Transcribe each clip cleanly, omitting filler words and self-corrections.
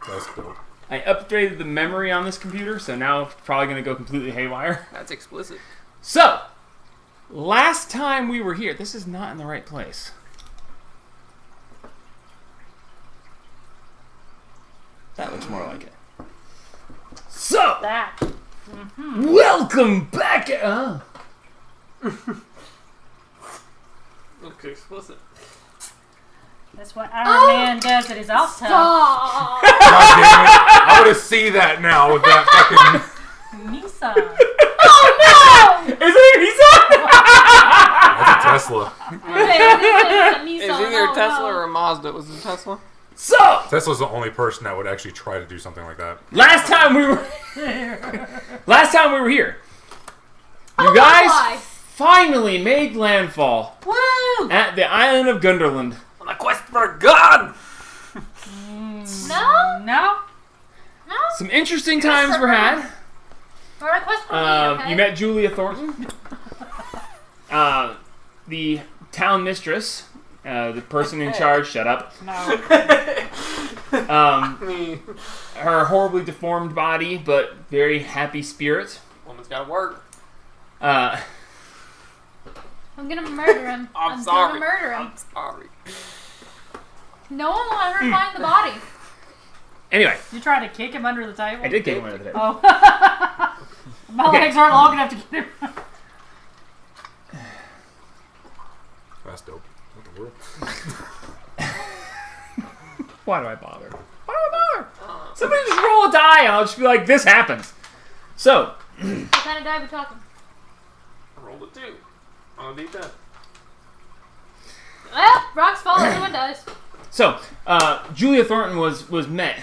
That's cool. I upgraded the memory on this computer, so now it's probably going to go completely haywire. That's explicit. So, last time we were here, this is not in the right place. That looks more like it. So, That. welcome back. Okay, explicit. That's what Iron Man does at his off time. God damn it. I want to see that now with that fucking... Nissan. Is it That's a Tesla. It's either a Tesla or a Mazda. Was it a Tesla? So, Tesla's the only person that would actually try to do something like that. last time we were here, you guys finally made landfall Woo! at the island of Gunderland. On a quest for God! No? No? No? Some interesting times were had. Or a quest for me, okay? You met Julia Thornton, the town mistress, the person in charge. Shut up. No. Her horribly deformed body, but very happy spirit. Woman's gotta work. Uh, I'm gonna murder him. I'm sorry. Gonna murder him. I'm sorry. No one will ever find the body. anyway, You trying to kick him under the table? I did get one of the table. Oh. My Okay. legs aren't long enough to get him. That's dope. What the world? Why do I bother? Why do I bother? Somebody just roll a die and I'll just be like, this happens. So, What kind of die we talking? I rolled a 2. On a D10. Well, rocks fall, everyone dies. So, Julia Thornton was met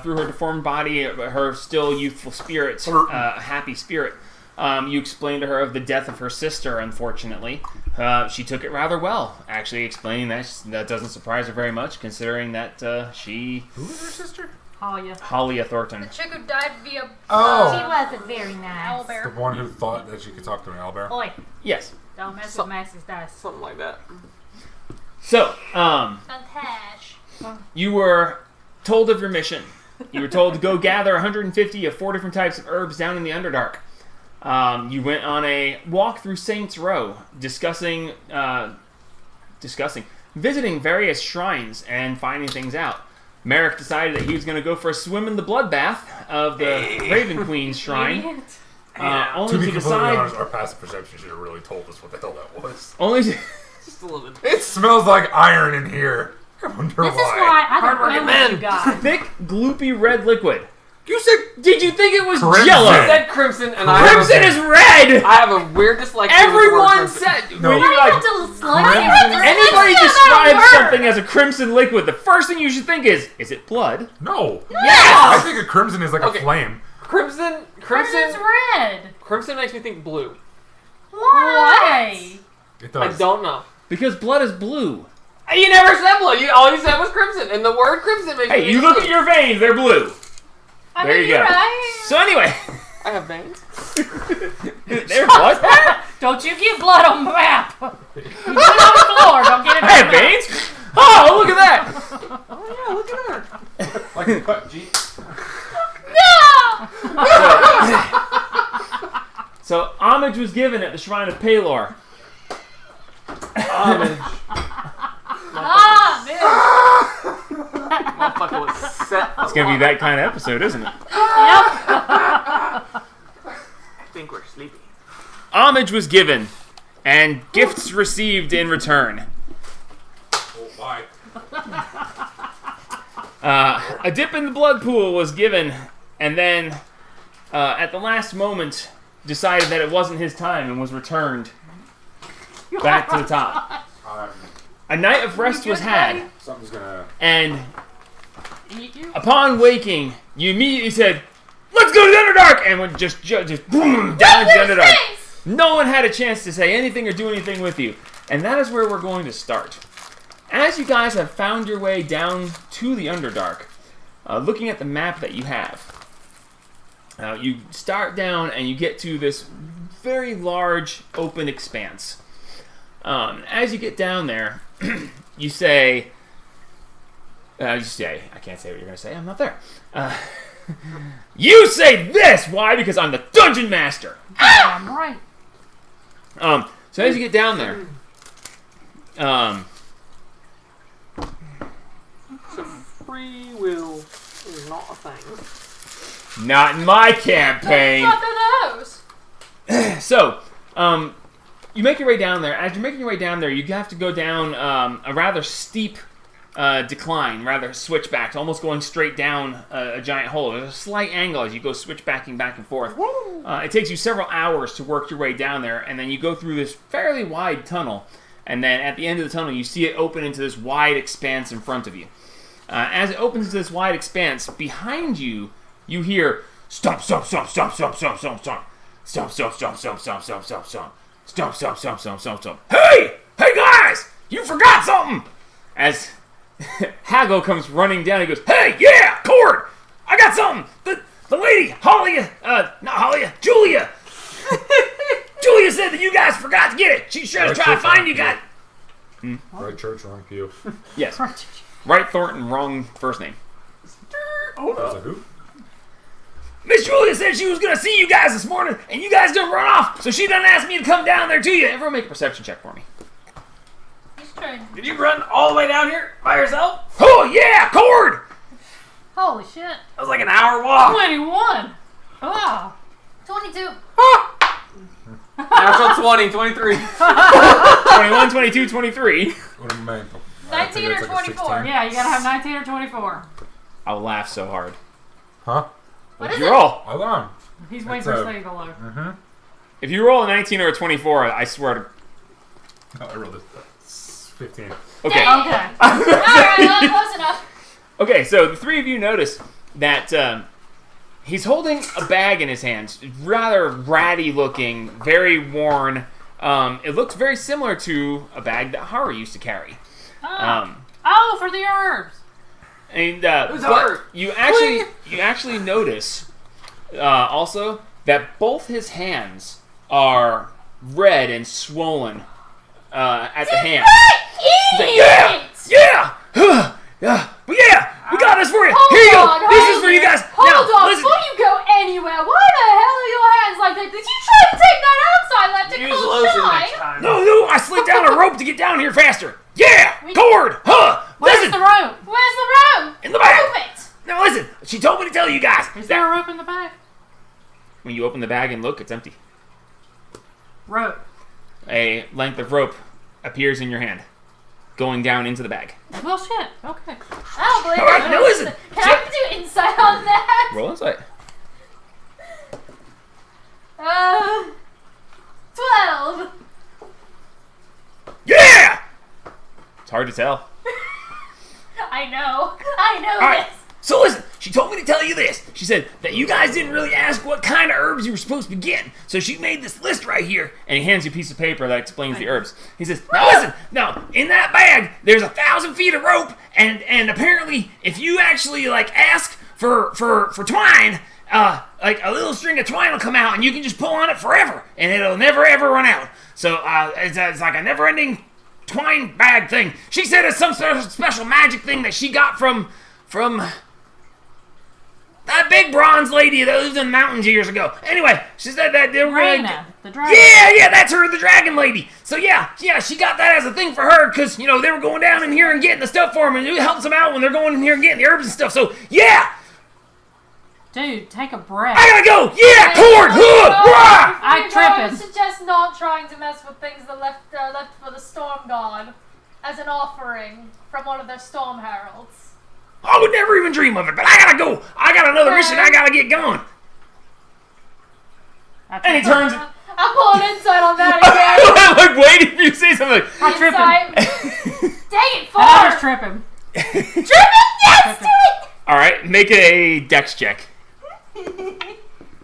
through her deformed body, her still youthful spirit, happy spirit. You explained to her of the death of her sister, unfortunately. She took it rather well, actually explaining that doesn't surprise her very much, considering that she... Who was her sister? Oh, yeah. Hollia Thornton. The chick who died via Oh! She wasn't very nice. The owlbear. one who thought that she could talk to an owlbear. Oi, Yes. don't mess with Massey's dice. Something like that. So, Fantash. you were told of your mission. You were told to go gather 150 of 4 different types of herbs down in the Underdark. You went on a walk through Saints Row, discussing, visiting various shrines and finding things out. Merrick decided that he was going to go for a swim in the bloodbath of the Raven Queen's shrine. Idiot. Only To be to completely decide, honest, our passive perception should have really told us what the hell that was. only to, Just a little bit. It smells like iron in here. I wonder This is why I don't Hard-working know men. you guys. thick, gloopy red liquid. You said Did you think it was Crimson. Jello? I said crimson, and Crimson is red. I have a weird dislike. Everyone said No. when you like anybody describes something as a crimson liquid, the first thing you should think is it blood? no. Yes. I think a crimson is like Okay. a flame. Crimson Crimson's red. Crimson makes me think blue. Why? It I does. don't know. Because blood is blue. You never said blue. All you said was crimson, and the word crimson makes me Hey, think you look blue. at your veins; they're blue. There you go. Right. So anyway, I have veins. there what? Don't you get blood on the map. You put it on the floor. Don't get it I have on the map. veins. Oh, look at that! Oh yeah, look at her. Like a cut Jeep. So homage was given at the shrine of Palor. Homage. Ah, man. Motherfucker was set. It's gonna be that kind of episode, isn't it? I think we're sleepy. Homage was given, and gifts received in return. Oh, bye. A dip in the blood pool was given, and then, at the last moment, decided that it wasn't his time and was returned back to the top. A night of rest was had, Something's gonna... and Eat you? upon waking, you immediately said, "Let's go to the Underdark!" and went just boom, down into the Underdark. No one had a chance to say anything or do anything with you, and that is where we're going to start. As you guys have found your way down to the Underdark, looking at the map that you have, you start down and you get to this very large open expanse. As you get down there, you say, You say, I can't say what you're going to say. I'm not there. You say this. Why? Because I'm the dungeon master. Damn right. So as you get down there, Free will is not a thing. not in my campaign. What are those? So, you make your way down there. As you're making your way down there, you have to go down a rather steep decline, rather switchbacks, almost going straight down a giant hole. There's a slight angle as you go switchbacking back and forth. It takes you several hours to work your way down there, and then you go through this fairly wide tunnel, and then at the end of the tunnel, you see it open into this wide expanse in front of you. As it opens into this wide expanse, behind you, you hear stomp, stomp, stomp, stomp, stomp, stomp, stomp, stomp. Stomp, stomp, stomp, stomp, stomp, stomp, stomp, stomp. Stomp, stomp, stomp, stomp, stomp, stomp. Hey! Hey, guys! You forgot something! As Hago comes running down, he goes, hey, yeah, Cord! I got something! The lady, Julia! Julia said that you guys forgot to get it! She's trying to find you guys! Right church, wrong pew. Yes. Right Thornton, wrong first name. I was like, who? Miss Julia said she was going to see you guys this morning, and you guys didn't run off, so she done asked me to come down there to you. Everyone make a perception check for me. He's trying. Did you run all the way down here by yourself? Oh, yeah, Cord! Holy shit. That was like an hour walk. 21. Oh. 22. Now it's on 20, 23. 21, 22, 23. What am I? 19 or 24. Yeah, you gotta have 19 or 24. I'll laugh so hard. Huh? What is You it? roll. Hold on. He's waiting That's for his thing to load. If you roll a 19 or a 24, I swear to... Oh, I rolled it. 15. Okay. Okay. Alright, well, close enough. Okay, so the three of you notice that he's holding a bag in his hands. Rather ratty looking, very worn. It looks very similar to a bag that Haru used to carry. Oh, for the herbs. And Who's but Haru? you actually notice also that both his hands are red and swollen at the hand. He's like, yeah, but yeah, we got this for you. Here you go. This is for you guys. Hold Now, on, listen. before you go anywhere, why the hell are your hands like that? Did you try to take that outside left to Use cool lotion shine? next time. No, I slid down a rope to get down here faster. Yeah, Cord, Where's listen, the rope? Where's the rope? in the back. Rope it. Now listen, she told me to tell you guys. Is that there a rope in the bag? when you open the bag and look, it's empty. Rope. A length of rope appears in your hand, going down into the bag. Well, shit. Okay. I don't believe All right, it. now listen. Can I do insight on that? Roll insight. 12. Yeah. It's hard to tell. I know All right. this. So listen, she told me to tell you this. She said that you guys didn't really ask what kind of herbs you were supposed to be getting. So she made this list right here, and he hands you a piece of paper that explains the herbs. He says, now listen, now in that bag, there's 1,000 feet of rope, and apparently if you actually like ask for twine, like a little string of twine will come out, and you can just pull on it forever, and it'll never ever run out. So it's like a never-ending twine bag thing. She said it's some sort of special magic thing that she got from that big bronze lady that lived in the mountains years ago. Anyway, she said that they were Raina, the dragon. Yeah, that's her, the dragon lady. So yeah, she got that as a thing for her because, they were going down in here and getting the stuff for them, and it helps them out when they're going in here and getting the herbs and stuff. So yeah, Dude, take a breath. I gotta go. Yeah, Cord, rah! I would tripping. suggest not trying to mess with things that left for the storm god as an offering from one of their storm heralds. I would never even dream of it, but I gotta go. I got another mission I gotta get going. And he turns. I'm pulling insight on that again. I'm like waiting for you to say something. I'm tripping. Insight. Dang it, I was 4. tripping. Tripping, yes, do it. All right, make a dex check.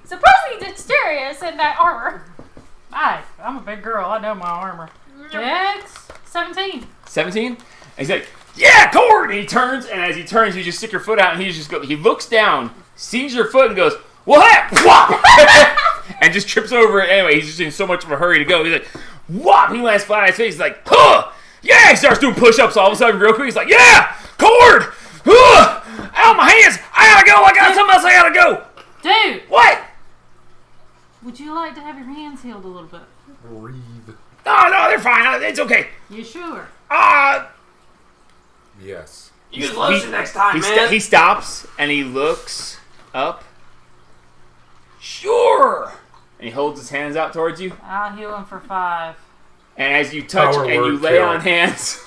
Surprisingly dexterous in that armor. I'm a big girl. I know my armor. Dex 17. 17. He's like, yeah, Cord! And he turns, and as he turns, you just stick your foot out, and he looks down, sees your foot, and goes, what? Whop! And just trips over it. Anyway, he's just in so much of a hurry to go. He's like, whop! He lands flat on his face. He's like, huh! Yeah! He starts doing push-ups all of a sudden real quick. He's like, yeah! Cord! Ow, my hands! I gotta go! I got something else I gotta go! Dude, What? would you like to have your hands healed a little bit? Breathe. No, they're fine. It's okay. You sure? Yes. Use lotion next time, He, man. he stops and he looks up. Sure. And he holds his hands out towards you. I'll heal him for 5. And as you touch Power and you word lay kill. on hands,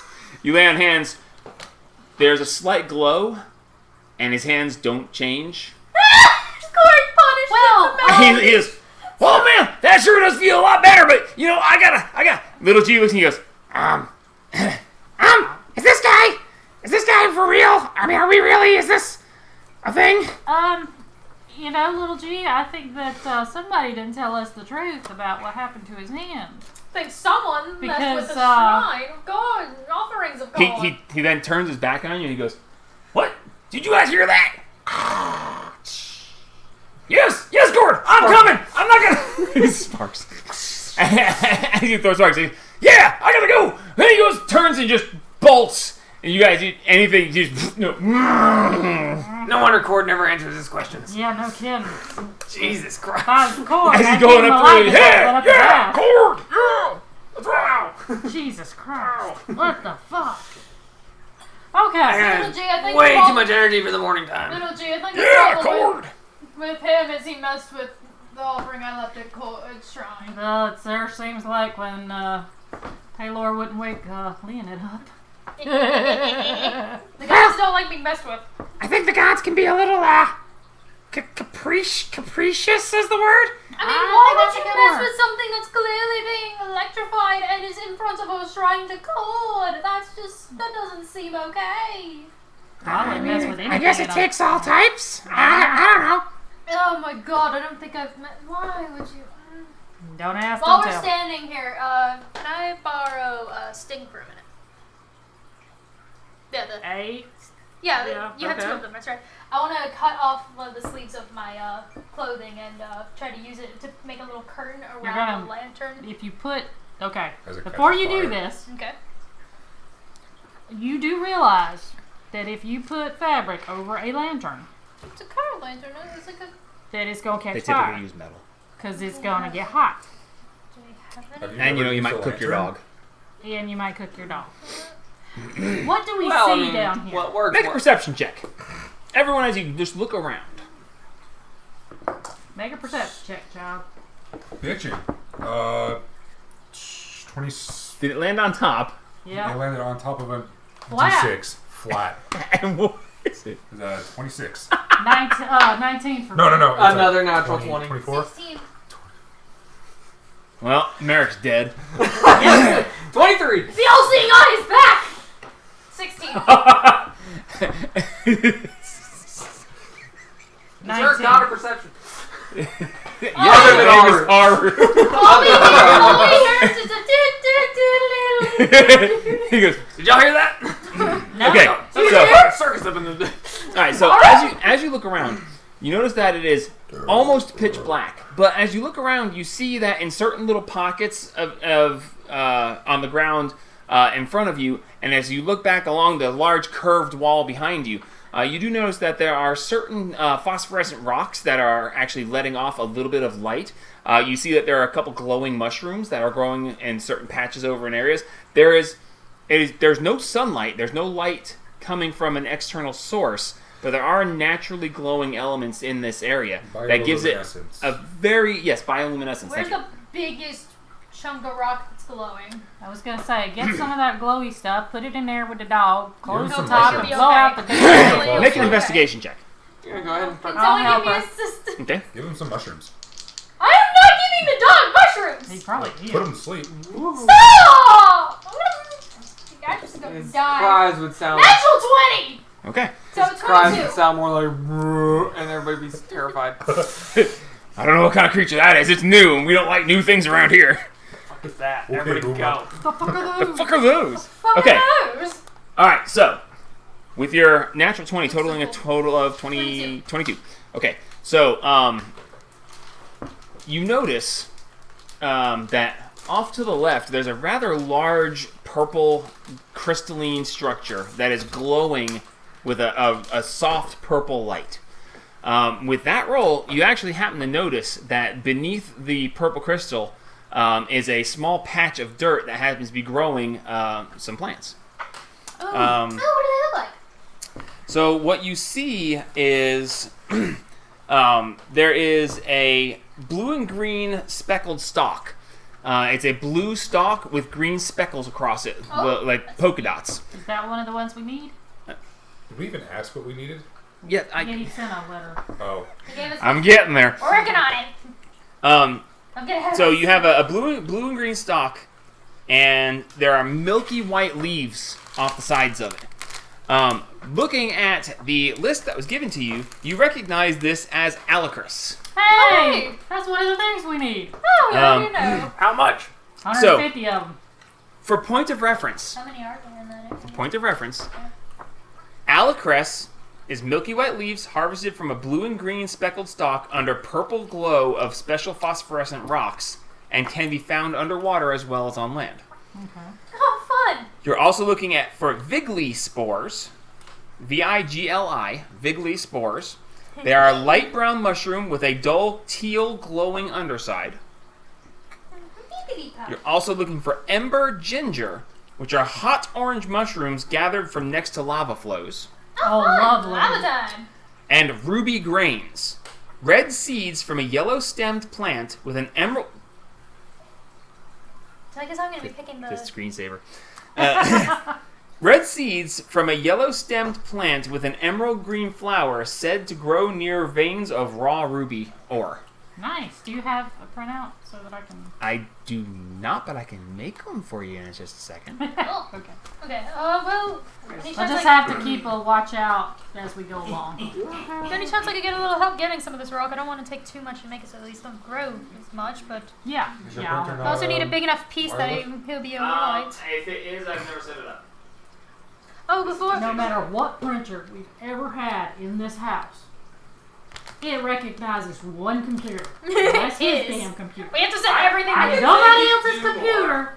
there's a slight glow, and his hands don't change. Corey punished Well, He is, oh man, that sure does feel a lot better, but I got. Little G looks and he goes, is this guy for real? I mean, are we really? Is this a thing? little G, I think that somebody didn't tell us the truth about what happened to his hand. I think someone messed Because, with the shrine of God, offerings of God. He then turns his back on you and he goes, what? Did you guys hear that? Yes, Gord, I'm coming. I'm not gonna. Sparks. As you throw sparks, he, yeah, I gotta go. Then he goes, turns and just bolts. And you guys, anything, just no. No wonder Cord never answers his questions. Yeah, no kidding. Jesus Christ. Cord, As I he's going gave him up a through light the and went yeah, up the Cord, yeah, that's right. Jesus Christ. What the fuck? Okay. Little G, I think Way the too much energy for the morning time. Little G, I think the Yeah, problem Cord. with him is he messed with the offering I left at Shrine. Well, it sure seems like when Taylor wouldn't wake Leonid up. The guys don't like being messed with. I think the gods can be a little capricious is the word. I mean, I why think would that's you a good mess word. with something that's clearly being electrified and is in front of a shrine to God? That doesn't seem okay. I wouldn't mess with anything. I guess it at all. takes all types. I don't know. Oh my God, I don't think I've met. Why would you? Don't ask, While don't we're tell. standing here, can I borrow Sting for a minute? Yeah, 8. yeah, Yeah, you have okay. 2 of them, that's right. I want to cut off one of the sleeves of my clothing and try to use it to make a little curtain around gonna- the lantern. If you put... Okay. As it Before catches you do fire. this, Okay. you do realize that if you put fabric over a lantern, It's a car lantern. It's like a. that it's going to They catch typically fire. use metal. Because it's going to get hot. Do we have Have any? you And ever you used might a cook your lantern? dog. And you might cook your dog. What do we Well, see I mean, down here? what works? Make a works. perception check. Everyone, as you just look around. Make a perception check, child. Bitching. 20. Did it land on top? I Yeah. landed on top of a Flat. D6. Flat. And what is it? It was 26. 19 for No. It's Another natural 20. 24. 16. Well, Merrick's dead. 23! The all-seeing eye is back. 16. Sir, God of perception. Yeah, than it was hard. all we hear is a He goes, Did y'all hear that? okay. Somebody So, got a circus up in the... all right. So as you look around, you notice that it is almost pitch black. But as you look around, you see that in certain little pockets of on the ground in front of you, and as you look back along the large curved wall behind you, you do notice that there are certain phosphorescent rocks that are actually letting off a little bit of light. You see that there are a couple glowing mushrooms that are growing in certain patches over in areas. There's no sunlight. There's no light coming from an external source, but there are naturally glowing elements in this area that gives it Bioluminescence. a very bioluminescence. Where's Thank you. the biggest chunk of rock that's glowing? I was going to say, get some of that glowy stuff, put it in there with the dog, close some the top, and mushrooms. blow out the Okay. damn. Make an investigation check. Yeah, go ahead and... Can I'll someone help give me her. assistance? Okay. Give him some mushrooms. I am not giving the dog mushrooms! He probably Put is. him to sleep. Stop! I'm just gonna His die. cries would sound... Natural 20! Okay. So His cries 22. would sound more like... "Brrr," and everybody would be terrified. I don't know what kind of creature that is. It's new, and we don't like new things around here. What is that? Okay, Everybody boomer. go. The fuck are The those? fuck are those? Fuck Okay. are those? All right. So, with your natural 20, totaling a total of 22. Okay. So, you notice that off to the left, there's a rather large purple crystalline structure that is glowing with a soft purple light. With that roll, you actually happen to notice that beneath the purple crystal is a small patch of dirt that happens to be growing some plants. Oh, what do they look like? So what you see is there is a blue and green speckled stalk. It's a blue stalk with green speckles across it, like polka dots. Is that one of the ones we need? Did we even ask what we needed? Yeah, Yeah, he sent a letter. Oh. He gave us I'm getting there. We're working on it. I'm getting ahead of So us. you have a blue and green stalk, and there are milky white leaves off the sides of it. Looking at the list that was given to you, you recognize this as Alicris. Hey! That's one of the things we need. Oh, yeah, you know. How much? 150 of them. For point of reference, How many are there in that? point of reference, Alicris is milky white leaves harvested from a blue and green speckled stalk under purple glow of special phosphorescent rocks and can be found underwater as well as on land. Oh, fun. You're also looking at for Vigli spores, Vigli, Vigli spores. They are a light brown mushroom with a dull teal glowing underside. You're also looking for Ember ginger, which are hot orange mushrooms gathered from next to lava flows. Oh, fun. lovely. Lava time. And ruby grains, red seeds from a yellow-stemmed plant with an emerald. So I guess I'm going to be picking the... This screensaver. Red seeds from a yellow-stemmed plant with an emerald green flower said to grow near veins of raw ruby ore. Nice. Do you have a printout so that I can... I do not, but I can make them for you in just a second. Oh, Okay. okay. Well, any I'll chance, just I, have to keep a watch out as we go along. any chance I could get a little help getting some of this rock? I don't want to take too much and make it so these don't grow as much, but Yeah. Is your Yeah. printer I also not, need a big enough piece that wireless? he'll be alright. If it is, I've never set it up. Oh, before... No matter what printer we've ever had in this house, it recognizes one computer. That's his It is. damn computer. We have to set everything I- to I- Nobody make it else's two computer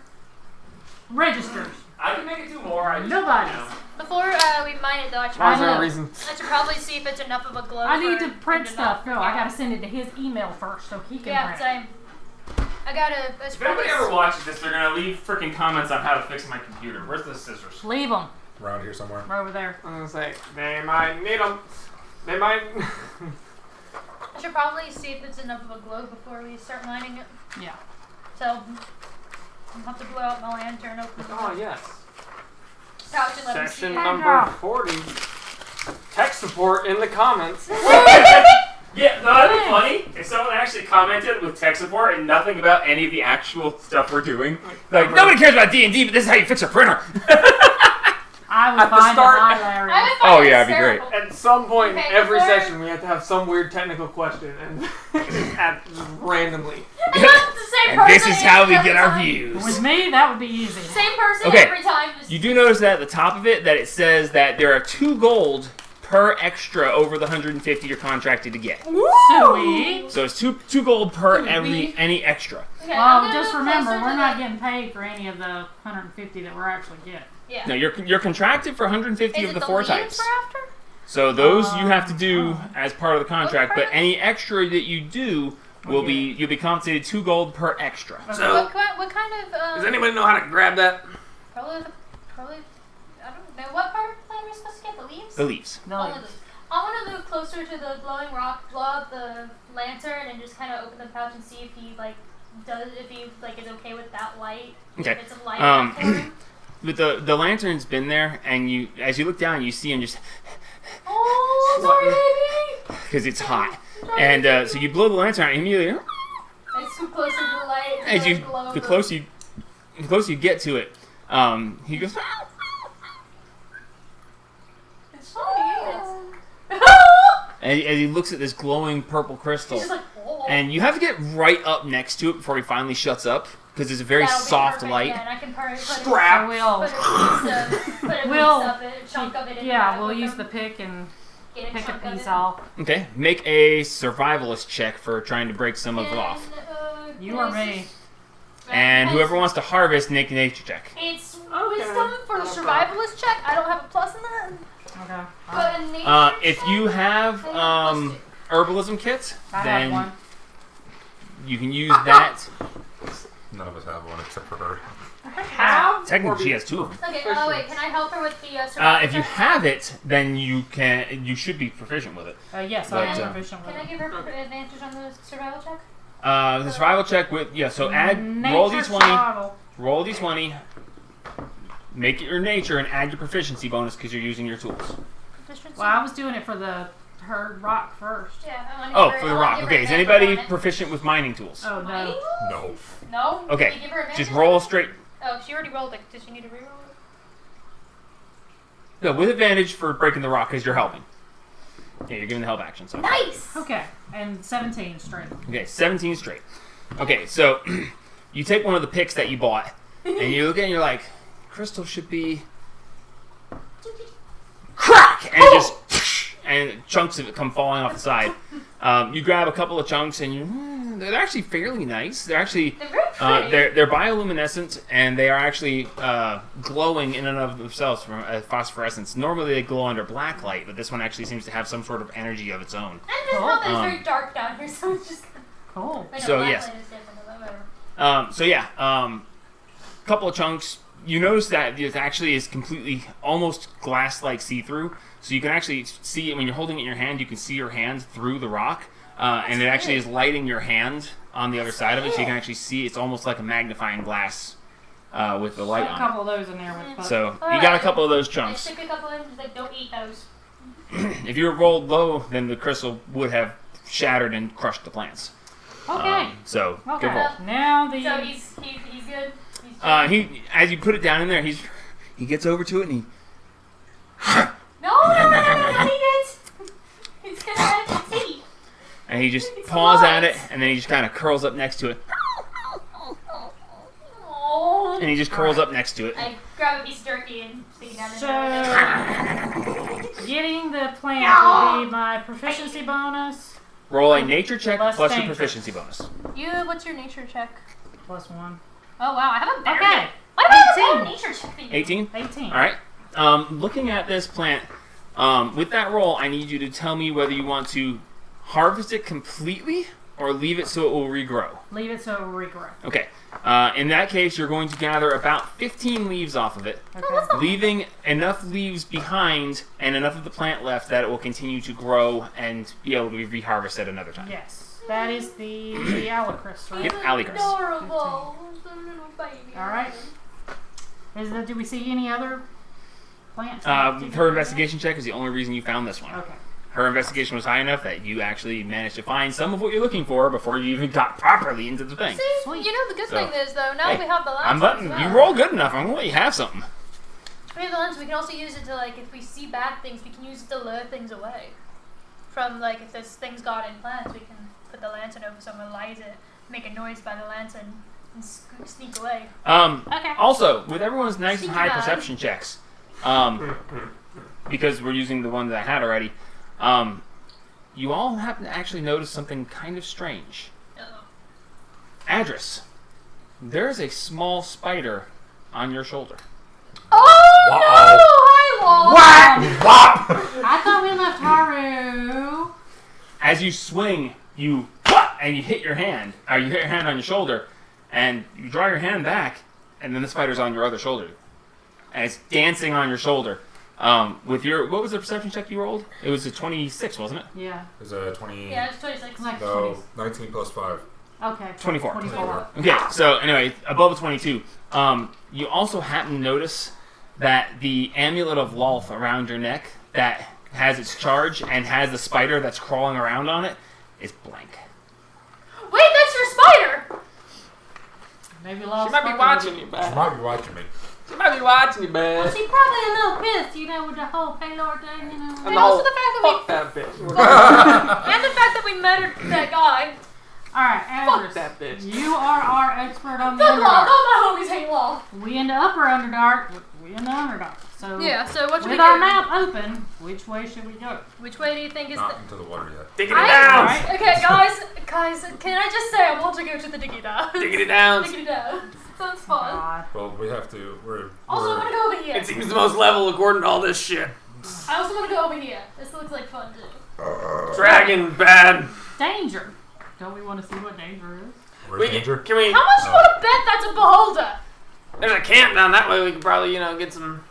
registers. I can make it 2 more. Nobody's. Before we mine it, though, I should, Why is I there a know. reason? probably see if it's enough of a glow I need for to print him stuff. not No, I freak out. gotta send it to his email first so he can Yeah, print. same. I gotta... I should If anybody probably... ever watches this, they're gonna leave freaking comments on how to fix my computer. Where's the scissors? Leave them Around here somewhere. right over there. I'm gonna say they might need them. They might. I should probably see if it's enough of a glow before we start mining it. Yeah. So, I'll have to blow out my lantern, open the Oh yes. pouch and let him see Section it. number 40. Tech support in the comments. Yeah, no, that'd be funny if someone actually commented with tech support and nothing about any of the actual stuff we're doing. Like, nobody cares about D&D, but this is how you fix a printer. I would At the find start- a hilarious. I would find Oh, it yeah, it'd be great. hysterical. At some point Okay, in every before- session, we have to have some weird technical question and just randomly. And that's the same And person this is how we every get our time. views. With me, that would be easy. Same person Okay. every time. Just You do notice that at the top of it, that it says that there are 2 gold per extra over the 150 you're contracted to get. Sweet. So it's two gold per Sweet. any extra. Okay, I'm Well, gonna just move remember, closer we're to not the- getting paid for any of the 150 that we're actually getting. Yeah. No, you're contracted for 150 Is of it the 4 leaves types. we're after? So those you have to do Oh. as part of the contract, but Okay. any extra that you do will be you'll be compensated 2 gold per extra. So, What kind of? does anybody know how to grab that? Probably. I don't know. What part of the plant are we supposed to get? The leaves. The leaves. Only leaves. I want to move closer to the glowing rock, blow out the lantern, and just kind of open the pouch and see if he is okay with that light. Okay. If it's a light Um, for him. But the lantern's been there, and as you look down, you see him just Oh, sorry, baby. because it's hot, and so you blow the lantern out, and immediately I scoot closer to the light. And as you glow the closer you get to it, he goes. It's funny. As he looks at this glowing purple crystal, It's just like, oh. and you have to get right up next to it before he finally shuts up because it's a very That'll be soft perfect, light. Yeah, and I can put Strap. So we'll, Put a We'll- chunk of it in yeah, there we'll with use them. the pick and Get pick a chunk of piece it. off. Okay, make a survivalist check for trying to break some of it And, off. You or me. And whoever wants to harvest, make a nature check. It's Okay. wisdom for the Not a survivalist check. I don't have a plus in that. Okay. But in nature If you have herbalism kits, I have then one. you can use that. None of us have one except for her. Have? Technically, she has two of them. Okay, oh wait, can I help her with the survival If you check? have it, then you should be proficient with it. Yes, But, I'm proficient with Can I it. give her advantage on the survival check? The survival check with so add roll Nature d20, survival. roll d20, make it your nature, and add your proficiency bonus because you're using your tools. Proficiency? Well, I was doing it for her rock first. Yeah, I wanna Oh, give her, for the I wanna rock. give her Okay, is advantage anybody on it. proficient with mining tools? Oh Mining no. tools? No. No? Okay, Can you give her advantage just on roll it? straight. Oh, she already rolled it. Does she need to reroll it? No, with advantage for breaking the rock because you're helping. Yeah, you're giving the help action. So Nice! Okay, and 17 straight. okay, 17 straight. Okay, so you take one of the picks that you bought, and you look at it and you're like, crystal should be crack, and just and chunks of it come falling off the side. You grab a couple of chunks, and they're actually fairly nice. They're actually They're very pretty. they're bioluminescent, and they are actually glowing in and of themselves from phosphorescence. Normally they glow under black light, but this one actually seems to have some sort of energy of its own. And just help that it's Um, very dark down here, so it's just... Cool. Wait, no, So, black yes. light is different, but whatever. So yeah, couple of chunks. You notice that it actually is completely almost glass-like see-through, so you can actually see it when you're holding it in your hand. You can see your hand through the rock, and it actually is lighting your hand on the other side of it, so you can actually see. It's almost like a magnifying glass with the light Put a on couple of those in there with it. So you got a couple of those chunks. I took a couple of them, like, don't eat those. If you were rolled low, then the crystal would have shattered and crushed the plants. Okay. So Okay. good roll. Now the So he's good. He's He as you put it down in there, he gets over to it and he. No, not eat it! He's gonna have to eat. And he just It's paws at light. it, and then he just kind of curls up next to it. Oh. And he just curls up next to it. I grab a piece of jerky and stick it down So, in getting the plant will be my proficiency bonus Roll a nature check Less plus your danger. proficiency bonus. You, what's your nature check? plus 1. Oh wow, I have a better. Okay. Why do I have a 18. better nature check than you? 18? 18. All right. Looking at this plant, with that roll, I need you to tell me whether you want to harvest it completely or leave it so it will regrow. Leave it so it will regrow. Okay. In that case, you're going to gather about 15 leaves off of it, Okay. leaving enough leaves behind and enough of the plant left that it will continue to grow and be able to be reharvested another time. Yes. That is the Alicris, right? Yep, Alicris. Adorable. It's a little baby. All right. Do we see any other plants? Her investigation check is the only reason you found this one. Okay. Her investigation was high enough that you actually managed to find some of what you're looking for before you even got properly into the thing. See, Sweet. you know the good So, thing is though, now hey, we have the lens. I'm letting as you well. roll good enough. I'm gonna let you have something. We have the lens. We can also use it to like, if we see bad things, we can use it to lure things away. From like, if there's things got in plants, we can put the lantern over somewhere, light it, make a noise by the lantern, and sneak away. Okay. Also, with everyone's nice and Sneaky high bad. perception checks, because we're using the one that I had already, you all happen to actually notice something kind of strange. Uh-oh. Adris, there is a small spider on your shoulder. Oh Wow. no! Hi, Wall. Whop! I thought we left Haru. As you swing, you and you hit your hand, or you hit your hand on your shoulder, and you draw your hand back, and then the spider's on your other shoulder, and it's dancing on your shoulder. With your, what was the perception check you rolled? It was a 26, wasn't it? Yeah. Is a 20. Yeah, it's 26. Like No, 20. 19 plus 5. Okay. 24. 24. Okay, so anyway, above a 22. You also happen to notice that the amulet of Lolth around your neck that has its charge and has the spider that's crawling around on it is blank. Wait, that's your spider. Maybe She lost. might be watching you, She man. might be watching me. She might be watching you, man. She's probably a little pissed, you know, with the whole Paylor thing, you know. And And also the fact fuck that that bitch. we, and the fact that we murdered that guy. Alright, Fuck Andrews. that bitch. You are our expert on the Fuck law. Underdark. Don't my homies hate law. We in the upper Underdark. We in the Underdark. So, Yeah. So what should we with our do? map open, which way should we go? Which way do you think is Not the? into the water yet. Digging it down. Alright. Okay, guys, can I just say I want to go to the diggy down? Digging it down. Diggity down. Sounds fun. God. Well, we have to. Also, I want to go over here. It seems the most level according to all this shit. I also want to go over here. This looks like fun too. Dragon bad. Danger. Don't we want to see what danger is? Where's danger? Can we? How much you want to bet that's a beholder? There's a camp down that way. We could probably, get some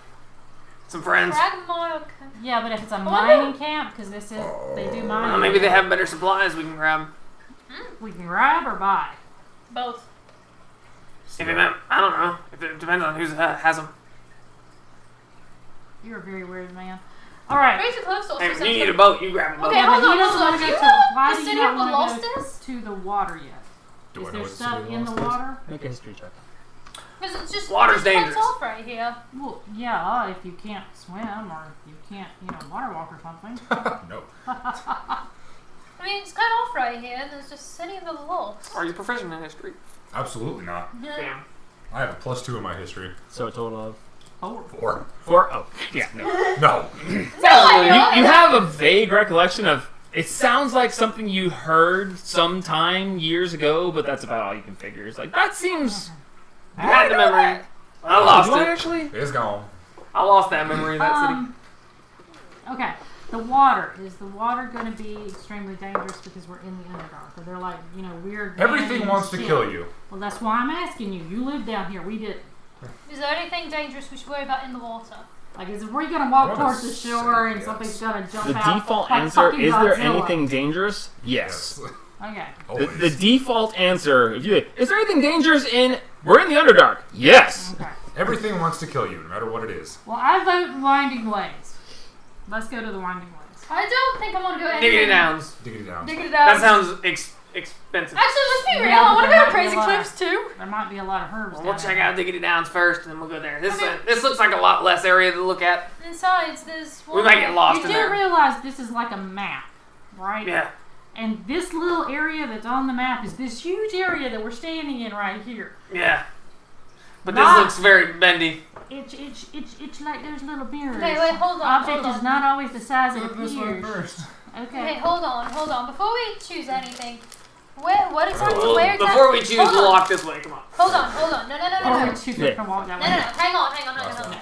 friends. Dragmar. Yeah, but if it's a wonder- mining camp, because this is they do mining. Well, maybe they have better supplies we can grab. We can grab or buy. Both. If it, I don't know. If it depends on who has them. You're a very weird man. All right. Razor Cliffs also Hey, sounds if you need like- a boat, you grab a boat. Okay, Yeah, hold but on, he doesn't hold want on. to Do go you to. know Why the do you city not of want Lost to go is? to the water yet? Do I Is know there what the stuff city in of the Lost is? water? Make a history check. Because it's just Water's it just cuts dangerous. off right here. Well, yeah, if you can't swim or if you can't, water walk or something. No. I mean, it's cut off right here, and there's just City of the Lost. Are you proficient in history? Absolutely not. Yeah. Damn. I have a +2 in my history. So a total of 4. 4. Oh, yeah, no. No. You have a vague recollection of. It sounds like something you heard sometime years ago, but that's about all you can figure. It's like that seems. I had the memory. I lost Do I it. actually? It's gone. I lost that memory of that city. Okay. The water. Is the water going to be extremely dangerous because we're in the Underdark? Or they're like, weird. Everything wants to kill you. Well, that's why I'm asking you. You live down here. We did. Is there anything dangerous we should worry about in the water? Like, is we going to walk I wanna towards the shore and say something's yes. going to jump The out? default like answer fucking is there Godzilla? anything dangerous? Yes. Okay. The Always. default answer, is there anything dangerous in? We're in the Underdark. Yes. Okay. Everything wants to kill you, no matter what it is. Well, I vote Winding Ways. Let's go to the Winding Ways. I don't think I want to go anything. Diggity Downs. Diggity down. Diggity That down. sounds expensive. Actually, let's be real. Yeah, I want to but go to there Crazy might be a lot Cliffs too. There might be a lot of herbs. Well, down we'll check there. out Diggity Downs first, and then we'll go there. This I mean- this looks like a lot less area to look at. Besides, there's one. We might get lost You in do there. realize this is like a map, right? Yeah. And this little area that's on the map is this huge area that we're standing in right here. Yeah. But Not- this looks very bendy. It's like there's little mirrors. Okay, wait, hold on. Object hold is on. not always the size it appears. first. Okay, Okay. hold on. Before we choose anything, what exactly? Well, Where exactly? before we choose, Hold we'll on. walk this way. Come on. Hold on. No. Or we choose Yeah. to walk that No. way. Hang on. No.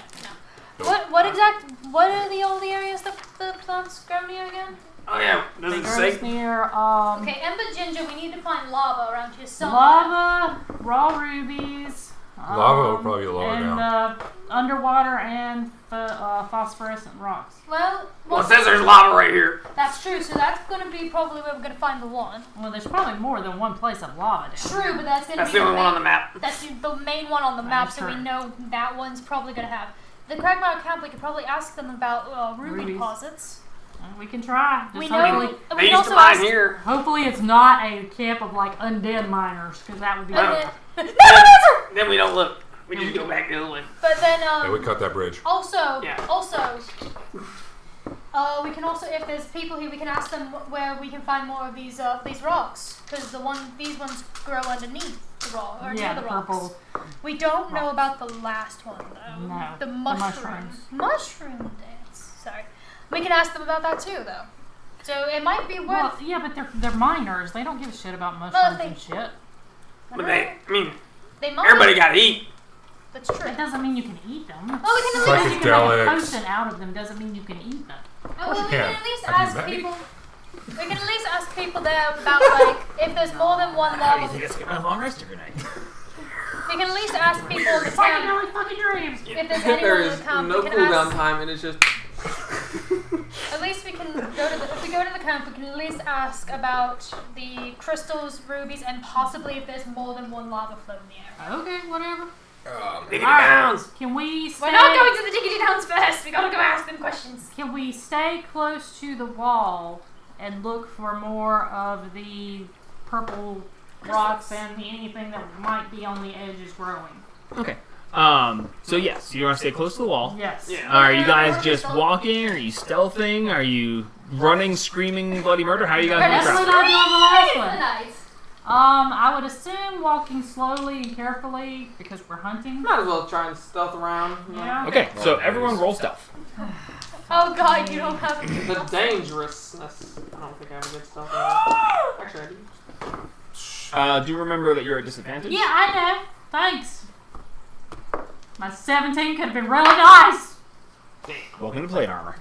What are all the areas that the plants grow near again? Oh yeah. Does It it grows say? near Okay, Ember Ginger, we need to find lava around here somewhere. lava, raw rubies. Lava will probably be lower and, down. Underwater and phosphorescent rocks. Well, Well, it says there's lava right here. that's true, so that's going to be probably where we're going to find the one. Well, there's probably more than one place of lava down True, there. but that's going to That's be the only one on the main- map. That's the main one on the map, That's so we true. know that one's probably going to have. The Cragmire camp, we could probably ask them about ruby Rubies. deposits. We can try. Just We hopefully, know. They We can used to also mine ask. here. hopefully it's not a camp of like undead miners, because that would be. And Well- then, Then we don't look. We just go back the other way. but then Yeah, we cut that bridge. also, Yeah. we can also, if there's people here, we can ask them where we can find more of these rocks, because these ones grow underneath the rock or Yeah, near the the rocks. purple. We don't know about the last one though. No, the the mushroom. mushrooms. Mushroom dance. Sorry, we can ask them about that too, though. So it might be worth. Well, yeah, but they're miners. They don't give a shit about mushrooms they- and shit. I But don't they, know. I mean, They might. everybody gotta eat. That's true. That doesn't mean you can eat them. Oh, we can Just at because you can make a Psychedelics. potion out of them doesn't mean you can eat them. Oh, course well, you we can can. at least Have you ask met me? people. We can at least ask people there about like if there's more than one How do you level. think it's gonna have a long rest every night? We can at least ask people in the town Psychedelic fucking dreams. if there's anyone in the camp. We can ask. time, and it's just. At least we can go to the. If we go to the camp, we can at least ask about the crystals, rubies, and possibly if there's more than one lava flow in the area. Okay, whatever. Diggity Alright. Downs. Can we stay? We're not going to the Diggity Downs first. We gotta go ask them questions. Can we stay close to the wall and look for more of the purple rocks and anything that might be on the edges growing? Okay. So yes, you want to stay close to the wall. Yes. Yeah. Are you guys just walking? Are you stealthing? Are you running, screaming bloody murder? How are you guys That's gonna what travel? I did on the last one. Nice. I would assume walking slowly and carefully because we're hunting. Might as well try and stealth around. Yeah. Okay, so everyone roll stealth. Oh god, you don't have. The dangerousness. I don't think I have a good stealth. Actually, I do. Do remember that you're at disadvantage. Yeah, I know. Thanks. My 17 could have been really nice. Welcome to plate armor.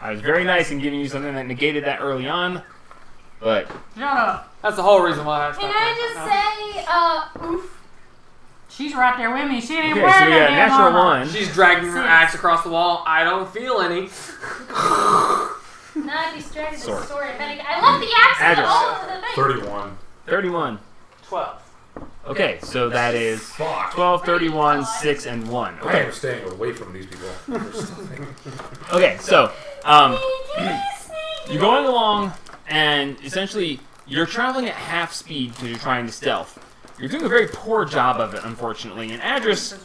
I was very nice in giving you something that negated that early on, but Shut up. That's the whole reason why I stopped. Can I just say, oof? She's right there with me. She ain't okay. wearing So we that got damn natural armor. one. She's dragging her 6. axe across the wall. I don't feel any. Not distracted Sword. the story. I left the axe in Address. all of the thing. 31. 31. 12. Okay, so that is Fuck. 12, 31, 6, and 1. I Okay. am staying away from these people. There's something. Okay, so you're going along, and essentially you're traveling at half speed because you're trying to stealth. You're doing a very poor job of it, unfortunately. And Adris,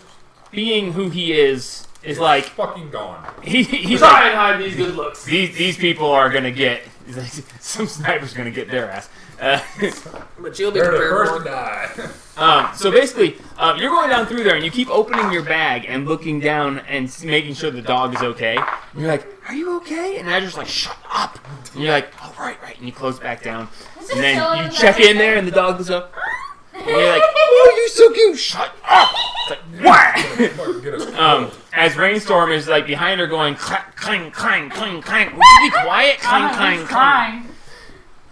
being who he is like Fucking gone. he's Try like and hide these good looks. these people are gonna get some sniper's gonna get their ass. But you'll be They're the prepared first for to it. die. So basically, you're going down through there, and you keep opening your bag and looking down and making sure the dog is okay. And you're like, "Are you okay?" And Adrian's like, "Shut up!" And you're like, "Oh, right." And you close back down, and then you check in there, and the dog goes up, and you're like, "Oh, you're so cute." Shut up! It's like what? Fucking get us As Rainstorm is like behind her, going clank, clank, clank, clank, clank. Would you be quiet? Clank, clank, clank. Crying.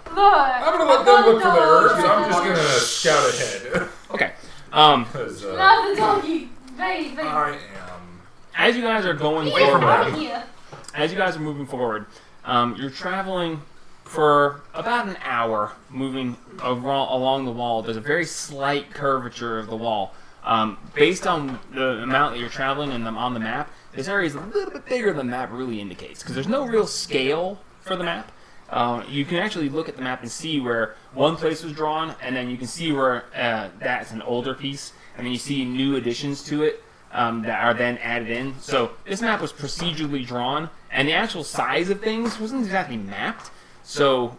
Look. I'm gonna let them look for the herbs. I'm just gonna scout ahead. Okay. 'Cause, Love the doggy. Baby. I am. As you guys are going Get from out forward, of here. as you guys are moving forward, you're traveling for about an hour, moving along the wall. There's a very slight curvature of the wall. Based on the amount that you're traveling and on the map, this area is a little bit bigger than the map really indicates, because there's no real scale for the map. You can actually look at the map and see where one place was drawn, and then you can see where that's an older piece, and then you see new additions to it that are then added in. So this map was procedurally drawn, and the actual size of things wasn't exactly mapped. So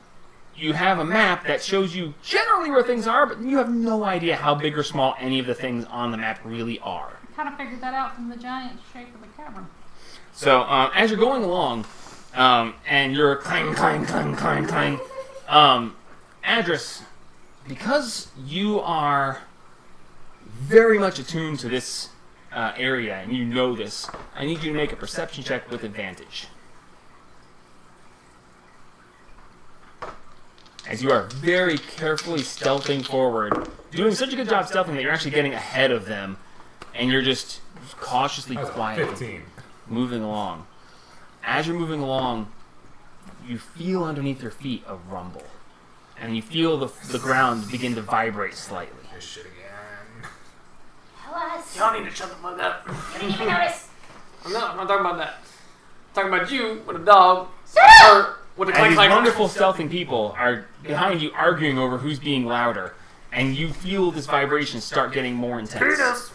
you have a map that shows you generally where things are, but you have no idea how big or small any of the things on the map really are. Kind of figured that out from the giant shape of the cavern. So as you're going along, and you're clang, clang, clang, clang, clang, Adris, because you are very much attuned to this area, and you know this, I need you to make a perception check with advantage. As you are very carefully stealthing forward, doing such a good job stealthing that you're actually getting ahead of them, and you're just cautiously, That's quietly 15. moving along. As you're moving along, you feel underneath your feet a rumble, and you feel the ground begin to vibrate slightly. This shit again. Tell us. Y'all need to shut the fuck up. I didn't even notice. I'm not talking about that. I'm talking about you with a dog. Shut up! Or with a As clank these clank. wonderful stealthing people are behind you arguing over who's being louder, and you feel this vibration start getting more intense.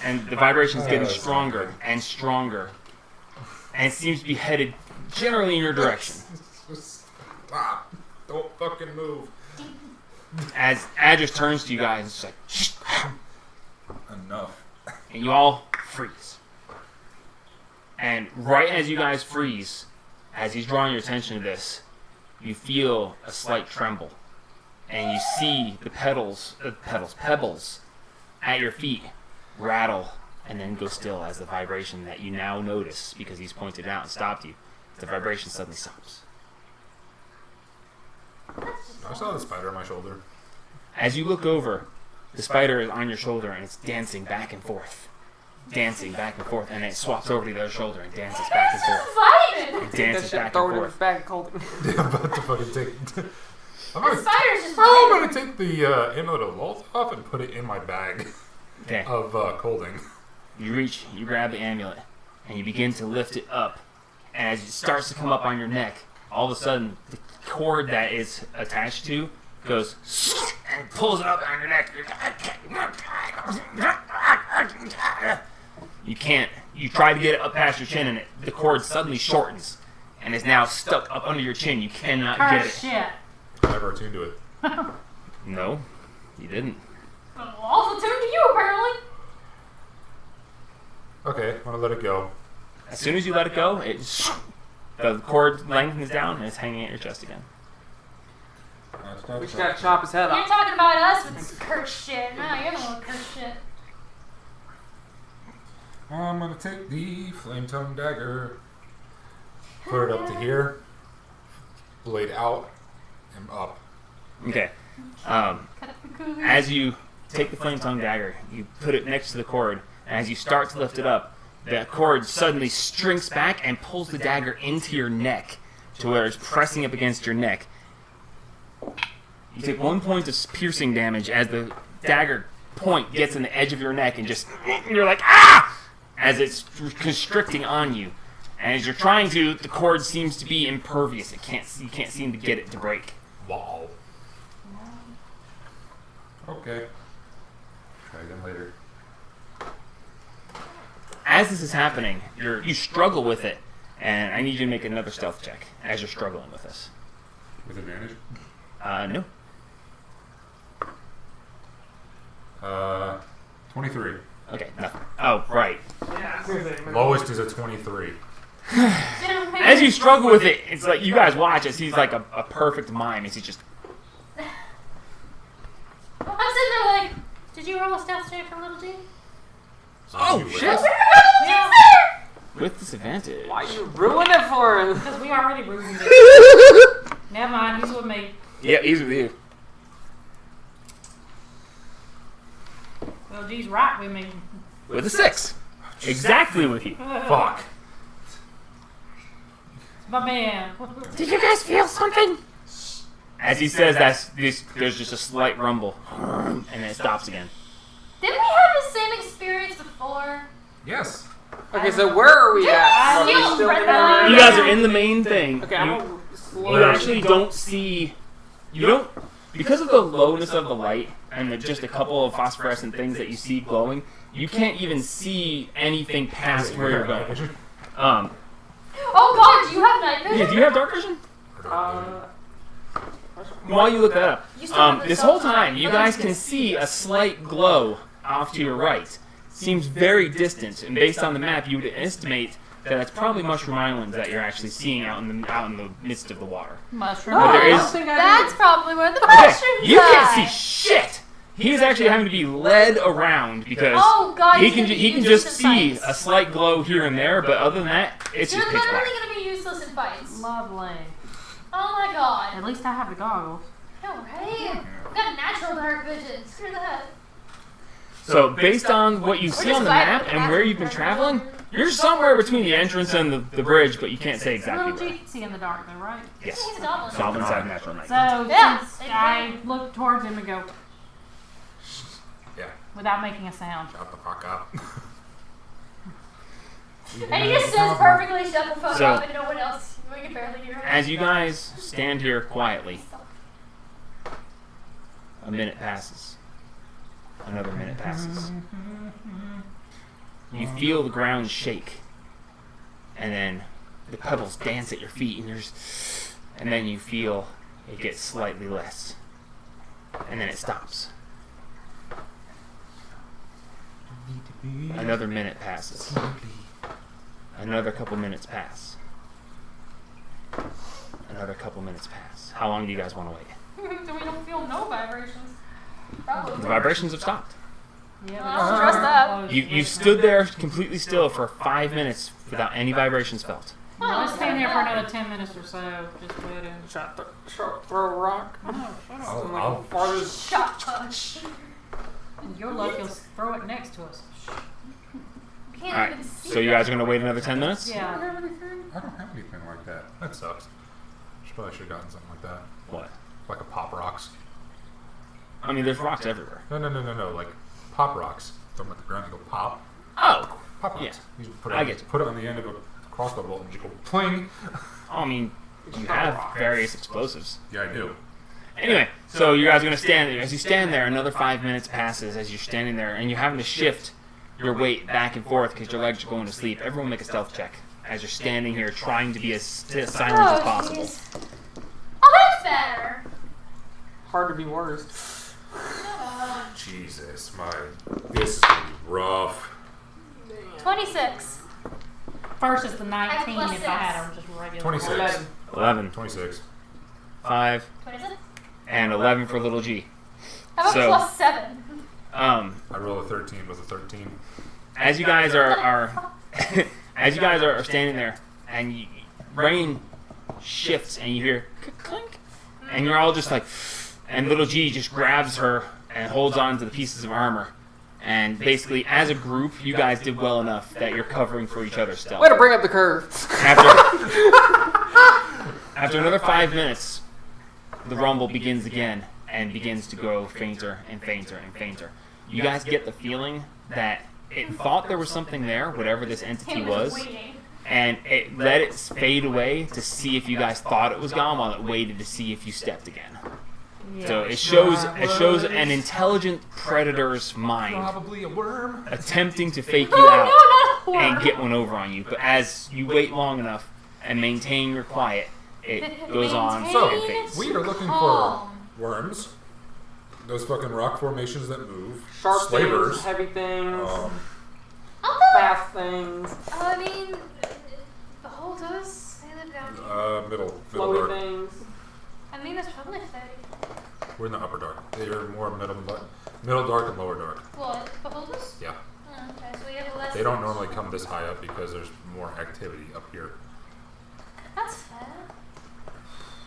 And the vibration is getting stronger and stronger, and it seems to be headed generally in your direction. Stop. Don't fucking move. As Adris turns to you guys, it's like, shh, Enough. and you all freeze. And right as you guys freeze, as he's drawing your attention to this, you feel a slight tremble, and you see the pebbles at your feet rattle and then go still as the vibration that you now notice, because he's pointed out and stopped you, the vibration suddenly stops. I saw the spider on my shoulder. As you look over, the spider is on your shoulder and it's dancing back and forth. Dancing back and forth, and it swaps over to the other shoulder and dances back and forth. Fighting. It That dances shit, back throw and it in his forth. bag, cold. I'm about to fucking take. The I'm spider's just gonna take the amulet of Lolth off and put it in my bag Okay. of colding. You reach, you grab the amulet, and you begin to lift it up. And as it starts to come up on your neck, all of a sudden, the cord that is attached to goes and pulls it up on your neck. You can't. You try to get it up past your chin, and the cord suddenly shortens and is now stuck up under your chin. You cannot Her get it. shit. I never attuned to it. No, you didn't. Also tuned to you, apparently. Okay, I'm gonna let it go. As soon as you let it go, the cord lengthens down and it's hanging at your chest again. We just gotta chop his head You're off. talking about us with this cursed shit. No, you're the one with cursed shit. I'm gonna take the flame tongue dagger, put it up to here, blade out and up. Okay. As you take the flame tongue dagger, you put it next to the cord, and as you start to lift it up, the cord suddenly shrinks back and pulls the dagger into your neck to where it's pressing up against your neck. You take 1 point of piercing damage as the dagger point gets in the edge of your neck and just, you're like, ah! As it's constricting on you. And as you're trying to, the cord seems to be impervious. You can't seem to get it to break. Wow. Okay. Try again later. As this is happening, you struggle with it, and I need you to make another stealth check as you're struggling with this. With advantage? No. 23. Okay, nothing. Oh, right. Lowest is a 23. As you struggle with it, it's like you guys watch as he's like a perfect mime. As he just I'm sitting there like, did you roll a stealth check for little G? oh shit Yeah, with disadvantage. Why you ruin it for him? because we already ruined it. Never mind, he's with me. Yeah, he's with you. Well, G's right with me. With a 6. Exactly with you. Fuck. My man. Did you guys feel something? As he says that, there's just a slight rumble, and then it stops again. Didn't we have the same experience before? Yes. Okay, so where are we at? Are we Still still in the right main- You guys are in the main thing. Okay, I'm You, gonna you actually don't see. You don't. Because of the lowness of the light and just a couple of phosphorescent things that you see glowing, you can't even see anything past where you're going. Oh god, do you have night vision? Yeah, do you have dark vision? While you look that up, You still have the this whole self-check. time you guys can see a slight glow off to your right. Seems very distant, and based on the map, you would estimate that it's probably Mushroom Islands that you're actually seeing out in the midst of the water. Mushroom. But there I is- don't think I That's do. probably where the Okay, mushrooms you are. can't see shit. He's actually having to be led around because Oh god, he he's can gonna be he can useless just in see fights. a slight glow here and there, but other than that, it's You're just pitch literally black. gonna be useless in fights. Lovely. Oh my god. At least I have the goggles. No, right? I've got natural dark vision. Screw that. So based on what you We're see just on the fighting map with and where you've been traveling, you're somewhere between the entrance and the bridge, but you can't say exactly Little G where. can see in the dark though, right? Yes. He's a goblin. Goblins have natural night. So Yeah, since exactly. I look towards him and go Yeah. without making a sound. Shut the fuck up. And he just says perfectly shut the fuck So- up and no one else. We can barely hear him. As you guys stand here quietly, a minute passes. Another minute passes. You feel the ground shake, and then the pebbles dance at your feet, and then you feel it gets slightly less, and then it stops. Another minute passes. Another couple minutes pass. Another couple minutes pass. How long do you guys want to wait? So we don't feel no vibrations. Probably. The vibrations have stopped. Yeah, Well, trust that. You stood there completely still for 5 minutes without any vibrations felt. Let's stand here for another 10 minutes or so. Just waiting. Throw a rock. Oh, shut up. I'll- Like, I'll- farthest. Shot punch. And your luck, you'll throw it next to us. We can't Alright, even see. so you guys are going to wait another 10 minutes? Yeah. I don't have anything like that. That sucks. Probably should have gotten something like that. What? Like a pop rocks. I mean, there's rocks everywhere. No. Like pop rocks. From the ground, you go pop. Oh! Pop rocks. Yeah. You just put I it, get you. put it on the end of a crossbow bolt and you go pling. I mean, you have various explosives. Yeah, I do. Anyway, so you guys are going to stand there. As you stand there, another 5 minutes passes as you're standing there, and you're having to shift your weight back and forth because your legs are going to sleep. Everyone make a stealth check as you're standing here trying to be as silent as possible. jeez. Oh, that's better. Hard to be worse. Jesus, this is gonna be rough. 26. First is the 19 plus if I had six. them just regular. 26. 11, 26. 5, 26? and 11 for little G. How about So- plus 7? I roll a 13 with a 13. as you guys are as you guys are standing there, and rain shifts, and you hear clink, and you're all just like, and little G just grabs her and holds on to the pieces of armor. And basically, as a group, you guys did well enough that you're covering for each other's stealth. Way to bring up the curve. After another 5 minutes, the rumble begins again and begins to grow fainter and fainter and fainter. You guys get the feeling that it thought there was something there, whatever this entity was, and it let it fade away to see if you guys thought it was gone while it waited to see if you stepped again. So it shows an intelligent predator's mind Probably a worm. attempting to fake you out and get one over on you. But as you wait long enough and maintain your quiet, it goes on So, and fades. we are looking for worms. Those fucking rock formations that move. Sharp Slavers. things, heavy things, Although, fast things, I mean, beholders, they live down here. Middle floaty dark. things. I mean, there's probably 30. We're in the upper dark. They are more middle dark and lower dark. What? Beholders? Yeah. Oh, okay, so we have less. They don't normally come this high up because there's more activity up here. That's fair.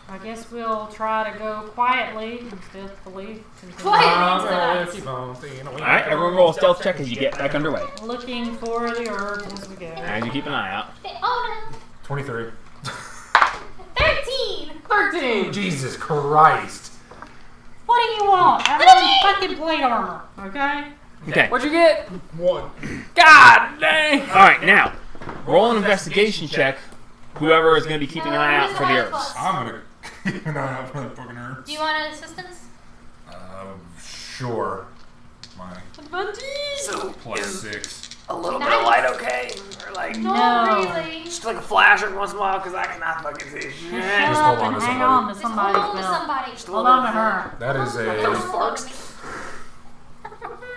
I guess we'll try to go quietly and stealthily. Quietly into the night. Alright, everyone roll a stealth check as you get back underway. Looking for the herbs as we go. As you keep an eye out. Oh 23. no. 13! 13! Jesus Christ. What do you want? I want fucking plate armor, okay? Okay. What'd you get? 1. God dang! Alright, now, roll an investigation check. Whoever is going to be keeping an eye out for the herbs. I'm gonna keep an eye out for the fucking herbs. Do you want an assistance? Sure. My So, plus is 6. a little bit Nice. of light okay? Or like, Not No. really. just like a flash every once in a while because I cannot fucking see Just shit. shut Just up hold on and to hang somebody. on to Just hold somebody's on to belt. somebody. Hold on to her. That is Don't a hold on to me.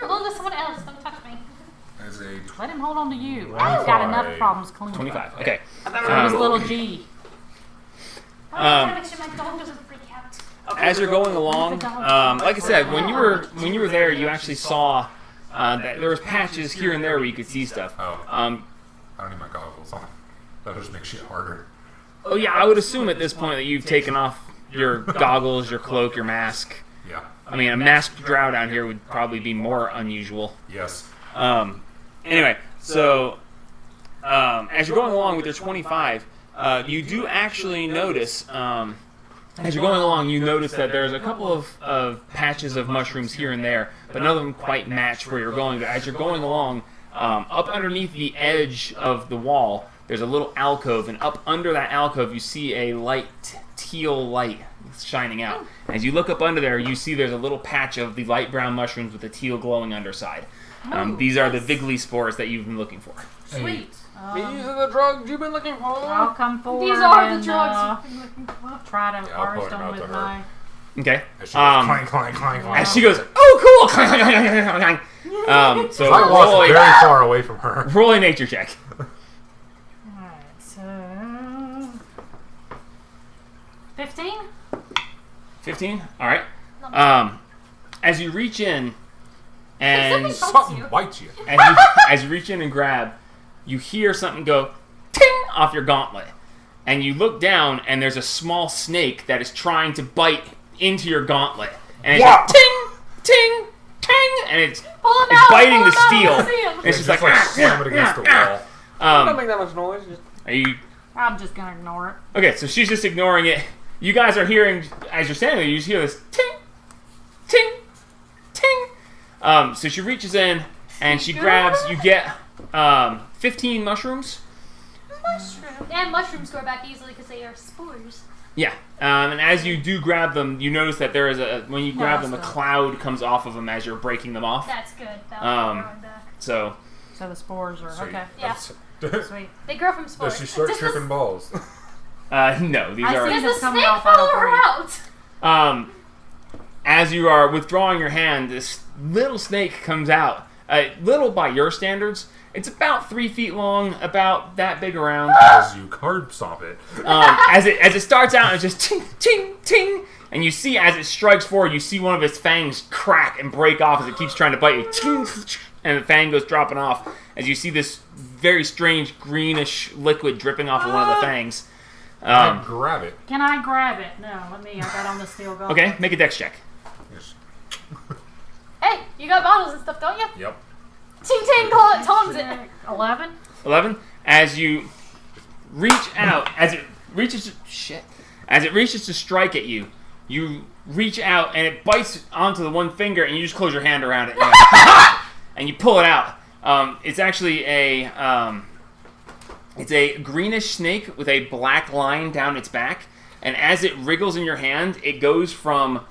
Hold on to someone else. Don't touch me. Let him hold on to you. I've got enough 25. problems cleaning. 25. Okay. I thought we So were does Um, little G. I'm trying to make sure my dog doesn't freak out. As you're going along, like I said, when you were there, you actually saw that there was patches here and there where you could see stuff. Oh. Um, I don't need my goggles on. That just makes shit harder. oh yeah, I would assume at this point that you've taken off your goggles, your cloak, your mask. Yeah. I mean, a masked drow down here would probably be more unusual. Yes. Anyway, so as you're going along with your 25, you do actually notice, as you're going along, you notice that there's a couple of patches of mushrooms here and there, but none of them quite match where you're going. But as you're going along, up underneath the edge of the wall, there's a little alcove, and up under that alcove, you see a light, teal light shining out. As you look up under there, you see there's a little patch of the light brown mushrooms with a teal glowing underside. These are the Vigli spores that you've been looking for. Sweet. These are the drugs you've been looking for. I'll come forward These are the and drugs you've been looking for. try to Yeah, I'll harvest point 'em them out to with her. my... Okay. As she goes, clank, clank, clank, clank. As she goes, oh, cool! So I walked roll very a, far away from her. roll a nature check. Alright, so... 15? 15? Alright. As you reach in, and Something bites you. as you reach in and grab, you hear something go ting off your gauntlet. And you look down, and there's a small snake that is trying to bite into your gauntlet. And it's Wow. like, ting, ting, ting, and it's Pull him It's out, biting pull the him out, steel. let's see him. it's just like, slam it against the wall. Don't make that much noise. Just are you I'm just gonna ignore it. okay? So she's just ignoring it. You guys are hearing as you're standing there. You just hear this ting, ting, ting. So she reaches in and she grabs. You get 15 mushrooms. And mushrooms grow back easily because they are spores. Yeah. And as you do grab them, you notice that there is when you grab them, a stop. cloud comes off of them as you're breaking them off. That's good. That'll Um, grow back. So So the spores are... Sweet. Okay, Yeah. That's- sweet. They grow from spores. Does she start Does the- tripping balls? no, these I are. see. Does the It's coming snake off, I don't follow her breathe. out? As you are withdrawing your hand, this little snake comes out. Little by your standards, it's about 3 feet long, about that big around. As you card stomp it. As it starts out, it's just ting, ting, ting, and you see as it strikes forward, you see one of its fangs crack and break off as it keeps trying to bite you. Ting, and the fang goes dropping off. as you see this very strange greenish liquid dripping off of one of the fangs. I grab it. Can I grab it? No, let me. I got on the steel gun. Okay, make a dex check. Yes. Hey, you got bottles and stuff, don't you? Yep. Ting ting, call it Tom's it. 11. 11. As you reach out, as it reaches to strike at you, you reach out and it bites onto the one finger, and you just close your hand around it, and you pull it out. It's actually it's a greenish snake with a black line down its back, and as it wriggles in your hand, it goes from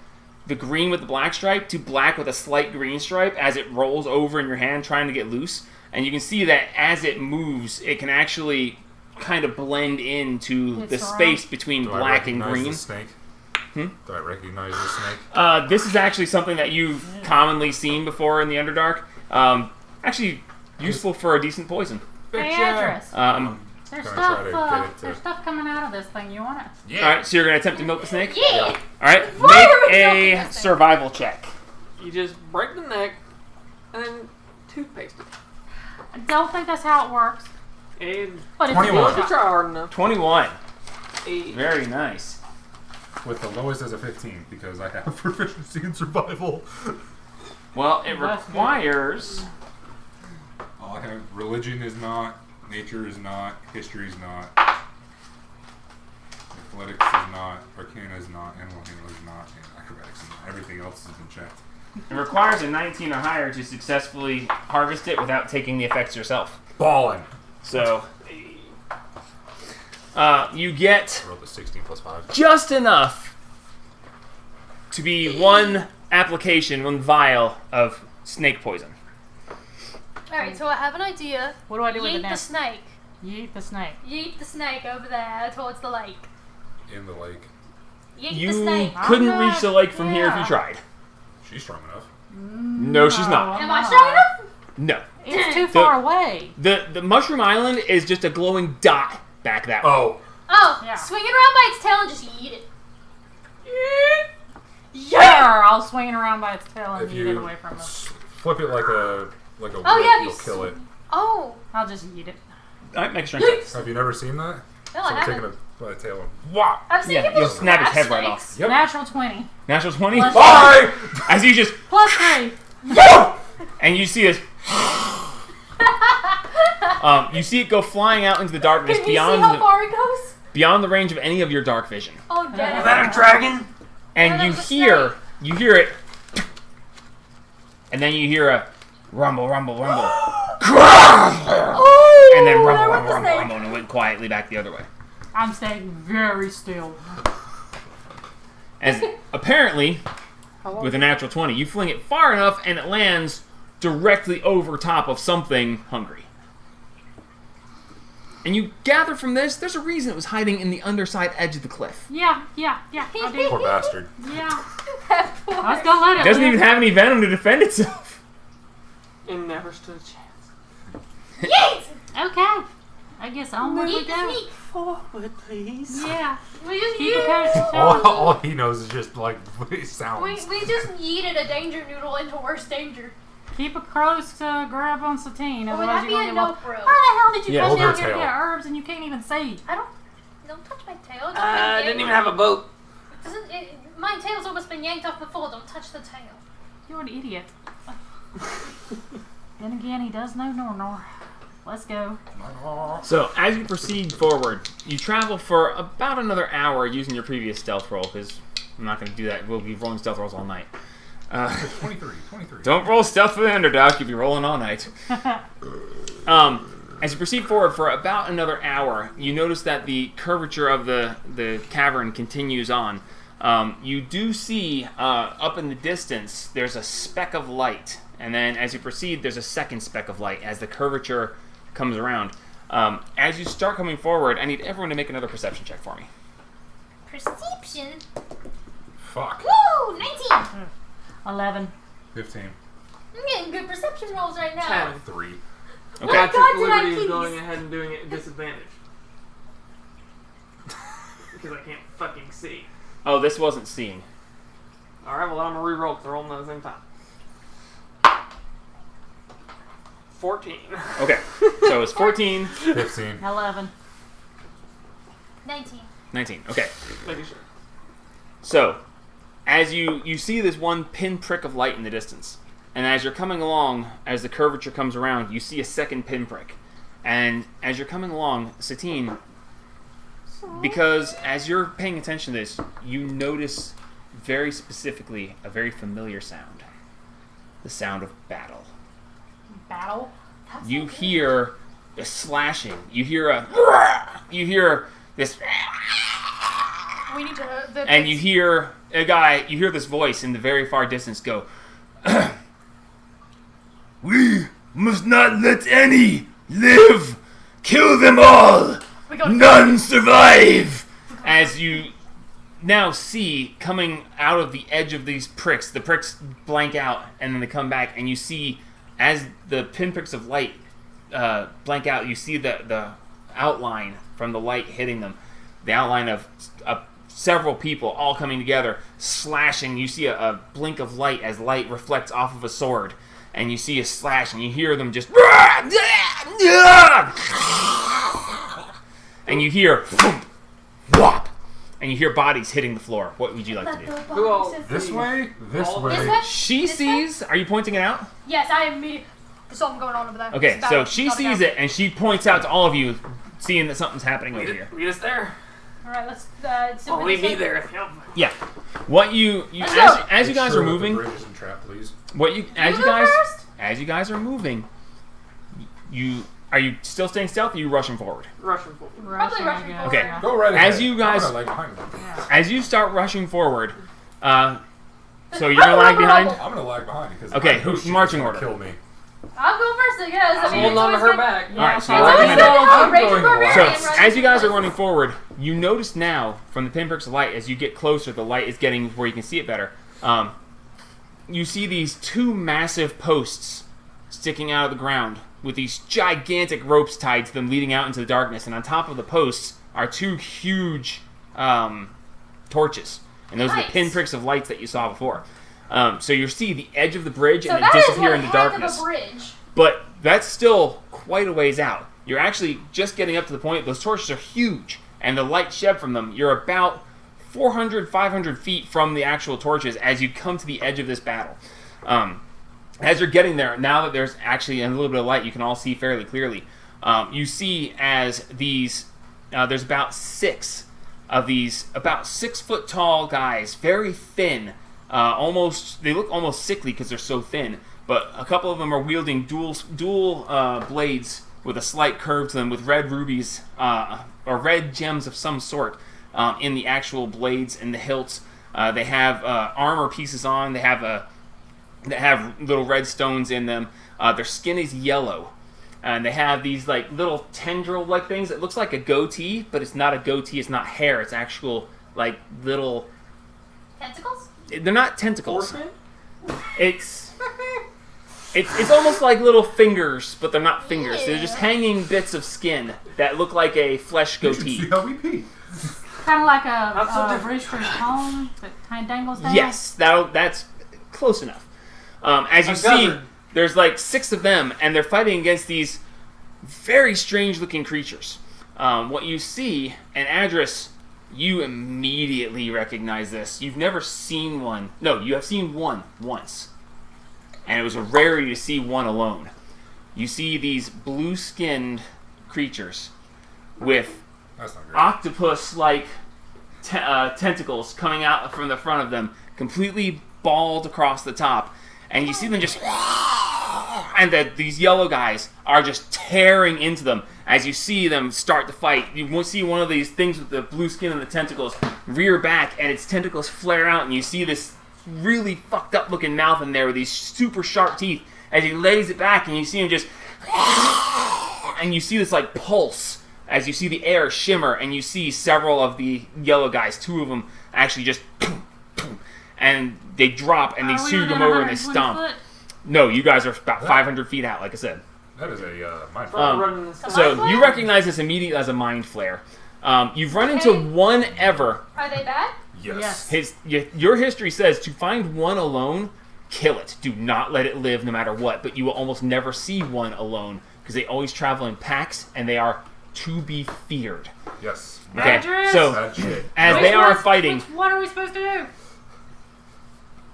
the green with the black stripe to black with a slight green stripe as it rolls over in your hand trying to get loose. And you can see that as it moves, it can actually kind of blend into the space between black and green. The snake? Do I recognize the snake? This is actually something that you've commonly seen before in the Underdark. Actually, useful for a decent poison. Beatrice. All Gonna There's try stuff. to get it to- There's stuff coming out of this thing. You want it? Yeah. right, so you're going to attempt to milk the snake? Yeah. All right, Why are we make milking a this thing? survival check. You just break the neck and then toothpaste it. I don't think that's how it works. And But it's 21. a if good you try hard enough. 21. eh, Very nice. With the lowest as a 15 because I have proficiency in survival. Well, it That's good. requires... All I have religion is not, nature is not, history is not, athletics is not, arcana is not, animal handling is not, and acrobatics is not. Everything else has been checked. It requires a 19 or higher to successfully harvest it without taking the effects yourself. Ballin'. So, you get I rolled the 16 plus 5. just enough to be one application, one vial of snake poison. Alright, so I have an idea. What do I do with it Yeet now? the snake. Yeet the snake. Yeet the snake over there towards the lake. In the lake. Yeet the You snake. couldn't I'm reach the lake from here if you yeah. tried. She's strong enough. No, she's not. Am I strong enough? No. It's too far away. The Mushroom Island is just a glowing dot back that way. Oh. Oh, Yeah. swing it around by its tail and just yeet it. Sure, I'll swing it around by its tail and If yeet you it away from us. flip it like a Oh, whip, yeah, you'll you kill it. Oh, I'll just yeet it. Alright, make a strength check. Have you never seen that? no, I Someone taking haven't. it by the tail and whop. I've seen Yeah, people you'll snap its grab head right snakes. off. Yep. Natural 20. Natural 20? Plus- Bye! As you just... Plus 3. And you see this... you see it go flying out into the darkness Can you see how beyond far it goes? beyond the range of any of your dark vision. Oh, damn. Is that a dragon? And Yeah, you that was a hear it, and then you hear a rumble, rumble, rumble, Oh, and then rumble, there rumble, went the rumble, snake. rumble, and it went quietly back the other way. I'm staying very still. As apparently, how long? with a natural 20, you fling it far enough, and it lands directly over top of something hungry. And you gather from this, there's a reason it was hiding in the underside edge of the cliff. Yeah, I do. Poor bastard. Yeah. That boy. I was gonna let It it doesn't live. even have any venom to defend itself. And never stood a chance. Yeet! Okay. I guess onward we Yeet the go. snake. Forward, please. Yeah. We just Keep a yeeted. coast to All, town. all he knows is just like sounds. We just yeeted a danger noodle into worse danger. Keep a close grab on Satine, Or would otherwise that you're be gonna a get nope, bro? How the hell did you Yeah, come hold down her here to tail. get herbs and you can't even see? Don't touch my tail. Don't I yank didn't even it. have a boat. My tail's almost been yanked off before. Don't touch the tail. You're an idiot. Then again, he does know Nor. Let's go. So, as you proceed forward, you travel for about another hour using your previous stealth roll, because I'm not going to do that. We'll be rolling stealth rolls all night. 23. Don't roll stealth for the Underdark, you'll be rolling all night. As you proceed forward for about another hour, you notice that the curvature of the cavern continues on. You do see, up in the distance, there's a speck of light. And then as you proceed, there's a second speck of light as the curvature comes around. As you start coming forward, I need everyone to make another perception check for me. Perception. Fuck. Woo! 19. 11. 15. I'm getting good perception rolls right now. 10. 3. Okay. I God, took the did I liberty of please? going ahead and doing it at disadvantage. Because I can't fucking see. Oh, this wasn't seeing. Alright, well I'm gonna reroll because they're rolling at the same time. 14. Okay, so it's 14, 15. 11. 19. 19. Okay, Making sure. so as you see this one pinprick of light in the distance, and as you're coming along, as the curvature comes around, you see a second pinprick. And as you're coming along, Satine, because as you're paying attention to this, you notice very specifically a very familiar sound. The sound of battle. Battle. That's You so good. hear a slashing. You hear this, We need to. and you hear a guy. You hear this voice in the very far distance go, "We must not let any live. Kill them all. We gotta None survive." As you now see coming out of the edge of these pricks, the pricks blank out and then they come back, and you see as the pinpricks of light blank out, you see the outline from the light hitting them, the outline of several people all coming together, slashing. You see a blink of light as light reflects off of a sword, and you see a slash, and you hear them just, and you hear whop, and you hear bodies hitting the floor. What would you like to do? Who all? This way? This All way? This way? She This way? sees. Are you pointing it out? Yes, I am. There's something going on over there. Okay, It's so about- she gotta sees go. it, and she points out to all of you, seeing that something's happening over here. Meet us there. All right, let's. So Only me there. Yep. Yeah. What you Let's go. as you Make guys sure are that moving, The bridge isn't trapped, please. what you as you go guys first? as you guys are moving, you are you still staying stealth, or are you rushing forward? Russian forward. Probably rushing I guess, forward. Okay. yeah. Go right ahead. As you guys- I'm gonna lag behind you. Yeah. As you start rushing forward, so you're gonna lag behind. I'm gonna lag behind because Okay, I know who's she's marching gonna order? Kill me. I'll go first, I guess. I mean, Holding on to her back. Yeah, Alright, so so you're It's like- always I'm been a raging going barbarian So running as you guys are places. running forward, you notice now from the pinpricks of light, as you get closer, the light is getting where you can see it better. You see these two massive posts sticking out of the ground with these gigantic ropes tied to them, leading out into the darkness. And on top of the posts are two huge torches, and those are Nice. the pinpricks of lights that you saw before. So you see the edge of the bridge, So and that they is disappear one into heck darkness. of a bridge. But that's still quite a ways out. You're actually just getting up to the point. Those torches are huge, and the light shed from them. You're about 400, 500 feet from the actual torches as you come to the edge of this battle. As you're getting there, now that there's actually a little bit of light, you can all see fairly clearly. You see as these, there's about 6 of these about 6 foot tall guys, very thin, they look almost sickly because they're so thin. But a couple of them are wielding dual blades with a slight curve to them, with red rubies or red gems of some sort in the actual blades and the hilts. They have armor pieces on. They have little red stones in them. Their skin is yellow, and they have these like little tendril-like things. It looks like a goatee, but it's not a goatee. It's not hair. It's actual like little. Tentacles? They're not tentacles. Horseman? It's almost like little fingers, but they're not fingers. They're just hanging bits of skin that look like a flesh You should goatee. see how we pee. Kind of like Not so a different. rooster's comb that kind of dangles down. Yes, that's close enough. As you A see, guzzard. there's like 6 of them, and they're fighting against these very strange-looking creatures. What you see, and Adris, you immediately recognize this. You've never seen one. No, you have seen one once. And it was a rarity to see one alone. You see these blue-skinned creatures with That's not great. octopus-like tentacles coming out from the front of them, completely balled across the top. And you see them just... And these yellow guys are just tearing into them. As you see them start to fight, you will see one of these things with the blue skin and the tentacles rear back, and its tentacles flare out, and you see this really fucked up looking mouth in there with these super sharp teeth. As he lays it back, and you see him just... And you see this like pulse as you see the air shimmer, and you see several of the yellow guys, 2 of them actually just... And they drop, and these Are we 2 within come over and they 120 stomp. foot? No, you guys are about 500 feet out, like I said. That is a mind Running this So Mind you flare? recognize this immediately as a mind flare. You've run into Okay. one ever. Are they bad? Yes. Yes. Your history says to find one alone kill it. Do not let it live no matter what. But you will almost never see one alone because they always travel in packs and they are to be feared. Yes. Okay, Adris? so Bad shit. as they are fighting, What are we supposed to do?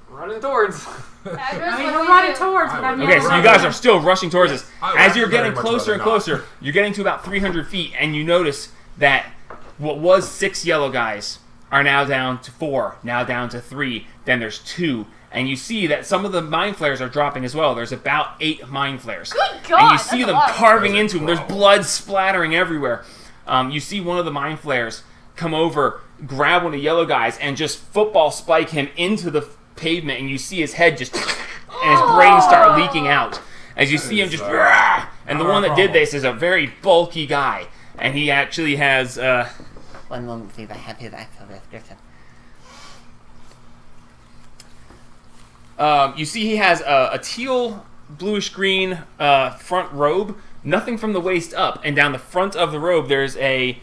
Running towards. Address, I mean, what do we're we running do? towards, but I I've would- never okay, so you run guys one. are still rushing towards us. I would As you're very getting much closer and rather not. closer, you're getting to about 300 feet, and you notice that what was 6 yellow guys are now down to 4, now down to 3, then there's 2. And you see that some of the mind flares are dropping as well. There's about 8 mind flares. Good God, And you that's see a them lot. carving That's a into them. There's problem. blood splattering everywhere. You see one of the mind flares come over, grab one of the yellow guys, and just football spike him into the pavement. And you see his head just and his brain start leaking out. As you see him just and the one that did this is a very bulky guy. And he actually has One moment, please. I have his actual description. you see he has a teal bluish green front robe, nothing from the waist up, and down the front of the robe there's a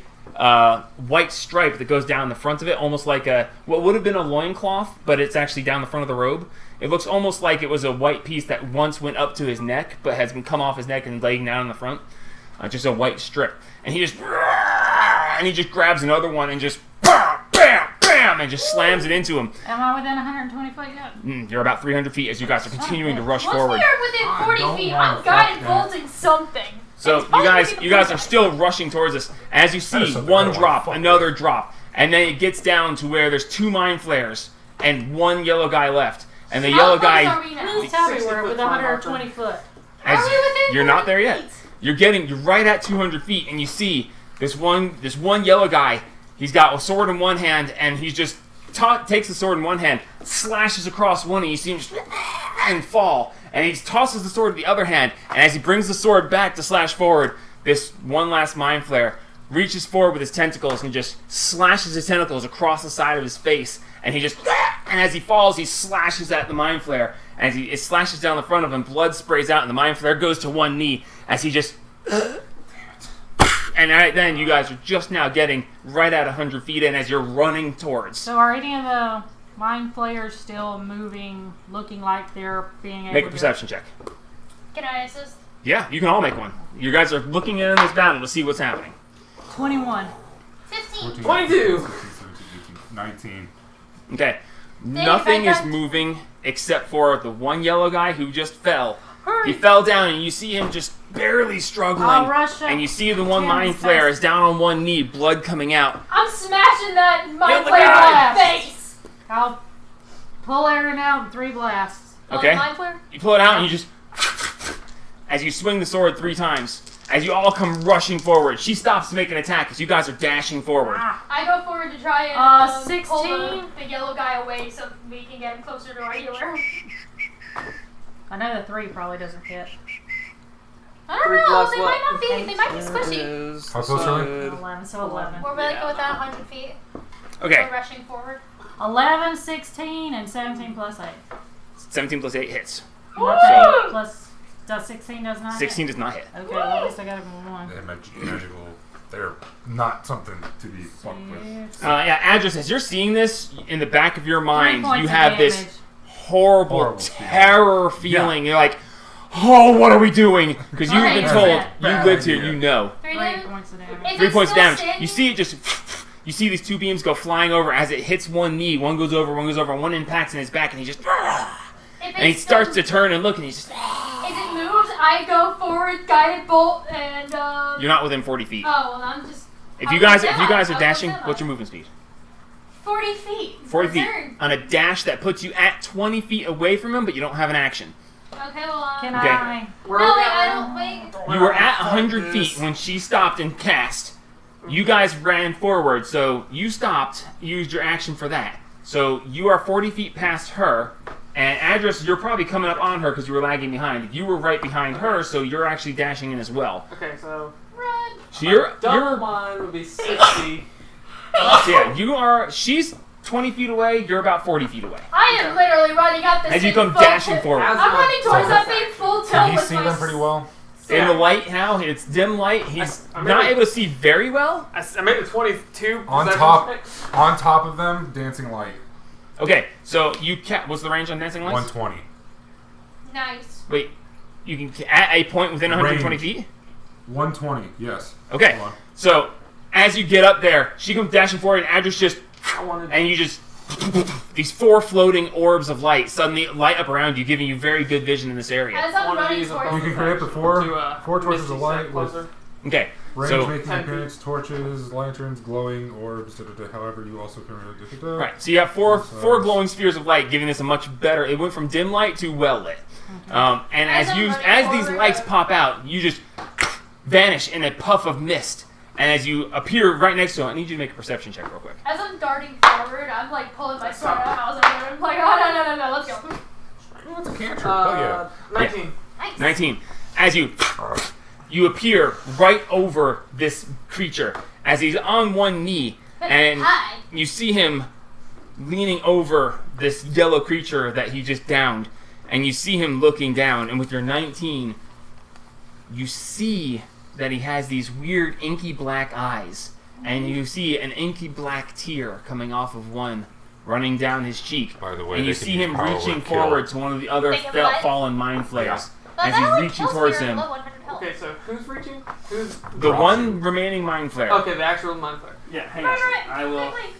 white stripe that goes down the front of it, almost like a what would have been a loincloth, but it's actually down the front of the robe. It looks almost like it was a white piece that once went up to his neck, but has been come off his neck and laying down in the front. Just a white strip, and he just grabs another one and just bam, bam, and just slams it into him. Am I within 120 foot yet? You're about 300 feet as you guys are continuing to rush Once forward. we are within I 40 don't feet, wanna I'm fuck guided that. bolting something. So It's probably you guys the are still rushing towards us. As you That see is something I one don't wanna drop, fuck another with. drop, and then it gets down to where there's 2 mind flares and 1 yellow guy left. And the How yellow close guy, are we now? Please tell me 60 we're foot within fly 120 foot. as Are we within you're not 40 there yet. feet? You're right at 200 feet, and you see this one yellow guy. He's got a sword in one hand, and he just takes the sword in one hand, slashes across one, and you see him just and fall. And he tosses the sword to the other hand, and as he brings the sword back to slash forward, this one last mind flare reaches forward with his tentacles and just slashes his tentacles across the side of his face. And he just, and as he falls, he slashes at the mind flare. And as it slashes down the front of him, blood sprays out, and the mind flare goes to one knee as he just. And right then, you guys are just now getting right at 100 feet in as you're running towards. So are any of the mind flayers still moving, looking like they're being able Make a to... perception check. Can I assist? Yeah, you can all make one. You guys are looking in this battle to see what's happening. 21. 15. 22. 16, 17, 18, 19. Okay. Nothing if I is got- moving except for the one yellow guy who just fell. Hurry. He fell down, and you see him just barely struggling. I'll rush up. And you see the one Tim mind is flare fast. is down on one knee, blood coming out. I'm smashing that Get mind the flare guy. in the face. I'll pull Aaron out in 3 blasts. Okay. Mind flare? You pull it out, and you just... As you swing the sword 3 times, as you all come rushing forward, she stops to make an attack as you guys are dashing forward. I go forward to try and pull 16. the yellow guy away so we can get him closer to our healer. I know the 3 probably doesn't hit. I don't 3 know. plus They what? might not be. They might be squishy. How close are we? 11, so 11. We're really good within 100 feet. Okay, We're rushing forward. 11, 16, and 17 plus 8. 17 plus 8 hits. That's So- 8 plus... Does 16 does not 16 does not hit. hit? Okay, well, at least I got it from 1. They're magical. They're not something to be fucked with. Six. Yeah, Address, as you're seeing this, in the back of your 3 mind, points you of have damage. this horrible Horrible feeling. terror feeling. You're like, oh, what are we doing? Because you've Okay, been that's told, it. you Bad lived here, idea. you know. 3 3 damage. points of damage. If 3 it's points of still damage. standing- You see it just, you see these 2 beams go flying over as it hits one knee. One goes over, and one impacts in his back, and he just, If and he it's starts still- to turn and look, and he's just, If it moves, I go forward, guided bolt, and you're not within 40 feet. Oh well, I'm just. If I'll you guys look are down. dashing, I'll look what's down. your movement speed? 40 feet. 40 feet. Turn. On a dash that puts you at 20 feet away from him, but you don't have an action. Okay, well. Can Okay. I... Where No, are we wait, at I now? don't. Wait. You were at 100 feet when she stopped and cast. You guys ran forward, so you stopped, used your action for that. So you are 40 feet past her, and Address, you're probably coming up on her because you were lagging behind. You were right behind her, so you're actually dashing in as well. Okay, so Run. So you're double mine would be 60. so yeah, she's 20 feet away, you're about 40 feet away. I am literally running up this As you thing come full dashing tilt. forward. As I'm my- running towards So- that thing full tilt Can he with see my them pretty well? In the light now, it's dim light, he's I'm not really- able to see very well. I made it 22. On perception top, check. on top of them, dancing light. Okay, so you what's the range on Dancing Lights? 120. Nice. Wait, you can at a point within 120 Range. feet? 120, yes. Okay. Hold on. So, as you get up there, she comes dashing forward, and Adris just... I wanted. And you just... These 4 floating orbs of light suddenly light up around you, giving you very good vision in this area. As I'm One of running these towards You above can create the four to, torches Misty of Step light with closer. Okay, range so... making 10 feet. appearance, torches, lanterns, glowing orbs, however you also can Right, so you have four So- glowing spheres of light, giving this a much better... It went from dim light to well lit. And As as I'm running as these forward, lights pop out, you just vanish in a puff of mist. And as you appear right next to it, I need you to make a perception check real quick. As I'm darting forward, I'm like pulling my sword out. I was like, I'm like, oh no, let's go. Oh, it's a cantrip. Oh, yeah. 19. Nice. 19. As you appear right over this creature, as he's on one knee, and Hi. you see him leaning over this yellow creature that he just downed, and you see him looking down, and with your 19, you see that he has these weird inky black eyes, and you see an inky black tear coming off of one, running down his cheek. By the way, And you they can see use him power reaching word kill. forward to one of the other They can what? fallen mind flayers. But As that he's only reaching kills towards me him, below 100 health. Okay, so who's reaching? Who's the Drops one you. remaining mind flayer. Okay, the actual mind flare. Yeah, hang Right. I will. Wait.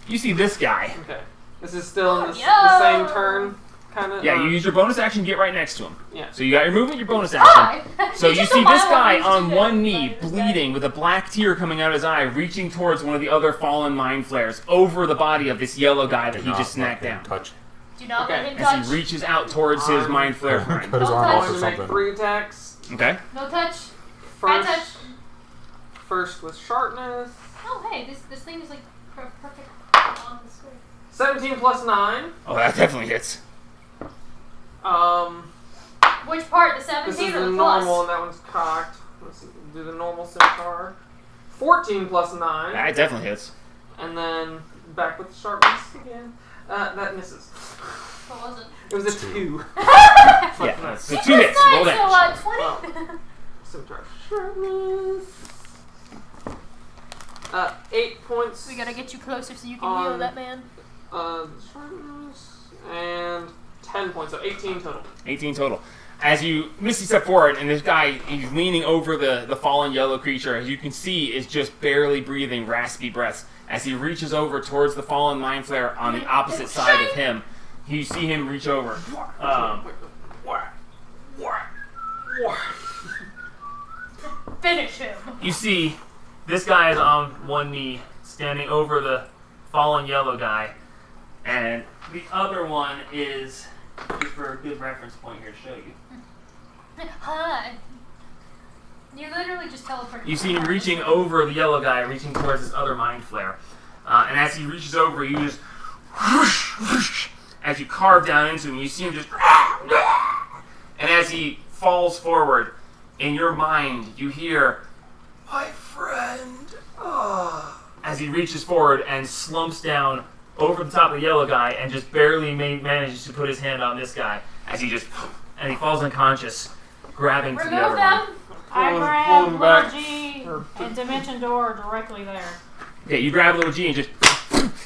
You see this guy. Okay. This is still in the Yo! same turn, kind of. Yeah, you use your bonus action to get right next to him. Yeah. So you got your movement, your bonus action. Hi. So you Just see a this mile guy away on from one you. knee, This guy. bleeding, with a black tear coming out of his eye, reaching towards one of the other fallen mind flayers over the body of this yellow guy that he just snacked down. Touch. Do not let him As touch. he reaches out towards his mind flare friend. Cut his Don't arm touch. off I'm or going to make something. 3 attacks. Okay. No touch. First, Bad touch. first with sharpness. Oh hey, this thing is like perfect on the square. 17 plus 9. Oh, that definitely hits. Which part? The This 17 is or the the normal, plus? and that one's cocked. Let's do the normal scimitar. 14 plus 9. That definitely hits. And then back with the sharpness again. That misses. What was it? It was a 2. Yeah. So 2 hits. Roll damage. So 20. Scimitar sharpness. 8 points. We gotta get you closer so you can heal that man. Sharpness. And 10 points, so 18 total. 18 total. As you Misty step forward, and this guy, he's leaning over the fallen yellow creature, as you can see, is just barely breathing raspy breaths. As he reaches over towards the fallen mind flare on the opposite side of him, you see him reach over. Finish him. You see, this guy is on one knee, standing over the fallen yellow guy, and the other one is, just for a good reference point here to show you. Hi. You literally just teleported. You see him reaching over the yellow guy, reaching towards this other mind flare. And as he reaches over, you just whoosh, whoosh, as you carve down into him, you see him just and as he falls forward, in your mind, you hear, "My friend," as he reaches forward and slumps down over the top of the yellow guy and just barely manages to put his hand on this guy as he just, and he falls unconscious, grabbing to the Remove other them. one. I Pull grab him little back. G and Dimension Door directly there. Okay, you grab little G and just,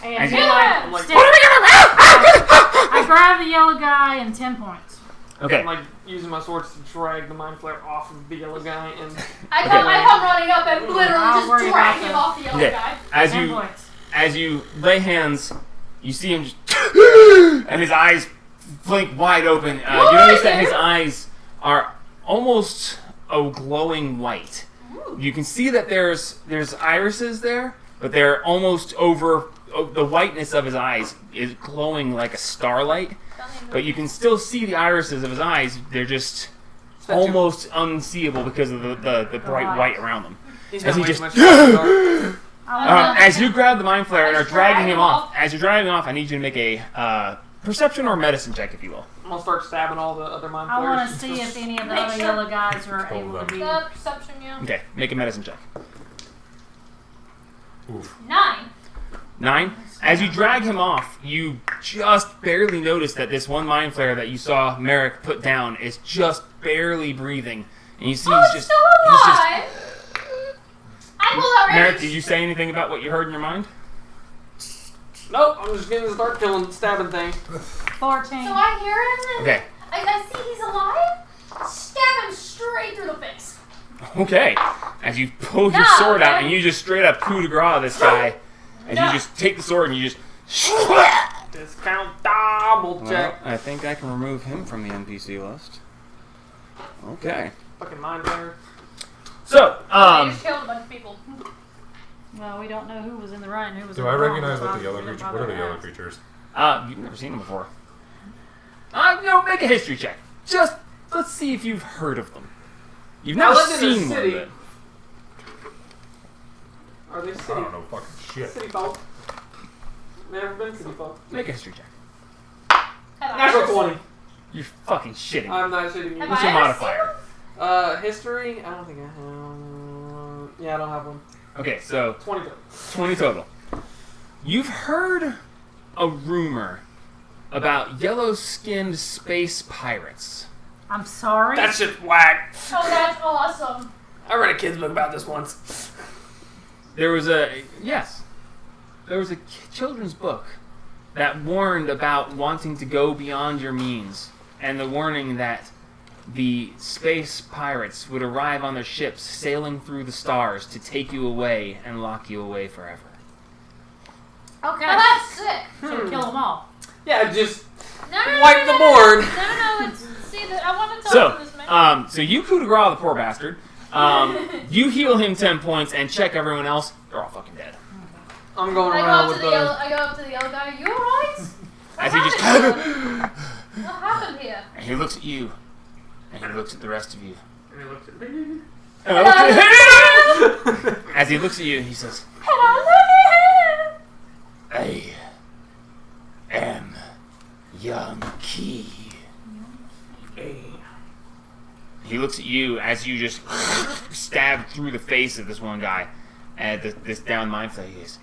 And As then you- I, I'm like, stick- I grab the yellow guy and 10 points. okay. I'm like using my swords to drag the mind flare off of the yellow guy, and I come running up and literally I'll just worry drag about him that. off the yellow Okay. guy. As 10 you points. As you lay hands, you see him just and his eyes blink wide open. You notice that his eyes are almost a glowing white. You can see that there's irises there, but they're almost over. The whiteness of his eyes is glowing like a starlight, but you can still see the irises of his eyes. They're just almost unseeable because of the bright white around them. he's As got he way just- too much dark. As you grab the mind flare and are Let's dragging drag him him off, off. as you're dragging him off, I need you to make a perception or medicine check, if you will. I'm gonna start stabbing all the other mind I flares. want to see if any of the Make other sure- yellow guys are Hold able to them. be. The perception, yeah. Okay, make a medicine check. Oof. 9. 9. As you drag him off, you just barely notice that this one mind flare that you saw Merrick put down is just barely breathing, and you see Oh, he's it's just. still He's just. alive. I pulled out Merrick, rage. did you say anything about what you heard in your mind? Nope, I'm just gonna start killing, stabbing things. 14. So I hear him. Okay. I I see he's alive. Stab him straight through the face. Okay. As you pull your No, sword out man. and you just straight up coup de grace this guy. And No. you just take the sword and you just... Discount double Well, check. I think I can remove him from the NPC list. Okay. Fucking mind flayer. So, He just killed a bunch of people. Well, we don't know who was in the right and who was Do in the I wrong. recognize so what I the yellow didn't creature? bother What are the to yellow ask. you've creatures? never seen him before. Make a history check. Just, let's see if you've heard of them. You've I never lived in a seen one of city. it. Are they I city? don't know fucking shit. City folk. Never been city folk. Make a history check. Have I Natural ever 20. You're fucking shitting me. I'm not shitting you. Have What's I your ever modifier? History? I don't think I have. Yeah, I don't have one. Okay, so 20. 20 total. You've heard a rumor about yellow-skinned space pirates. I'm sorry. That shit's whack. Oh, that's awesome. I read a kid's book about this once. There was a children's book that warned about wanting to go beyond your means, and the warning that the space pirates would arrive on their ships sailing through the stars to take you away and lock you away forever. Okay. Now that's sick. So kill them all. Yeah, just No, no, no, wipe no, the no, board. No, it's see that I want to talk to this man. So you coup de grace the poor bastard. You heal him 10 points and check everyone else. They're all fucking dead. I'm going I go around up with to the yellow. I go up to the yellow guy. You alright? As he just What happened here? and he looks at you, and he looks at the rest of you. And he looked at me. As he looks at you, he says, Hello, look at him. I am Young Key. He looks at you as you just stab through the face of this one guy, and this down mind flayer. He goes,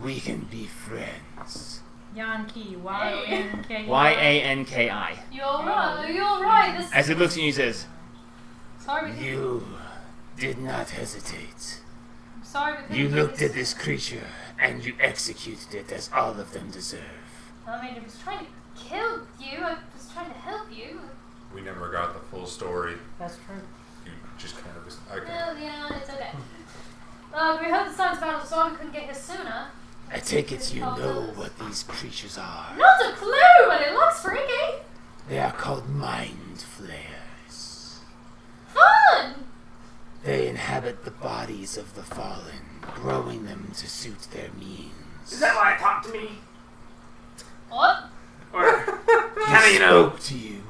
"We can be friends." Yankee. Y-O-N-K-E. Y-A-N-K-I. You're right. You're right. This. As he looks at you, he says, Sorry. "You did not hesitate. I'm sorry. we You couldn't do looked this. at this creature, and you executed it as all of them deserve." I mean, I was trying to kill you. I was trying to help you. We never got the full story. That's true. You just kind of... Okay. Well, you know, it's okay. We heard the sun's battle, so we couldn't get here sooner. I take it you know what these creatures are. Not a clue, but it looks freaky. They are called mind flayers. Fun. They inhabit the bodies of the fallen, growing them to suit their means. Is that why it talked to me? What? Or how do you know? Spoke to you.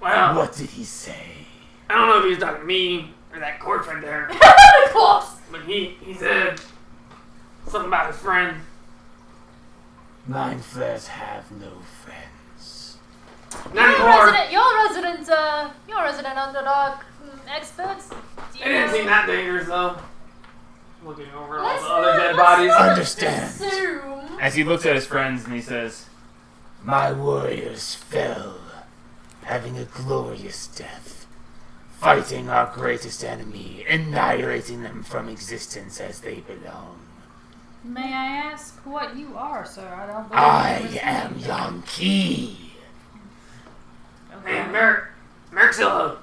Well, What did he say? I don't know if he was talking to me or that corpse right there. The corpse. But he said something about his friend. Mind flayers have no friends. Not anymore. You're a resident Underdog experts. Do you It didn't know- seem that dangerous though. Looking over all Let's the other dead not- bodies. let's not Understand. assume. As he looks at his friends and he says, "My warriors fell, having a glorious death, fighting our greatest enemy, annihilating them from existence as they belong. May I ask what you are, sir? I don't believe I I've ever am seen you. Yankee." Hey, Merrick Silva.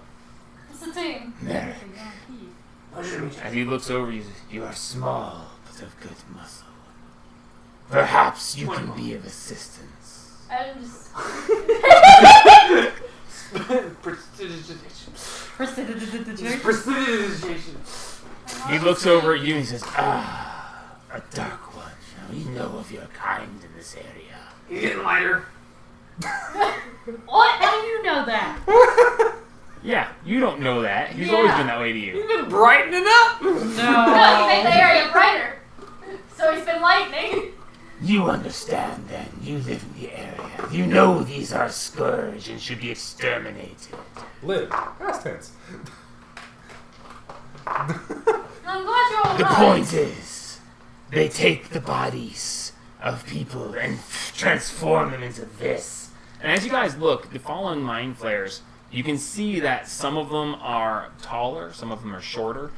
It's a team. Merrick. Yankee. Pleasure to meet you. As he looks over you, "You are small, but of good muscle. Perhaps you can be of assistance." I'm just. Prestidigitation. Prestidigitation. Prestidigitation. He looks over at you and he says, "Ah, a dark one. We know of your kind in this area." He's getting lighter. What? How do you know that? Yeah, you don't know that. He's Yeah. always been that way to you. He's been brightening up. No, he made the area brighter. So he's been lightning. You understand then. You live in the area. You know these are a scourge and should be exterminated. Live. Past tense. I'm glad you're The alright. point is, they take the bodies of people and transform them into this. And as you guys look, the fallen mind flayers, you can see that some of them are taller, some of them are shorter.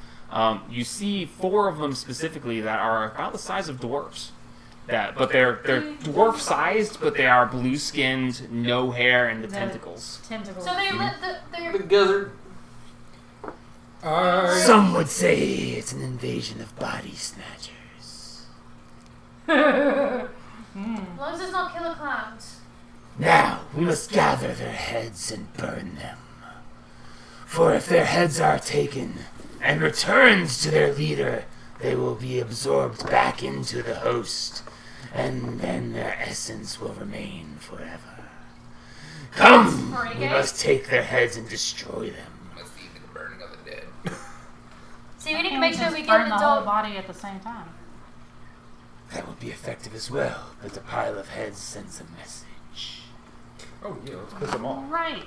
You see 4 of them specifically that are about the size of dwarves. but they're dwarf sized, but they are blue skinned, no hair, and the The tentacles. Tentacles. So they're The gizzard. Some would say it's an invasion of body snatchers. as long as it's not killer clowns. Now, we must gather their heads and burn them. For if their heads are taken and returned to their leader, they will be absorbed back into the host, and then their essence will remain forever. Come! That's We must take their heads and destroy them. Must be the burning of the dead. See, we need to make sure we Just get burn the the whole dog. body at the same time. That would be effective as well, but the pile of heads sends a message. Oh yeah, let's piss them off. Right.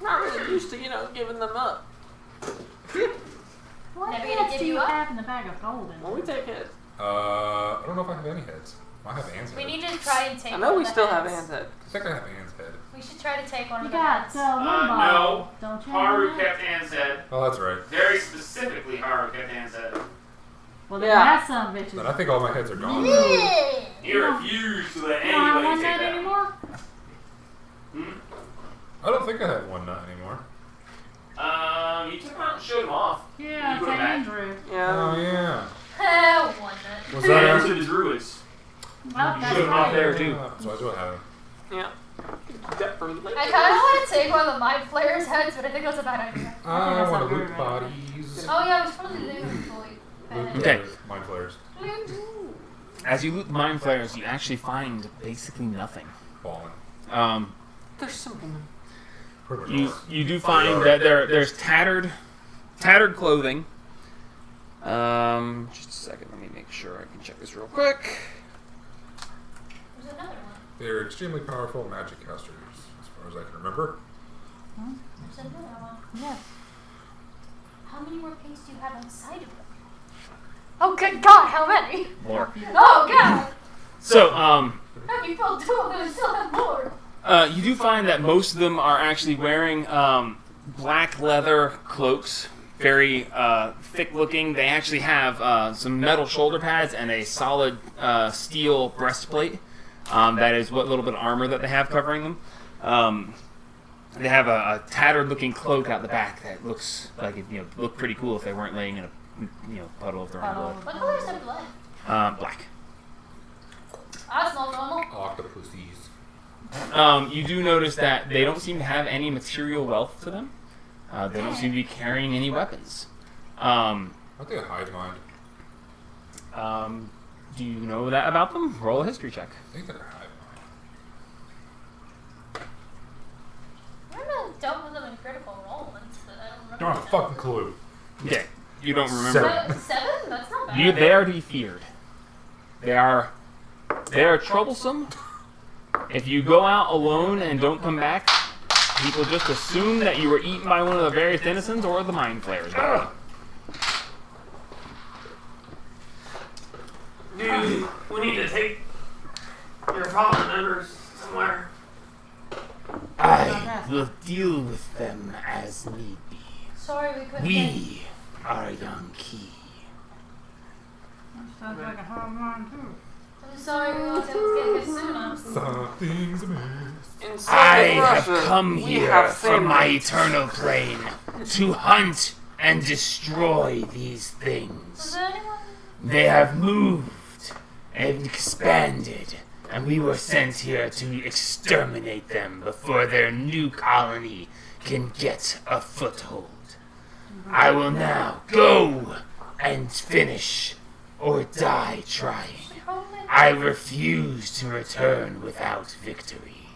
Not really used to, giving them up. What Never gonna heads give do you you up? have in the bag of gold? Well, we take it. I don't know if I have any heads. I have Anne's head. We need to try and take. I know one we of the still have heads. Anne's head. I think I have Anne's head. We should try to take one You of the got heads. one no. ball, don't you? Haru kept Anne's head. Oh, that's right. Very specifically, Haru kept Anne's head. Well, then Yeah. that's some bitches. But I think all my heads are gone. He refused to let You don't have anybody one take head that. anymore? I don't think I have one nut anymore. You took him out and showed him off. Yeah, You put to it back. Andrew. Yeah. Oh yeah. One nut. Was that And after? to the druids. Well, that's Showed him off right. there too. So I do have it. Yeah. Keep that for later. I kind of want to take one of the mind flayers heads, but I think that's a bad idea. I that's want not to loot very bodies. Oh yeah, we should probably loot before we Loot Okay. Mind flares. Loot. As you loot the mind flayers, you actually find basically nothing. Fallen. They're simple. Pretty You much. you do find that there's tattered clothing. Just a second, let me make sure I can check this real quick. There's another one. They're extremely powerful magic casters, as far as I can remember. There's another one. Yes. How many more pigs do you have inside of them? Oh good God, how many? More. Oh God! So How you filled 2 of them and still have more? you do find that most of them are actually wearing black leather cloaks, very thick looking. They actually have some metal shoulder pads and a solid steel breastplate. That is what little bit of armor that they have covering them. They have a tattered looking cloak out the back that looks like it look pretty cool if they weren't laying in a puddle of their own blood. What color is their blood? Black. That's not normal. Octopuses. You do notice that they don't seem to have any material wealth to them. They don't seem to be carrying any weapons. Aren't they a hive mind? Do you know that about them? Roll a history check. I think they're a hive mind. I remember dealt with them in critical role once, but I don't remember. Don't have a fucking clue. Okay, you don't remember. 7? That's not bad. They are to be feared. They are troublesome. If you go out alone and don't come back, people just assume that you were eaten by one of the various denizens or the mind flayers. Dude, we need to take your fallen members somewhere. I will deal with them as need be. Sorry we couldn't get... We are young key. Sounds like a home run too. I'm sorry we weren't able to get here sooner. Something's amiss. In I Southern have Russia, come we here have from my family. eternal plane to hunt and destroy these Was things. there anyone? They have moved and expanded, and we were sent here to exterminate them before their new colony can get a foothold. I will now go and finish or die trying. Probably. I refuse to return without victory.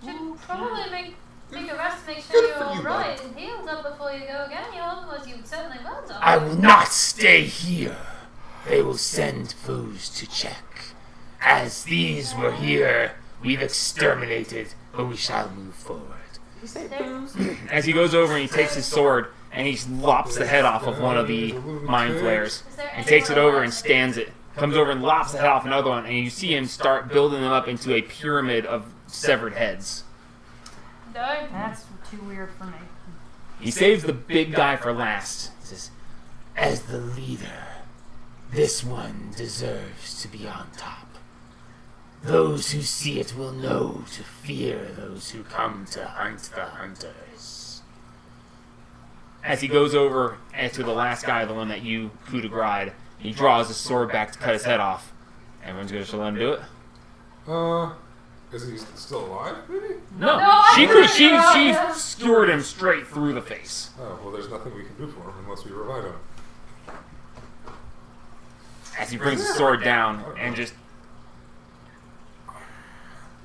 Should probably make a rest, make sure Good you're for you, alright and healed up before you go again. Otherwise you certainly will die. I will not stay here. They will send foes to check. As these were here, we've exterminated, but we shall move forward. You say There- booze? As he goes over and he takes his sword and he lops the head off of one of the mind flayers Is there and takes it anyone over and else? stands it. Comes over and lops the head off another one, and you see him start building them up into a pyramid of severed heads. No. That's too weird for me. He saves the big guy for last. He says, as the leader, this one deserves to be on top. Those who see it will know to fear those who come to hunt the hunters. As he goes over to the last guy, the one that you coup de grace, he draws his sword back to cut his head off. Everyone's going to let him do it? Is he still alive, maybe? No. She skewered him straight through the face. Oh, well, there's nothing we can do for him unless we revive him. As he brings his sword down and just...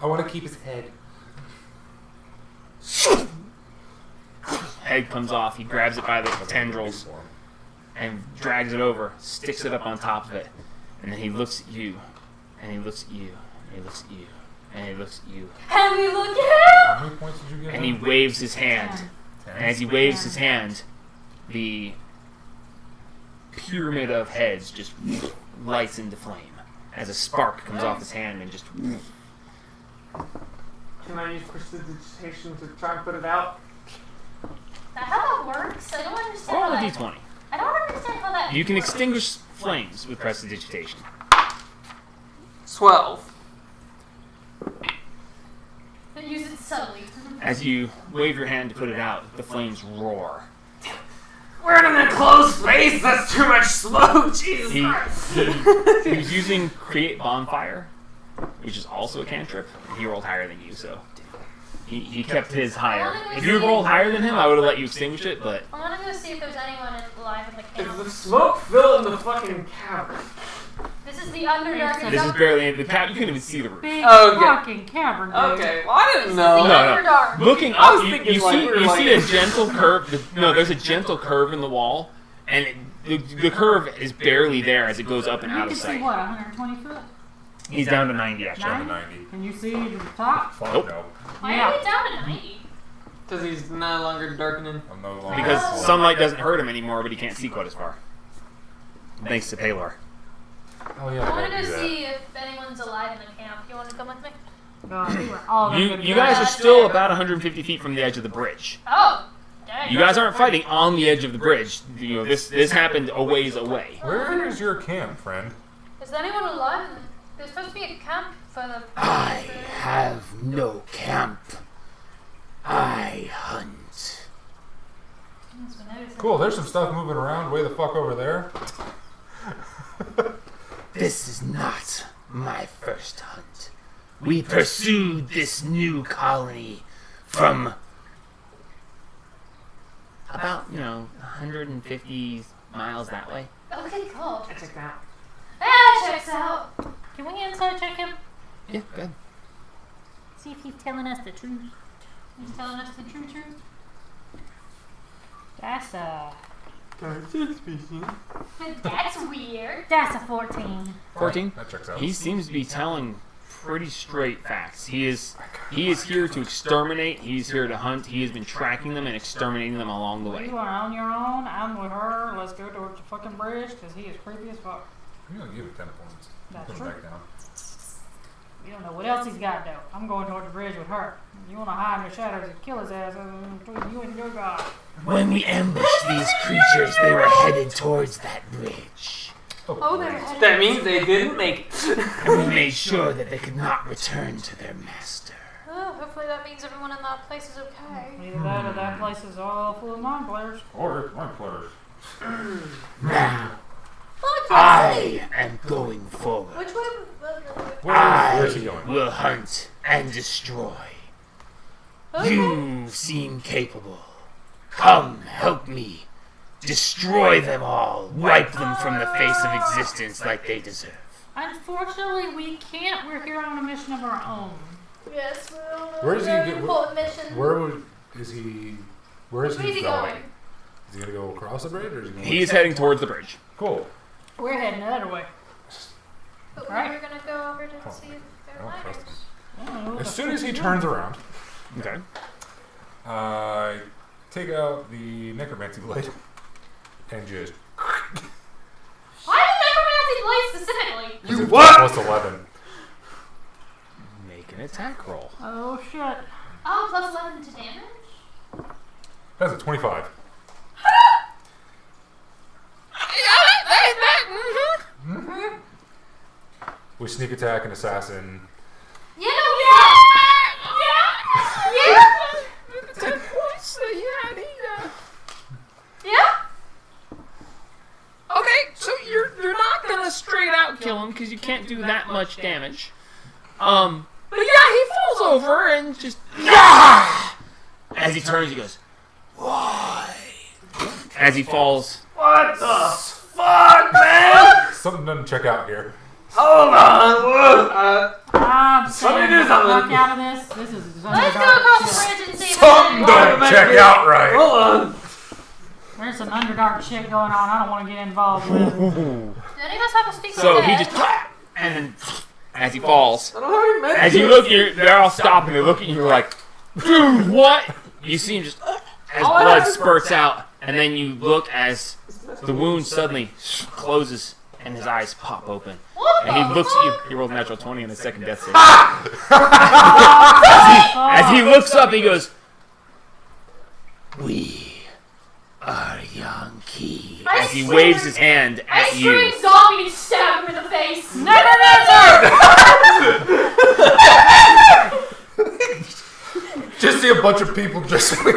I want to keep his head. Head comes off. He grabs it by the tendrils and drags it over, sticks it up on top of it. And then he looks at you, and he looks at you, and he looks at you, and he looks at you. And we look at How many points did you give And him? he waves his hand. And as he waves his hand, the pyramid of heads just lights into flame as a spark comes off his hand and just... Can I use prestidigitation to try and put it out? Now, how that works, I don't understand. Roll a how d20. I don't understand how that. You can works. extinguish flames with prestidigitation. 12. But use it subtly. As you wave your hand to put it out, the flames roar. We're in a closed space. That's too much smoke. Jesus Christ. He was using Create Bonfire, which is also a cantrip, and he rolled higher than you, so he kept his higher. If you rolled higher than him, I would have let you extinguish it, but I want to go see if there's anyone alive in the Is camp. the smoke filled in the fucking cavern? This is the Underdark. this is barely the cap. You couldn't even see the roof. Big Oh, okay. fucking cavern, dude. Okay, well, I didn't This know. is the No. Underdark. Looking I was up, thinking you like see we were you like- see a gentle curve. No, there's a gentle curve in the wall, and the curve is barely there as it goes up and You out can of see sight. what, 120 foot? He's down to 90 actually. Down to 90. Can you see the top? Fuck Nope. no. Why Yeah. are we down to 90? Because he's no longer darkening. I'm no longer. Because sunlight doesn't hurt him anymore, but he can't see quite as far. Thanks to Paylor. Oh yeah. I I want gotta to do go that. see if anyone's alive in the camp. You want to come with me? God, we were all gonna You be guys dead. are still about 150 feet from the edge of the bridge. Oh, dang. You guys aren't fighting on the edge of the bridge. You know this happened a ways away. Where is your camp, friend? Is there anyone alive? There's supposed to be a camp for the. I have no camp. I hunt. Cool. There's some stuff moving around way the fuck over there. This is not my first hunt. We pursued this new colony from About 150 miles that way. Okay, cool. I checked out. That checks out. Can we inside check him? Yeah, good. See if he's telling us the truth. He's telling us the true truth. That's a That's weird. that's a 14. 14. That checks out. He seems to be telling pretty straight facts. He is here to exterminate. He's here to hunt. He has been tracking them and exterminating them along the way. You are on your own. I'm with her. Let's go towards the fucking bridge because he is creepy as fuck. I'm gonna give it 10 points. That's Put him true. back down. We don't know what else he's got though. I'm going towards the bridge with her. You want to hide in the shadows and kill his ass between you and your god. when we ambushed these creatures, they were headed towards that bridge. Oh, they're headed. That means they didn't make it. And we made sure that they could not return to their master. Oh, hopefully that means everyone in that place is okay. Either that or that place is all full of non-players. Or my players. Now, Look, I am going forward. Which way? Where's he I going? will hunt and destroy. You seem capable. Come, help me. Destroy them all. Wipe them from the face of existence like they deserve. Unfortunately, we can't. We're here on a mission of our own. Yes, we're on a Where is he very get- important mission. Is he? Where is Where's he he going? going? Is he gonna go across the bridge, or is he going? He is heading towards the bridge. Cool. We're heading the other way. But we Right. were gonna go over to Oh, see if I they're don't trust miners. I don't know what As the soon fuck as he he's turns doing. around, Okay. I take out the necromancy blade and just. Why did necromancy blade specifically? You what? Plus 11. Make an attack roll. Oh shit. Oh, plus 11 to damage? That's a 25. With sneak attack and assassin, kill him because you can't do that much damage. But yeah, he falls over and just as he turns, he goes, "Why?" As he falls. What the fuck, man? Something doesn't check out here. Hold on. I'm Somebody saying do get the fuck something. out of this. This is Let's go underdog across shit. the bridge and see if Something there's don't check out right. Hold on. There's some underdark shit going on. I don't want to get involved with. Do any of us have a speak So with he dead? just and then as he falls, I don't have any medicine. as you look, they're all stopping. They're looking at you like, "Dude, what?" You see him just as blood spurts out, and then you look as the wound suddenly closes and his eyes pop open. What And he the looks at you. fuck? He rolled a natural 20 on his second death save. Oh, As he looks up, he goes, We are Yankee. I as he scream- waves his hand I at you. scream zombie and stab him in the face. Just see a bunch of people just It's like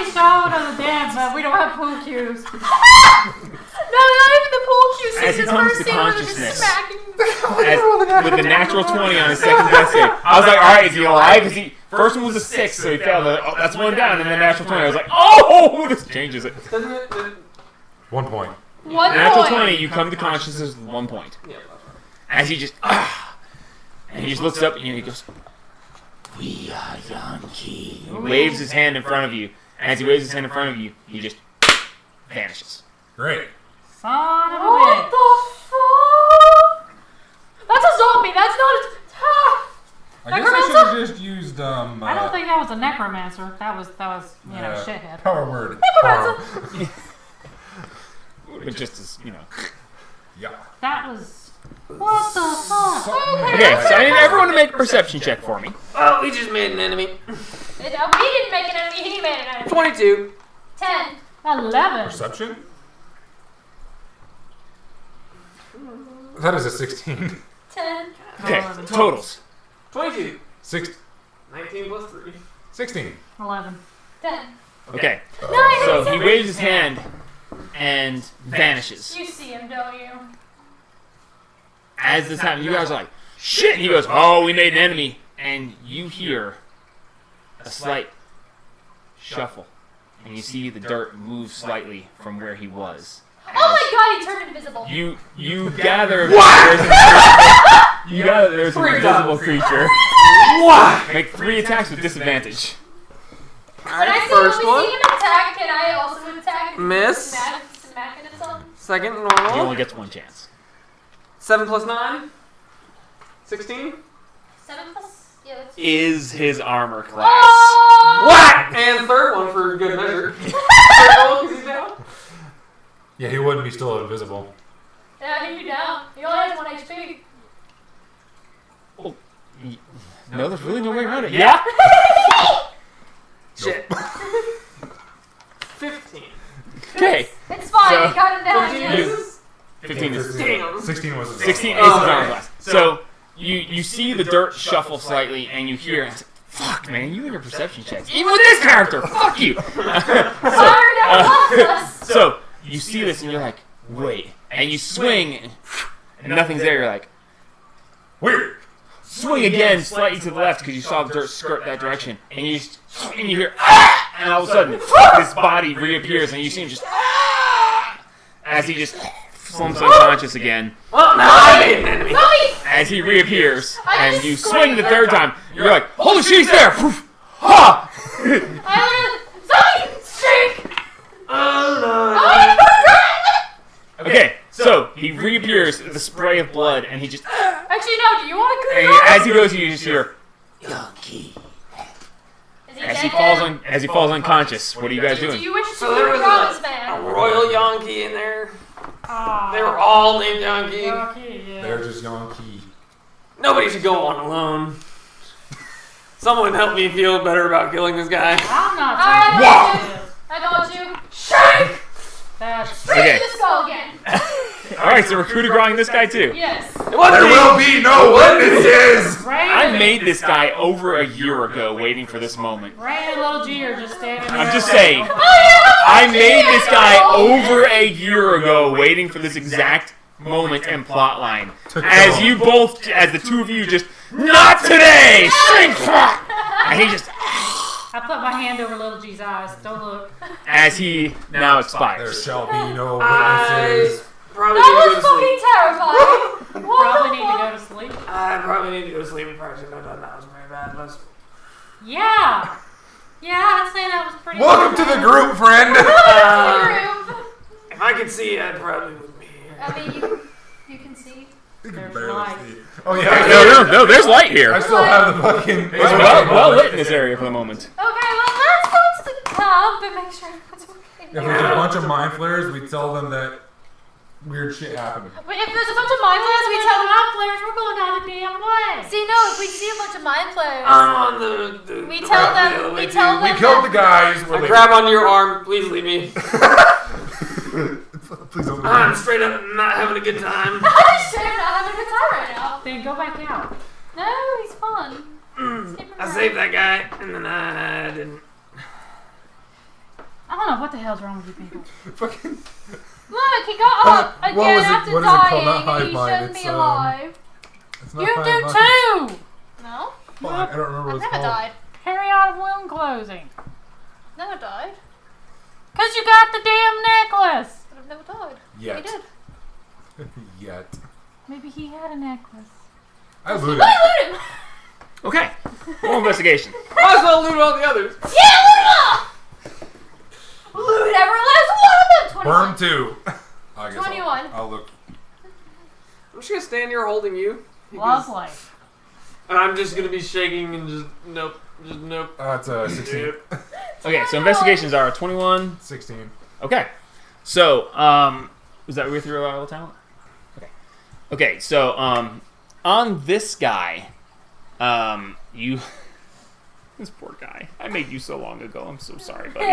a show of the dead, but we don't have pool cues. No, not even the pool cue scene. As he This comes first to scene where they're consciousness. just smacking. With the natural 20 on his second death save. I was like, alright, is he alive? Is he? First one was a 6, so he failed. That's one down, and then the natural 20. I was like, oh, this changes it. Doesn't it? 1 point. One Natural point. 20, you come to consciousness with 1 point. Yeah. As he just, and he just looks up and he goes, We are Yankee. he waves his hand in front of you. And as he waves his hand in front of you, he just vanishes. Great. Son of a What bitch. the fuck? That's a zombie. That's not a. I guess I should have just used I don't think that was a necromancer. That was shithead. Power word. But just as, you know. Yeah. That was. What the fuck? Okay, so I need everyone to make a perception check for me. Oh, we just made an enemy. We didn't make an enemy. He made an enemy. 22. 10. 11. Perception? That is a 16. 10. Okay, totals. 22. 19 plus 3. 16. 11. 10. Okay, 9. so he waves his hand and vanishes. You see him, don't you? As this happens, you guys are like, shit! And he goes, oh, we made an enemy. And you hear a slight shuffle. And you see the dirt move slightly from where he was. Oh my god, he turned invisible. You gather there's an invisible creature. What? Make 3 attacks with disadvantage. When I First see, one. we see him attack, can I also attack? Miss. Smacking at something? Second He normal. only gets 1 chance. 7 plus 9. 16. 7 plus? Yeah, that's... Is his armor class? Oh! What? And third one for good measure. Third one because he's down. Yeah, he wouldn't be still invisible. Yeah, he down. He only has 1 HP. No, there's really no way around it. Yeah? Shit. 15. Okay. It's fine, So- he got him down. 15 yes. misses. 15 is... Damn. 16 was 16 is Oh, his armor okay. class. So, you see the dirt shuffle slightly, and you hear, fuck, man, you and your perception checks. Even with this character, fuck you! Fire down us. So, you see this, and you're like, wait. And you swing, and nothing's there. You're like, Weird. swing again slightly to the left because you saw the dirt skirt that direction. And you hear, ah! And all of a sudden, this body reappears, and you see him just, ah! As he just slumps unconscious again. Well, now I made an enemy. Zombie! As he reappears, I and just you screamed swing the third time, you're like, holy shit, he's there! Poof! Ha! I literally... Zombie! Shake! Oh Oh, Okay, so he reappears with a spray of blood, and he just, Actually, no, do you want to and cook as he goes, you just hear, Yankee. Is he as he dead? falls unconscious. What are you guys Do doing? you wish to So there cook was this a man? royal Yankee in there. Oh, They were all named Yankee. okay, yeah. They're just Yankee. Nobody should go on alone. Someone help me feel better about killing this guy. I'm not Alright, taking this. I got you. Shake! That's Shake Okay. the skull again. Alright, so we're coup de grace this guy too. Yes. It wasn't There me. will be no witnesses! I Rain, made this guy over a year ago waiting for this moment. Rain and Little G are just standing there. I'm just saying. I made this guy over a year ago waiting for this exact moment and plot line. As you both, as the two of you just, not today! Shrink back! And he just, I put my hand over Little G's eyes. Don't look. as he now There expires. shall be no I witnesses. probably need to That go was to sleep. fucking terrifying. What Probably the need to fuck? go to sleep. I probably need to go to sleep in person. That was very bad. Yeah. Yeah, I'd say that was pretty. Welcome to the group, friend! If I could see, I probably wouldn't be here. I mean, you can see. You can There's barely light. see. Oh yeah, No, there's light I here. still have the fucking... It's well lit in this area for the moment. Okay, well, let's go to the camp and make sure it's okay. If there's a bunch of mind flares, we tell them that weird shit happened. Wait, if there's a bunch of mind flayers, we tell them. flares. We're going down the damn way. See, no, if we see a bunch of mind flayers, I'm on the we the tell route the them. other way, We tell too. them. We killed the guys. We're I leaving. grab on your arm. Please leave me. Please don't I'm leave. straight up not having a good time. Straight up, not having a good time right now. Then go back out. No, he's fun. I saved that guy, and then I didn't. I don't know what the hell's wrong with you people. Fucking... Look, he got up What again was it- after what is it called? Not dying, hive and he mind, shouldn't it's, be alive. It's not You five do months. too. No, Fuck, I don't remember what I've it's never called. died. Carry out of wound closing. Never died. Cause you got the damn necklace. But I've never died. Yet. He did. Yet. Maybe he had a necklace. I looted. Loot him! Okay. Roll investigation. Might as well loot all the others. Yeah, loot him all! Loot every last one of them! 21. Burn 2. I guess 21. I'll look. I'm just gonna stand here holding you. because- Lovely. And I'm just gonna be shaking and just nope. Just nope. It's 16. Nope. Okay, so investigations are 21. 16. Okay. So, is that with your reliable talent? Okay. Okay, so, on this guy, you... This poor guy. I made you so long ago. I'm so sorry, buddy.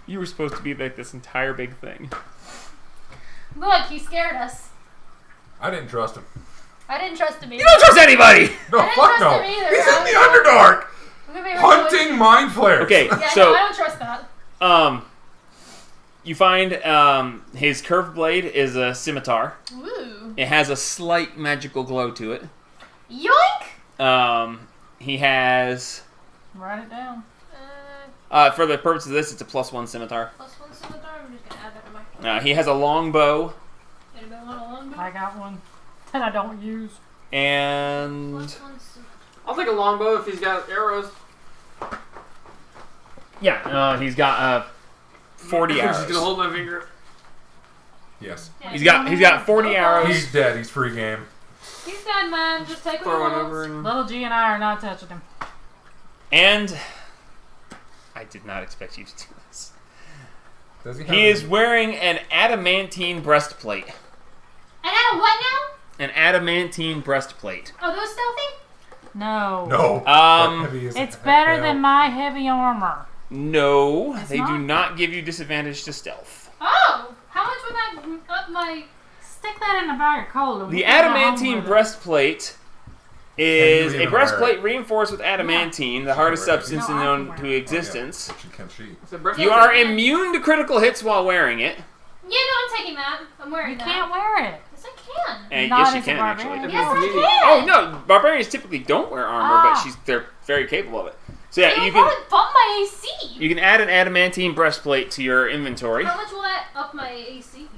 You were supposed to be like this entire big thing. Look, he scared us. I didn't trust him. I didn't trust him either. You don't trust anybody! No, I didn't fuck trust no. him either. He's I in the was- Underdark. I'm gonna be real with Hunting mind flares. Okay, you. Yeah, so... no, I don't trust that. You find his curved blade is a scimitar. Ooh. It has a slight magical glow to it. Yoink! He has... Write it down. for the purpose of this, it's a +1 scimitar. Plus one scimitar. I'm just gonna add that to my. He has a long bow, Anybody want a longbow? I got one that I don't use. and... Plus one scimitar. I'll take a longbow if he's got arrows. Yeah, he's got 40 I'm just arrows. gonna hold my finger. Yes. He's got 40 arrows. He's dead. He's free game. He's dead, man. Just take what Throw he one wants. over and. Little G and I are not touching him. And I did not expect you to do this. Does he? He is wearing an adamantine breastplate. And I what now? An adamantine breastplate. Are those stealthy? No. No. Um, That heavy is It's better hell. than my heavy armor. No, It's they do not? not give you disadvantage to stealth. Oh, how much would that up my? Stick that in the bag of coal. and The we can go home adamantine with it. breastplate Can is you a even breastplate reinforced with adamantine, the hardest wear it. substance No, I known can wear to it. existence. Can she? It's a breast- You are immune to critical hits while wearing it. Yeah, no, I'm taking that. I'm wearing You that. can't wear it. Yes, I can. And Not yes, you as a can barbarian. actually. Yes, I Immediate. can. Oh no, barbarians typically don't wear armor, but Ah. they're very capable of it. So yeah, It'll you can probably bump my AC. you can add an adamantine breastplate to your inventory. How much will that up my AC?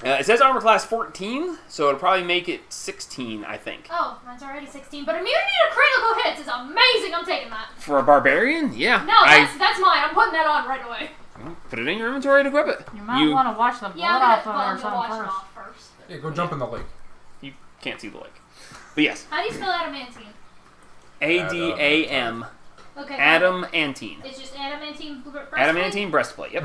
It says armor class 14, so it'll probably make it 16, I think. Oh, mine's already 16. But immunity to critical hits is amazing. I'm taking that. For a barbarian, yeah. No, that's mine. I'm putting that on right away. Put it in your inventory to equip it. You might want to wash the blood Yeah, off I'm of it or gonna something wash them first. off first. Yeah, go jump in the lake. You can't see the lake. But yes, How do you spell adamantine? ADAM. Okay. Adamantine. It's just adamantine breastplate? Adamantine breastplate, yep.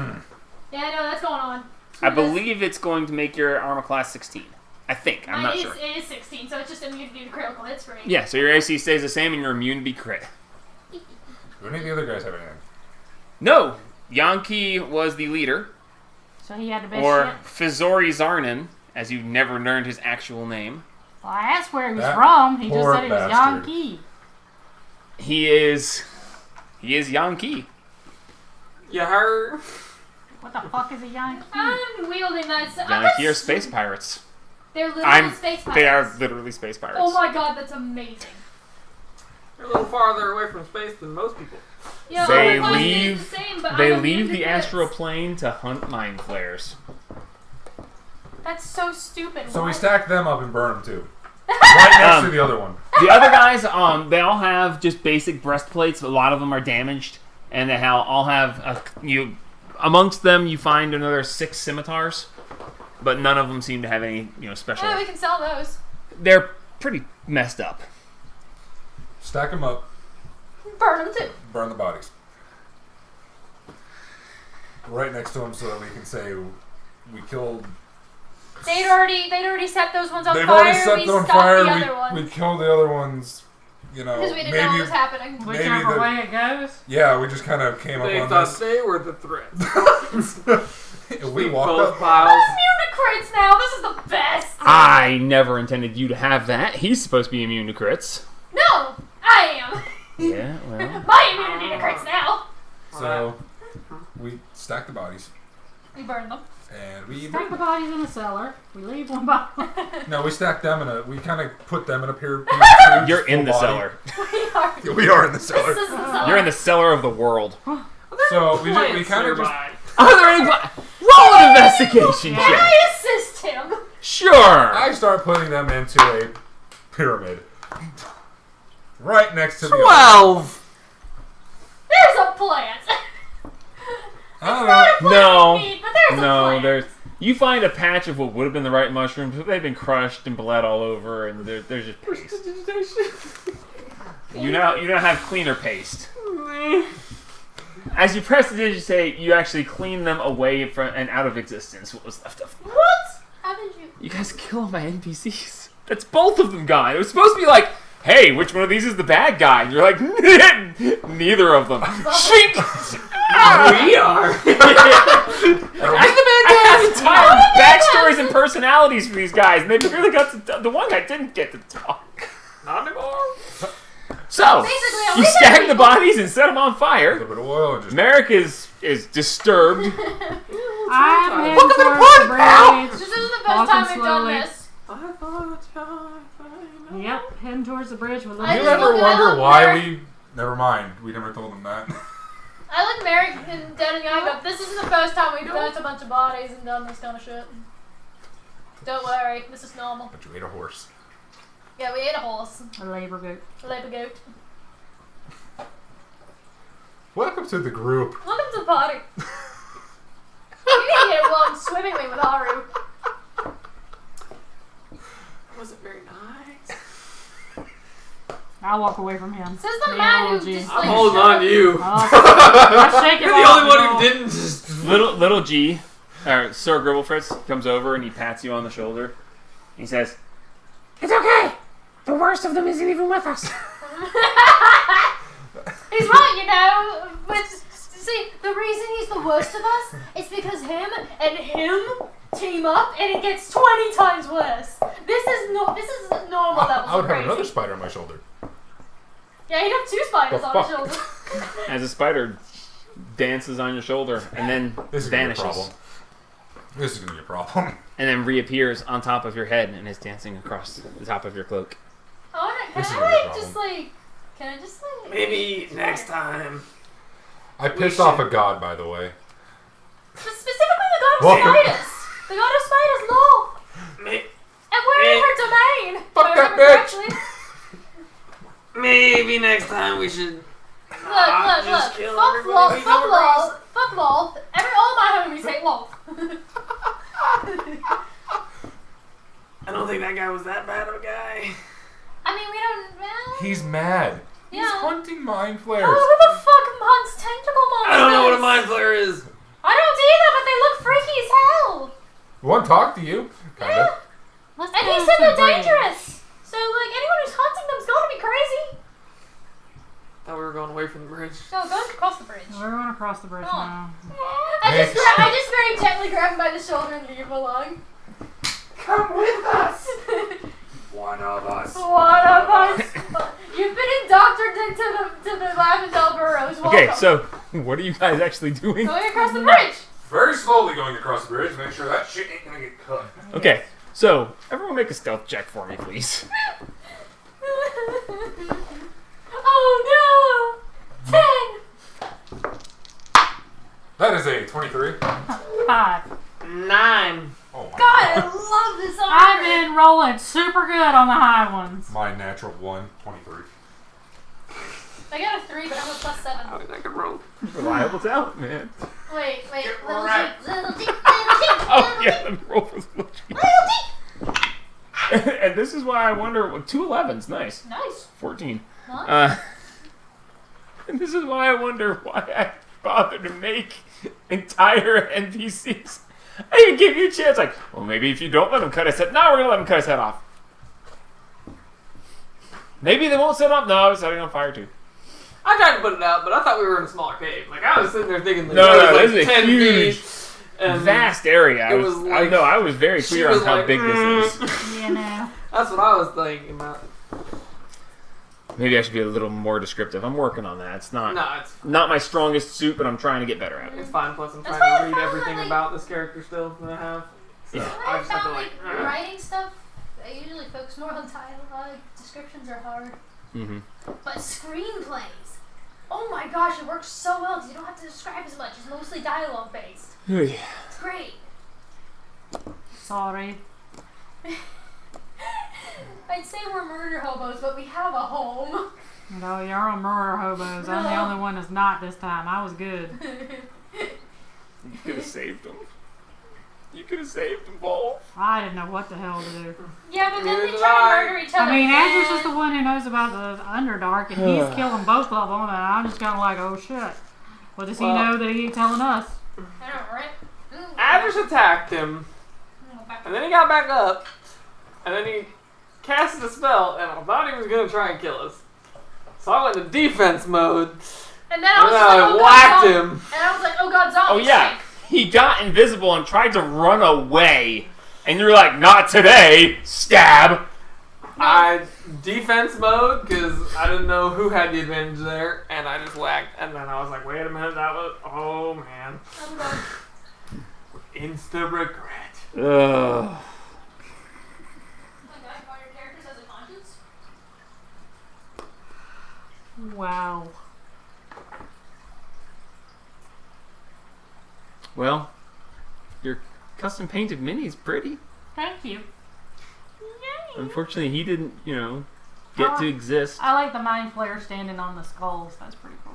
Yeah, no, that's going on. I believe it's going to make your armor class 16. I think. I'm not sure. It is 16, so it's just immunity to critical hits for me. Yeah, so your AC stays the same and your immunity crit. Do any of the other guys have anything? No! Yankee was the leader, So he had the best or shit. Fizori Zarnin, as you never learned his actual name. Well, I asked where he was That from. He just poor said he was bastard. Yankee. He is Yankee. You heard? What the fuck is a Yankee? I'm wielding that. Yankee are space pirates. They're literally space pirates. They are literally space pirates. Oh my god, that's amazing. You're a little farther away from space than most people. Yeah, They all my body leave- stays the same, but They I'm leave immune to the crits. astral plane to hunt mind flares. That's so stupid. So we Why? stack them up and burn them too. Right next to the other one. The other guys, they all have just basic breastplates. A lot of them are damaged, and they all have amongst them you find another 6 scimitars, but none of them seem to have any special. Yeah, we can sell those. They're pretty messed up. Stack them up, Burn them too. burn the bodies. Right next to them so that we can say we killed. They'd already set those ones on They've fire. already set we them on stopped fire. the other ones. We killed the other ones. Because we didn't know what was happening. Maybe Whichever the- way it goes. Yeah, we just kind of came They up on thought this. they were the threat. We walked both up. piles. I'm immune to crits now. This is the best. I never intended you to have that. He's supposed to be immune to crits. No, I am. Yeah, well. My immunity to crits now. So we stacked the bodies We burned them. and we Stack the bodies in the cellar. We leave one body. no, we stacked them in a. We kind of put them in a pair. You're in the cellar. We are. We are in the This cellar. is the cellar. You're in the cellar of the world. So we Plants kind of just. nearby. Are there any roll an investigation Can check? I assist him? Sure. I start putting them into a pyramid. Right next to the. 12. There's a plant. I don't Not know. a plant No. we need, but there's a No, plant. there's. You find a patch of what would have been the right mushrooms, but they've been crushed and bled all over, and there's just paste. You now have cleaner paste. As you press the digitate, you actually clean them away from and out of existence. What was left of them? What? How did you? You guys kill all my NPCs. That's both of them gone. It was supposed to be like, hey, which one of these is the bad guy? And you're like, neither of them. Shink! We are. I have entire backstories and personalities for these guys, and they really got to. The one guy didn't get to talk. Not anymore. So Basically, you we stack did- the bodies and set them on A fire. little bit of oil and just. Merrick is disturbed. I'm heading Look at the towards blood, the pal! bridge. This isn't the first Walking time we've done slowly. this. I thought I Yep, heading towards the bridge with I You just little. ever look at wonder Ellen why Merrick. we? Never mind. We never told them that. I look Merrick and dead in the eye and go, this isn't the first time we've burnt a bunch of bodies and done this kind of shit. Don't worry, this is normal. But you ate a horse. Yeah, we ate a horse. A labor goat. A labor goat. Welcome to the group. Welcome to the party. You didn't get it while I'm swimmingly with Haru. wasn't very nice. I'll walk away from him. Says the Me man and who G. just I'm like holding shut on up. to you. I shake it You're off the only one and who all. didn't just. Little G, Sir Gribblefritz comes over and he pats you on the shoulder. He says, It's okay. The worst of them isn't even with us. He's right, you know. But see, the reason he's the worst of us is because him and him team up, and it gets 20 times worse. This is normal levels I would of have crazy. another spider on my shoulder. Yeah, he'd have 2 spiders The on his fuck? shoulders. as a spider dances on your shoulder and then This is gonna be a vanishes. problem. This is gonna be a problem. And then reappears on top of your head and is dancing across the top of your cloak. This is Can gonna be a I problem. just like Maybe next time. I pissed off a god, by the way. specifically the god of Welcome. spiders. The god of spiders, law. And we're in her domain. Fuck if I that remember bitch. correctly. Maybe next time we should. Look. just kill Fuck everybody lol. we Fuck come lol. across. Fuck lol. All my homies hate lol. I don't think that guy was that bad of a guy. I mean, we don't. Well, He's mad. He's Yeah. hunting mind flares. oh, who the fuck hunts tentacle monsters? I don't know what a mind flare is. I don't either, but they look freaky as hell. One talk to you, kind of. Let's And go he to said the they're bridge. dangerous. So, like, anyone who's hunting them's gotta be crazy. Thought we were going away from the bridge. No, go across the bridge. We're going across the bridge Come now. I just very gently grab him by the shoulder and leave him alone. Come with us. One of us. One of us. You've been indoctrinated to the Lavendel Burrows. Welcome. Okay, so what are you guys actually doing? Going across the bridge. Very slowly going across the bridge. Make sure that shit ain't gonna get cut. Okay, so everyone make a stealth check for me, please. Oh no! 10. That is a 23. 5. 9. Oh my God, I love this I've already. been rolling super good on the high ones. My natural 1, 23. I got a 3, but I'm a +7. I mean, I can roll. Reliable talent, man. Wait. Get Little right. G, little G, Oh, yeah, let me roll for the And this is why I wonder, 2 11s, nice. Nice. 14. Huh? And this is why I wonder why I bothered to make entire NPCs. I can give you a chance, like, well, maybe if you don't let them cut his head, no, we're gonna let him cut his head off. Maybe they won't set him up. No, I was setting on fire too. I tried to put it out, but I thought we were in a smaller cave. Like, I was sitting there thinking that No, it was no, like this is a 10 huge, feet. And vast area. I it was, was like- no, I was very she clear on was how like, big this is. You know. That's what I was thinking about. Maybe I should be a little more descriptive. I'm working on that. It's not No, it's my strongest suit, but I'm trying to get better at it. it's fine. Plus, I'm That's trying why to I read found everything that, like- about this character still that I have. So Yeah. I I just have to found like. writing stuff. I usually focus more on dialogue. Descriptions are hard, Mm-hmm. but screenplays. Oh my gosh, it works so well because you don't have to describe as much. It's mostly dialogue based. It's great. Sorry. I'd say we're murder hobos, but we have a home. No, you're on murder hobos. I'm the only one that's not this time. I was good. You could have saved him. You could have saved them both. I didn't know what the hell to do. Yeah, but then Neither they did try I. to murder each other. I mean, Andrew's again. just the one who knows about the Underdark, and he's killing both of them, and I'm just kind of like, oh shit. What does he Well- know that he ain't telling us? I know, right? Ooh. Adrish attacked him, Oh, back- and then he got back up, and then he casted a spell, and I thought he was gonna try and kill us. So I went to defense mode, And then I and was then just like, I oh whacked god, him. And I was like, oh god, zombie Oh yeah, shit. he got invisible and tried to run away, and you were like, "Not today!" Stab. I defense mode because I didn't know who had the advantage there, and I just whacked. And then I was like, wait a minute, that was oh man, Oh god. insta regret. Ugh. Oh my god, one of your characters has a conscience? Wow. Well, your custom painted mini's pretty. Thank you. Unfortunately, he didn't, get to exist. I like the mind flayer standing on the skulls. That's pretty cool.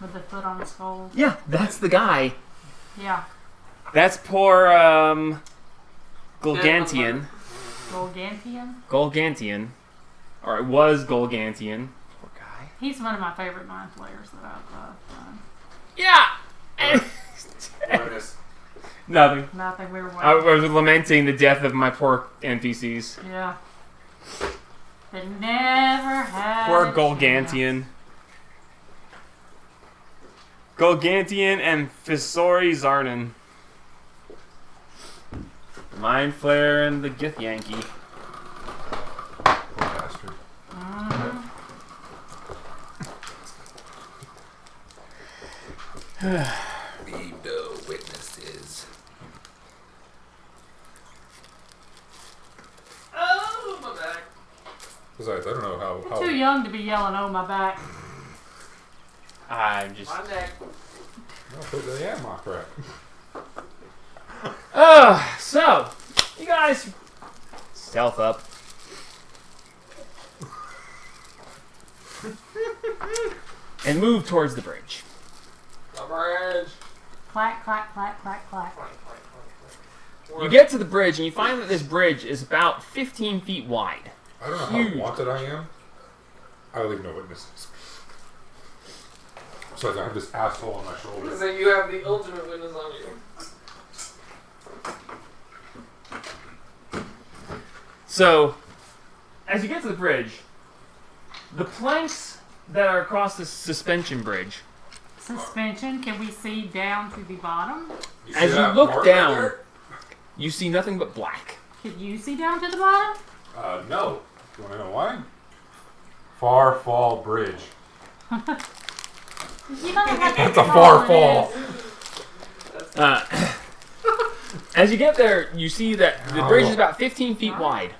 With the foot on the skulls. Yeah, that's the guy. Yeah. That's poor Golgantian. Golgantian. Golgantian. Or it was Golgantian. Poor guy. He's one of my favorite mind flayers that I've done. Yeah! What is? Nothing. Nothing. We were I waiting. was lamenting the death of my poor NPCs. Yeah. They never had. Poor a chance. Golgantian. Golgantian and Fisori Zarnan. Mind Flare and the Gith Yankee. Poor bastard. Mhm. Be no witnesses. Oh my back. Besides, I don't know how. Too young to be yelling, "Oh my back!" I'm just. My neck. No, put the my crap. So, you guys stealth up. And move towards the bridge. The bridge. Clack, clack, clack, clack, clack. You get to the bridge and you find that this bridge is about 15 feet wide. I don't know Huge. how wanted I am. I leave no witnesses. Besides, I have this asshole on my shoulder. So you have the ultimate witness on you. So, as you get to the bridge, the planks that are across the suspension bridge, Suspension. Can we see down to the bottom? see as you that look mark down, right there? you see nothing but black. Could you see down to the bottom? No. You want to know why? Far Fall Bridge. You don't know how That's a far it fall. is. As you get there, you see that the bridge is about 15 feet wide.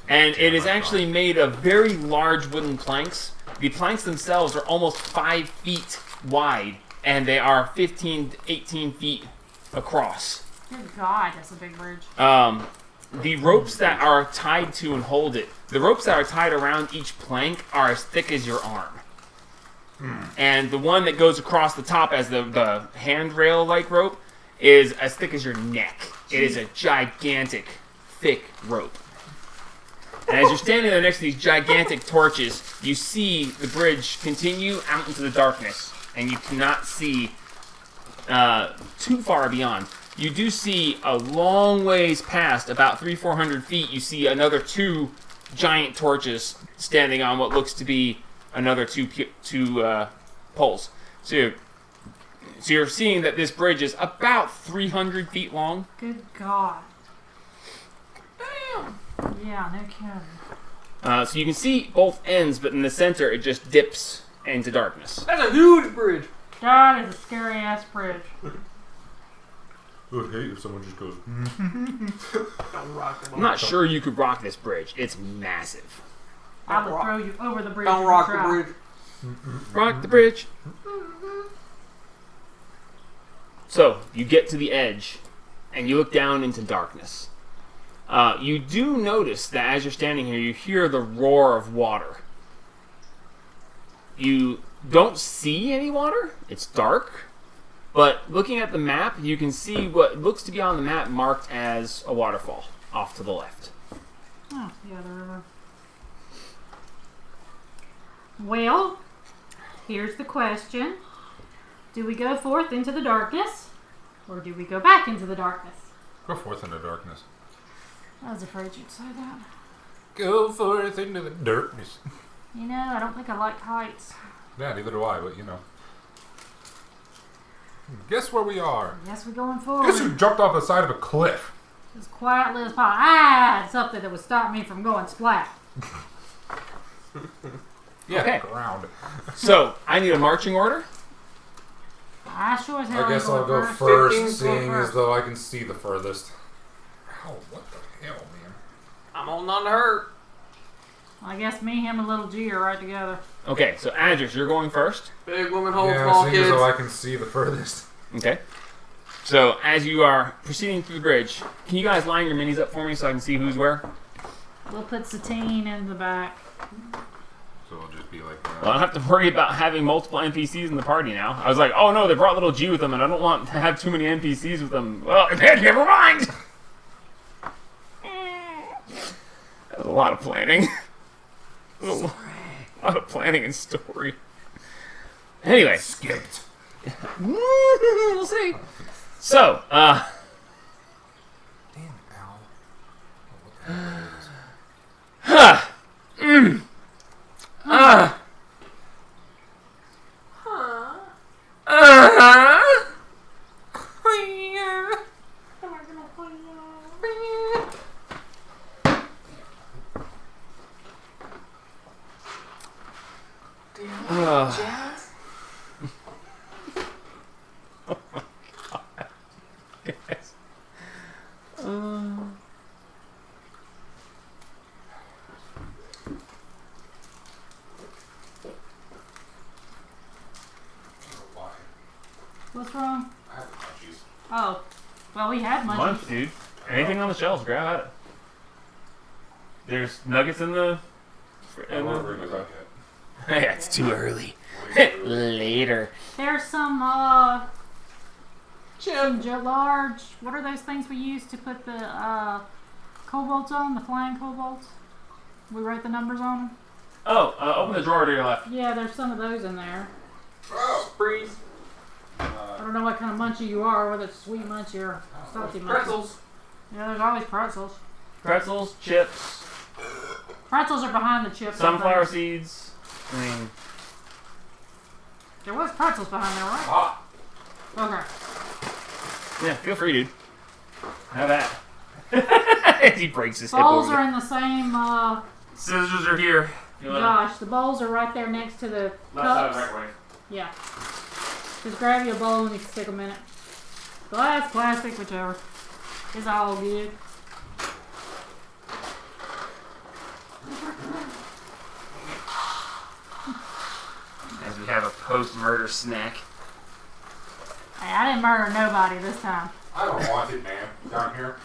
And it is actually made of very large wooden planks. The planks themselves are almost 5 feet wide, and they are 15 to 18 feet across. Good God, that's a big bridge. The ropes that are tied to and hold it, the ropes that are tied around each plank are as thick as your arm. And the one that goes across the top as the handrail-like rope is as thick as your neck. It is a gigantic, thick rope. And as you're standing there next to these gigantic torches, you see the bridge continue out into the darkness, and you cannot see too far beyond. You do see a long ways past, about 300-400 feet, you see another 2 giant torches standing on what looks to be another two poles. So you're seeing that this bridge is about 300 feet long. Good God. Damn. Yeah, no kidding. So you can see both ends, but in the center it just dips into darkness. That's a huge bridge. That is a scary ass bridge. I would hate if someone just goes. Don't rock the I'm not sure you could rock this bridge. It's massive. I would throw you over the bridge. Don't if you rock the tried. bridge. Rock the bridge. So you get to the edge, and you look down into darkness. You do notice that as you're standing here, you hear the roar of water. You don't see any water. It's dark. But looking at the map, you can see what looks to be on the map marked as a waterfall off to the left. Oh, yeah, the river. Well, here's the question. Do we go forth into the darkness, or do we go back into the darkness? Go forth into darkness. I was afraid you'd say that. Go forth into the darkness. You know, I don't think I like heights. Yeah, neither do I, but you know. Guess where we are? Guess we're going forward. Guess who jumped off the side of a cliff? As quietly as possible. I had something that would stop me from going splat. Yeah, Okay. ground. So I need a marching order. I sure as hell I guess ain't I'll going go first. first, 15's going seeing first. as though I can see the furthest. Ow, what the hell, man? I'm holding on to her. I guess me, him, and little G are right together. Okay, so Andrews, you're going first. Big woman hold Yeah, small seeing kids. as though I can see the furthest. Okay. So as you are proceeding through the bridge, can you guys line your minis up for me so I can see who's where? We'll put Satine in the back. So it'll just be like Well, I don't have to worry about having multiple NPCs in the party now. I was like, oh no, they brought little G with them, and I don't want to have too many NPCs with them. Well, never mind. That was a lot of planning. A lot of planning and story. Anyway, skipped. we'll see. So, Damn it, Al. Oh, what the hell is this? Why? What's wrong? I have munchies. Oh, well, we had munchies. Munch, dude. Anything on the shelves, grab at it. There's nuggets in the. I won't bring it back yet. Yeah, it's too early. Later. There's some, large, what are those things we use to put the, cobalts on, the flying cobalts? We write the numbers on them? Oh, open the drawer to your left. Yeah, there's some of those in there. Freeze. I don't know what kind of munchie you are, whether it's sweet munchie or salty munchie. Pretzels. Yeah, there's always pretzels. Pretzels, chips, Pretzels are behind the chips. I sunflower think. seeds. I mean, There was pretzels behind there, right? Ah! Okay. yeah, feel free, dude. Have that. As he breaks his hip. Bowls over are the- in the same. Scissors are here. You wanna- Gosh, the bowls are right there next to the Left side of cups. the microwave. Yeah. Just grab you a bowl and you can stick them in it. Glass, plastic, whichever. It's all good. As we have a post-murder snack. Hey, I didn't murder nobody this time. I don't want it, man. Down here.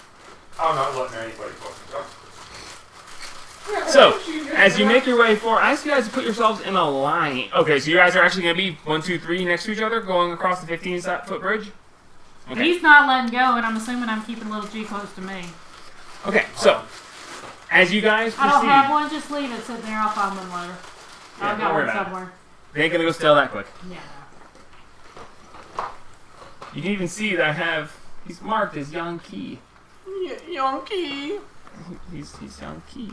I'm not letting anybody fucking touch So, as you make your way forward, I ask you guys to put yourselves in a line. Okay, so you guys are actually going to be 1, 2, 3 next to each other going across the 15-foot bridge? Okay. He's not letting go, and I'm assuming I'm keeping little G close to me. Okay, so, as you guys I don't proceed, have one, just leave it sitting there. I'll find one later. Yeah, I've don't got worry one about it. somewhere. they ain't going to go steal that quick. Yeah. You can even see that I have, he's marked as Yankee. Yonky. He's Yankee.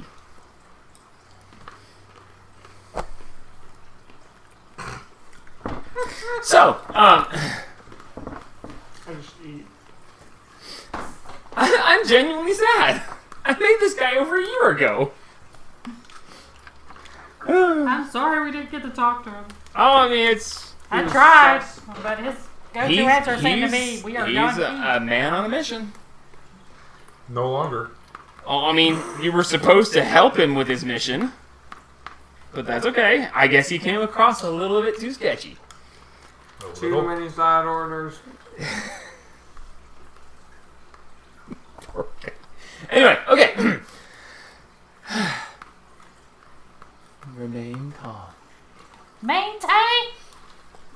So, I just eat. I'm genuinely sad. I made this guy over a year ago. I'm sorry we didn't get to talk to him. Oh, I mean, it's... I tried, but his go-to He's- answer seemed to he's- be, "We are he's done." a man on a mission. it. No longer. Oh, I mean, you were supposed to help him with his mission. But that's okay. I guess he came across a little bit too sketchy. A Too little. many side orders. Okay. Anyway, okay. Remain calm. Maintain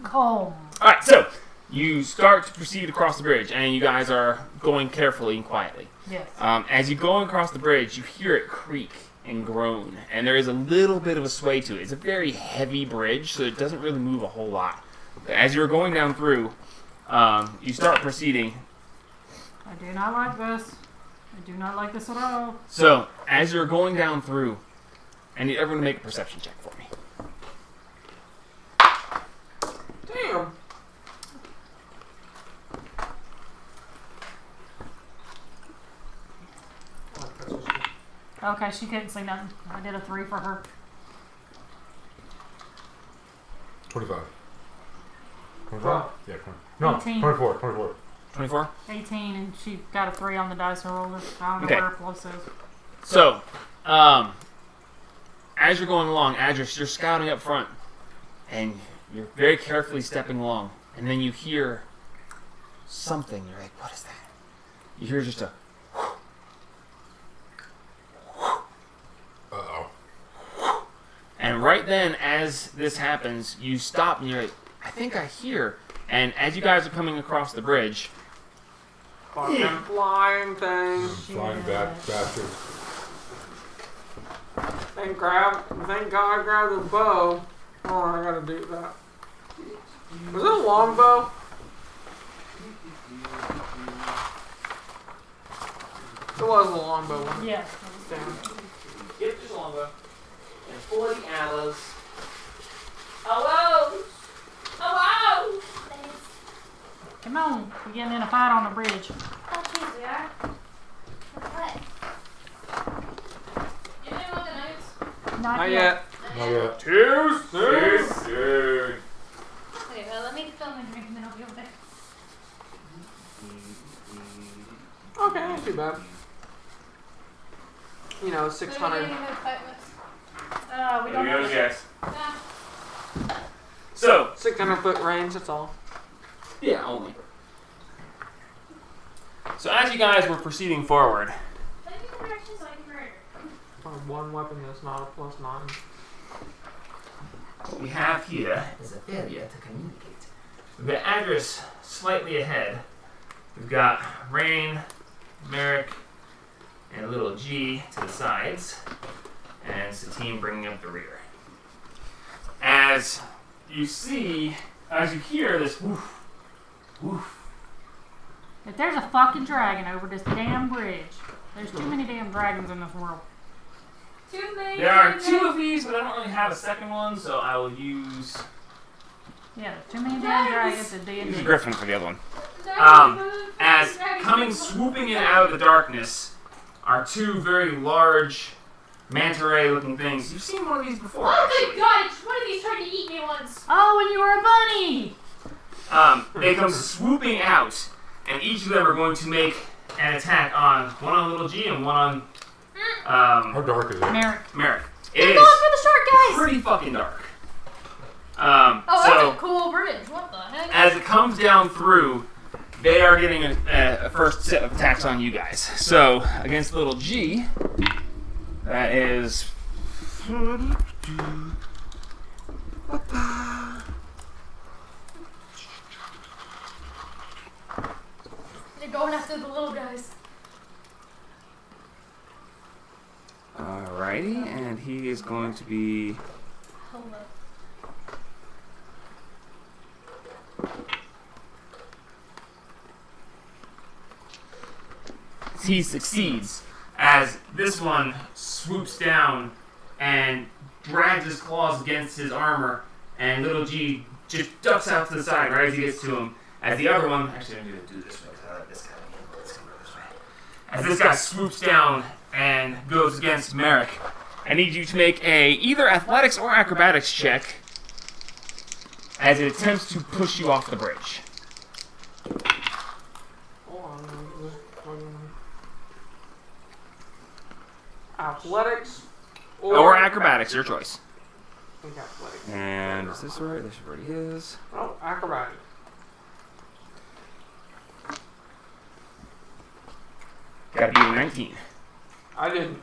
calm. Alright, so you start to proceed across the bridge, and you guys are going carefully and quietly. Yes. As you go across the bridge, you hear it creak and groan, and there is a little bit of a sway to it. It's a very heavy bridge, so it doesn't really move a whole lot. But as you're going down through, you start proceeding. I do not like this. I do not like this at all. So, as you're going down through, I need everyone to make a perception check for me. Damn. Okay, she couldn't see nothing. I did a 3 for her. 25. 25? Yeah, 20. No, 18. 24. 24. 24? 18, and she got a 3 on the dice roller. I don't know Okay. where her plus is. So, as you're going along, Adris, you're scouting up front, and you're very carefully stepping along, and then you hear something. You're like, what is that? You hear just a, Uh-oh. and right then, as this happens, you stop, and you're like, I think I hear. And as you guys are coming across the bridge, Fucking flying thing. Flying bastard. Thank God I grabbed a bow. Oh, I gotta do that. Was it a long bow? It was a long bow. Wasn't it? Yeah. Damn. get this longer, and 40 arrows. Hello. Hello. Thanks. Come on. We're getting in a fight on the bridge. Oh, jeez, we are. What? You didn't want the notes? Not yet. Not yet. Too soon. soon. Okay, well, let me fill my drink and then I'll be over there. Okay, not too bad. You know, What are we 600. getting into a fight with? We don't There know. goes, yes. Ah, So, 600-foot range, that's all. yeah, only. So as you guys were proceeding forward, let me get directions so I can murder. One weapon that's not a +9. what we have here is a failure to communicate. We've got Adris slightly ahead. We've got Rain, Merrick, and a little G to the sides, and Satine bringing up the rear. As you see, as you hear this woof, woof, If there's a fucking dragon over this damn bridge, there's too many damn dragons in this world. Too many. there are two of these, but I don't really have a second one, so I will use Yeah, there's too many damn dragons in use a D&D. Griffin for the other one. Dragon, As dragon, coming dragon. swooping in out of the darkness are two very large manta ray looking things. You've seen one of these before, Oh actually. good God! One of these tried to eat me once. Oh, when you were a bunny! They come swooping out, and each of them are going to make an attack on one on Little G and one on How dark is it? Merrick. Merrick. I'm It going is for the short guys. pretty fucking dark. Oh, that's so a cool bridge. What the heck? as it comes down through, they are getting a first set of attacks on you guys. So against Little G, that is. They're going after the little guys. Alrighty, and he is going to be. Hold up. He succeeds as this one swoops down and drags his claws against his armor, and Little G just ducks out to the side right as he gets to him. As the other one, actually, I'm going to do this way. I like this guy. Let's go this way. As this guy swoops down and goes against Merrick, I need you to make a either athletics or acrobatics check as it attempts to push you off the bridge. Hold on. Athletics Or acrobatics, your choice. I think athletics. And is this right? This already is. Oh, acrobatics. Gotta be a 19. I didn't.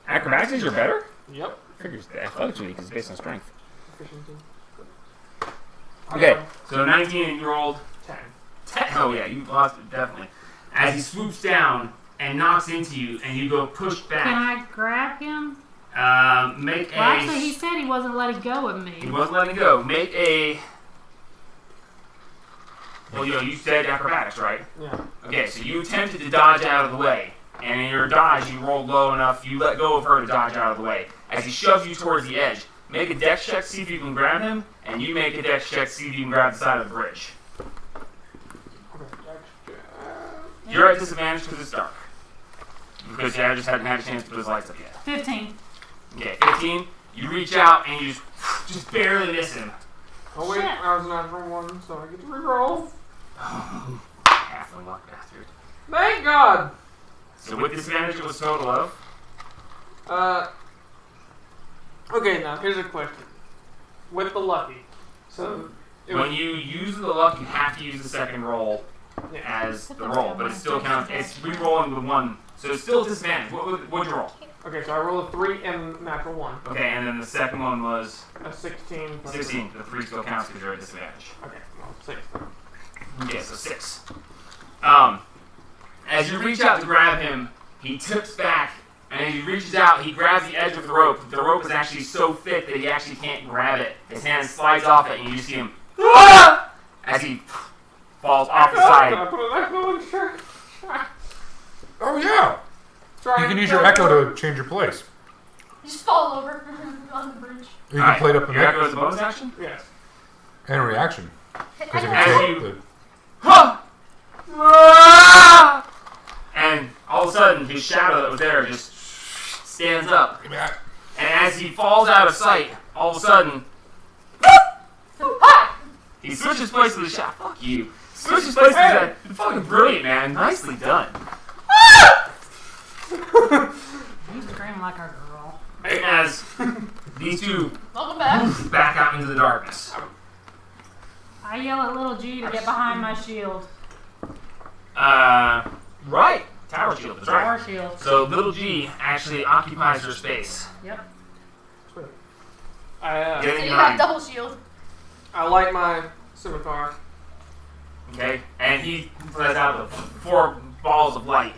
Acrobatics is your better? Yep. Figures the athletics week is based on strength. Efficiency. Okay, so 19 you rolled. 10. Oh yeah, you lost it, definitely. As he swoops down and knocks into you, and you go push Can back, I grab him? make Well, actually, he said he wasn't letting go of He me. wasn't letting go. Make a. Well, you said acrobatics, right? Yeah. Okay, so you attempted to dodge out of the way, and in your dodge, you rolled low enough, you let go of her to dodge out of the way. As he shoves you towards the edge, make a dex check, see if you can grab him, and you make a dex check, see if you can grab the side of the bridge. You're at disadvantage because it's dark. Because I just hadn't had a chance to put his lights up yet. 15. Okay, 15, you reach out and you just barely miss him. Oh wait, Shit. I was a natural one, so I get to reroll. Half the luck bastard. Thank God! So with disadvantage, it was a total of. Okay, now here's a question. With the lucky, so it When was, you use the luck, you have to use the second roll yeah. as the roll, but it still counts. It's re-rolling with one, so it's still disadvantage. What'd you roll? Okay, so I rolled a 3 and natural 1. Okay, and then the second one was A 16. plus 16. The 3 still counts because you're at disadvantage. Okay, well, 6 then. Okay, so 6. As you reach out to grab him, he tips back, and as he reaches out, he grabs the edge of the rope. The rope is actually so thick that he actually can't grab it. His hand slides off it, and you see him as he falls off the Can side. I put an echo in shirt? Oh yeah. You can use your echo to change your place. You just fall over on the bridge. You can play it up in Your echo the is a bonus action? Yes. and reaction. Because it I As can you- take the And all of a sudden, his shadow that was there just stands up. Give me that. And as he falls out of sight, all of a sudden, he switches places with the shadow. Fuck you. Switches places with that. Fucking brilliant, man. Nicely done. You scream like a girl. As these two Welcome back. back out into the darkness. I yell at little G to get behind my shield. Right. Tower shield, that's Power right. shield. So little G actually occupies her space. Yep. I, So Getting you have behind. double shield. I light my scimitar. Okay? And he lets out the 4 balls of light.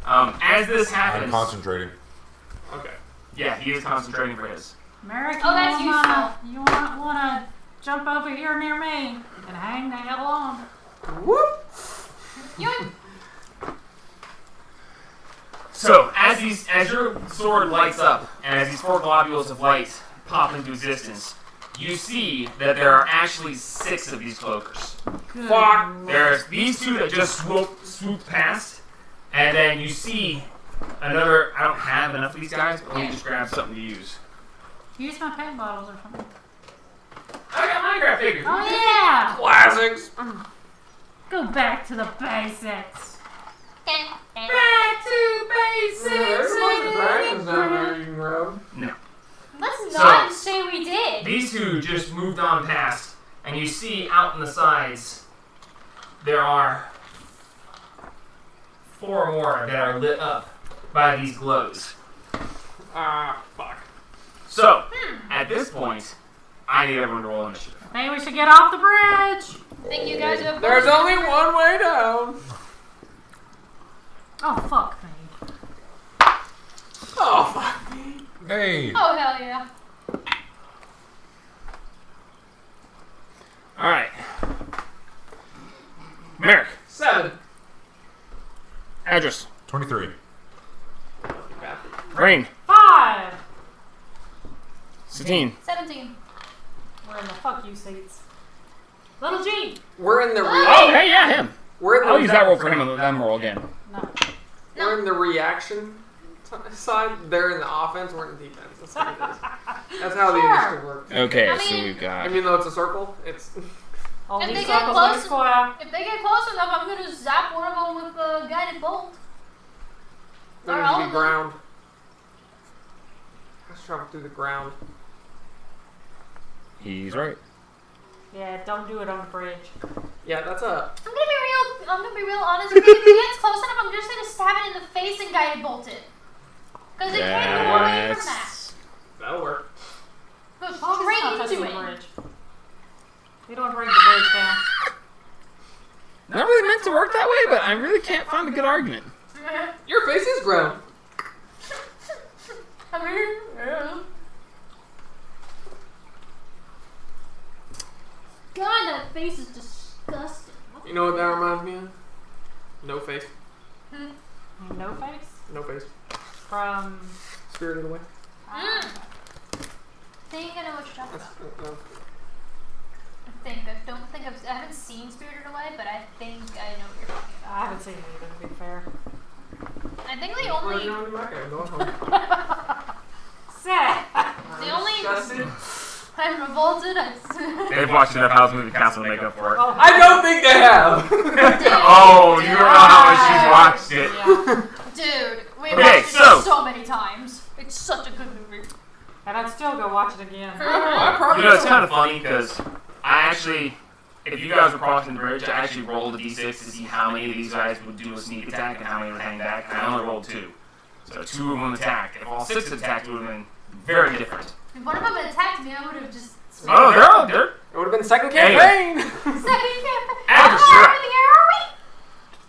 As this I'm happens, concentrating. Okay. yeah, he is concentrating for his. Merrick, Oh, that's you wanna jump over here near me and hang the hell on. Whoop! Yoink. So as your sword lights up, and as these 4 globules of light pop into existence, you see that there are actually 6 of these cloakers. Good. Fuck. There's these 2 that just swoop past, and then you see another. I don't have enough of these guys, but let me just grab something to use. Use my paint bottles or something. I got Minecraft figures. Oh yeah! Classics. Go back to the basics. Back to basics. There's a bunch of dragons down there you can grab. No. Let's So- not say we did. These two just moved on past, and you see out on the sides there are 4 more that are lit up by these glows. Ah, fuck. So, at this point, I need everyone to roll initiative. I think we should get off the bridge. I think you guys have. There's only one way down. Oh fuck me. Oh, fuck me. Hey. Oh hell yeah. All right. Merrick, 7. Adris, 23. Rain, 5. Satine, 17. We're in the fuck you seats. Little G. We're in the Oh, hey, yeah, him. We're in the I'll use that roll for him and then roll again. No. We're in the reaction side. They're in the offense. We're in the defense. That's how it is. That's how the Sure. initiative works. Okay, I so mean- we've got. Even though it's a circle, it's. All If these they get circles like a close- square. If they get close enough, I'm gonna zap one of them with a guided bolt. There Or needs all to of be them. ground. Let's travel through the ground. He's right. Yeah, don't do it on the bridge. Yeah, that's a. I'm gonna be real honest. If it gets close enough, I'm just gonna stab it in the face and guided bolt it. Cause it can't go away from that. That's. That'll work. Go As long as it's straight not touching into the it. bridge. You don't bring the bridge down. Not really meant to work that way, but I really can't find a good argument. Your face is ground. I mean, yeah. God, that face is disgusting. You know what that reminds me of? No face. No face? No face. From... Spirited Away. Mm. Think I know what you're talking That's, about. no. I haven't seen Spirited Away, but I think I know what you're talking about. I haven't seen it either, to be fair. I think the Where's only your own back end? Go home. Sick! the only Disgusted. I'm revolted. They've watched enough House Movie Castle to make up for it. Oh, I don't think they have. Oh, you don't know how much she's watched it. Yeah. Dude, we Okay, watched so- it so many times. It's such a good movie. And I'd still go watch it again. You know, it's kind of funny because I actually, if you guys were crossing the bridge, I actually rolled a d6 to see how many of these guys would do a sneak attack and how many would hang back, and I only rolled 2. So 2 of them attacked. If all 6 attacked, it would have been very different. If one of them had attacked me, I would have just. Oh, they're It would have been second Anyway. campaign. Second campaign. Adris, How you're far up. in the air are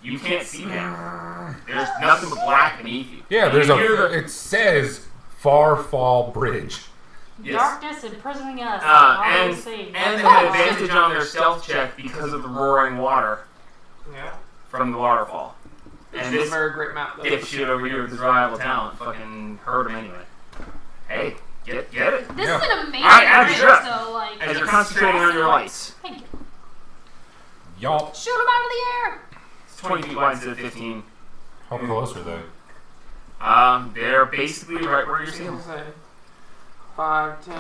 we? You can't see them. There's nothing but black beneath you. Yeah, And there's you hear a. the- It says Far Fall Bridge. Yes. Darkness imprisoning us. And, all we see. and they had advantage on their stealth check because of the roaring water Yeah. from the waterfall. This And is this a very great map, though. dipshit over here with his rival talent fucking hurt him anyway. Hey, get it? This Yeah. is an amazing Alright, Adris, bridge, you're up. though. Like, As you're concentrating on your lights. Thank you. Y'all, Shoot him out of the air. It's 20 feet wide instead of 15. how close are they? They're basically right where you're seeing them. Say 5, 10.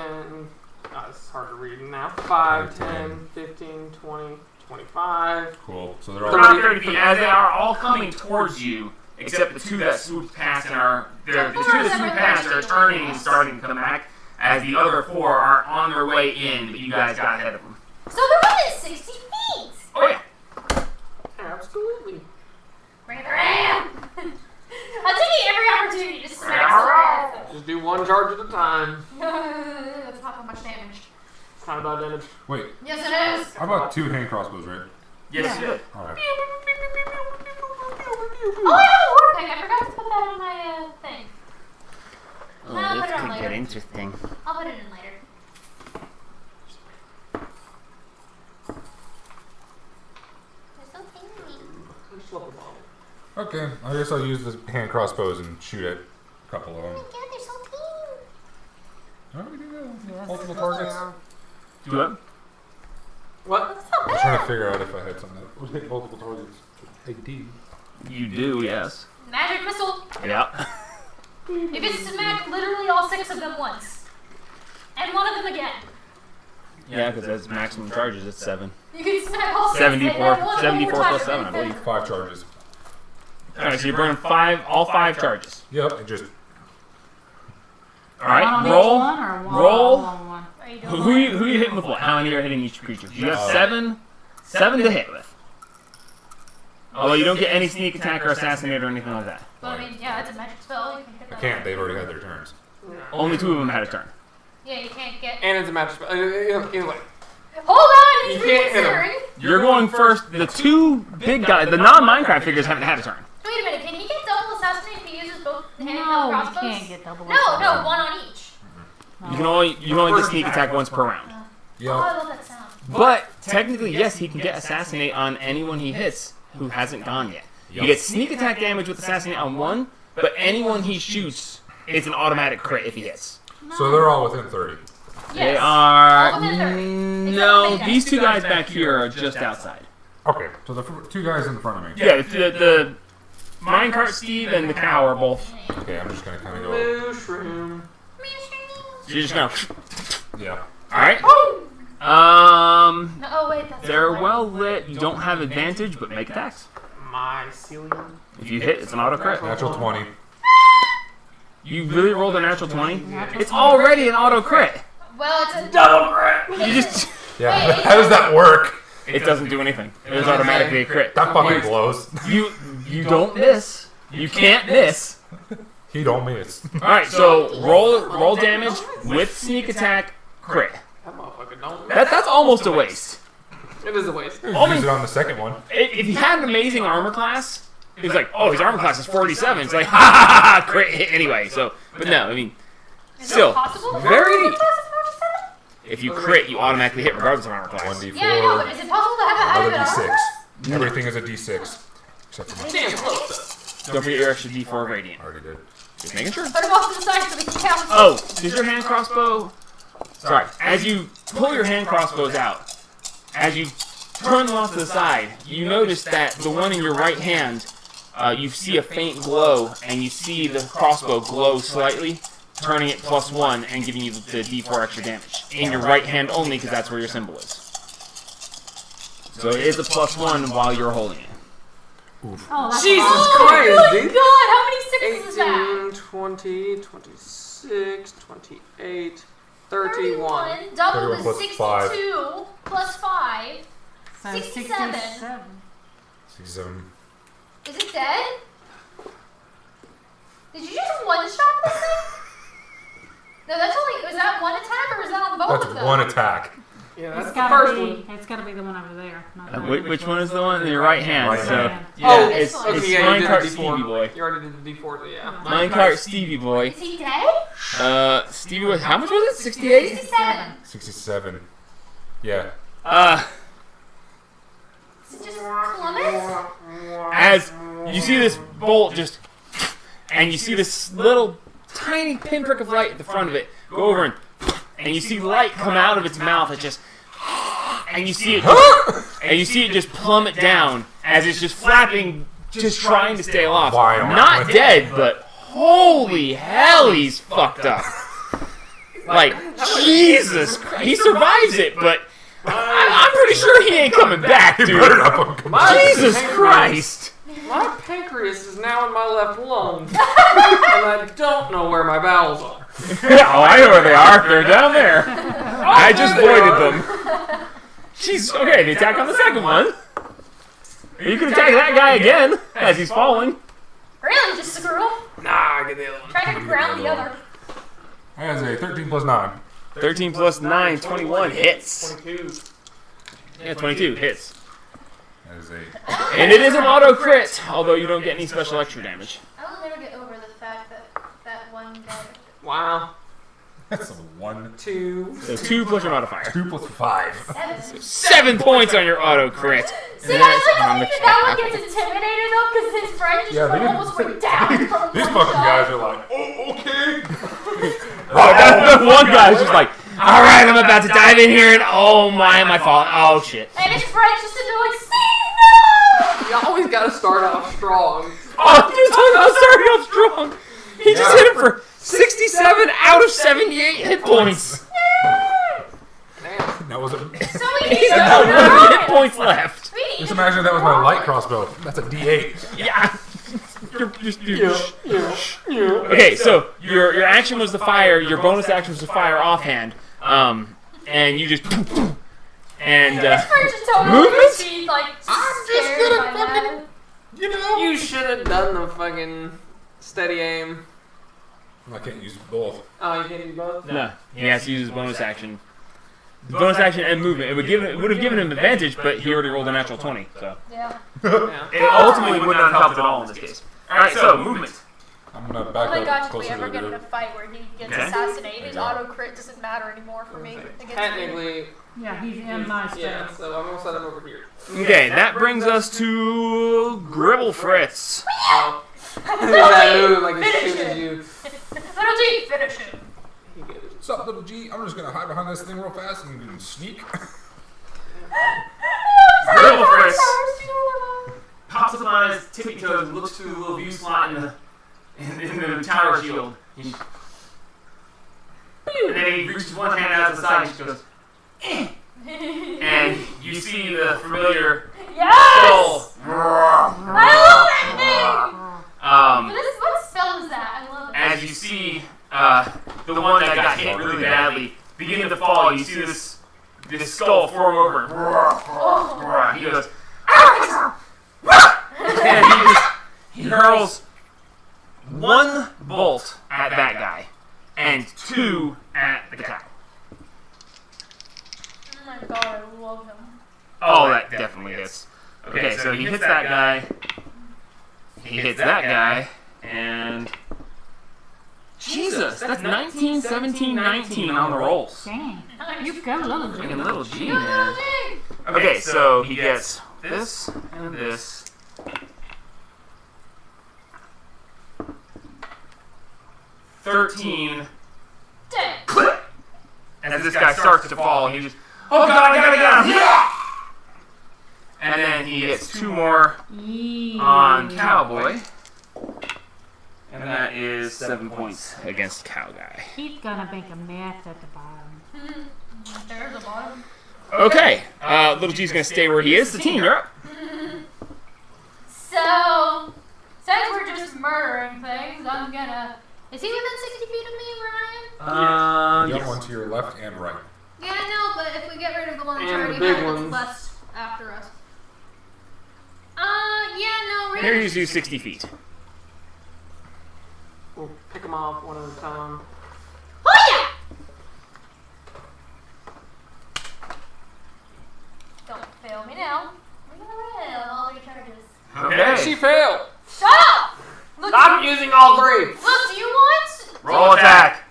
Oh, this is hard to read now. 5, 10, 15, 20, 25. Cool. So they're They're all. not 30 feet, as they are all coming towards you, except the 2 that swooped past and are. The 2 that swooped past are turning and starting to come back, as the other 4 are on their way in, but you guys got ahead of them. So they're within 60 feet. Oh, yeah. Absolutely. Bring the ram. I'm taking every opportunity to smack some. Just do one charge at a time. That's not how much damage. It's not about damage. Wait, Yes, it is. how about 2 hand crossbows, right? Yes, you did. Alright. Oh, I have a war pick. I forgot to put that on my thing. Oh, I'll this put it on could later. get interesting. I'll put it in later. They're so tiny. Just flip them all. Okay, I guess I'll use the hand crossbows and shoot at a couple of them. God, they're so tiny. Oh, we do that. Yes. Multiple targets. Do what? What? That's not I was trying to bad. figure out if I had something that would hit multiple targets. AD. You do, yes. Magic missile. Yeah. If it's smack literally all 6 of them once. And one of them again. Yeah, because that's maximum charges. It's 7. You can smack all 6. 74 and then one of them 74 will touch plus it, 7, I and then- believe. 5 charges. Alright, so you're burning all 5 charges. Yep, and just One Alright, on each roll. one or one roll. on one? Are you Who doing who you hitting with what? How many are hitting each creature? You have Uh, 7 to hit with. Although you don't get any sneak attack or assassinate or anything like that. Well, I mean, yeah, it's a magic spell. You can hit I that. can't. They've already had their turns. Only 2 of them had a turn. Yeah, you can't get. And it's a magic spell. Either way. Hold on, he's You can't hit him. reconsidering. You're going first. The 2 big guys, the non-Minecraft figures haven't had a turn. Wait a minute, can he get double assassinate if he uses both the handheld No, you crossbows? can't get double. No, no, one on each. You can only get sneak attack once per round. Oh, Yep. I love that sound. But technically, yes, he can get assassinate on anyone he hits who hasn't gone yet. You Yep. get sneak attack damage with assassinate on 1, but anyone he shoots, it's an automatic crit if he hits. So they're all within 30. They Yes. are All within 30. no. Except for These 2 guys Mayday. back here are just outside. Okay, so the 2 guys in front of me. Yeah, the minecart Steve and the cow are both. Okay, I'm just gonna kind of go. Mushroom. So you're just gonna. Yeah. All right. No, oh wait, that's They're not well lit. You don't have advantage, but make attacks. Mycelium. If you hit, it's an auto crit. Natural 20. You really rolled a natural 20. It's already an auto crit. Well, it's a Double crit. You just. Yeah. Wait, How does that work? It doesn't do anything. It is automatically a crit. That fucking blows. You don't miss. You can't miss. He don't miss. All right, so roll damage with sneak attack crit. That motherfucker don't. That's almost a waste. It is a waste. Only- Use it on the second one. If he had an amazing armor class, it's like, oh, his armor class is 47. It's like, ha ha ha, ha, crit hit anyway. So, but no, I mean, Is still it possible? very. Class of 47? If you crit, you automatically hit regardless of armor class. 1d4. Yeah, I know, but is it possible to have a Another higher d6. Everything is a d6. Except for my. Damn close Don't forget your extra D4 of radiant. Already did. Just making sure. Put them off to the side so we can count. Oh, does your hand crossbow? Sorry. As you pull your hand crossbows out, as you turn them off to the side, you notice that the one in your right hand, you see a faint glow, and you see the crossbow glow slightly, turning it +1 and giving you the D4 extra damage. In your right hand only, because that's where your symbol is. So it is a +1 while you're holding it. Oh, that's Jesus awesome. Christ, Oh dude. my god, how many 6s is that? 18, 20, 26, 28, 31. 31 double 31 is plus 62 plus 5. So 67. 67. 67. Is it dead? Did you just one-shot this thing? No, that's only. Was that one attack or was that on both That's of them? one attack. Yeah, It's that's the gotta first be. one. It's gotta be the one over there. Not that Which one is the one in your right hand? Right So, hand. yeah, Oh, it's, okay, it's yeah, you did Minecart the Stevie D4. Boy. You already did the D4, yeah. Minecart Stevie Boy. Is he dead? Stevie Boy, how much was it? 68? 67. 67. Yeah. Is it just plummet? As you see this bolt just, and you see this little tiny pinprick of light at the front of it go over and you see light come out of its mouth. It just, and you see it just plummet down as it's just flapping, just trying to stay aloft. Violently. Not dead, but holy hell, he's fucked up. Like Jesus Christ, he survives it, but I'm pretty sure he ain't coming back, He dude. put it up on command. Jesus Christ. My pancreas is now in my left lung, and I don't know where my bowels are. Oh, I know where they are. They're down there. I just voided them. Jeez, okay, the attack on the second one. You can attack that guy again as he's falling. Really? Just screw him? Nah, I get the other one. Try to ground the other. That is a 13 plus 9. 13 plus 9, 21 hits. 22. Yeah, 22 hits. That is a. And it is an auto crit, although you don't get any special extra damage. I will never get over the fact that that one guy. Wow. That's a 1. 2. So 2 plus your modifier. 2 plus 5. 7 points on your auto crit. See, I like to think that one gets intimidated though, because his friend just Yeah, like, they- almost went down from These one fucking shot. guys are like, oh, okay. The one guy's just like, alright, I'm about to dive in here and oh my, am I falling? Oh shit. And his friend's just sitting there like, Steve, no! You always gotta start off strong. Oh, just talking about starting off strong. He just hit him for 67 out of 78 hit points. Damn. That was a. So we He's need got to 1 hit points left. Sweetie, Just imagine that was my light crossbow. That's a D8. Yeah. Okay, so your action was the fire. Your bonus action was to fire offhand. And you just and this person totally movement? be like I'm just scared gonna by that. You know. You should have done the fucking steady aim. I can't use both. Oh, you can't do both? no, he has to use his bonus action. Bonus action and movement. It would have given him advantage, but he already rolled a natural 20. So Yeah. Yeah. it ultimately would not have helped at all in this case. All right, so movement. I'm gonna Oh back my up gosh, if we closer ever to get in the. a fight where he gets Okay. assassinated, his Yeah. auto crit doesn't matter anymore for me against you. Technically, Yeah, he's in my yeah, space. so I'm gonna set him over here. Okay, that brings us to Gribble Fritz. Oh. That move, like as Finish soon as it. you. Little G, finish him. he goes. What's up, little G? I'm just gonna hide behind this thing real fast and sneak. Gribble Fritz pops up on his tippy toes and looks through the little view slot in the tower shield. And then he reaches one hand out to the side and just goes, and you see the familiar Yes! skull. I love that thing! What spell is that? I love it. As you see the one that got hit really badly begin to fall, you see this skull form over. Oh. He goes, and he hurls 1 bolt at that guy and 2 at the cow. Oh my god, I love him. Oh, that definitely hits. Okay, so he hits that guy. He hits that guy, and Jesus, that's 19, 17, 19 on the rolls. Dang. You go, little Like G. a little G, Little man. G! Okay, so he gets this and this. 13. Dang. Clip! As this guy starts to fall, he just, oh god, I gotta get him! Yeah! And then he gets 2 more on Cowboy. And that is 7 points against Cow Guy. He's gonna make a mess at the bottom. There's the bottom. Okay, Little G's gonna stay where he is. Satine, you're up. So, since we're just murdering things, I'm gonna. Is he within 60 feet of me where I am? You got one to your left and right. Yeah, I know, but if we get rid of the one that's And the already big had ones. that's less after us. Yeah, no, Here really. you do 60 feet. We'll pick them off one at a time. Oh yeah! Don't fail me now. Well, all your charges. Okay. She failed. Shut up! Look, I'm using all 3. look, do you want Roll attack.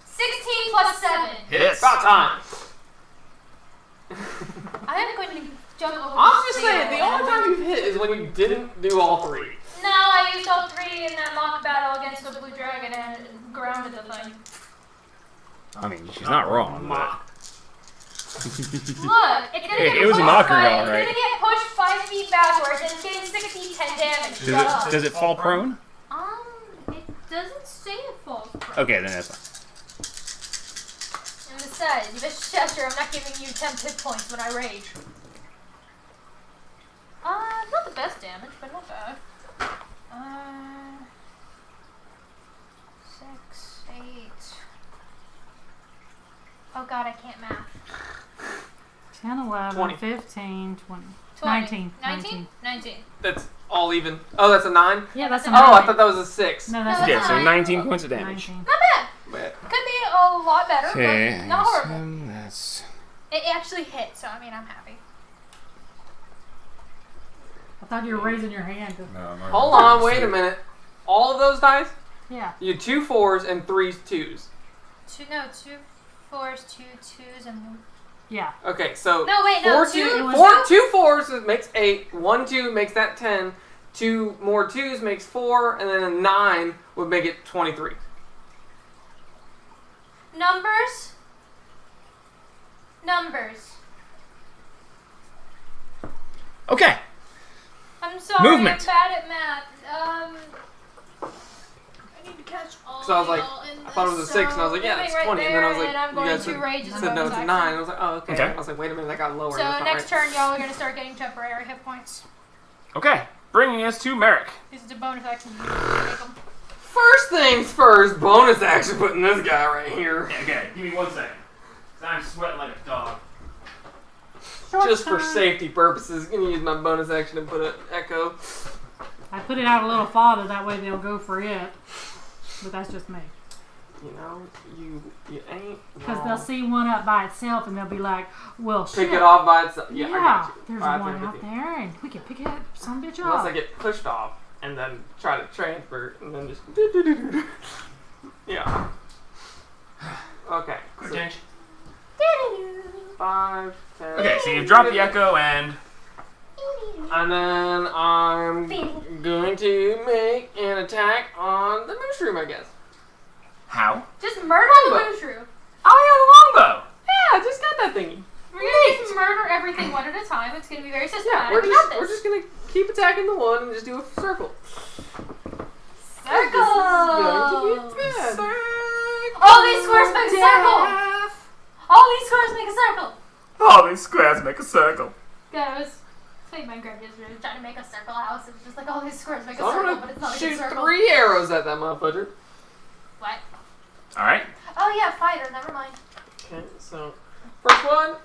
16 plus 7? Hits. About time. I am going to jump over I'm this just saying, the table. only time you've hit is when you didn't do all 3. No, I used all 3 in that mock battle against the blue dragon and grounded the thing. I mean, she's not wrong. But Look, it's gonna get It was a pushed mockery, five- all right. It's gonna get pushed 5 feet backwards and it's getting 60, 10 damage. Shut up. does it fall prone? It doesn't say it falls prone. Okay, then that's fine. And besides, you just Chester, I'm not giving you 10 hit points when I rage. Not the best damage, but not bad. 6, 8. Oh god, I can't math. 10, 11, 20. 15, 20. 20. 19. 19? 19. That's all even. Oh, that's a 9? Yeah, that's a Oh, 9. I thought that was a 6. No, No, that's that's Yeah, so fine. 19 points of damage. 19. Not bad. But Could be a lot better, Okay, but not horrible. so that's It actually hit, so I mean, I'm happy. I thought you were raising your hand. No, I'm not hold gonna on, do wait a six. minute. All of those dice? Yeah. You had 2 4s and 3 2s. 2 4s, 2 2s, and Yeah. Okay, so no, wait, no, 4 two. 2 was- 4 2 4s makes 8. 1 2 makes that 10. 2 more 2s makes 4, and then a 9 would make it 23. Numbers. Numbers. okay. I'm sorry. Movement. I'm bad at math. I need to catch all. So I was like, y'all in I thought it was a this. 6, and I was like, yeah, moving it's right 20. And there, then I was like, I'm you going guys two rages said no, it's a 9. I was like, oh, okay. Okay. I was like, wait a minute, I got lower. So That's not next right. turn, y'all are gonna start getting temporary hit points. Okay, bringing us to Merrick. This is a bonus action. You can make 'em. First things first, bonus action putting this guy right here. Okay, give me 1 second. I'm sweating like a dog. Just for safety purposes, gonna use my bonus action to put an echo. I put it out a little farther, that way they'll go for it. But that's just me. You know, you ain't Because wrong. they'll see one up by itself and they'll be like, well, shit. Pick it off by itself. Yeah, I got you. there's 5, one 10, out 15. there and we can pick it, some bitch Unless up. I get pushed off and then try to transfer and then just. Yeah. Okay. Quick So change. 5, 10. Okay, so you've dropped the echo and And then I'm going to make an attack on the mushroom, I guess. how? Just murder the Longbow. mushroom. Oh, yeah, the longbow. Yeah, I just got that thingy. We're gonna just murder everything one at a time. It's gonna be very Yeah, systematic. we're We got just this. gonna keep attacking the one and just do a circle. Circle. Going to be bad. All these squares make a circle. All these squares make a circle. All these squares make a circle. Goes. Played Minecraft yesterday. Trying to make a circle house. It's just like all these squares make a So I'm circle, but it's gonna not like shoot a circle. 3 arrows at that motherfucker. What? All right. Oh yeah, fighter. Never mind. Okay, so first one,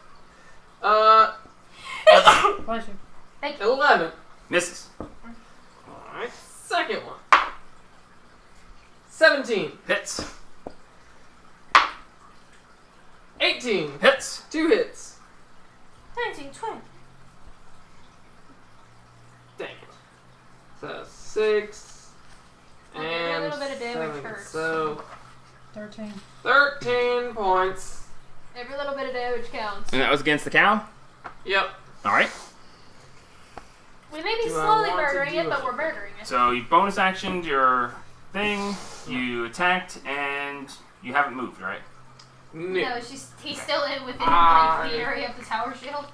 Bless you. Thank you. 11. Misses. Alright, second one. 17. Hits. 18. Hits. 2 hits. 19, 20. Dang it. So 6 Every and little bit of damage 7. hurts. So 13. 13 points. Every little bit of damage counts. And that was against the cow. Yep. All right. We may be Do I slowly want to murdering do it, but it? we're murdering it. So you bonus actioned your thing. You attacked and you haven't moved, right? No, he's still within Ah, like the area of the tower shield,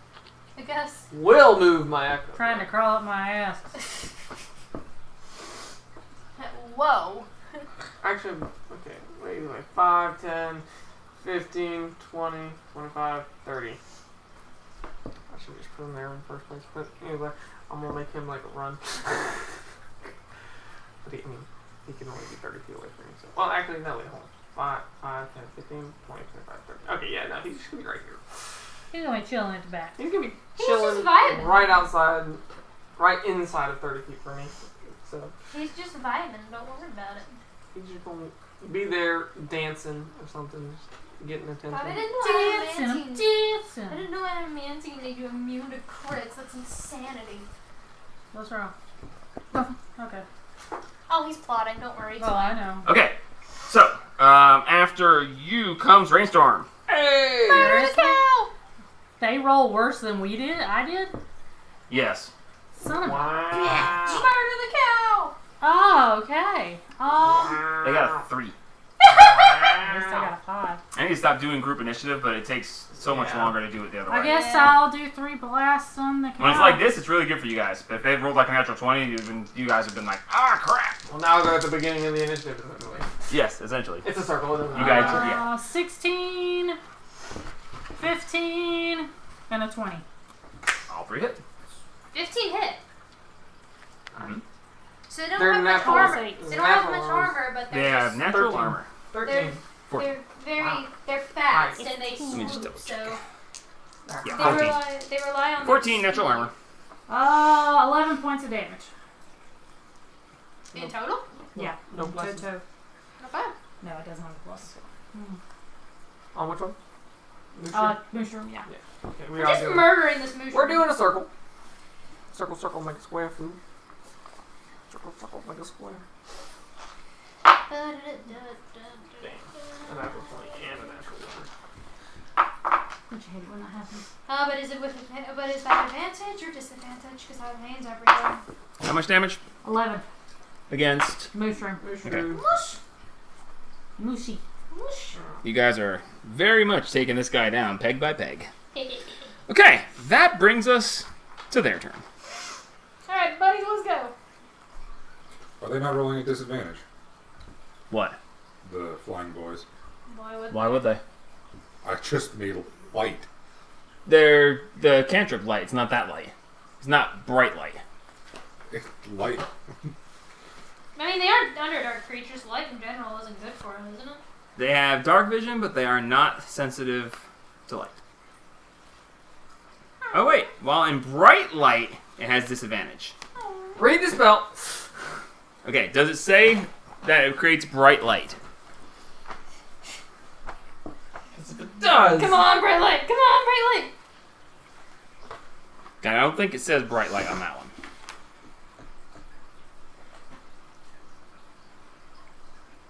I guess. Will move my echo. Trying to crawl up my ass. Whoa. Actually, okay. Wait, 5, 10, 15, 20, 25, 30. I should just put him there in the first place. But anyway, I'm gonna make him like a run. But he can only be 30 feet away from me. So, well, actually, no, wait, hold on. 5, 10, 15, 20, 25, 30. Okay, yeah, no, he's just gonna be right here. He's gonna be chilling at the back. He's gonna be He's chilling just vibing. right outside, right inside of 30 feet from me. So He's just vibing, don't worry about it. he's just gonna be there dancing or something, just getting But I attention. didn't know Dancing, adamantine. I dancing. didn't know adamantine made you immune to crits. That's insanity. What's wrong? Oh, okay. Oh, he's plotting. Don't worry. It's Oh, I fine. know. Okay. So after you comes Rainstorm. Hey! Murder the cow! They roll worse than we did? I did? Yes. Son of a... Wow. Murder the cow! Oh, okay. They got a 3. I guess I got a 5. I need to stop doing group initiative, but it takes so much Yeah. longer to do it the other I way. guess Yeah. I'll do 3 blasts on the cow. When it's like this, it's really good for you guys. But if they've rolled like a natural 20, you guys have been like, ah, crap. Well, now we're at the beginning of the initiative, essentially. Yes, essentially. It's a circle. It doesn't You matter. guys- yeah. 16, 15, and a 20. All 3 hit. 15 hit. Mhm. So they don't They're have much natural. armor. Eight. They don't have Natural much armor. armor, but They they're have just, natural 13. armor. 13. they're very Wow. they're fast Nice. and they me just swoop, double check. so Yeah, they 14. rely on 14 their natural speed. armor. 11 points of damage. In total? Yeah. No pluses. Toe. Not bad. No, it doesn't have a plus. On which one? Mushroom, yeah. Okay, we We're are just doing. murdering this mushroom. We're doing a circle. Circle, circle, make a square. Food. Circle, circle, make a square. A natural 20 and a natural 1. Don't you hate it when that happens? But is it by advantage or disadvantage? Because I have hands everywhere. How much damage? 11. Against. Mushroom. Mushroom. Mushy. You guys are very much taking this guy down peg by peg. Okay, that brings us to their turn. Alright, buddy, Are they not rolling at disadvantage? What? The flying boys. Why would they? I just made light. They're the cantrip light. It's not that light. It's not bright light. It's light. I mean, they are Underdark creatures. Light in general isn't good for them, isn't it? They have dark vision, but they are not sensitive to light. Oh wait, while in bright light, it has disadvantage. Read the spell. Okay, does it say that it creates bright light? It does. Come on, bright light! Come on, bright light! Okay, I don't think it says bright light on that one.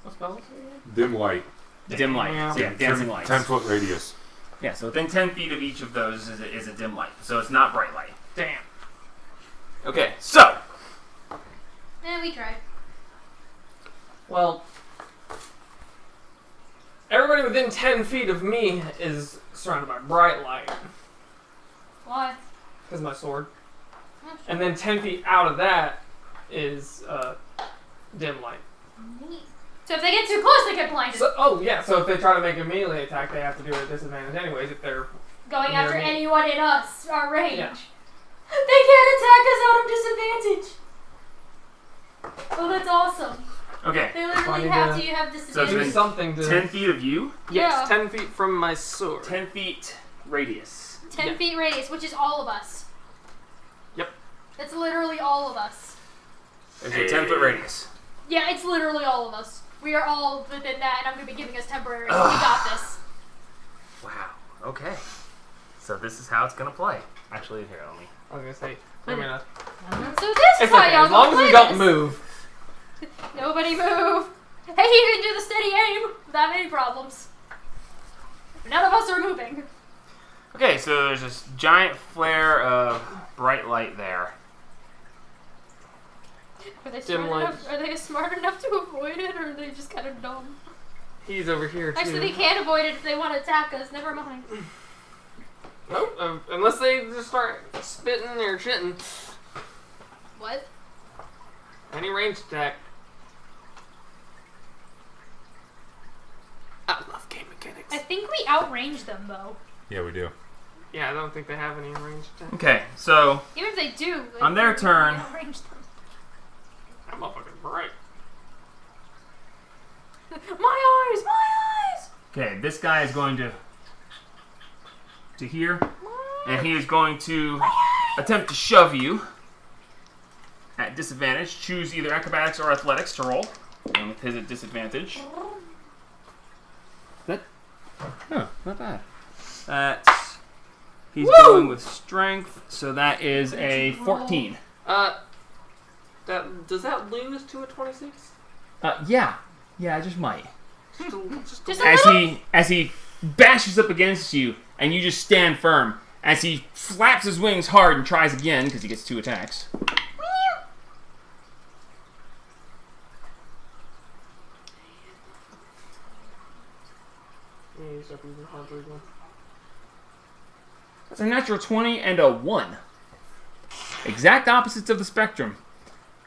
What spell? Dim light. Dim light. Yeah. So yeah, dancing lights. 10-foot radius. Yeah, so within 10 feet of each of those is a dim light. So it's not bright light. Damn. Okay, so We tried. Well, everybody within 10 feet of me is surrounded by bright light. Why? Because my sword. Oh, sure. And then 10 feet out of that is dim light. Neat. So if they get too close, they get blinded. So if they try to make a melee attack, they have to do it at disadvantage anyways if they're... Going near after me. anyone in us, our range. Yeah. They can't attack us out of disadvantage. Oh, that's awesome. okay, They literally Funny have to- to. You have So it's Do disadvantage. been something to... 10 feet of you, Yes, Yeah. 10 feet from my sword. 10 feet radius. 10 Yeah. feet radius, which is all of us. Yep. That's literally all of us. There's a 10-foot radius. Yeah, it's literally all of us. We are all within that, and I'm going to be giving us temporary. We got this. Wow. Okay. So this is how it's gonna play. Actually, here, let me. I was going to say, I mean, So this is it's how okay, y'all as long gonna as we play don't this. move. Nobody move. Hey, you can do the steady aim without any problems. None of us are moving. Okay, so there's this giant flare of bright light there. Are they Dim smart light. enough? Are they smart enough to avoid it, or are they just kind of dumb? He's over here, too. Actually, they can't avoid it if they want to attack us. Never mind. Nope, unless they just start spitting or shitting. What? Any ranged attack. I love game mechanics. I think we outranged them though. Yeah, we do. Yeah, I don't think they have any ranged attack. Okay, so Even if they do, On their turn. we outranged them. That motherfucker's bright. My eyes, my eyes. okay, this guy is going to here, and he is going to attempt to shove you at disadvantage. Choose either acrobatics or athletics to roll. And with his at disadvantage. Oh, not bad. That's he's going with strength, so that is a 14. Does that lose to a 26? Yeah, I just might. Just a little. As he bashes up against you, and you just stand firm. As he flaps his wings hard and tries again, because he gets 2 attacks. Yeah, he's up even harder again. That's a natural 20 and a 1. Exact opposites of the spectrum.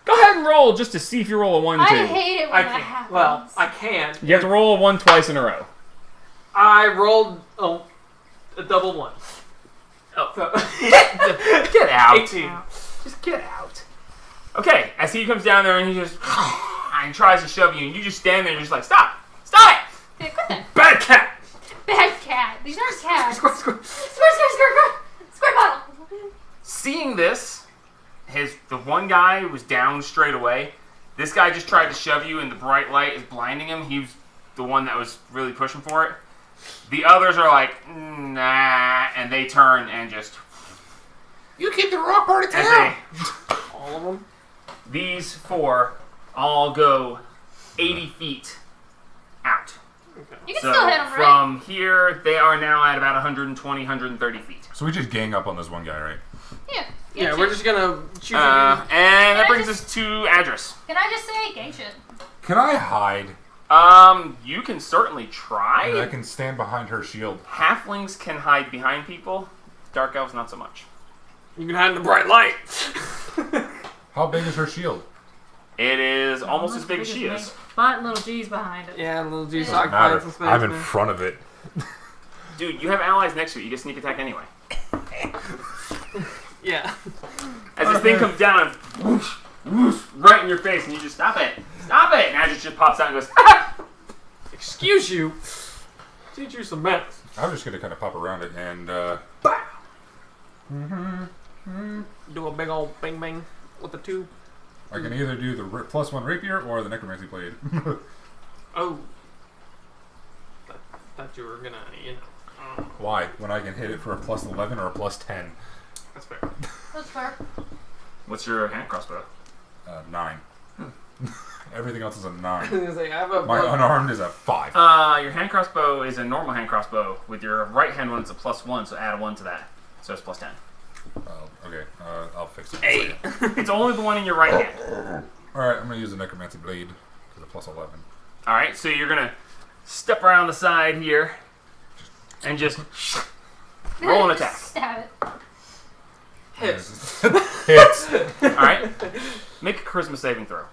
Go ahead and roll just to see if you roll a 1 I too. hate it when that happens. Well, I can. You have to roll a 1 twice in a row. I rolled a double 1. Oh. So, Get out. 18. Just get out. Okay, as he comes down there and he just and tries to shove you, and you just stand there and just like, stop! Stop it! Yeah, quit that. Bad cat! Bad cat. These aren't cats. Squirt, squirt. Squirt bottle. Seeing this, the one guy was down straight away. This guy just tried to shove you, and the bright light is blinding him. He was the one that was really pushing for it. The others are like, nah, and they turn and just. You keep the wrong part of As town. All of them? these 4 all go 80 feet out. Okay. You can So still hit them, right? from here, they are now at about 120, 130 feet. So we just gang up on this one guy, right? Yeah. Yeah, we're just gonna choose And that I brings just- us to Adris. Can I just say gang shit? Can I hide? You can certainly try. And I can stand behind her shield. Halflings can hide behind people. Dark elves, not so much. You can hide in the bright light. How big is her shield? It is almost as big as she is. But little G's behind it. Yeah, little G Doesn't sock matter. fights and I'm in spaceman. front of it. Dude, you have allies next to you. You get sneak attack anyway. Yeah. As this thing comes down and whoosh, whoosh, right in your face, and you just stop it. Stop it! And Adris just pops out and goes, ah! Excuse you. Teach you some manners. I'm just gonna kind of pop around it and Do a big old bang bang with the two. I can either do the +1 rapier or the necromancy blade. Oh. Thought you were gonna, you know. Why? When I can hit it for a +11 or a +10. That's fair. That's fair. What's your hand crossbow? 9. Everything else is a I 9. was gonna say, I have a My unarmed is a 5. Your hand crossbow is a normal hand crossbow. With your right hand one, it's a +1, so add a 1 to that. So it's +10. Okay, I'll fix it. Hey! It's only the one in your right hand. Alright, I'm gonna use the necromancy blade for the +11. Alright, so you're gonna step around the side here and just roll an attack. Stab it. hits. Hits. Alright? Make a charisma saving throw.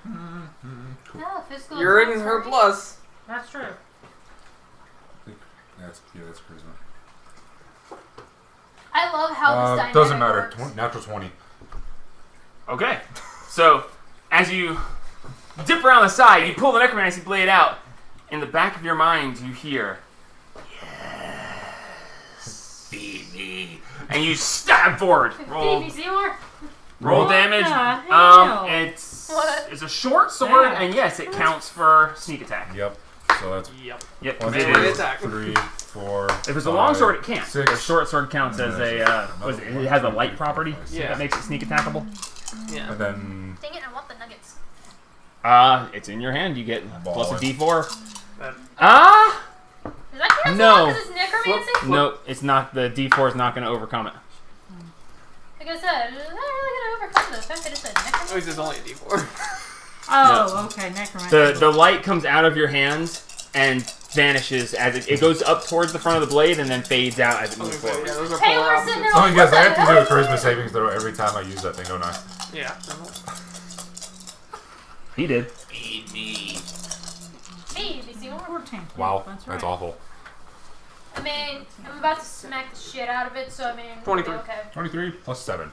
No, physical. You're in attacks, her right? plus. That's true. That's charisma. I love how this dynamic Doesn't matter. works. Natural 20. Okay. So, as you dip around the side, you pull the necromancy blade out. In the back of your mind, you hear, "Yes, feed me," and you stab forward. Roll, Phoebe Seymour? roll What damage. the hell? It's a short sword, Yeah. and yes, it counts for sneak attack. Yep. So that's Yep. Yep. 1, it 2, is. attack. 3, 4. If it's a long sword, it can't. 6. The short sword counts as a. It has a light property Yeah. that makes it sneak attackable. Yeah. And then Dang it, I want the nuggets. It's in your hand. You get plus a Baller. D4. That, Does that cancel No. because it's necromancy? No, it's not. The D4 is not going to overcome it. Like I said, it's not really gonna overcome this. I could have said oh, necromancy. he's just only a D4. Oh, okay, necromancy. The light comes out of your hands and vanishes as it goes up towards the front of the blade and then fades out as it moves Yeah, forward. those are Taylor polar sitting opposites. there oh, you guys, I have to do a What the charisma hell? saving throw every time I use that thing, don't I? Yeah. He did. Feed me. Hey, you see one? 14. Wow, That's that's right. awful. I mean, I'm about to smack the shit out of it, so I mean, it'll 23. be okay. 23 plus 7.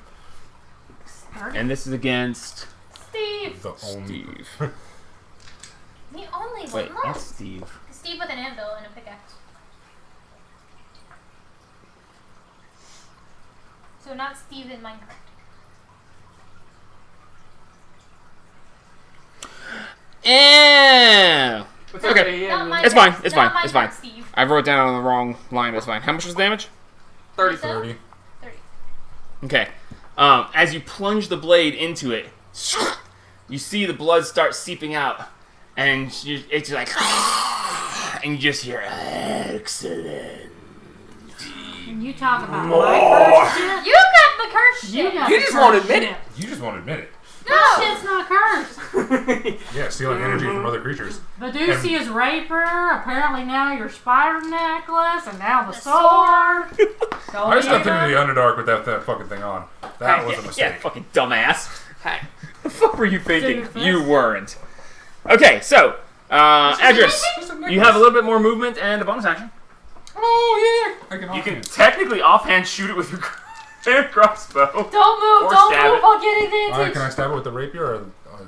And this is against Steve! The only. Steve. The only one Wait, that's left. Steve. Steve with an anvil and a pickaxe. So not Steve in Minecraft. Yeah. It's Okay. yeah, Not It's fine, Minecraft- it's not fine, it's Minecraft fine. Steve. I wrote down on the wrong line. That's fine. How much was the damage? 30. 30. 30. Okay. As you plunge the blade into it, you see the blood start seeping out, and it's like, and you just hear, Excellent. Can you talk about my first shit? You got the curse shit! You got You the just won't cursed admit shit. it. You just won't admit it. That No! shit's not cursed. Yeah, stealing energy from other creatures. Medusia's raper, apparently now your spider necklace, and now the The sword. I stepped into the Underdark with that fucking thing on. That was a Yeah, mistake. fucking dumbass. Hey. The fuck were you thinking? Stupid. You weren't. Okay, so, Adris, you have a little bit more movement and a bonus action. Oh, yeah. I can You can offhand. technically offhand shoot it with your hand crossbow. Don't move, Or don't stab move, it. I'll get advantage! Alright, can I stab it with the rapier or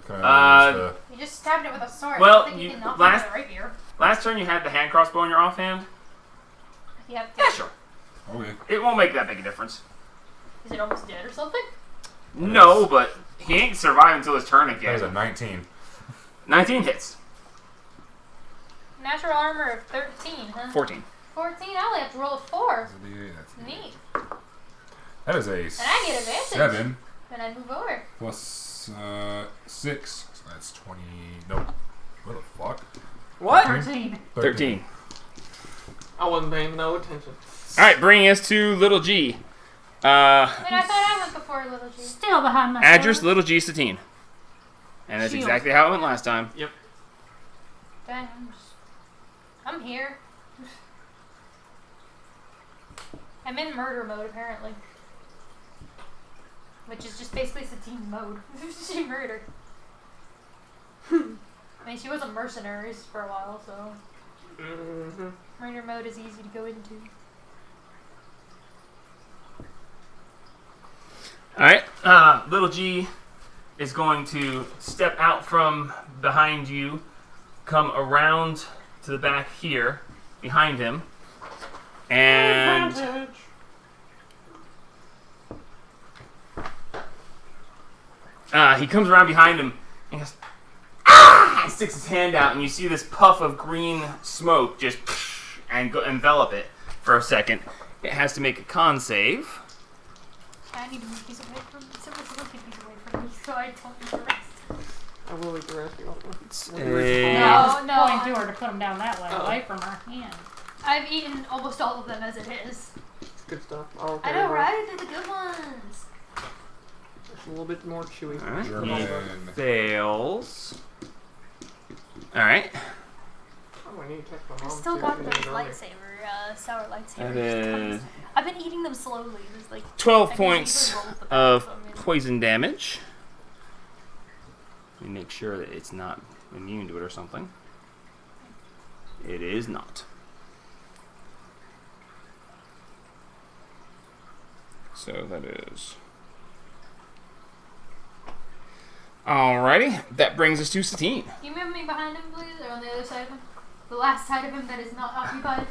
can I use the... You just stabbed it with a sword. Well, I don't think you you- can knock last- it with a rapier. Last turn you had the hand crossbow in your offhand. You have to. Yeah, sure. Okay. It won't make that big a difference. Is it almost dead or something? No, but he ain't survive until his turn That was a again. 19. 19 hits. Natural armor of 13, huh? 14. 14? I only have to roll a 4. That's- Neat. That is a And I get advantage. 7 When I move over. plus 6. So that's 20. Nope. What the fuck? What? 13. 13. I wasn't paying no attention. Alright, bringing us to Little G. Wait, I thought I went before Little G. Still behind my Adris, sword. Little G, Satine. And that's Shield. exactly how it went last time. Dang, I'm here. I'm in murder mode, apparently. Which is just basically Satine's mode. She murdered. I mean, she was a mercenary for a while, so Mm-hmm. Ranger mode is easy to go into. Alright, Little G is going to step out from behind you, come around to the back here, behind him, and he comes around behind him and goes, ah! And sticks his hand out, and you see this puff of green smoke just and envelop it for a second. It has to make a con save. I need to move these away from me. Someone's looking these away from me, so I don't need the rest. I will eat the rest. You want one? No, Pointing to her to put them down that way, away from her hand. I've eaten almost all of them as it is. It's good stuff. I'll I carry know, one. right? They're the good ones. It's a little bit more chewy. Alright, German. he fails. Alright, Oh, I need to text my I mom. still too, got if those you need earlier. sour lightsabers. that is I've been eating them slowly. There's like 12 I can points usually roll with the of so I mean- poison damage. Let me make sure that it's not immune to it or something. It is not. So that is... Alrighty, that brings us to Satine. Can you move me behind him, please, or on the other side of him? The last side of him that is not occupied.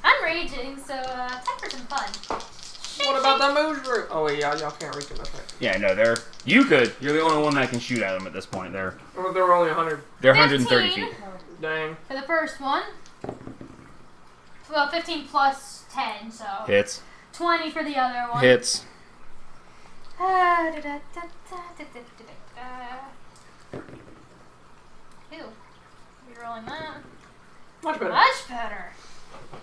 I'm raging, so time for some fun. What about the mushroom? Oh wait, y'all can't reach him. That's right. Yeah, no, they're... You could. You're the only one that can shoot at them at this point. They're Oh, there were only 100. 130 15. feet. Dang. For the first one. Well, 15 plus 10, so Hits. 20 for the other one. Hits. Ew. Rerolling that. Much better. Much better.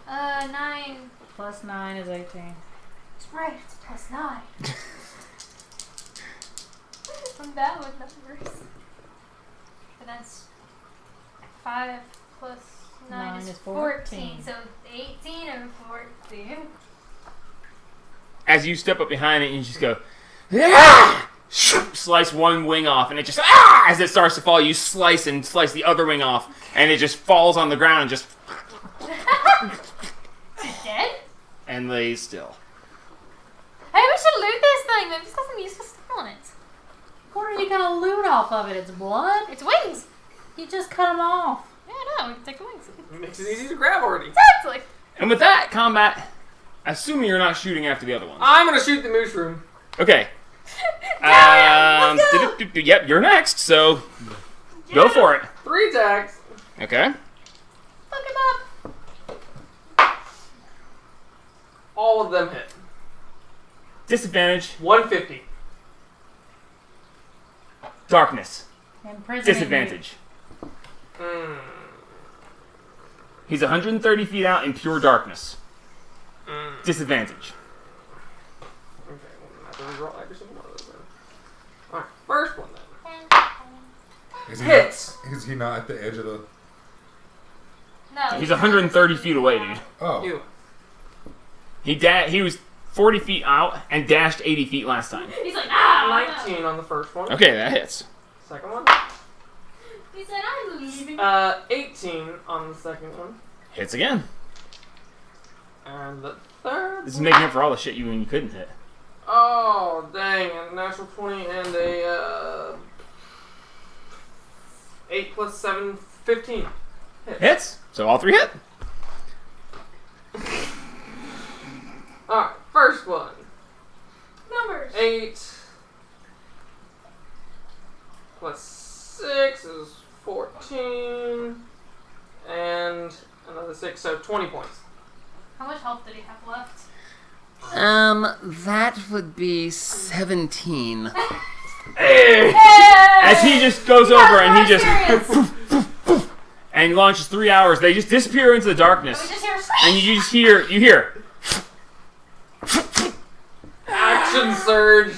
9. Plus 9 is 18. It's right, it's plus 9. I'm bad with numbers. But that's 5 plus 9 is 14. So 18 or 14. As you step up behind it, and you just go, ah! Slice one wing off, and it just, ah! As it starts to fall, you slice the other wing off, and it just falls on the ground and just, Is it dead? and lays still. Hey, we should loot this thing. Maybe it's got some useful stuff on it. What are you gonna loot off of it? It's blood? It's wings. You just cut them off. Yeah, I know. We can take the wings. Makes it easy to grab already. Exactly. And with that combat, assuming you're not shooting after the other one. I'm gonna shoot the mushroom. Okay. Let's go. Yep, you're next, so go for it. 3 attacks. Okay. Fuck him up. All of them hit. Disadvantage, 150. darkness, Imprisoning disadvantage. He's 130 feet out in pure darkness. Disadvantage. Okay, well, I have to reroll every single one of those then. Alright, first one then. Is he Hits. Not, is he not at the edge of the? No. He's 130 feet away, dude. Oh, You. He was 40 feet out and dashed 80 feet last time. He's like, ah. 19 on the first one. Okay, that hits. Second one. He said, I'm leaving. 18 on the second one. Hits again. And the third This is one. making up for all the shit you couldn't hit. Oh, dang. A natural 20 and a 8 plus 7, 15. Hits. So all three hit. Alright, first one. Numbers. 8 plus 6 is 14. And another 6, so 20 points. How much health did he have left? That would be 17. Hey! As he just goes over and he just and launches 3 hours. They just disappear into the We darkness, just hear and you just hear Action surge.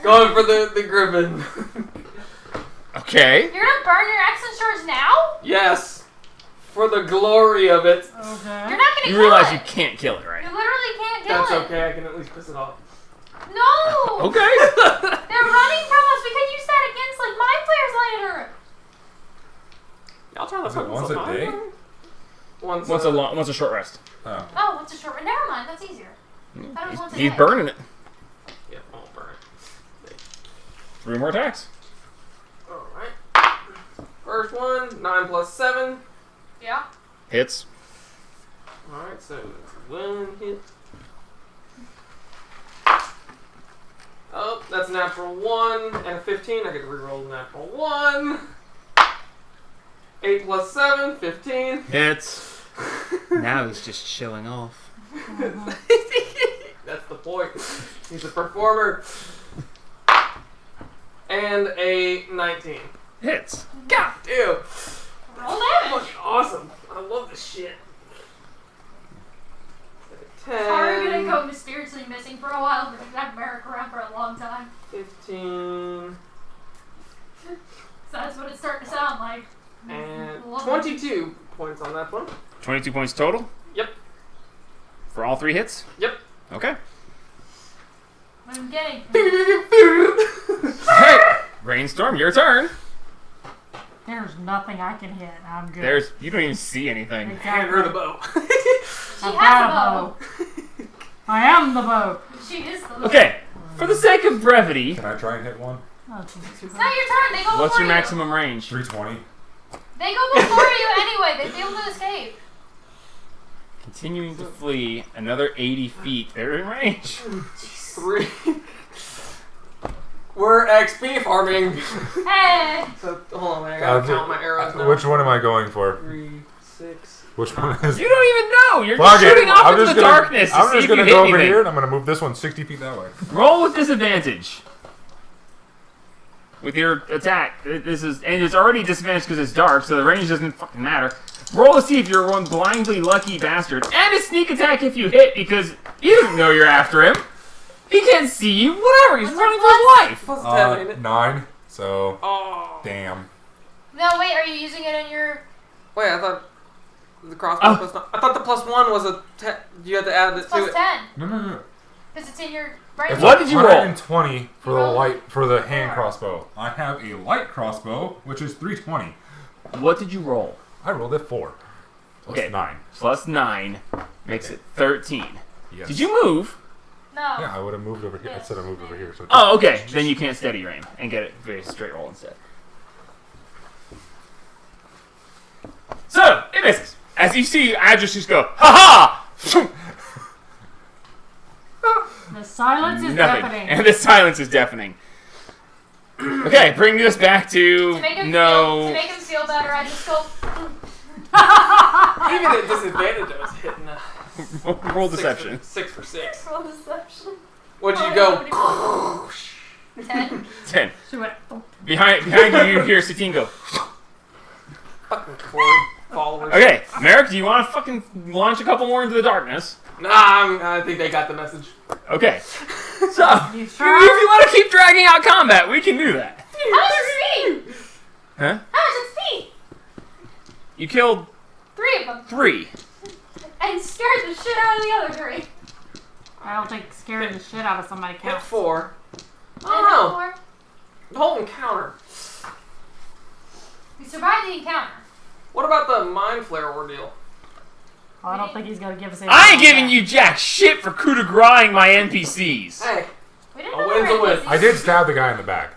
Going for the griffin. Okay. You're gonna burn your action swords now? Yes. For the glory of it. You're Okay. not gonna You kill realize it. you can't kill it, right? You literally can't kill That's it. okay, I can at least piss it off. No. Okay. They're running from us. We could use that against like mind flayers later. Y'all trying to Is it fuck once us a up, day? huh? Once Once a short rest. Oh. Oh, what's a short one? Never mind, that's easier. I thought it was once a He's day. burning it. Yeah, I'll burn it. 3 more attacks. Alright. First one, 9 plus 7. Yeah. Hits. Alright, so that's 1 hit. Oh, that's a natural 1 and a 15. I get to reroll the natural 1. 8 plus 7, 15. Hits. Now he's just showing off. That's the point. He's a performer. And a 19. Hits. God damn. Roll damage. Fucking awesome. I love this shit. 10, Are we gonna go mysteriously missing for a while? We're gonna have Merrick around for a long time. 15, So that's what it's starting to sound like. and Love 22 points on that one. 22 points total? Yep. For all 3 hits? Yep. Okay. I'm getting. Hey! Rainstorm, your turn. There's nothing I can hit. I'm good. You don't even see anything. Hand her the bow. She I've has got a bow. I am the bow. She is the bow. Okay. For the sake of brevity, Can I try and hit one? Oh, Jesus. It's not your turn. They go before what's your you. maximum range? 320. They go before you anyway. They'd be able to escape. Continuing to flee another 80 feet. They're in range. 3. We're XP farming. Hey. So hold on, wait, I gotta count my arrows now. Which one am I going for? 3, 6. Which one is? You don't even know. You're Fuck just it. shooting off I'm into just the gonna- darkness to I'm see just if gonna you go hit over anything. here and I'm gonna move this one 60 feet that way. Roll with disadvantage. With your attack. This is, and it's already disadvantaged because it's dark, so the range doesn't fucking matter. Roll to see if you're one blindly lucky bastard. And a sneak attack if you hit, because he doesn't know you're after him. He can't see you. Whatever. He's What's running your for his life. Plus 10, ain't it? 9. So, Oh. damn. No, wait. Are you using it in your? Wait, I thought the crossbow plus 9. I thought the plus 1 was a 10. You had to add it It's to plus it. 10 No. because it's in your right. It's What did you roll? 120 for the You rolled light for the hand crossbow. I have a light crossbow, which is 320. What did you roll? I rolled a 4. Plus Okay. 9. Plus 9 makes it 13. Yes. Did you move? No. Yeah, I would have moved over here. Yes. Instead, I moved over here. So Oh, okay. Then you can't steady your aim and get it very straight roll instead. So, it misses. As you see, Adris just go, ha ha! The silence is Nothing. deafening. And the silence is deafening. Okay, bring this back to To make him no. feel better, I just go. Even at disadvantage, I was hitting a Roll deception. 6 for 6. Roll deception. What'd you Oh, go? 10. 10. She went, oh. Behind you hear Satine go. Fucking cord followers. Okay, Merrick, do you want to fucking launch a couple more into the darkness? Nah, I think they got the message. Okay. So, You if sure? you want to keep dragging out combat, we can do that. How much is speed? Huh? How much is speed? You killed 3 of them. 3. And scared the shit out of the other 3. I don't think scaring the shit out of somebody Hit counts. 4. I And don't know. 4. The whole encounter. We survived the encounter. What about the mind flare ordeal? Oh, I don't think he's gonna give us any. I ain't giving you jack shit for coup de grace my NPCs. Hey, We didn't A know win's they a were win. NPCs. I did stab the guy in the back.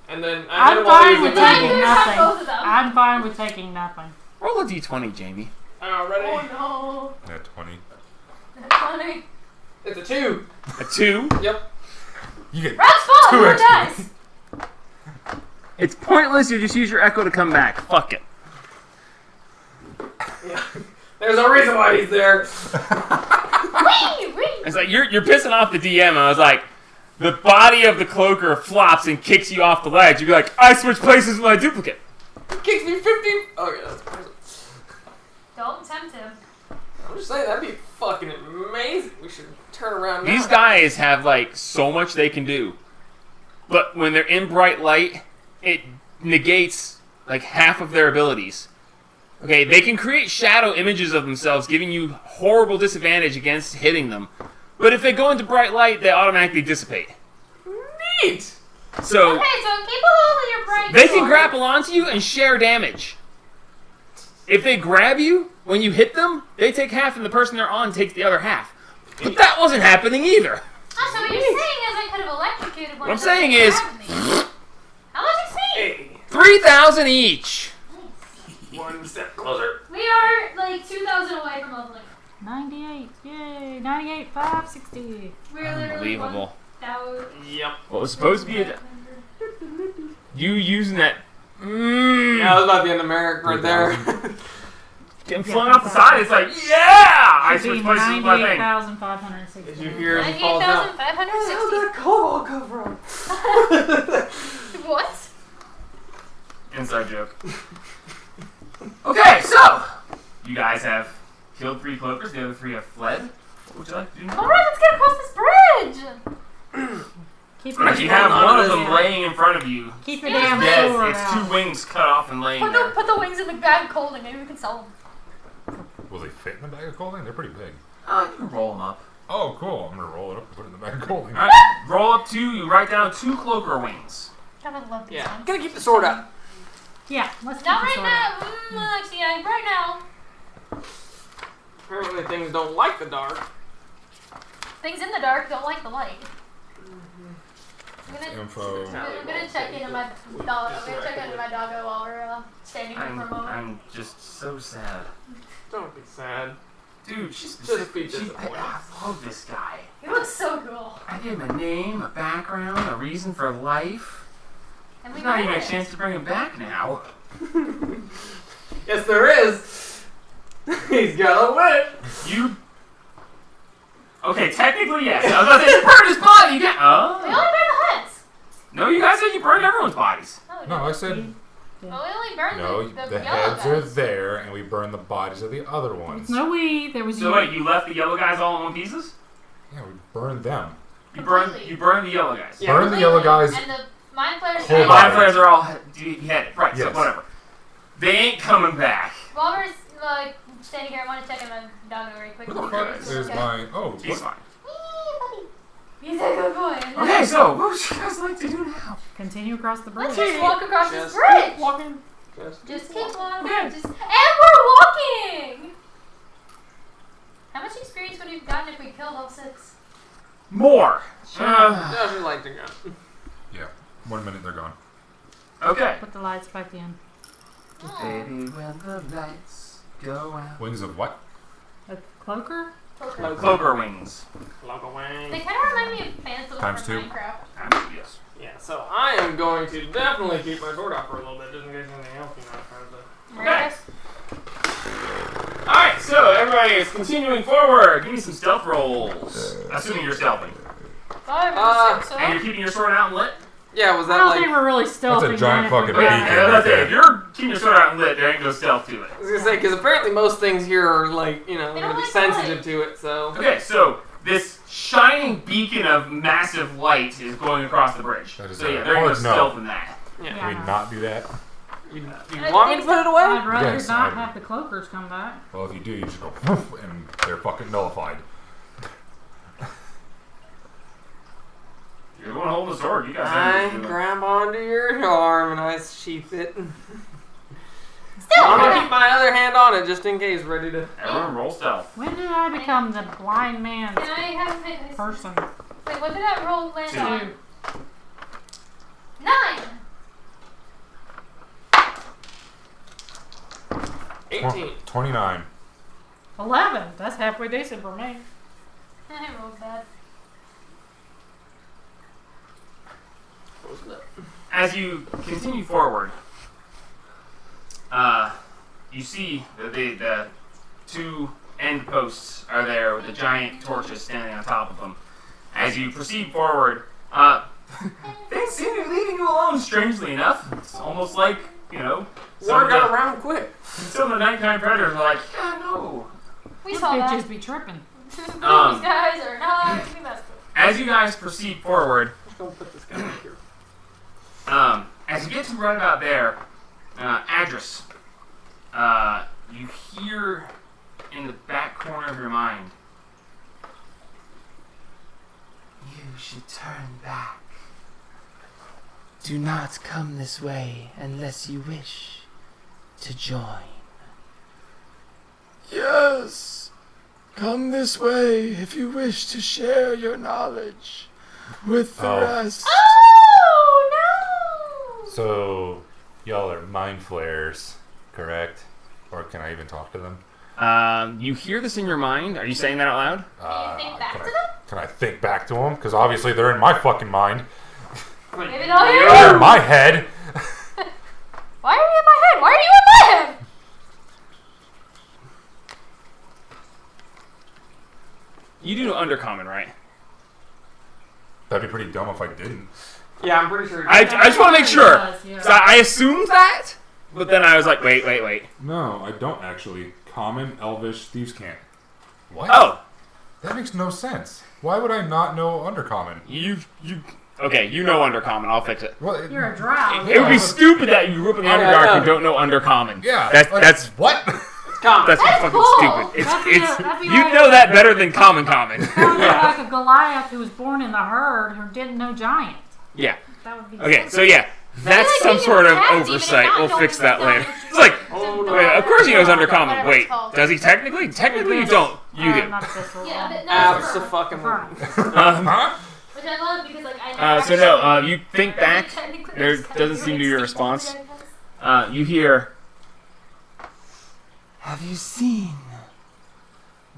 and then I'm hit him while he fine was with Why taking you invisible. have nothing. both of them? I'm fine with taking nothing. Roll a d20, Jamie. Ready? Oh At 20. no. That's funny. It's a 2. A 2. Yep. You get Round's full. 2 Who XP. dies? It's pointless, you just use your echo to come back. Fuck it. Yeah. There's a reason why he's there. Wee! Wee! It's like, you're pissing off the DM. I was like, the body of the cloaker flops and kicks you off the ledge. You'd be like, I switched places with my duplicate. Kicks me 15. Oh, yeah, that's crazy. Don't tempt him. I'm just saying, that'd be fucking amazing. We should turn around now. These guys have, like, so much they can do. But when they're in bright light, it negates, like, half of their abilities. Okay, they can create shadow images of themselves, giving you horrible disadvantage against hitting them. But if they go into bright light, they automatically dissipate. Neat! So Okay, so keep a hold of your brain. they can grapple onto you and share damage. If they grab you, when you hit them, they take half and the person they're on takes the other half. But that wasn't happening either. Oh, so what you're saying is I could have electrocuted one. What I'm of them saying and is- grabbed me. How much XP? 3,000 each. One step closer. We are like 2,000 away from leveling. 98. Yay. 98, 560. We're literally Unbelievable. 1,000. Yep. What was supposed to be you using that Yeah, that was about the end of Merrick right there. getting flung off the side. It's like, yeah! I Should be switched places with my thing. 98,560. Did you hear as he falls out? 98,560. Where'd that cobalt come from? What? Inside joke. Okay, so you guys have killed 3 cloakers. The other 3 have fled. What would you like to do now? Alright, let's get across this bridge. Keep If you have one of them laying in front of you, Keep your Yeah. damn dead. sword It's out. 2 wings cut off and laying Put there. the wings in the bag of coaling. Maybe we can sell them. Will they fit in the bag of coaling? They're pretty big. You can roll them up. Oh, cool. I'm gonna roll it up and put it in the bag of coaling. Alright, roll up 2. You write down 2 cloaker wings. God, I love these Yeah. ones. Gonna keep the sword up. Yeah, let's keep Not the right sword out. now. Actually, yeah, right now. Apparently things don't like the dark. Things in the dark don't like the light. Info. I'm gonna check into my dog. I'm gonna check into my doggo while we're standing here for a moment. I'm just so sad. Don't be sad. Dude, she's Just be disappointed. I love this guy. He looks so cool. I gave him a name, a background, a reason for life. And we There's not even a made it. chance to bring him back now. Yes, there is. He's got a whip. You. Okay, technically yes. I was about to say you burned his body. We Oh. only burned the heads. No, you guys said you burned everyone's bodies. Oh, No, I said Well, we only burned no. the The yellow heads are guys. there, and we burn the bodies of the other ones. No, there was So you. wait, you left the yellow guys all in one pieces? Yeah, we burned them. You burned. Completely. You burned the yellow guys. Yeah. Burn the yellow guys. And the mind flayers. Whole The and- body. mind flayers are all beheaded. Right. So Yes. whatever. They ain't coming back. While we're like standing here, I want to check in my doggo very quickly. What the fuck is my? Oh, He's what? fine. He's a good boy. Okay, so what would you guys like to do now? Continue across the bridge. Let's just walk across this Just bridge. keep walking. Just keep walking. Okay. And we're walking. How much experience would we have gotten if we killed all 6? More. Does you like to go? Yeah. 1 minute, they're gone. Okay. Put the lights back in. Oh. Baby, when the lights go out. Wings of what? A cloaker? Okay. Clover wings. Logo They wang. kind of remind me of Phantom Times from 2. Minecraft. Yes. Yeah, so I am going to definitely keep my sword out for a little bit, just in case anything else you know tries to. Alright, so everybody is continuing forward. Give me some stealth rolls. Assuming you're stealthing. And you're keeping your sword out and lit? Yeah, was I that don't like? think we're really stealthy. That's a giant man, if we fucking got beacon. it. Yeah, I was about to say, if you're keeping your sword out and lit, there ain't no stealth to it. I was gonna say because apparently most things here are like They gonna don't be like sensitive light. to it. So Okay, so this shining beacon of massive light is going across the bridge. That is So yeah, a there ain't no hard no. stealth in that. yeah, Can we not do that? you I want me to think put it so. away? I'd rather Yes, not I- have the cloakers come back. Well, if you do, you just go poof, and they're fucking nullified. You're the one holding the sword. You guys know what I you're doing. grab onto your arm and I sheath it. Still, I'm gonna keep my other hand on it just in case, ready to. Everyone roll stealth. When did I become the blind man can I have it? person? Wait, what did that roll land 2. on? 9. 18. 29. 11. That's halfway decent for me. I rolled bad. As you continue forward, you see that the 2 end posts are there with the giant torches standing on top of them. As you proceed forward, things seem to be leaving you alone, strangely enough. It's almost like, some Word of got the, around quick. some of the nighttime predators are like, yeah, no. We These saw that. bitches be tripping. These guys are not. We messed with. As you guys proceed forward, Just gonna put this guy right here. as you get to right about there, Adris, you hear in the back corner of your mind, You should turn back. Do not come this way unless you wish to join. Yes, come this way if you wish to share your knowledge with the rest. Oh no! So, y'all are mind flayers, correct? Or can I even talk to them? You hear this in your mind? Are you saying that out loud? Can you think back can to I, them? Can I think back to them? Because obviously they're in my fucking mind. Maybe they'll hear They're you. in my head. Why are you in my head? Why are you in my head? You do know Undercommon, right? That'd be pretty dumb if I didn't. Yeah, I'm pretty sure. I just want to make sure. Does, yeah. 'Cause I assumed that, but then I was like, wait. No, I don't actually. Common, Elvish, Thieves' Cant. What? Oh, That makes no sense. Why would I not know Undercommon? Okay, you know Undercommon. I'll fix it. Well, You're a drow. It would be stupid that you grew up in the Yeah, Underdark yeah. and don't know Undercommon. yeah. That's what? Come. that's That's fucking cool. stupid. That'd be You like- know that better than Common. Sounds like a Goliath who was born in the herd who didn't know giants. Yeah. That would be Okay, so yeah, that's like some being sort of attacked even if oversight. not We'll knowing fix that what's later. going on. It's like, Oh, no. wait, of course he knows Whatever Undercommon. it's Wait, called. does he technically? Technically, you don't. You do. Not Thistle. Yeah, but that's Abso-fucking-lutely. Huh? Which I love because like I never So no, you think back. technically There just doesn't seem to be a extinct response. dragon. You hear. Have you seen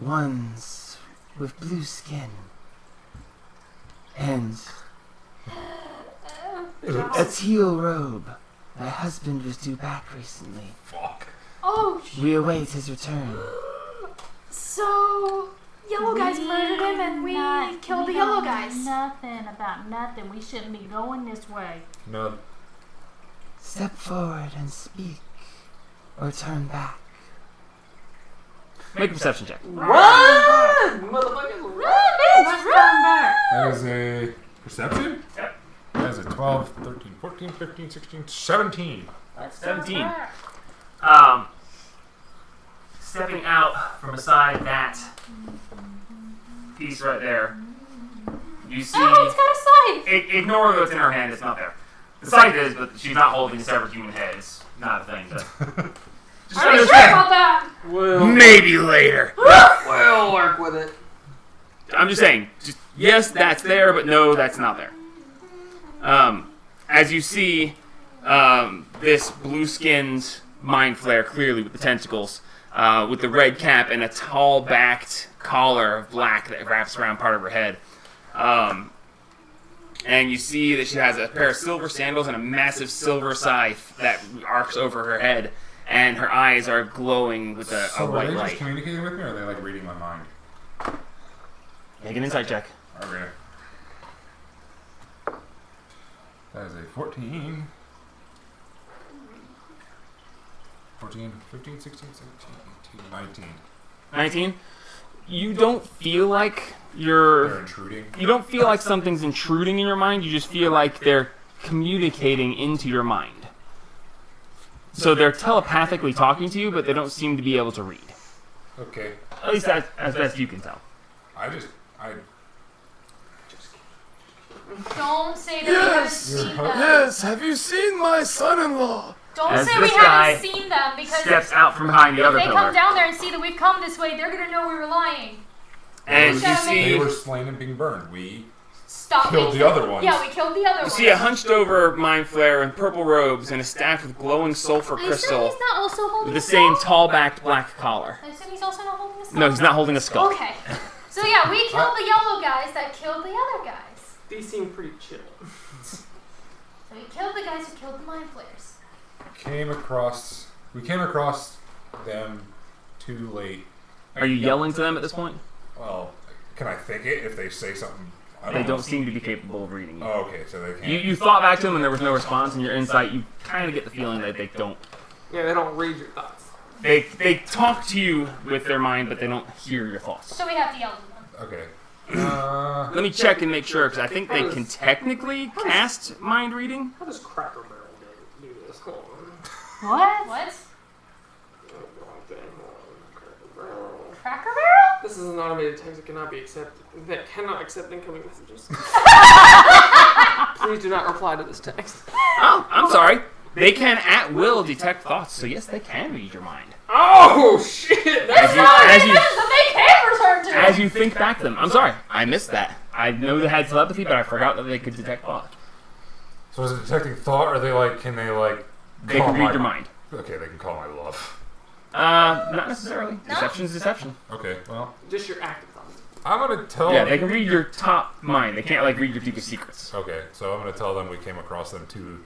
ones with blue skin and a teal robe? My husband was due back recently. Fuck. Oh, We await his return. so yellow guys murdered him and we killed the yellow guys. Nothing about nothing. We shouldn't be going this way. No. Step forward and speak, or turn back. Make a perception check. Run! Motherfucker, run! Let's turn back. That is a perception? Yep. That is a 12, 13, 14, 15, 16, 17. That's 17. Stepping out from beside that piece right there, you see. Oh, it's got a scythe. Ignore what's in her hand. It's not there. The scythe is, but she's not holding a severed human head. It's not a thing. Just Are you sure understand. about that? We'll Maybe later. work with it. I'm just saying. Just yes, that's there, but no, that's not there. As you see, this blue-skinned mind flare clearly with the tentacles, with the red cap and a tall-backed collar of black that wraps around part of her head. And you see that she has a pair of silver sandals and a massive silver scythe that arcs over her head, and her eyes are glowing with a So are white they just light. communicating with me, or are they like reading my mind? Make an insight check. Okay. That is a 14. 14, 15, 16, 17, 18, 19. 19. You don't feel like They're intruding. you don't feel like something's intruding in your mind. You just feel like they're communicating into your mind. So they're telepathically talking to you, but they don't seem to be able to read. Okay. At least that's as best you can tell. I Don't say that we haven't seen them. Yes, have you seen my son-in-law? Don't As say we this guy haven't seen them because Steps out from behind the if other they come pillar, down there and see that we've come this way, they're gonna know we were lying. and you They they see were slain and being burned. We Stop. killed we the other ones. Yeah, we killed the other you ones. see a hunched over mind flare in purple robes and a staff with glowing sulfur Are you sure crystal he's not also holding with the a same skull? tall-backed black collar. I assume he's also not holding a skull. No, he's not holding a skull. Okay. So yeah, we killed the yellow guys that killed the other guys. These seem pretty chill. So we killed the guys who killed the mind flayers. We came across them too late. Are you yelling to them at this point? Well, can I think it if they say something? I They know. don't seem to be capable of reading you. Oh, okay, so they can't. You thought back to them and there was no response, and your insight, you kind of get the feeling that they don't. Yeah, they don't read your thoughts. They talk to you with their mind, but they don't hear your thoughts. So we have to yell at them. Okay. Let me check and make sure, because I think they can technically cast mind reading. How does Cracker Barrel do this? Hold on. What? What? Wrong thing. Hold on. Cracker Barrel. Cracker Barrel? This is an automated text that cannot be accepted. That cannot accept incoming messages. Please do not reply to this text. Oh, I'm sorry. They can at will detect thoughts, so yes, they can read your mind. Oh shit! That's As you So they can return to as you think back to them. I'm sorry, I missed that. I know they had telepathy, but I forgot that they could detect thought. So is it detecting thought, or can they They call can read my- your mind. Okay, they can call my bluff. Not necessarily. No? Deception's deception. Okay, well, just your active thoughts. I'm gonna tell. Yeah, they can read your top mind. They can't like read your deepest secrets. Okay, so I'm gonna tell them we came across them too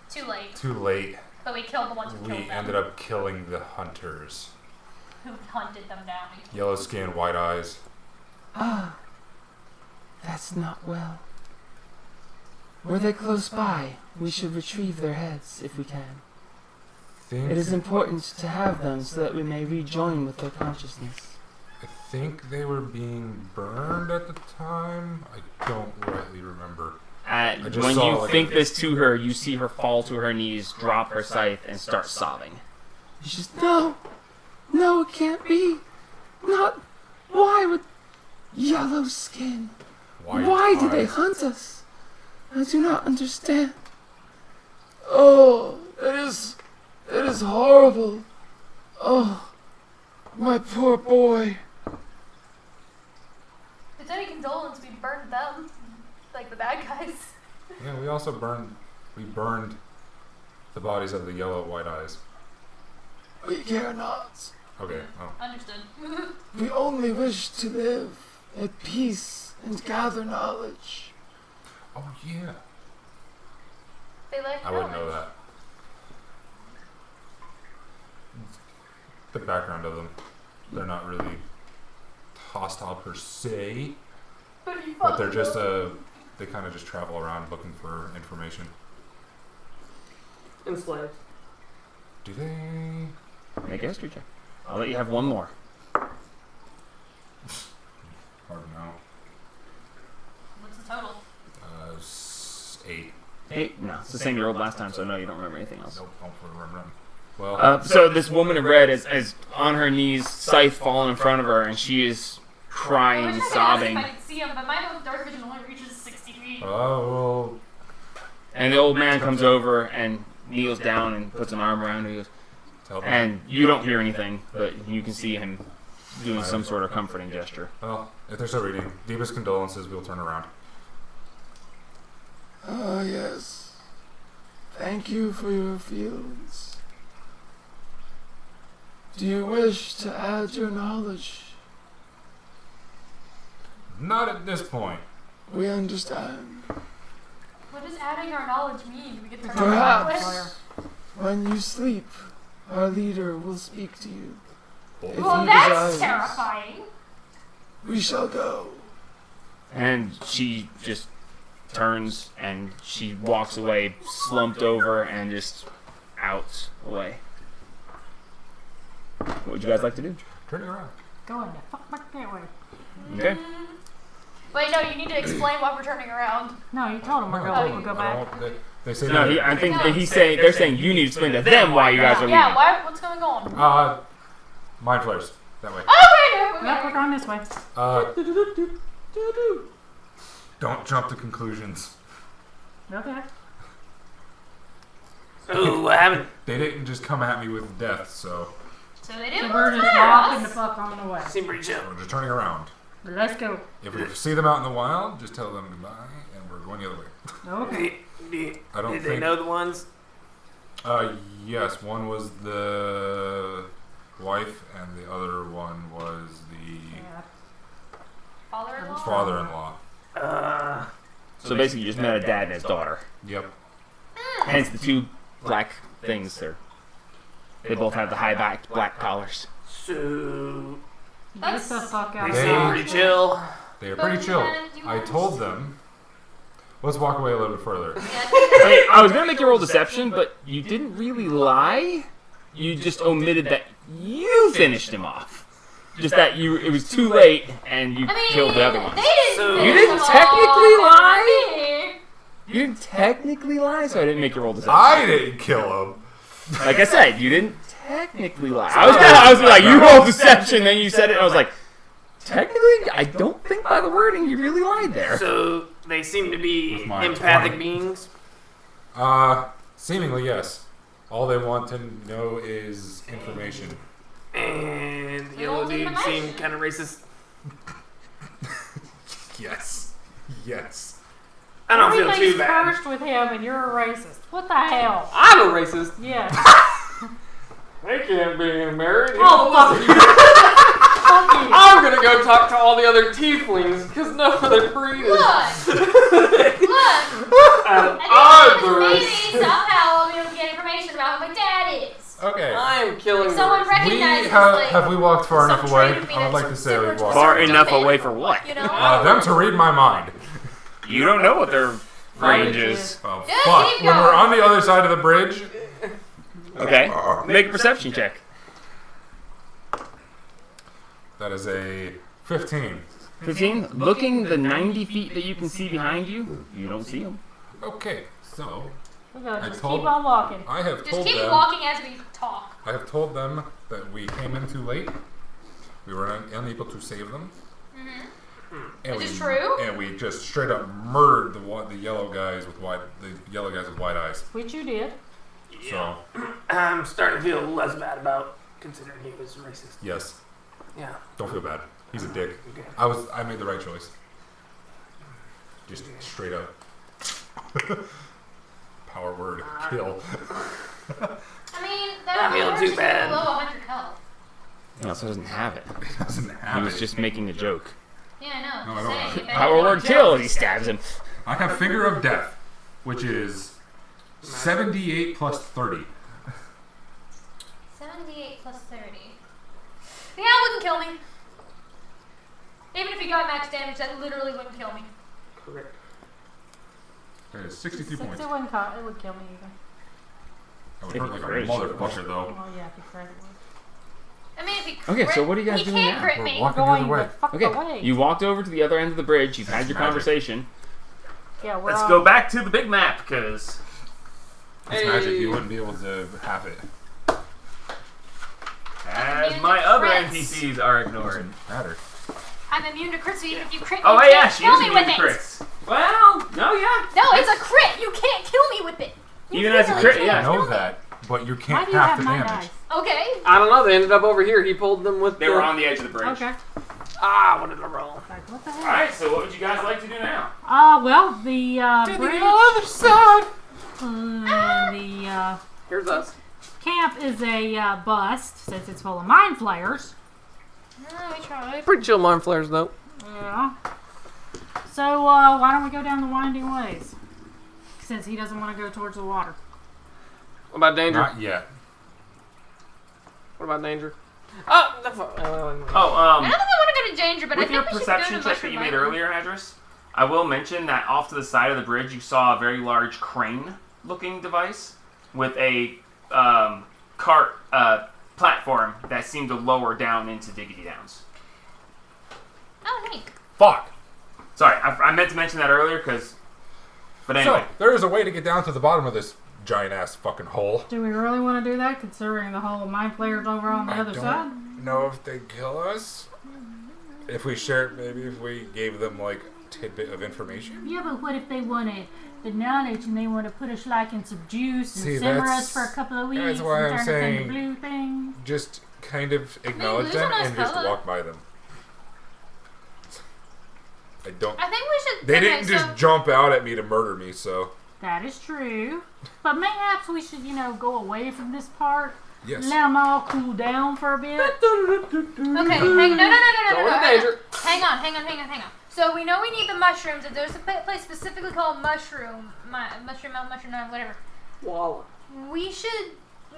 Too late. late. But we killed the ones who We killed them. ended up killing the hunters. Who hunted them down. Yellow skin, white eyes. Ah, that's not well. Were they close by? We should retrieve their heads if we can. Think, It is important to have them so that we may rejoin with their consciousness. I think they were being burned at the time. I don't rightly remember. just When saw, you like, think this to her, you see her fall to her knees, drop her scythe, and start sobbing. It's just, no, it can't be. Not, why would yellow skin? White Why did they eyes. hunt us? I do not understand. Oh, it is horrible. Oh, my poor boy. If there's any condolence, we burned them. Like the bad guys. Yeah, we also burned the bodies of the yellow white eyes. We care not. Okay, well, Understood. We only wish to live at peace and gather knowledge. oh yeah, They like I wouldn't know knowledge. that. The background of them, they're not really hostile per se, But, you but they're fucking just know. they kind of just travel around looking for information. Enslaved. Do they? Make a history check. I'll let you have one more. Hard to know. What's the total? 8. 8? No, it's the same you rolled last time, so no, you don't remember anything else. Nope, don't remember them. Well, So this woman in red is on her knees, scythe falling in front of her, and she is I crying, was just sobbing. gonna ask if I could see him, but my dark vision only reaches 60 feet. well, And the old man comes over and kneels down and puts an arm around her. He goes, tell them. and you don't hear anything, but you can see him doing some sort of comforting gesture. Well, if they're still reading, deepest condolences. We'll turn around. Ah, yes. Thank you for your feelings. Do you wish to add your knowledge? Not at this point. We understand. What does adding our knowledge mean? We get to Perhaps when you sleep, our leader will speak to you. If Well, he that's desires, terrifying. we shall go. And she just turns and she walks away, slumped over, and just out away. What would you guys like to do? Turning around. Go in the fuck back that way. Okay. Wait, no, you need to explain why we're turning around. No, you told him we'll Oh, go I back. don't- They say No, that. I think that they're saying you need to explain to them why you guys are Yeah, leaving. why? What's going on? Mind flares. That way. Okay, Yep, we're going this way. Don't jump to conclusions. Okay. Ooh, what happened? They didn't just come at me with death, so So they So didn't we're want just to walking the us. fuck on the way. Seemed pretty chill. we're just turning around. Let's go. If we see them out in the wild, just tell them goodbye, and we're going the other way. Okay. I don't Did they think. know the ones? Yes, one was the wife, and the other one was the Yeah. Father-in-law? father-in-law. So basically, you just met a dad and his daughter. Yep. Hence the two black things there. They both have the high-backed black collars. So Get the fuck out they of They- seem here. pretty chill. They are But pretty chill. then you I were told just- them. Let's walk away a little bit further. I was gonna make you roll deception, but you didn't really lie. You just omitted that you finished him off. Just that it was too late and you I mean, killed the other They ones. didn't So- finish You didn't them all. technically They lie? did. You didn't technically lie, so I didn't make you roll deception. I didn't kill him. Like I said, you didn't technically lie. I was like, you rolled deception, then you said it, and I was like, technically, I don't think by the wording you really lied there. So They seem to be With my empathic 20. beings. Seemingly yes. All they want to know is information. And the We yellow won't leave dude them seemed alone. kind of racist. Yes. Yes. I don't feel Everything's too bad. cursed with him, and you're a racist. What the hell? I'm a racist. Yes. They can't be married. Oh, fuck you. Fuck you. I'm gonna go talk to all the other tieflings because no other breed is. Look! Look! And I I'm think the maybe racist. somehow I'll be able to get information about who my dad is. Okay. I'm killing If someone the racist. We recognizes have we walked far some enough away? trait of me I would like to that's say we've similar to walked Far something enough stupid, away for what? You know? them to read my mind. You don't know what their range is. Oh, Just fuck. keep When we're going. on the other side of the bridge, Okay. Make a perception check. that is a 15. 15. Looking the 90 feet that you can see behind you, you don't see them. Okay, so We're gonna I just told- keep on walking. I have Just told keep them. walking as we talk. I have told them that we came in too late. We were unable to save them. And Which we, is true. And we just straight up murdered the yellow guys with white eyes. Which you did. So I'm starting to feel less bad about considering he was racist. yes, Yeah. don't feel bad. He's a dick. Okay. I made the right choice. Just straight up. Power word kill. I mean, I that feel horse too is bad. below 100 health. He also doesn't have it. Doesn't have He was it. just making a joke. Yeah, I know. No, I just don't saying. have If Power anyone word kill as he stabs him. I have finger of death, which is 78 plus 30. 78 plus 30. Yeah, it wouldn't kill me. Even if you got max damage, that literally wouldn't kill me. Correct. That is 63 points. It wouldn't it would kill me either. I would If hurt you like a crit, motherfucker though. Well, yeah, if you crit, it would. I mean, if he Okay, crit, so what are you guys he doing can't now? crit We're me. walking the other Going way. the fuck Okay, away. you walked over to the other end of the bridge. You've had your Magic. conversation. Yeah, we're Let's all- go back to the big map, because It's magic. You wouldn't be able to have it. as immune my to other crits. NPCs are ignored. Doesn't matter. I'm immune to crits, so even if you crit me, Oh, you yeah, can't she kill is me immune with to it. crits. Well, no, yeah. No, it's a crit. You can't kill me with it. You Even as a literally crit, can't yeah. I kill know me. that, but you Why can't do you half have the my damage. dice? Okay. I don't know. They ended up over here. He pulled them with They the... were on the edge of the bridge. Okay. Ah, what did I roll? Like, what the All hell? right, so what would you guys like to do now? Well, the bridge other side. and the Here's us. camp is a bust since it's full of mind flayers. We tried. Pretty chill mind flares, though. Yeah. So why don't we go down the winding ways? Since he doesn't want to go towards the water. What about danger? Not yet. What about danger? Oh, the fuck. I don't think I want to go to danger, but With I your think we perception should go to check that you Mushroom made Island. earlier, Hadris, I will mention that off to the side of the bridge you saw a very large crane-looking device with a cart platform that seemed to lower down into Diggity Downs. Oh, neat. Fuck. Sorry, I meant to mention that earlier because... But anyway. So there is a way to get down to the bottom of this giant ass fucking hole. Do we really want to do that, considering the whole mind flayers over on the I other don't side? know if they kill us. If we share, maybe if we gave them like a tidbit of information. Yeah, but what if they wanted the knowledge and they want to put us like in some juice and See, simmer that's- us for a couple of weeks that's why and I'm turn us into saying- blue things? Just kind of acknowledge blue's them a nice and just color. walk by them. I don't. I think we should. They okay, didn't just so, jump out at me to murder me, so That is true. But mayhaps we should, go away from this part. yes. Let them all cool down for a bit. Okay, no. Going to danger. Hang on. So we know we need the mushrooms, and there's a place specifically called Mushroom Mountain, whatever. Walla.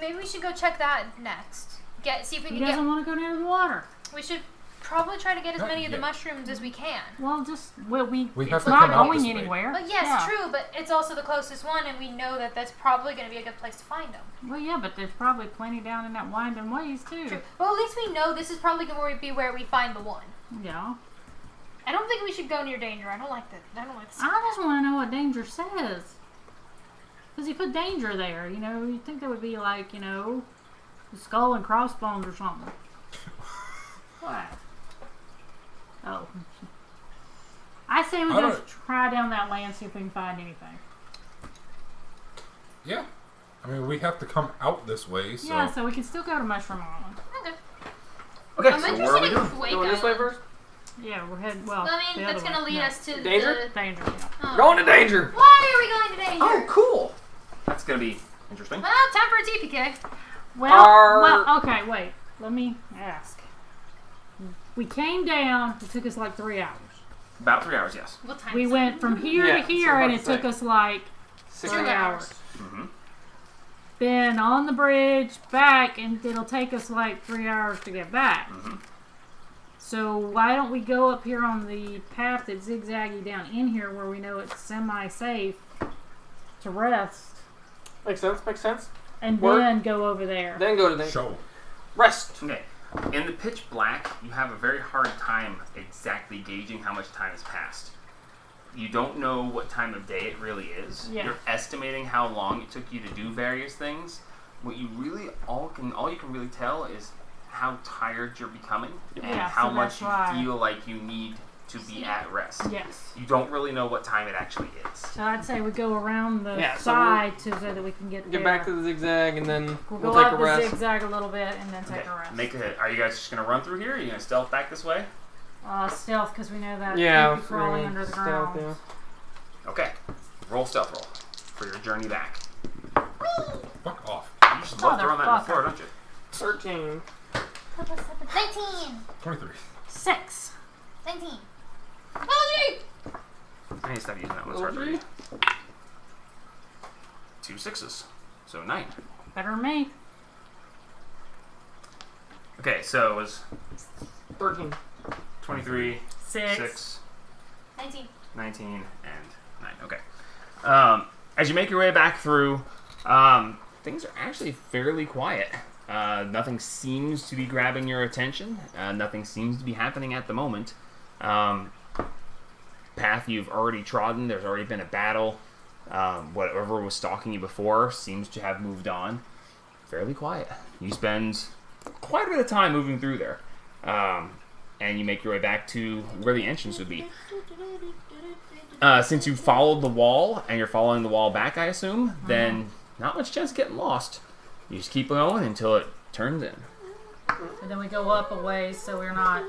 Maybe we should go check that next. See if we He can doesn't get. want to go near the water. We should probably try to get as Not many of the yet. mushrooms as we can. Well, We have it's to not come out going this way. anywhere. But yes, Yeah. true. But it's also the closest one, and we know that that's probably going to be a good place to find them. Well, yeah, but there's probably plenty down in that winding ways too. True. Well, at least we know this is probably going to be where we find the one. Yeah. I don't think we should go near danger. I don't like that. I don't like this. I just want to know what danger says. Because he put danger there, you'd think there would be like, the skull and crossbones or something. What? Oh. I I say we I go don't- try down that way and see if we can find anything. Yeah. I mean, we have to come out this way, so. Yeah, so we can still go to Mushroom Island. Okay. Okay, I'm so where are interested we in doing? Quake Going this way Island. first? Yeah, we're heading. Well, I mean, the that's other gonna way. lead No. us to Danger? Danger. Yeah. Oh. Going to danger! Why are we going to danger? Oh, cool. That's gonna be interesting. Well, time for a TPK. Well, okay, wait. Let me ask. We came down. It took us like 3 hours. About 3 hours, yes. What time We is went from here Yeah, to here, so and about it to took say. us like 6 2 3 hours. Mm-hmm. Then on the bridge back, and it'll take us like 3 hours to get back. Mm-hmm. So why don't we go up here on the path that's zigzaggy down in here, where we know it's semi-safe to rest, Makes sense, makes sense. and Work. then go over there. Then go to danger. Show. Rest! Okay. In the pitch black, you have a very hard time exactly gauging how much time has passed. You don't know what time of day it really is. Yeah. You're estimating how long it took you to do various things. What you really all you can really tell is how tired you're becoming and Yeah, how so much that's you why- feel like you need to be at rest. Yes. You don't really know what time it actually is. So I'd say we go around the Yeah, so side so that we can get Get there. back to the zigzag and then We'll we'll go take up a rest. the zigzag a little bit and then take Okay. a rest. Make a. Are you guys just gonna run through here? Or are you gonna stealth back this way? Stealth, because we know that Yeah, creepy crawling yeah, under the stealth, ground. Okay. Roll stealth roll for your journey back. Fuck off. You just love throwing that on the floor, don't you? 13. 19. 23. 6. 19. Biology! I need to stop using that one. It's hard to read. 2 6s. So 9. Better than me. Okay, so it was 13. 23, 6. 6, 19. 19, and 9. Okay. As you make your way back through, things are actually fairly quiet. Nothing seems to be grabbing your attention. Nothing seems to be happening at the moment. Path you've already trodden, there's already been a battle. Whatever was stalking you before seems to have moved on. Fairly quiet. You spend quite a bit of time moving through there. And you make your way back to where the entrance would be. Since you followed the wall, and you're following the wall back, I assume, then not much chance of getting lost. You just keep going until it turns in. And then we go up a ways so we're not.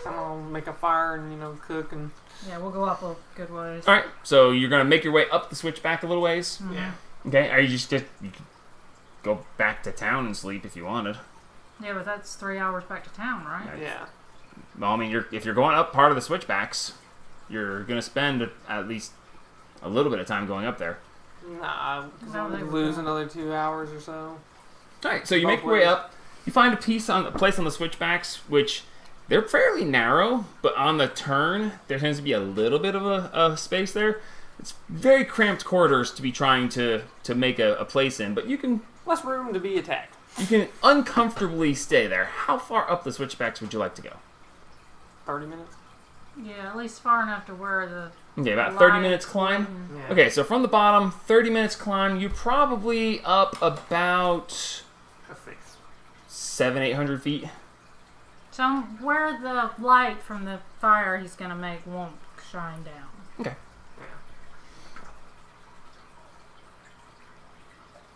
I'm gonna make a fire and, cook and. Yeah, we'll go up a good ways. Alright, so you're going to make your way up the switchback a little ways. Yeah. Okay, are you you could go back to town and sleep if you wanted. Yeah, but that's 3 hours back to town, right? Yeah. Well, I mean, if you're going up part of the switchbacks, you're going to spend at least a little bit of time going up there. Nah, because No, I'm they gonna would lose not. another 2 hours or so. Alright, so you Both make your way ways. up. You find a place on the switchbacks, which they're fairly narrow, but on the turn, there tends to be a little bit of a space there. It's very cramped corridors to be trying to make a place in, but you can Less room to be attacked. uncomfortably stay there. How far up the switchbacks would you like to go? 30 minutes? Yeah, at least far enough to where the. Okay, about 30 light minutes climb. Yeah. Okay, so from the bottom, 30 minutes climb, you're probably up about 700-800 feet. So where the light from the fire he's gonna make won't shine down. Okay.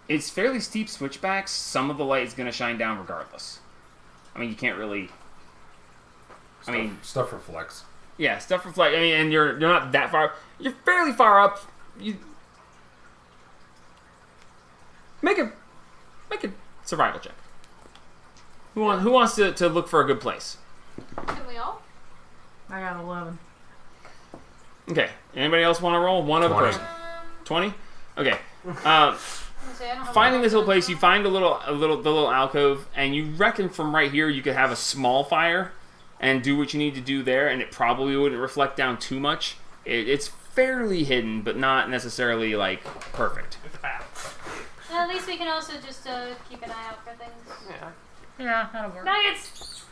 It's fairly steep switchbacks. Some of the light is going to shine down regardless. I mean, you can't really. Stuff reflects. Yeah, stuff reflect. I mean, and you're not that far. You're fairly far up. You make a survival check. Who wants to look for a good place? Can we all? I got 11. Okay. Anybody else want to roll? One other 20. person. 20. Okay. Say, I don't have Finding a- this little place, you find the little alcove, and you reckon from right here you could have a small fire and do what you need to do there, and it probably wouldn't reflect down too much. It's fairly hidden, but not necessarily like perfect. Well, at least we can also just keep an eye out for things. Yeah. Yeah, that'll work. Nuggets!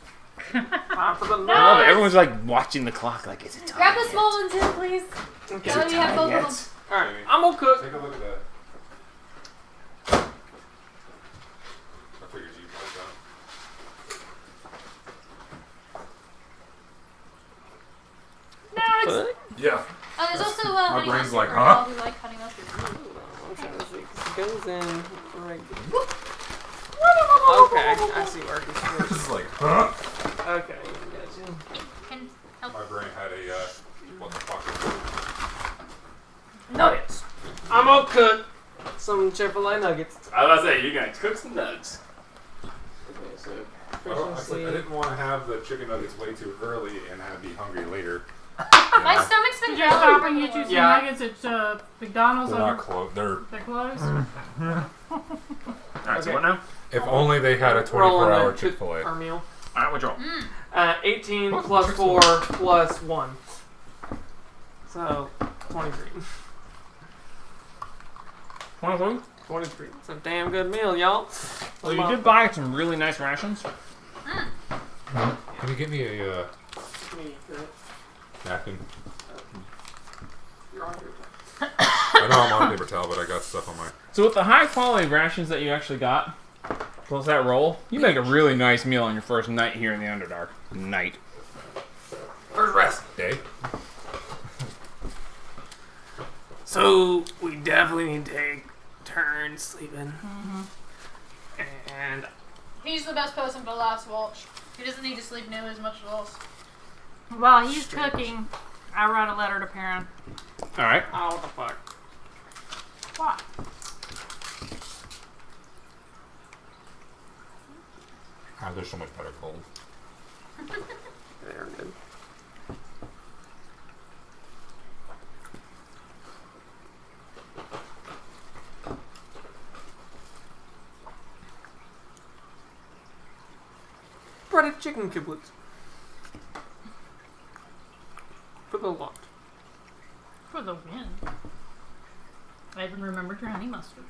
Time for the I love it. Everyone's like watching the clock, like is it time? Grab the yet? small ones in, please. Okay. So we have both of them. Alright, I'm gonna cook. Take a look at that. I figured you'd like that. What? You Yeah. Oh, there's also honey brain's mustard like, for huh? y'all who like honey mustard. I'm trying to see, 'cause it goes in right. Okay, I see where it's This switched. is like, huh? Okay, gotcha. Can help. My brain had a, what the fuck? Nuggets. I'm gonna cook some Chick-fil-A nuggets. I was about to say, you're gonna cook some nugs. Okay, so I didn't want to have the chicken nuggets way too early and I'd be hungry later. My stomach's been Did you stop and growling. get you some Yeah. nuggets at McDonald's? They're not close. They're closed? Alright, so Okay. what now? If only they had a Rolling 24-hour the- Chick-fil-A. Our meal. Alright, what's wrong? 18 plus 4 plus 1. So, 23. 23? 23. It's a damn good meal, y'all. Well, you did buy some really nice rations. Can you get me a napkin? You're on your I know I'm on paper towel, but I got stuff on my... So with the high quality rations that you actually got, plus that roll, you make a really nice meal on your first night here in the Underdark. Night. First rest day. So, we definitely need to take turns sleeping. And He's the best person for the last watch. He doesn't need to sleep nearly as much as us. While he's cooking, I write a letter to Perrin. Alright. oh, what the fuck? What? They're so much better cold. They're good. Breaded chicken giblets. For the lot. For the win. I even remembered your honey mustard.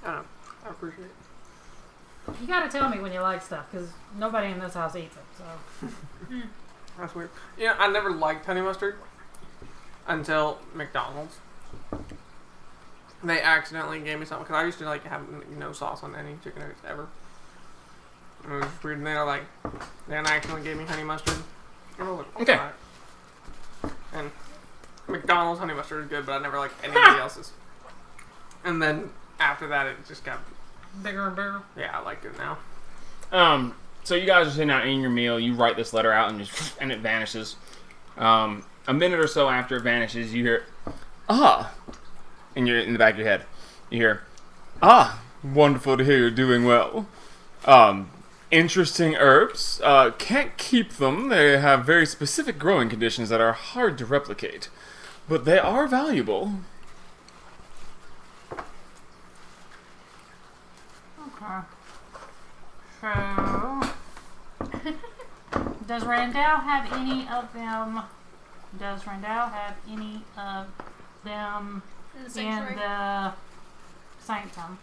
I know. I appreciate it. You gotta tell me when you like stuff, because nobody in this house eats it, so. That's weird. Yeah, I never liked honey mustard until McDonald's. They accidentally gave me something because I used to like have no sauce on any chicken nuggets ever. And it was weird. And they then accidentally gave me honey mustard. And I was like, Okay. alright. And McDonald's honey mustard is good, but I never liked anybody else's. And then after that, it just got Bigger and bigger. yeah, I like it now. So you guys are sitting out eating your meal, you write this letter out and and it vanishes. A minute or so after it vanishes, you hear, ah, in the back of your head. You hear, ah, wonderful to hear you're doing well. Interesting herbs. Can't keep them. They have very specific growing conditions that are hard to replicate. But they are valuable. Okay. So, does Randall have any of them? Does Randall have any of them In the in sanctuary. the sanctum?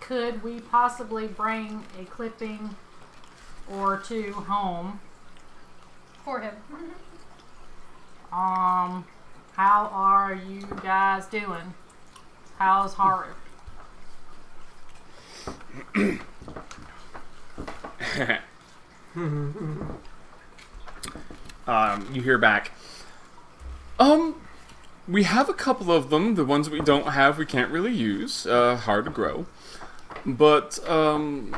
Could we possibly bring a clipping or two home? For him. How are you guys doing? How's Haru? You hear back. We have a couple of them. The ones we don't have, we can't really use. Hard to grow. But, things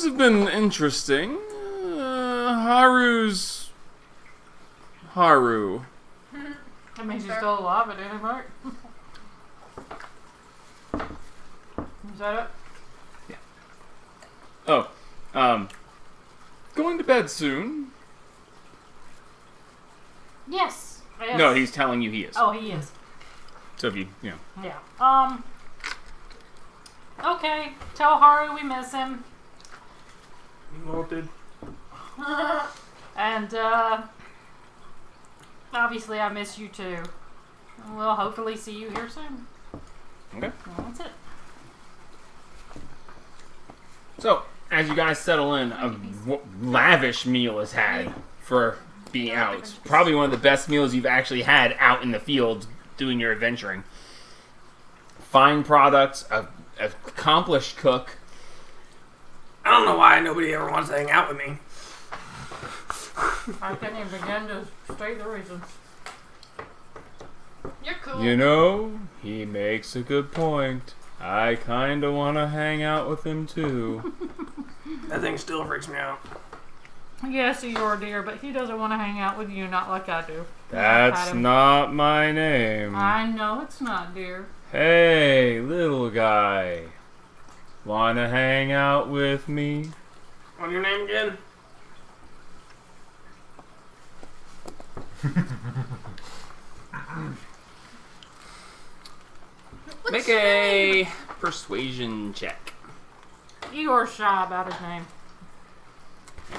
have been interesting. Haru's... Haru. That means you're still alive at any rate. Is that it? Oh, going to bed soon. Yes. Yes. No, he's telling you he is. Oh, he is. So if you know. Yeah. Okay. Tell Haru we miss him. Noted. And, obviously I miss you too. We'll hopefully see you here soon. Okay. Well, that's it. So, as you guys settle in, a lavish meal is had for being out. It's probably one of the best meals you've actually had out in the field doing your adventuring. Fine products, an accomplished cook. I don't know why nobody ever wants to hang out with me. I can't even begin to state the reasons. You're cool. You know, he makes a good point. I kinda wanna hang out with him too. That thing still freaks me out. Yes, you're dear, but he doesn't want to hang out with you, not like I do. That's not my name. I know it's not, dear. Hey, little guy. Wanna hang out with me? What's your name again? Make a persuasion check. You're shy about his name.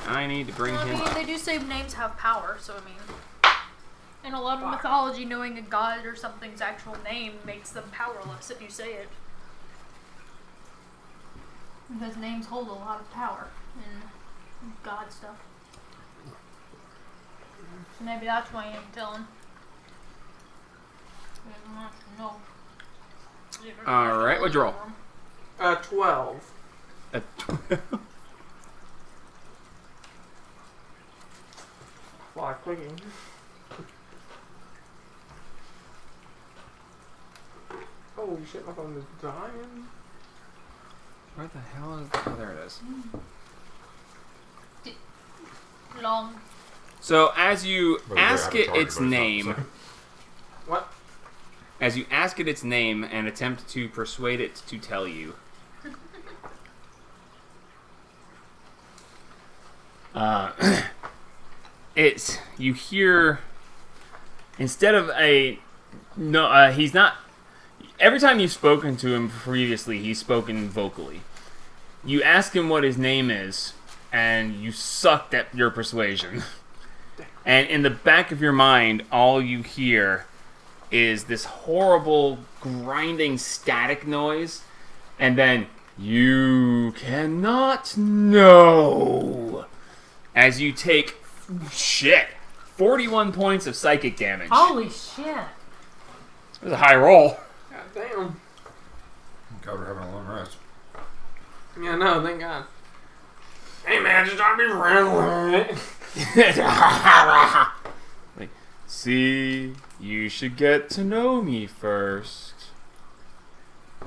I need to bring Well, I him mean, up. they do say names have power, so I mean, in a lot of mythology, knowing a god or something's actual name makes them powerless if you say it. Because names hold a lot of power in god stuff. So maybe that's why you didn't tell him. He doesn't want to know. Alright, what'd you roll? 12. Fly clicking. Holy shit, my phone is dying. Where the hell is... Oh, there it is. Long. So, as you But we ask have a it target, its but it's not the name... same. What? As you ask it its name and attempt to persuade it to tell you... It's... You hear... Instead of a... No, he's not... Every time you've spoken to him previously, he's spoken vocally. You ask him what his name is, and you sucked at your persuasion. And in the back of your mind, all you hear is this horrible, grinding static noise, and then, you cannot know, as you take, 41 points of psychic damage. Holy shit. It was a high roll. God damn. God, we're having a long rest. Yeah, no, thank God. Hey man, just trying to be friendly. See, you should get to know me first.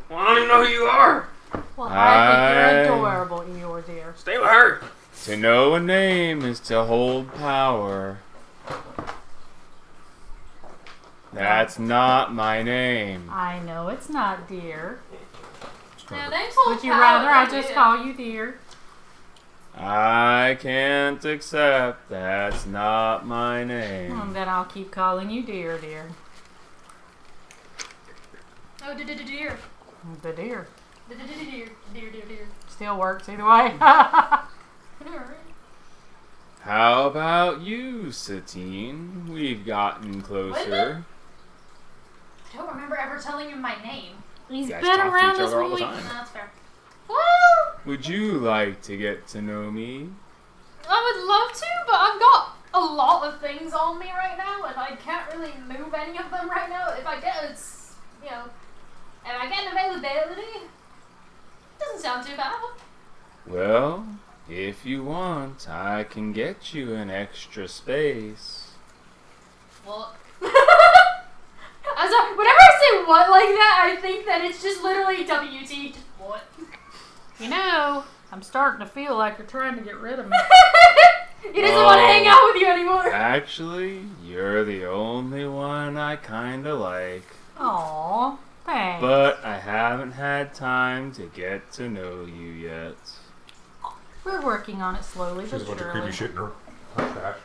Well, I don't even know who you are. Well, I think I- you're adorable, Eeyore, dear. Stay with her. To know a name is to hold power. That's not my name. I know it's not, dear. Yeah, names hold Would you power, rather I don't just you? call you dear? I can't accept that's not my name. Then I'll keep calling you dear, dear. Oh, dear. The dear. Dear. Still works either way. How about you, Satine? We've gotten closer. I don't remember ever telling you my name. He's You guys been talk to around each this other all the week. time. No, that's fair. Woo! Would you like to get to know me? I would love to, but I've got a lot of things on me right now, and I can't really move any of them right now. If I get an availability, doesn't sound too bad. Well, if you want, I can get you an extra space. What? Whenever I say what like that, I think that it's just literally WT. Just what? You know, I'm starting to feel like you're trying to get rid of me. He doesn't want to hang out with you anymore. Actually, you're the only one I kinda like. Aw, thanks. But I haven't had time to get to know you yet. We're working on it slowly, She's but a bunch of surely. creepy shit in her stash.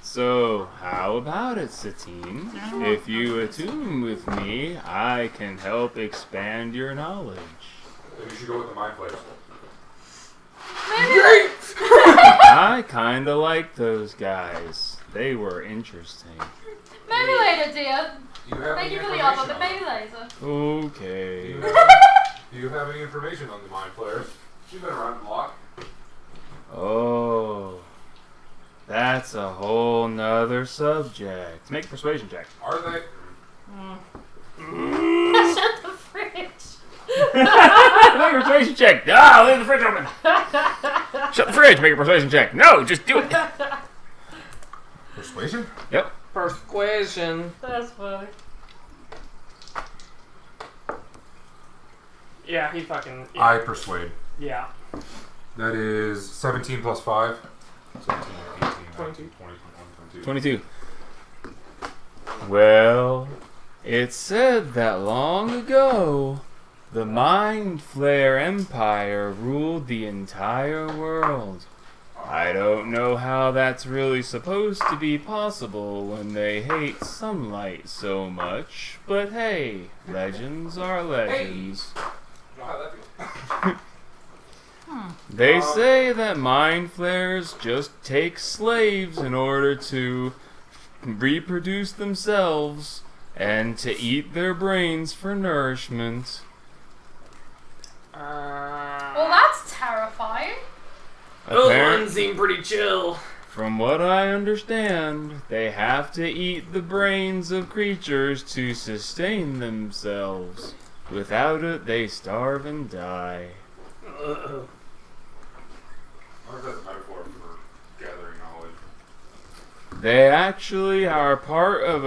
So, how about it, Satine? If you attune with me, I can help expand your knowledge. Then you should go with the mind place. I kinda like those guys. They were interesting. Maybe later, dear. You have Thank any you for the information offer, but on maybe them? later. Okay. Do you have any information on the mind players? She's been around the block. Oh. That's a whole nother subject. Make a persuasion check. Are they? Shut the fridge. Make a persuasion check. Ah, leave the fridge open. Shut the fridge. Make a persuasion check. No, just do it. Persuasion? Yep. Persuasion. That's funny. Yeah, he fucking. I persuade. Yeah. That is 17 plus 5. 17, 18, 22. 20, 22. 22. Well, it's said that long ago, the Mind Flayer Empire ruled the entire world. I don't know how that's really supposed to be possible when they hate sunlight so much, but hey, legends are legends. They say that Mind Flayers just take slaves in order to reproduce themselves and to eat their brains for nourishment. Well, that's terrifying. Those Apparent- ones seem pretty chill. From what I understand, they have to eat the brains of creatures to sustain themselves. Without it, they starve and die. Uh-oh. I wonder if that's a metaphor for gathering knowledge. They actually are part of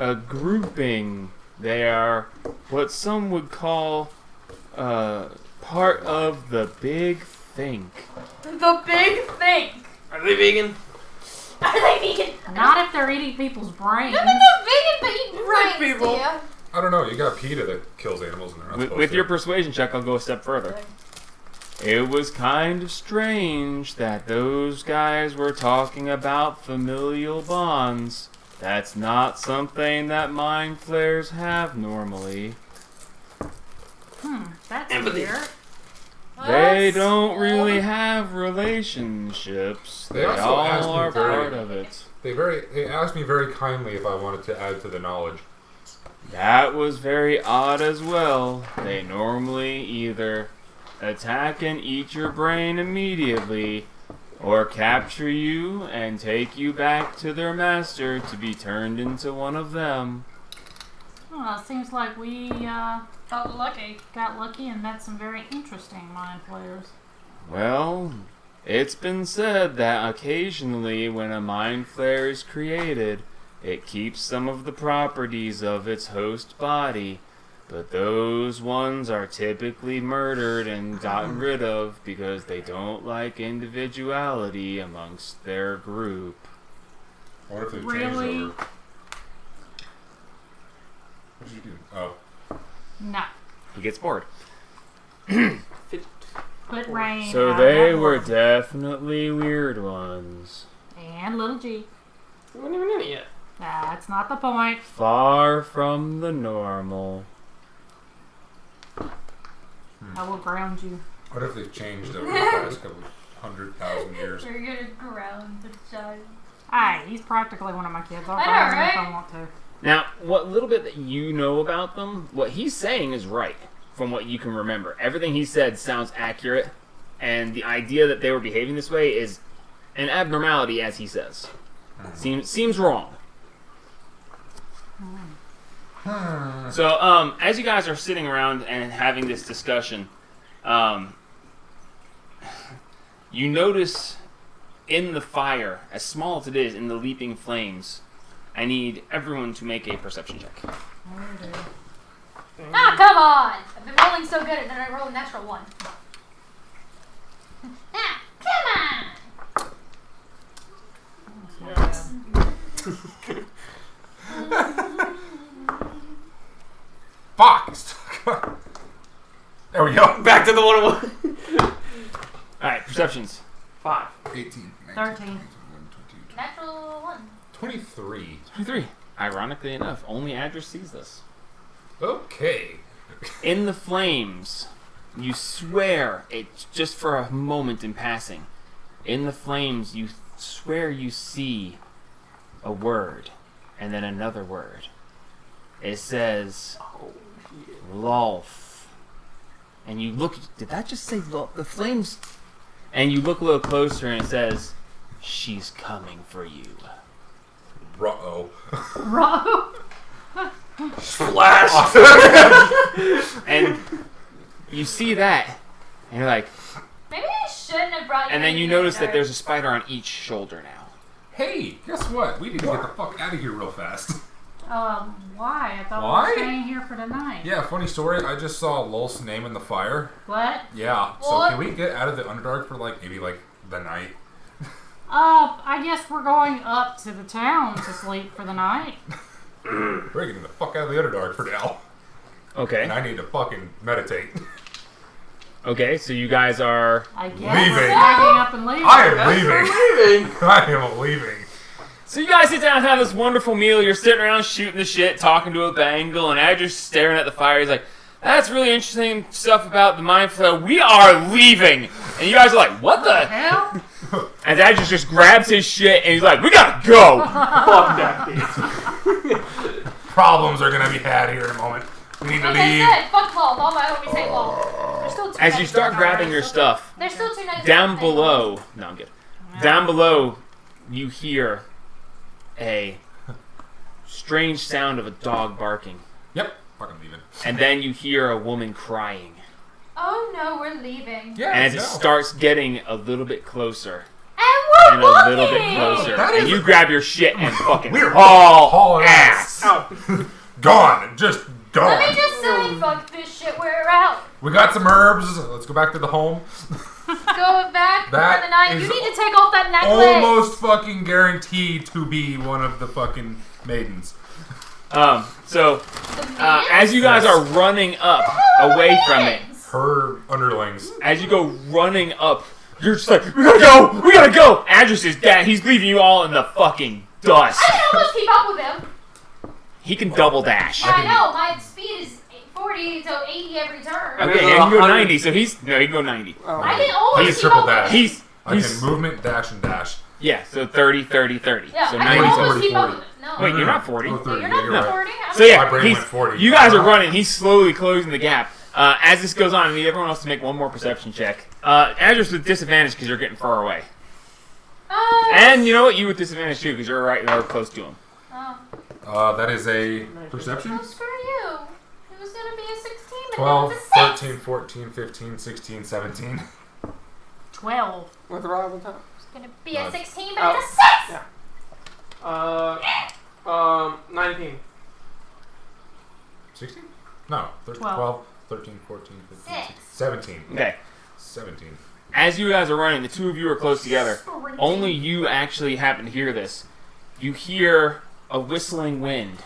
a grouping. They are what some would call part of the Big Think. The big thing. Are they vegan? Are they vegan? Not if they're eating people's brains. No, vegan, but eat brains, people. dear. I don't know. You got PETA that kills animals and they're not With, supposed with to. your persuasion check, I'll go a step further. It was kind of strange that those guys were talking about familial bonds. That's not something that Mind Flayers have normally. That's Empathy. weird. They don't really have relationships. They They also all asked me are very- part of it. They asked me very kindly if I wanted to add to the knowledge. That was very odd as well. They normally either attack and eat your brain immediately, or capture you and take you back to their master to be turned into one of them. Well, it seems like we Got lucky. got lucky and met some very interesting Mind Flayers. Well, it's been said that occasionally when a Mind Flayer is created, it keeps some of the properties of its host body, but those ones are typically murdered and gotten rid of because they don't like individuality amongst their group. I wonder if they've Really? changed over. What did you do? Oh. No. He gets bored. Put rain. So out of they that were world. definitely weird ones. And little G. We weren't even in it yet. That's not the point. Far from the normal. I will ground you. What if they've changed over the past couple 100,000 years? You're gonna ground the child. Hey, he's practically one of my kids. I'll I know, ground him if right? I want to. Now, what little bit that you know about them, what he's saying is right, from what you can remember. Everything he said sounds accurate, and the idea that they were behaving this way is an abnormality, as he says. Seems wrong. So, as you guys are sitting around and having this discussion, you notice in the fire, as small as it is, in the leaping flames, I need everyone to make a perception check. Ah, come on! I've been rolling so good, and then I roll a natural one. Ah, come on! Fuck! There we go. Back to the 101. Alright, perceptions. 5. 18. 13. 22. Natural one. 23. 23. Ironically enough, only Adris sees this. Okay. In the flames, you swear, it's just for a moment in passing, in the flames, you swear you see a word, and then another word. It says, Lolf. And you look, did that just say Lolf? The flames, and you look a little closer and it says, she's coming for you. Ruh-oh. Splash! And you see that, and you're like, Maybe I shouldn't have brought you. and then in you here, notice that Jared. there's a spider on each shoulder now. Hey, guess what? We need to get the fuck out of here real fast. Why? I thought we Why? were staying here for tonight. Yeah, funny story. I just saw Lul's name in the fire. What? Yeah. So What? can we get out of the Underdark for maybe the night? I guess we're going up to the town to sleep for the night. We're getting the fuck out of the Underdark for now. Okay. And I need to fucking meditate. Okay, so you guys are. I guess Leaving. we're packing up and leaving. I am That's leaving. leaving. I am leaving. So you guys sit down and have this wonderful meal. You're sitting around shooting the shit, talking to a Bengal, and Adger's staring at the fire. He's like, "That's really interesting stuff about the mind flow. We are leaving." And you guys are like, "What the?" Hell? And Adger just grabs his shit and he's like, "We gotta go." Fuck that bitch. Problems are gonna be had here in a moment. We need to Like I leave. said, fuck law. All my homies hate law. There's still two As you nights start left. grabbing your stuff, There's still 2 nights down left. below. No, I'm good. Down below, you hear a strange sound of a dog barking, Yep. Fucking leaving. and then you hear a woman crying. Oh no, we're leaving. Yeah. And as it no. starts getting a little bit closer And and we're a little bit walking! closer, That and is- you grab your shit and fucking We're haul hauling ass. Ow. Gone. Just gone. Let me just say, fuck this shit, we're out. We got some herbs. Let's go back to the home. Go back That for the night. is You need to take off that necklace. Almost fucking guaranteed to be one of the fucking maidens. So The as you guys are running up away from it, Her underlings. as you go running up, you're just like, "We gotta go! We gotta go!" Adris is dead. He's leaving you all in the fucking dust. I can almost keep up with him. He can double dash. I know, my speed is 40 to 80 every turn. Okay, yeah, he can go 90, so he's... No, he can go 90. Oh. I can always He's keep triple up with dash. him. I He's... can movement, dash, and dash. Yeah, so 30, 30, 30. Yeah, So I can 90. almost 40, keep up 40. with him. No. Wait, you're not 40. Oh, No, 30. you're Yeah, not you're right. 40. So yeah, My brain he's, went 40. you guys are running. He's slowly closing the gap. As this goes on, I need everyone else to make one more perception check. Adris with disadvantage because you're getting far away. And you know what? You with disadvantage too because you're right there close to him. That is a perception. Oh, screw you. It was going to be a 16, but 12, now it's a 6. 13, 14, 15, 16, 17. 12. With the rival time. It's going to be a Nice. 16, but Oh. it's a 6. Yeah. 19. 16? No. 12. 12, 13, 14, 15, 16, 17. Okay. 17. As you guys are running, the two of you are close together. Sprinting. Only you actually happen to hear this. You hear a whistling wind.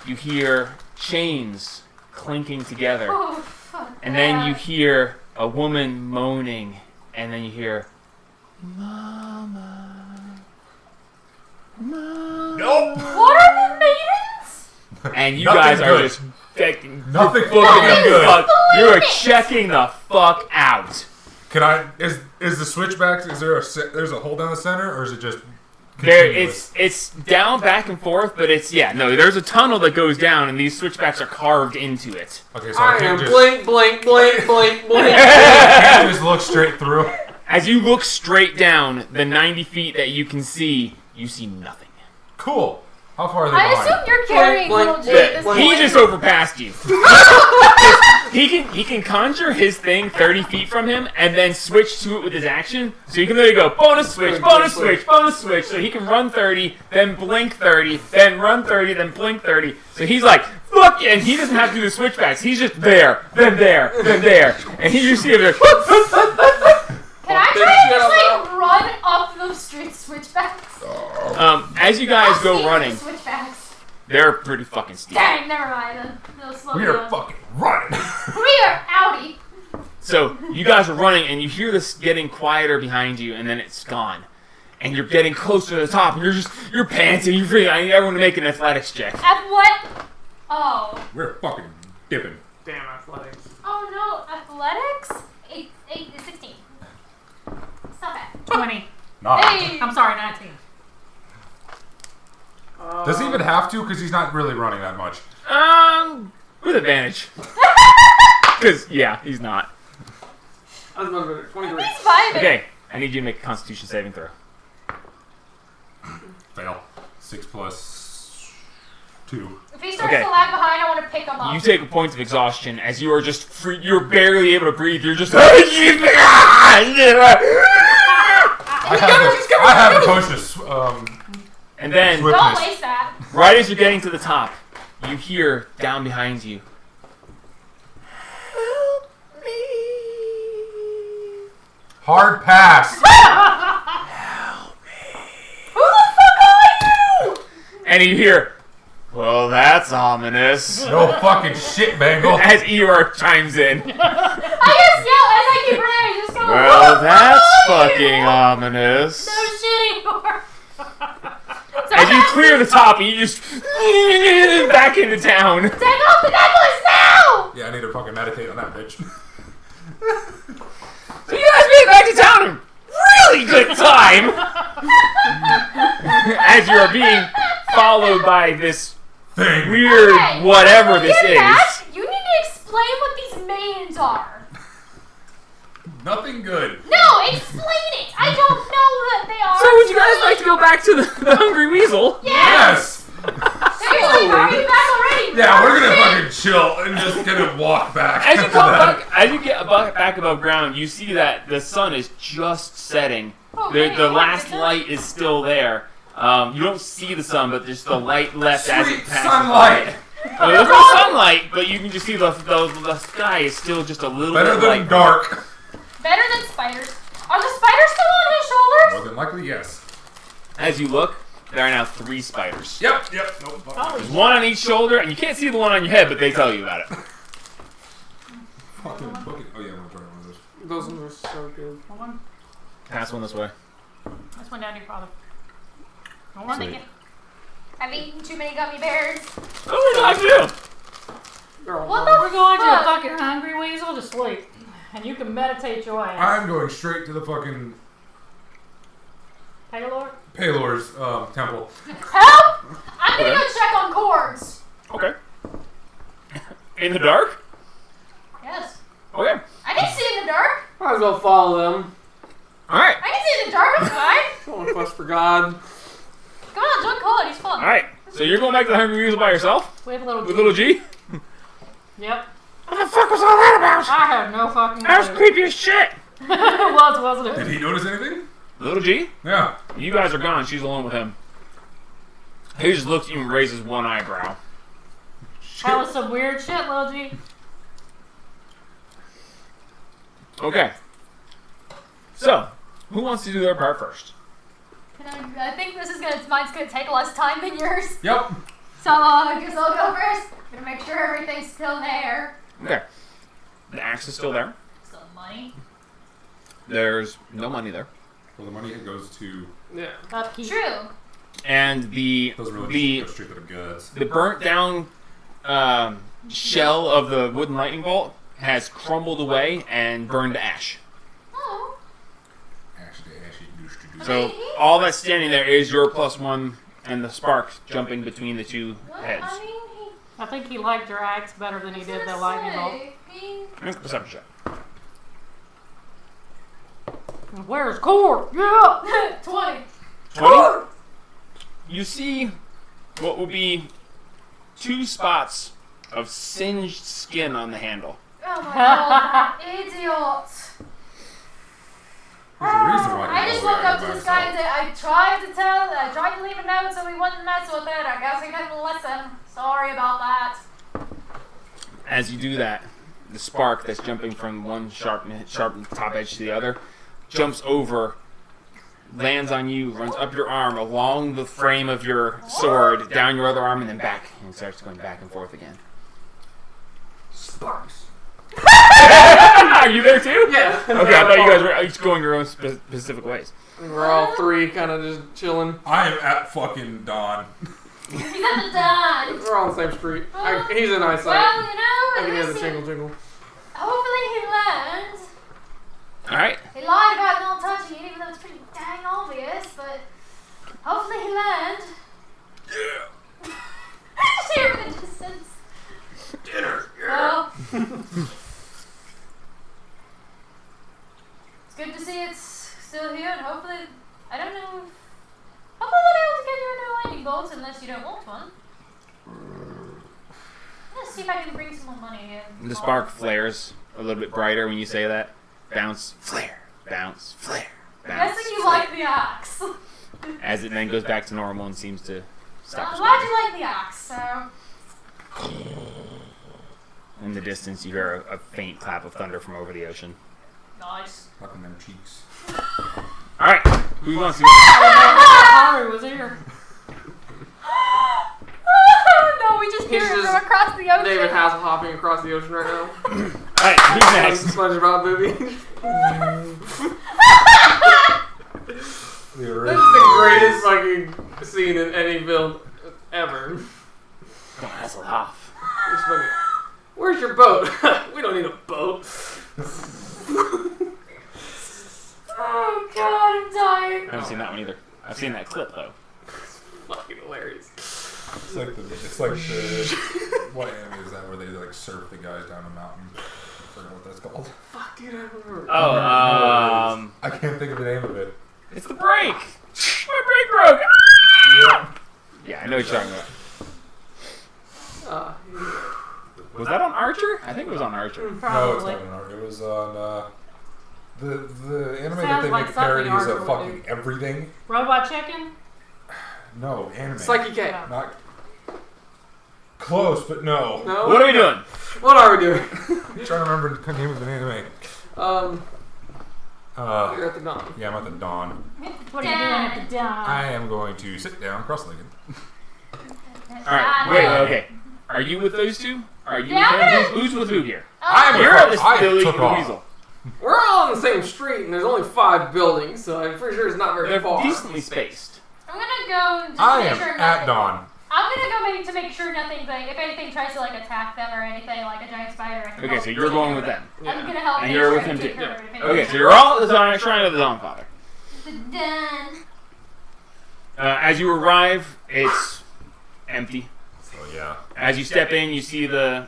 You hear chains clinking together. Oh, fuck And then that. you hear a woman moaning. And then you hear, Nope! What are the maidens? and you Nothing guys are good. just checking. Nothing fucking fucking good. fuck. You are checking the fuck out. Can I? Is the switchbacks? Is there there's a hole down the center, or is it just? There, continuous? it's down, back and forth, but it's there's a tunnel that goes down, and these switchbacks are carved into it. Okay, so I I am can't just. blink, blink, blink, blink, blink. I can't just look straight through. As you look straight down the 90 feet that you can see, you see nothing. Cool. How far are they I behind? assume you're carrying Blink, little Jay blink, at this blink. He point. just overpassed you. he can conjure his thing 30 feet from him and then switch to it with his action. So you can literally go bonus switch, bonus switch, bonus switch. So he can run 30, then blink 30, then run 30, then blink 30. So he's like, fuck yeah, and he doesn't have to do the switchbacks. He's just there, then there, then there. And he just see him like, Can I try and just like run up the street switchbacks? as you guys How go steep are running, the switchbacks? they're pretty fucking steep. Dang, never mind. Then they'll slow We me are down. fucking running. We are outie. So you guys are running, and you hear this getting quieter behind you, and then it's gone. And you're getting closer to the top, and you're panting. You're freaking. I need everyone to make an athletics check. At what? Oh. We're fucking dipping. Damn athletics. Oh no, athletics? 16. Stop it. 20. Nah. Hey! I'm sorry, 19. Does he even have to? Because he's not really running that much. With advantage. Because yeah, he's not. I was about to 23. He's vibing. Okay, I need you to make a Constitution saving throw. Fail. 6 plus 2. If he starts Okay. to lag behind, I want to pick him up. You take a point of exhaustion as you are just free. You're barely able to breathe. You're just. I have a potion And then, Swift- Don't waste that. right as you're getting to the top, you hear down behind you. hard pass. Who the fuck are you? And you hear, well, that's ominous. No fucking shit, Bangle. As Eeyore chimes in. I just yell as I keep running. Just go. Well, "Who the that's fuck are fucking you?" ominous. No shit anymore. So As you clear the top, and you just back into town. take off the necklace now. Yeah, I need to fucking meditate on that bitch. So you guys made it back to town in really good time. As you are being followed by this Thing. weird Okay, whatever this get is. that. You need to explain what these maidens are. Nothing good. No, explain it. I don't know what they are. So would you guys like to go back to the Hungry Weasel? Yes. Seriously, are you back already? Yeah, we're gonna fucking chill and just gonna walk back. As you after come that. back, as you get back above ground, you see that the sun is just setting. Oh, The really? last light is still there. You don't see the sun, but there's the light left as it Sweet passes sunlight. by. There's no sunlight, but you can just see the sky is still just a little Better bit than light. dark. Better than spiders. Are the spiders still on his shoulders? More than likely, yes. As you look, there are now 3 spiders. Yep. Nope. There's one on each shoulder, and you can't see the one on your head, but they tell you about it. Fucking fucking. Oh yeah, I'm gonna try one of those. Those ones are so good. Hold on. Pass one this way. This one down to your father. Hold on. Sweet. I've eaten too many gummy bears. Oh, I do. They're all What gone. We're going to a Fuck. fucking hungry weasel to sleep. And you can meditate your ass. I'm going straight to the fucking Taylor? Palor's temple. Help! I'm gonna go check on cords. Okay. In the dark? Yes. Okay. I can see in the dark. Might as well follow them. Alright. I can see in the dark. I'm fine. Don't quest for God. Come on, join Cole. He's fun. Alright. So you're going back to the Hungry Weasel by yourself? We have a little. With little G? Yep. What the fuck was all that about? I have no fucking That was clue. creepy as shit. It was, wasn't Did it? he notice anything? Little G? Yeah. You guys are gone. She's alone with him. He just looks at you and raises one eyebrow. That was some weird shit, Lil G. Okay. So, who wants to do their part first? I think mine's gonna take less time than yours. Yep. So I guess I'll go first. Gonna make sure everything's still there. Okay. The axe is still there. Still money. There's no money there. Well, the money goes to Yeah. Upkeep. True. And the doesn't really go the straight to the guts. the burnt down shell of the wooden lightning bolt has crumbled away and burned to ash. Oh. Actually, So all that's standing there is your +1 and the sparks jumping between the two heads. I mean, I think he liked your axe better than he he's did gonna the lightning bolt. say, Make a perception check. Where's Core? Yeah! 20. 20. You see what will be 2 spots of singed skin on the handle. Oh my god, idiot. There's a reason why I just looked up to the sky and said, I tried to leave a note so we wouldn't mess with it. I guess we couldn't listen. Sorry about that. As you do that, the spark that's jumping from one sharp top edge to the other jumps over, lands on you, runs up your arm, along the frame of your sword, down your other arm, and then back, and starts going back and forth again. Sparks. Are you there too? Yeah. Okay, I thought you guys were each going your own specific ways. We're all 3 kind of just chilling. I am at fucking dawn. He's at the done. We're all on the same street. He's in eyesight. Well, you know, I can hear at the least jingle jingle. hopefully he learned. Alright. He lied about not touching it, even though it's pretty dang obvious, but hopefully he learned. Yeah. I just hear him in the distance. Dinner. Well, it's good to see it's still here, and hopefully, I don't know, hopefully they'll be able to get you a new lightning bolt unless you don't want one. Let's see if I can bring some more money in. The spark flares a little bit brighter when you say that. Bounce, flare, bounce, flare, bounce. Guessing you like the axe. as it then goes back to normal and seems to stop Why'd responding. you like the ox? So. In the distance, you hear a faint clap of thunder from over the ocean. Nice. Fucking them cheeks. All right, who wants to? Haru was here. No, we just hear He's it just from across the ocean. David Hasselhoffing across the ocean right now. All right, who's next? SpongeBob movie. The This is original the greatest fucking scene in any film ever. Don't hassle off. It's fucking, where's your boat? We don't need a boat. Oh god, I'm dying. I haven't seen that one either. I've seen that clip though. Fucking hilarious. It's like the what anime is that where they like surf the guys down a mountain? I forget what that's called. Fuck, dude, I remember. Oh, I can't think of the name of it. it's the break. My break broke. Yeah. Yeah, I know what you're talking about. Uh, Was that on Archer? I think it was on Archer. No, it's Probably. not an art. It was on the anime that Sounds they like make something parodies Archer of would fucking everything. Robot Chicken? No, anime. Psyche K. Yeah. Not close, but no. No? What are we doing? What are we doing? I'm trying to remember the name of an anime. You're at the dawn. Yeah, I'm at the dawn. What are you doing at the dawn? I am going to sit down cross-legged. All right, wait, okay. Are you with those two? Are you Yeah, with I'm him? gonna- Who's with who here? I'm You're with the I Billy took the off. Weasel. We're all on the same street, and there's only 5 buildings, so I'm pretty sure it's not very They're far. decently spaced. I'm gonna go just I make am sure at nothing. dawn. I'm gonna go maybe to make sure nothing, like, if anything tries to like attack them or anything, like a giant spider. I can Okay, help so you're take going care with of it. them. I'm gonna help. And make you're sure with I him take too. care of it if Okay, anything. so you're all at the shrine of the Dawnfather. Done. As you arrive, it's empty. So yeah. As you step in, you see the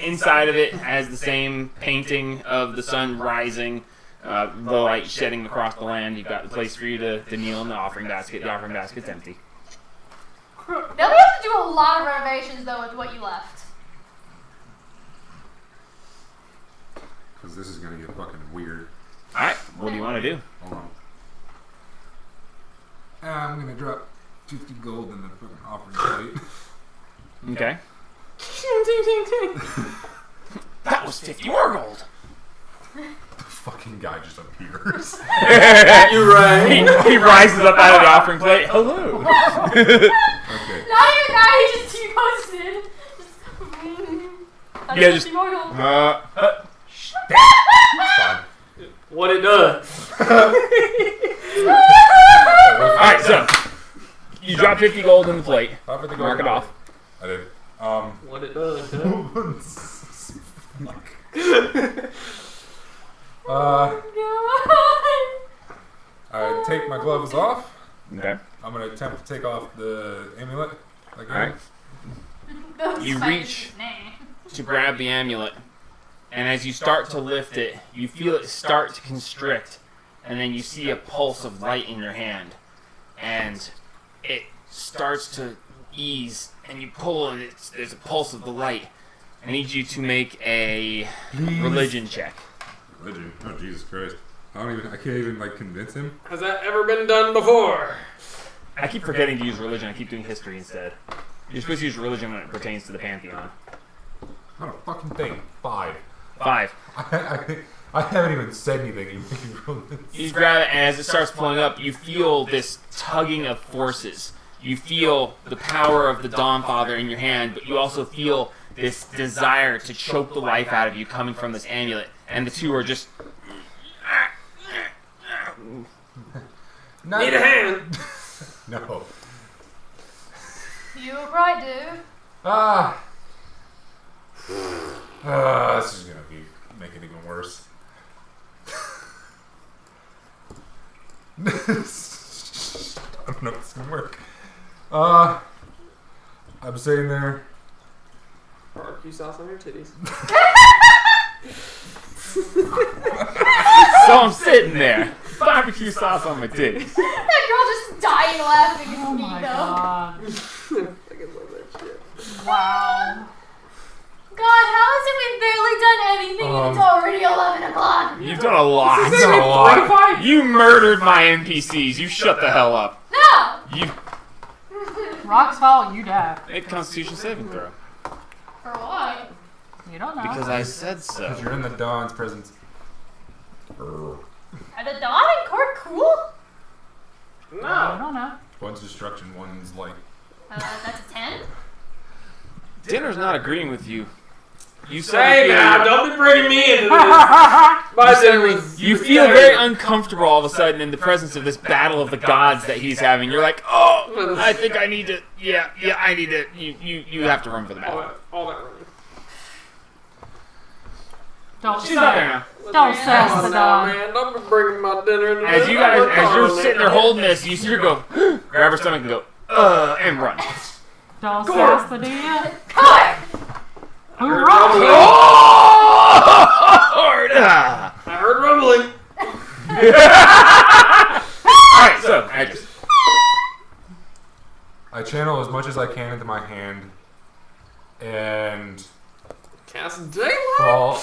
inside of it has the same painting of the sun rising, the light shedding across the land. You've got the place for you to kneel in the offering basket. The offering basket's empty. They'll be able to do a lot of renovations though with what you left. Because this is gonna get fucking weird. All right, what do you want to do? Hold on. I'm gonna drop 50 gold in the fucking offering plate. Okay. That was 50 more gold. The fucking guy just appears. You're right. He rises up out of the offering plate. Hello. Okay. Not even that, he just T-posted. Yeah, just- Fine. What it does. Alright, so you drop 50 gold in the plate. Drop it to Mark it off. I did. What it does. I take my gloves off. Okay. I'm gonna attempt to take off the amulet. Again. Alright. You reach to grab the amulet, and as you start to lift it, you feel it start to constrict, and then you see a pulse of light in your hand, and it starts to ease, and you pull, and there's a pulse of the light. I need you to make a religion check. Religion. Oh Jesus Christ! I can't even like convince him. Has that ever been done before? I keep forgetting to use religion. I keep doing history instead. You're supposed to use religion when it pertains to the Pantheon. Not a fucking thing. 5. 5. I haven't even said anything. You just grab it, and as it starts pulling up, you feel this tugging of forces. You feel the power of the Dawnfather in your hand, but you also feel this desire to choke the life out of you coming from this amulet. And the two are just... Need a hand. No. You were right, dude. This is gonna make it even worse. I don't know if it's gonna work. I'm sitting there. Barbecue sauce on your titties. So I'm sitting there, barbecue sauce on my titties. That girl just dying laughing at Oh me my though. god. I can love that shit. Wow. God, how is it we've barely done anything and it's already 11 o'clock? You've done a lot. I've done a lot. You murdered my NPCs. You shut the hell up. No, Rocks fall, you die. Make a Constitution saving throw. For what? You don't know. Because I said Because so. you're in the Dawn's presence. Are the Dawn and Court cool? You No. don't know. One's destruction, one's light. That's a 10. Dinner's not agreeing with you. You Hey, said now, don't be bringing me into this. My dinner was. you feel very uncomfortable all of a sudden in the presence of this battle of the gods that he's having. You're like, oh, I think I need to. Yeah, I need to. You have to run for the battle. All that running. Don't She's not there say. now. Don't sass the now, Dawn. man. Don't be bringing my dinner into As this. you guys, as you're sitting there holding this, you see her go, grab her stomach and go, and run. Don't sass the DM. Hoorah! Ah. I heard rumbling. Alright, so, Idris. I channel as much as I can into my hand and Cast daylight. fall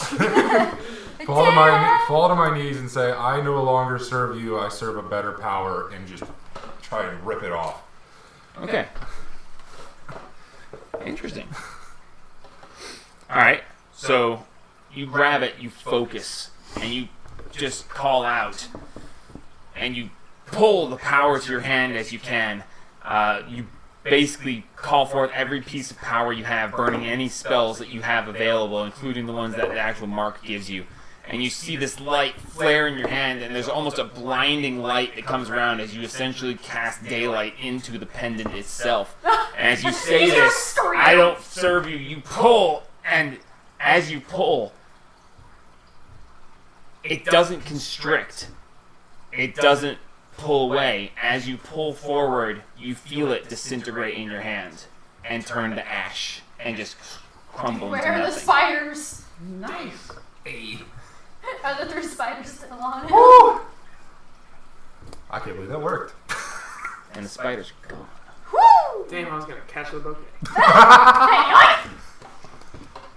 fall to my knees and say, I no longer serve you, I serve a better power, and just try and rip it off. Okay. Interesting. Alright, so you grab it, you focus, and you just call out, and you pull the power to your hand as you can. You basically call forth every piece of power you have, burning any spells that you have available, including the ones that the actual mark gives you. And you see this light flare in your hand, and there's almost a blinding light that comes around as you essentially cast daylight into the pendant itself. And as you say this, I don't serve you, you pull, and as you pull, it doesn't constrict. It doesn't pull away. As you pull forward, you feel it disintegrate in your hand and turn to ash and just crumble into Where are the nothing. spiders? Nice. Are the 3 spiders still on it? I can't believe that worked. And the spiders are gone. Woo! Damn, I was gonna catch the bouquet.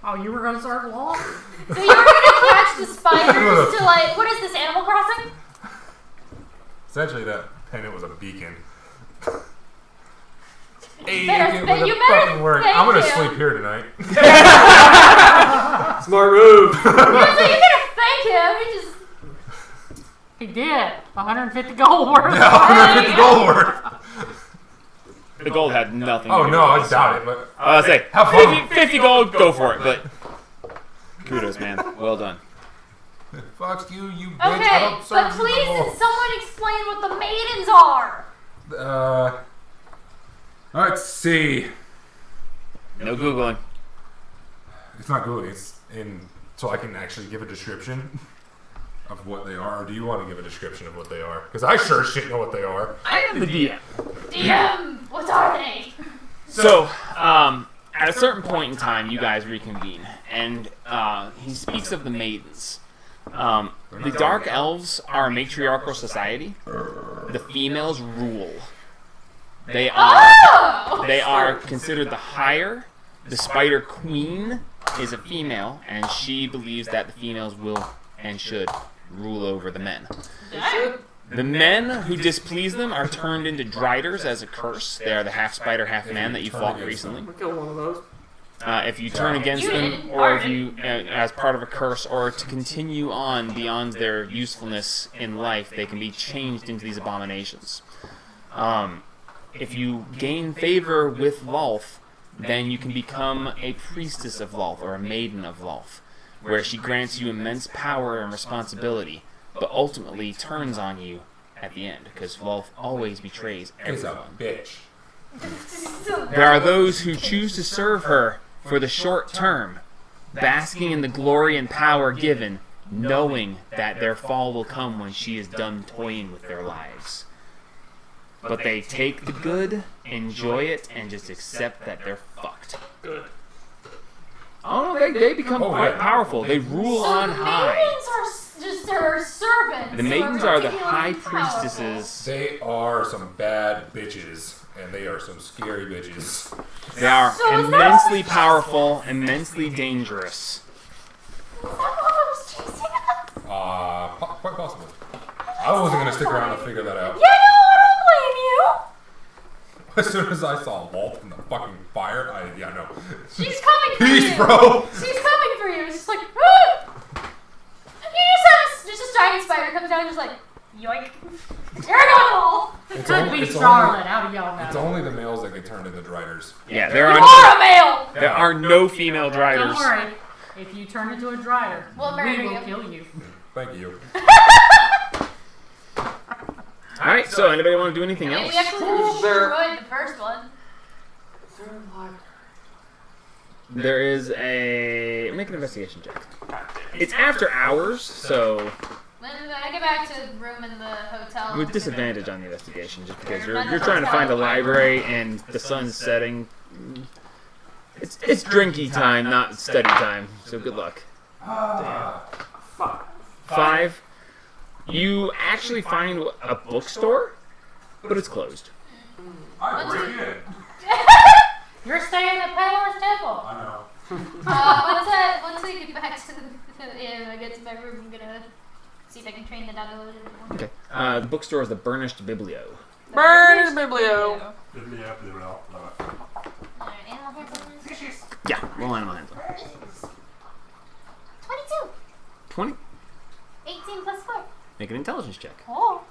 Oh, you were gonna start law? So you were gonna catch the spiders to like, what is this, Animal Crossing? Essentially, that pendant was a beacon. Hey, Better- it you would better fucking work. thank I'm gonna you. sleep here tonight. Smart move. So you gotta thank him. He just. He did. 150 gold worth. 150 gold worth. The gold had nothing Oh to do no, with I it. doubt it. But I'll say, have fun. 50 gold, go for it, but kudos, man. Well done. Fuck you, you bitch. I Okay, don't serve but you please, no more. someone explain what the maidens are. Let's see. No Googling. It's not Google. It's in, so I can actually give a description of what they are. Or do you want to give a description of what they are? Because I sure shit know what they are. I am the DM. DM, what are they? So, at a certain point in time, you guys reconvene, and he speaks of the maidens. The Dark Elves are a matriarchal society. The females rule. They are considered the higher. The Spider Queen is a female, and she believes that the females will and should rule over the men. The men who displease them are turned into Driders as a curse. They are the half spider, half man that you fought recently. We killed one of those. If you turn against You them, didn't, or if Arden. you, as part of a curse, or to continue on beyond their usefulness in life, they can be changed into these abominations. If you gain favor with Lolth, then you can become a priestess of Lolth, or a maiden of Lolth, where she grants you immense power and responsibility, but ultimately turns on you at the end, because Lolth always betrays It's a everyone. bitch. There are those who choose to serve her for the short term, basking in the glory and power given, knowing that their fall will come when she is done toying with their lives. But they take the good, enjoy it, and just accept that they're fucked. Good. Oh no, they become Oh, quite yeah. powerful. They rule So on the high. maidens are just their servants. The who maidens are the particularly high powerful. priestesses. They are some bad bitches, and they are some scary bitches. They are So is that immensely what- powerful, immensely dangerous. Is that what I was chasing at? Quite possible. I wasn't gonna stick around to figure that out. Yeah, no, I don't blame you. As soon as I saw Walt in the fucking fire, yeah, no. She's coming for Peace, you. bro. She's coming for you. It's just like, ah! You just a giant spider comes down and just like, yoink. You're going hole. It It's could only- be it's Charlotte. How do y'all know? It's only the males that get turned into driders. Yeah, there You are are a male. there are no female Don't driders. worry. If you turn into a drider, We'll we murder will you. kill you. Thank you. All right. So, anybody want to do anything I mean, else? we actually destroyed the first one. Is there a library? There is a make an investigation check. It's after hours, so When I get back to the room in the hotel. with disadvantage on the investigation, just because you're trying to find a library and the sun's setting. It's drinky time, not study time. So good luck. 5. You actually find a bookstore, but it's closed. I break in. You're staying at Paylor's Temple. I know. Once I get back to the inn, I get to my room, I'm gonna see if I can train the dog a little bit more. Okay. The bookstore is the Burnished Biblio. Burn his biblio. Alright, animal handlers. Yeah, roll animal handling. 22. 20. 18 plus 4. Make an intelligence check. Oh.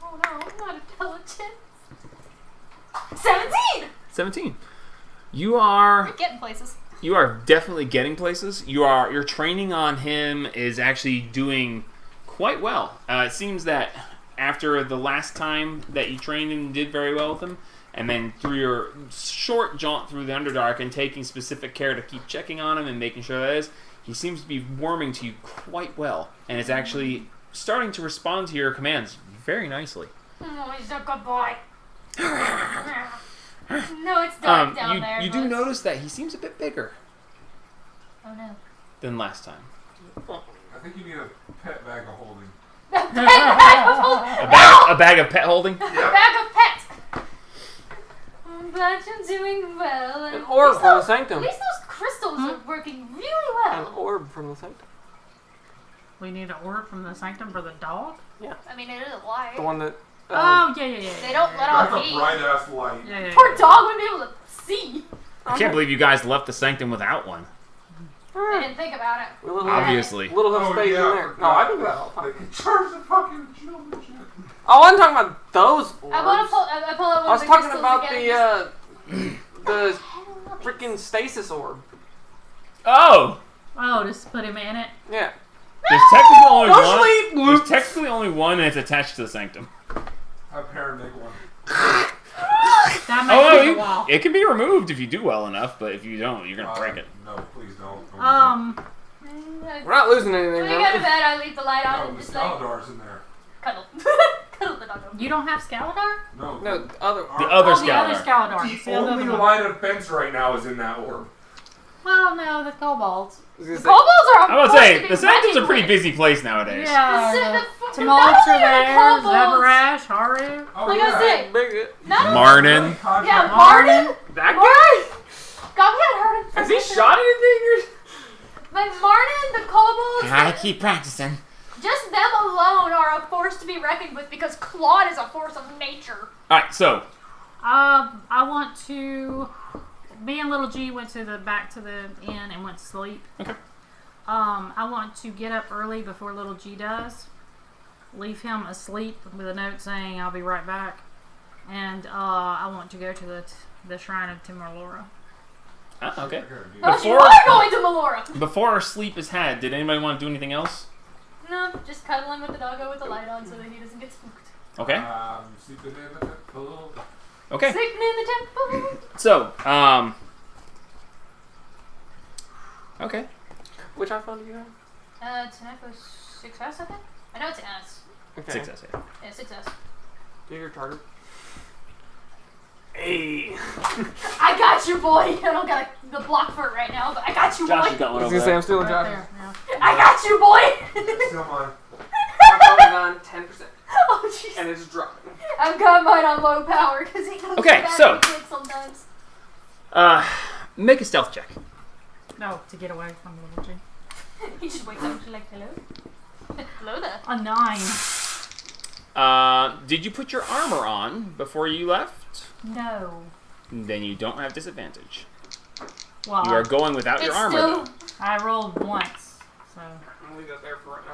Oh no, I'm not intelligent. 17! 17. You are We're getting places. definitely getting places. Your training on him is actually doing quite well. It seems that after the last time that you trained him, did very well with him, and then through your short jaunt through the Underdark and taking specific care to keep checking on him and making sure that is, he seems to be warming to you quite well, and is actually starting to respond to your commands very nicely. Oh, he's a good boy. No, it's dark down there. You do folks. notice that he seems a bit bigger Oh no. than last time. I think you need a pet bag of holding. A bag of pet holding? Bag of pets. But I'm doing well. An orb from the At sanctum. least those crystals are working really An well. orb from the sanctum. We need an order from the sanctum for the dog. I mean, it is a lie. The one that. Oh yeah. They don't let off That's a heat. bright ass light. Yeah. Poor dog wouldn't be able to see. I can't believe you guys left the sanctum without one. I didn't think about it. We little Obviously. Little Oh, space yeah, in there. No, I think that all the They time. can charge the fucking children shit. Oh, I'm talking about those orbs. I pull out one I was of the talking crystals about again. the freaking stasis orb. Oh! Oh, just put him in it. Yeah. There's technically only Don't one. sleep, There's Luke. technically only one, and it's attached to the sanctum. I paramedic one. That might Oh, take a while. it can be removed if you do well enough, but if you don't, you're gonna break it. No, please don't. We're not losing anything, When I go to though. bed, I leave the light on No, and the just like Skaladar's in there. cuddle. Cuddle the dog. You don't have Scaladar? No, No, the other. The other Oh, the other Scaladar. Scaladar. The The other only one. line of fence right now is in that orb. Well, no, the kobolds. I was gonna say- Kobolds are. I would force say to be the sanctum's a reckoned pretty with. busy place nowadays. Yeah. The fucking- Tumults not are only are the there. kobolds- Zeverash, Haru. Oh, Like I said, Big. not only. Marnin. Yeah, Martin. That Martin. God, we haven't heard him. Has he shot anything? But Martin, the kobolds, I keep practicing. just them alone are a force to be reckoned with because Claude is a force of nature. Alright, so. I want to. Me and Little G went back to the inn and went to sleep. Okay. I want to get up early before Little G does. Leave him asleep with a note saying I'll be right back. And I want to go to the shrine of Timor-Laura. Okay. Oh, you Before- are going to Melora. Before our sleep is had, did anybody want to do anything else? No, just cuddling with the doggo with the light on so that he doesn't get spooked. Okay. Sleeping in the temple. Okay. Sleeping in the temple. So, okay. Which iPhone do you have? Tonight was 6S, I think. I know it's an S. Okay. 6S, yeah. Yeah, 6S. Do your charger. Hey. I got you, boy. I don't got the block for it right now, but I got you, Josh boy. has got I one was over gonna say there. I'm stealing Right Josh's. there. Yeah. I got you, boy. Still mine. My phone is on 10%, Oh, jeez. and it's dropping. I've got mine on low power because he goes Okay, bad so- when he clicks sometimes. Make a stealth check. No, to get away from Little G. He just wakes up and she's like, hello? Hello there. A 9. Did you put your armor on before you left? No. Then you don't have disadvantage. Well, You are going without your It's armor. still. though. I rolled once, so I'm gonna leave that there for right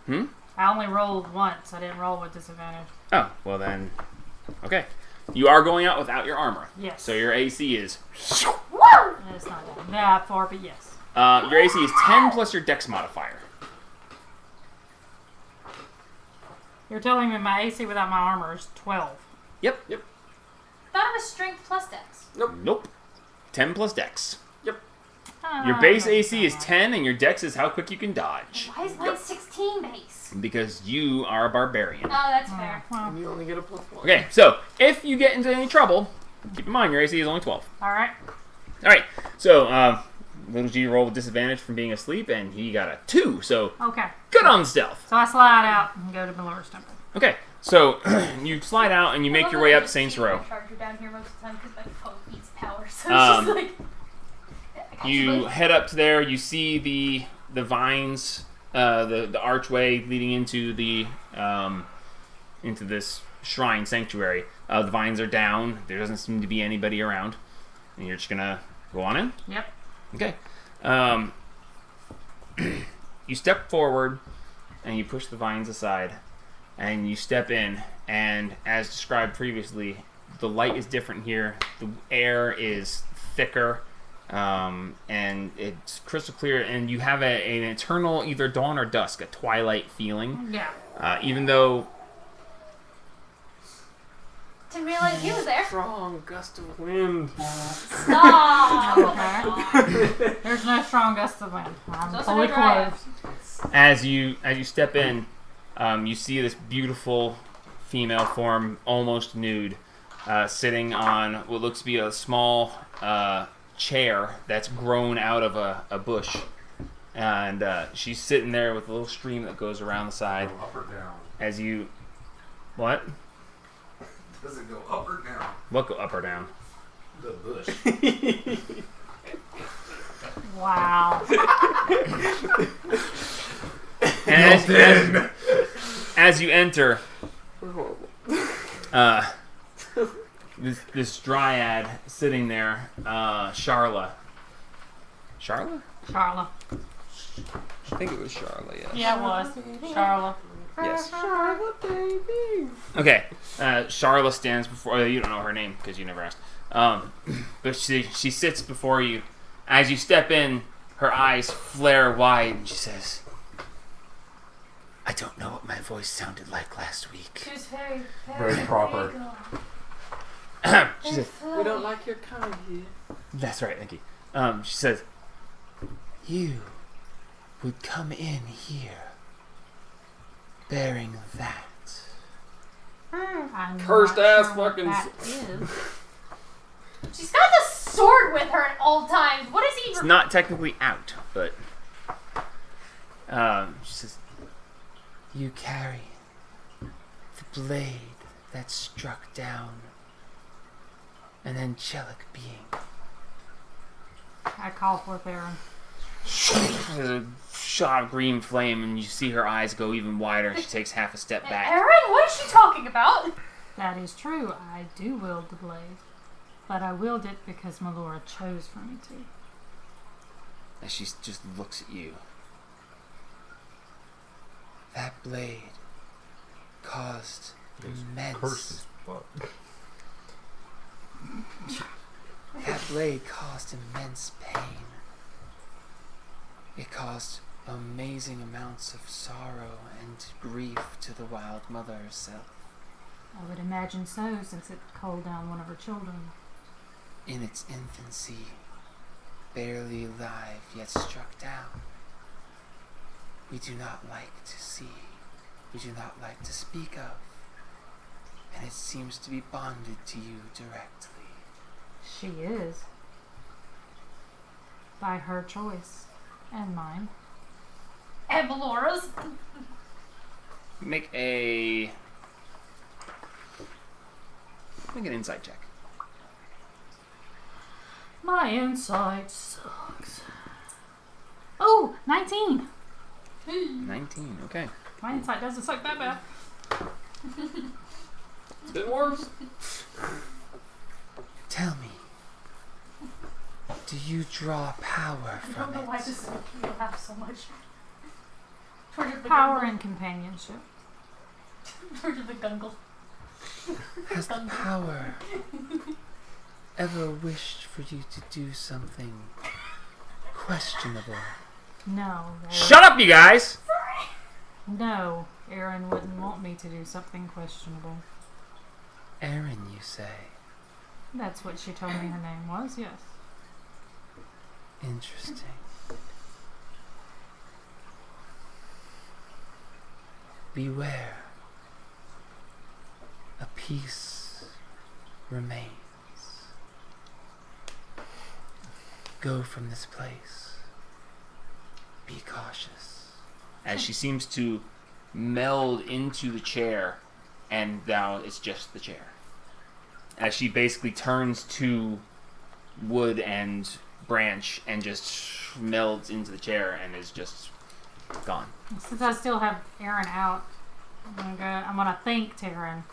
now. I only rolled once. I didn't roll with disadvantage. Oh, well then. Okay. You are going out without your armor. Yes. So your AC is. Woo! It's not that far, but yes. Your AC is 10 plus your dex modifier. You're telling me my AC without my armor is 12. Yep. Thought it was strength plus dex. Nope. 10 plus dex. Ah, Your base that's AC is not 10, and your dex is how quick you can dodge. Why is mine 16 base? Because you are a barbarian. Oh, that's right. fair. Well, And you only get a +1. Okay, so if you get into any trouble, keep in mind your AC is only 12. alright. Alright, so Little G rolled with disadvantage from being asleep, and he got a 2, so Okay. good on stealth. So I slide out and go to Melora's temple. Okay, so you slide out and you make your way up Saints Row. Charger down here most of the time because my phone needs power, so Um, it's just like. You head up to there. You see the vines, the archway leading into the into this shrine sanctuary. The vines are down. There doesn't seem to be anybody around, and you're just gonna go on in. Yep. Okay. You step forward, and you push the vines aside, and you step in. And as described previously, the light is different here. The air is thicker. And it's crystal clear, and you have an eternal either dawn or dusk, a twilight feeling. Yeah. Even though Didn't realize he was there. Strong gust of wind. Stop! Okay. There's no strong gust of wind. I'm Those are fully dry. clothed. as you step in, you see this beautiful female form, almost nude, sitting on what looks to be a small chair that's grown out of a bush, and she's sitting there with a little stream that goes around the side. Go up or down? As you, what? Does it go up or down? What go up or down? The bush. Wow. And as you enter, We're horrible. this dryad sitting there, Sharla. Sharla? Charla. I think it was Charlotte, yes. Yeah, it was. Charla. Yes. Charlotte, baby. Okay, Sharla stands before you. Don't know her name because you never asked. But she sits before you. As you step in, her eyes flare wide, and she says, I don't know what my voice sounded like last week. She was very, Very proper. she says, We don't like your kind here. "That's right, thank you." She says, You would come in here bearing that. I'm Cursed not ass sure what fucking that is. She's got the sword with her at all times. What is he? "It's not technically out, but." She says, You carry the blade that struck down an angelic being. I call forth Aaron. There's a shot of green flame, and you see her eyes go even wider, and she takes half a step back. Aaron, what is she talking about? That is true. I do wield the blade. But I wield it because Melora chose for me to. As she just looks at you. That blade caused Cursed immense. as fuck. That blade caused immense pain. It caused amazing amounts of sorrow and grief to the Wild Mother herself. I would imagine so, since it culled down one of her children. In its infancy, barely alive yet struck down. We do not like to see, we do not like to speak of, and it seems to be bonded to you directly. She is. By her choice. And mine. And Melora's. Make an insight check. My insight sucks. Oh, 19. 19, okay. My insight doesn't suck that bad. It's a bit worse. Tell me, do you draw power I don't from know why it? this is making me laugh so much. George of the Power Gungle. and companionship. George of the Gungle. Has the power ever wished for you to do something questionable? No. Shut up, you guys! No, Aaron wouldn't want me to do something questionable. Aaron, you say? That's what she told me her name was, yes. Interesting. Beware. A piece remains. Go from this place. Be cautious. As she seems to meld into the chair, and now it's just the chair. As she basically turns to Wood and Branch and just melds into the chair and is just gone. Since I still have Aaron out, I'm gonna thank Taryn.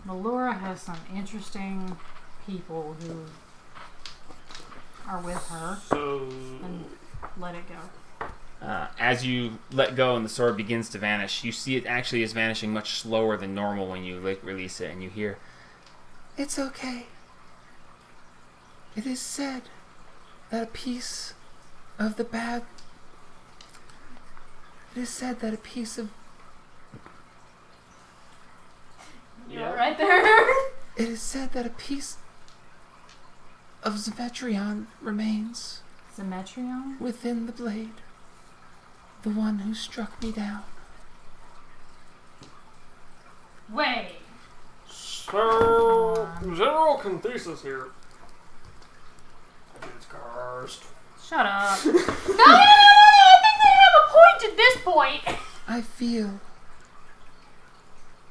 Melora has some interesting people who are with her, So and let it go. As you let go and the sword begins to vanish, you see it actually is vanishing much slower than normal when you release it, and you hear, It's okay. It is said that a piece of the bad. It is said that a piece of. You're right there. It is said that a piece of Zemetrion remains Zemetrion? within the blade. The one who struck me down. Wait. So, general conthesis here. It's cursed. Shut up. No, I think they have a point at this point. I feel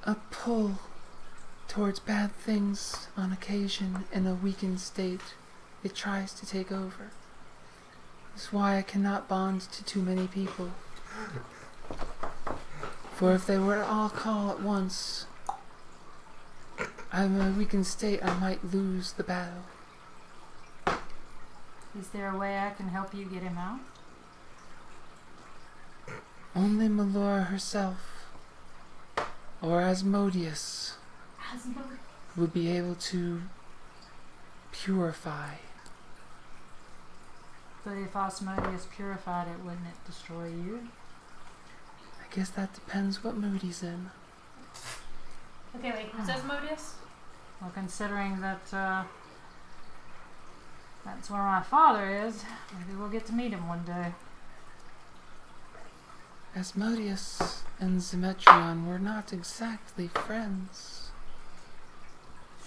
a pull towards bad things on occasion. In a weakened state, it tries to take over. That's why I cannot bond to too many people. For if they were to all call at once, I'm in a weakened state, I might lose the battle. Is there a way I can help you get him out? Only Melora herself, or Asmodeus, would be able to purify. But if Osmodeus purified it, wouldn't it destroy you? I guess that depends what mood he's in. Okay, wait. Who says Modius? Well, considering that that's where my father is, maybe we'll get to meet him one day. Asmodeus and Zemetrion were not exactly friends.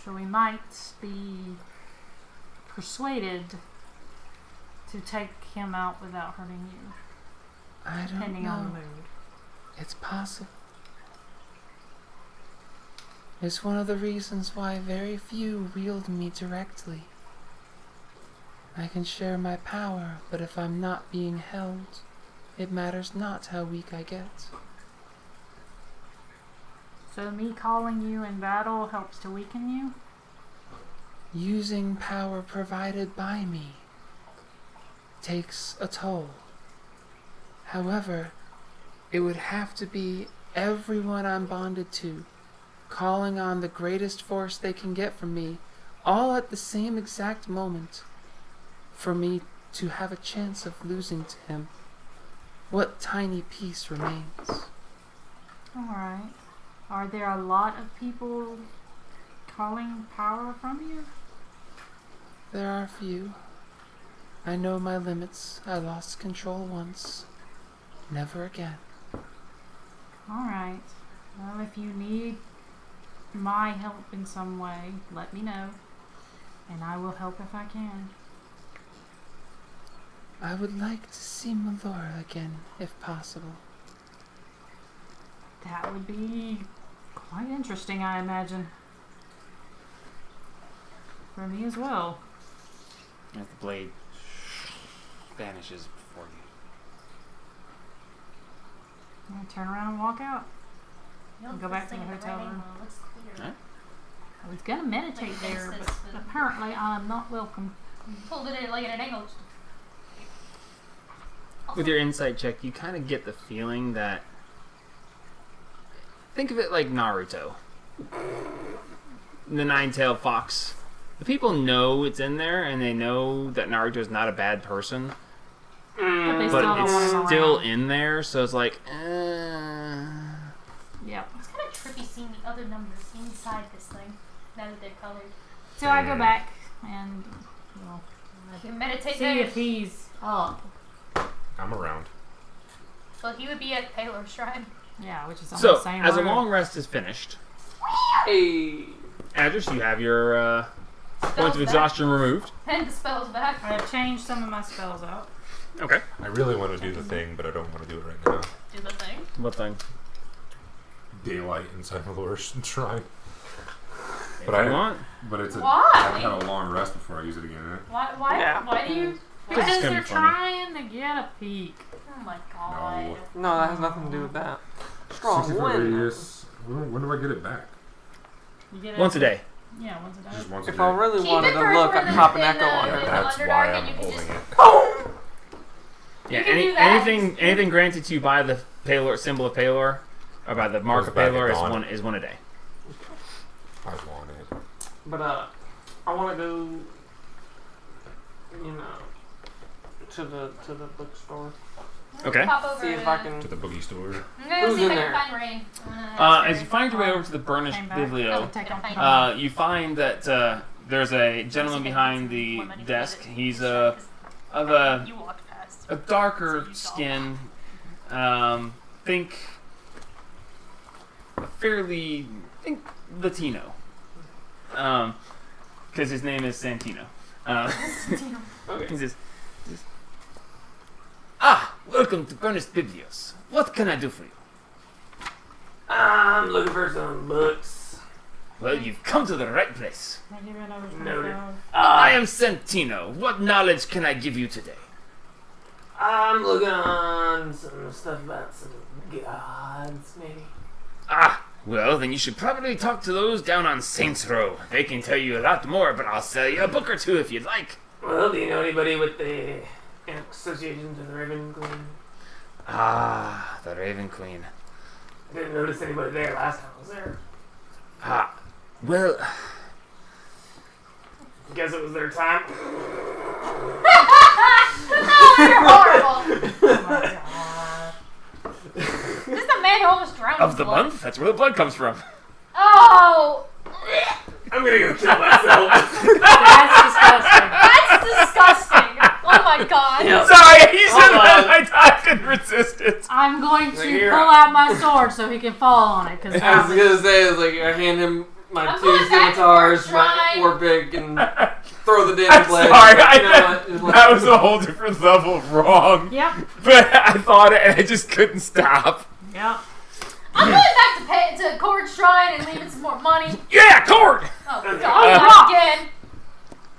So we might be persuaded to take him out without hurting you, I don't depending know. on the mood. It's possible. It's one of the reasons why very few wield me directly. I can share my power, but if I'm not being held, it matters not how weak I get. So me calling you in battle helps to weaken you? Using power provided by me takes a toll. However, it would have to be everyone I'm bonded to, calling on the greatest force they can get from me, all at the same exact moment, for me to have a chance of losing to him. What tiny piece remains? Alright. Are there a lot of people calling power from you? There are few. I know my limits. I lost control once. Never again. Alright. Well, if you need my help in some way, let me know. And I will help if I can. I would like to see Melora again, if possible. That would be quite interesting, I imagine. For me as well. as the blade vanishes before you. I turn around and walk out. Nope, Go back this to the thing in hotel right room. angle looks clear. Alright. I was gonna meditate Like there, this, but apparently I'm not welcome. Pulled it in like at an angle. With your insight check, you kind of get the feeling that. Think of it like Naruto. The nine-tailed fox. The people know it's in there, and they know that Naruto is not a bad person, But they still don't but want him it's still around. in there, so it's like, Yep. It's kind of trippy seeing the other numbers inside this thing now that they're colored. So I go back and You meditate see there. if he's up. I'm around. Well, he would be at Palor Shrine. Yeah, which is on So, the same as a road. long rest is finished, Hey. Address, you have your points Spells of back. exhaustion removed. And the spell's back. I've changed some of my spells out. Okay. I really want to do the thing, but I don't want to do it right now. Do the thing. What thing? Daylight inside Melora's shrine. If But you I want. But it's Why? I've had a long rest before I use it again. Right? Why Yeah. why do you... Because it's gonna they're be funny. trying to get a peek. Oh my god. No. No, that has nothing to do with that. Strong 60 foot wind. radius. When do I get it back? You get Once a day. Yeah, once a day. Just once If a I day. really Keep wanted it to for look, I'd pop an in echo the- on in it. the That's Underdark why and I'm you can holding just- it. Yeah, You can do that. anything granted to you by the Palor symbol of Palor, or by the mark Goes of back Palor at dawn. is one a day. I want it. But I want to go, you know, to the bookstore. Okay. Pop over See if to- I can. To the boogie store. I'm gonna Who's see if in I can there? find Rain. I'm gonna As ask you her. find your way over to the Burnished Came back. Biblio, Take off the Thank top. you find that there's a gentleman behind the desk. He's of a You walked past. darker skin. Think Latino. Because his name is Santino. Okay. He says, welcome to Burnished Biblios. What can I do for you? I'm looking for some books. Well, you've come to the right place. I give you another Noted. 25. I am Santino. What knowledge can I give you today? I'm looking on some stuff about some gods, maybe. Well, then you should probably talk to those down on Saints Row. They can tell you a lot more, but I'll sell you a book or two if you'd like. Well, do you know anybody with the association to the Raven Queen? The Raven Queen. I didn't notice anybody there last time I was there. Well, Guess it was their time. You're horrible. Oh my god. This is the man who almost drowned. of in the blood. month? That's where the blood comes from. Oh, I'm gonna go kill myself. That's disgusting. that's disgusting. Oh my god. Yep. Sorry, he said Hold that on. I typed in resistance. I'm going to Right here. pull out my sword so he can fall on it. Because I was gonna say, it's like, I hand him my I'm two going back to scimitars, Fort my Shrine. war big, and throw the damn I'm blade. sorry, You know what? Just let- that was a whole different level of wrong. Yep. But I thought it and I just couldn't stop. Yep. I'm going back to Cord Shrine and leaving some more money. Yeah, Cord! Oh Okay. god, not again.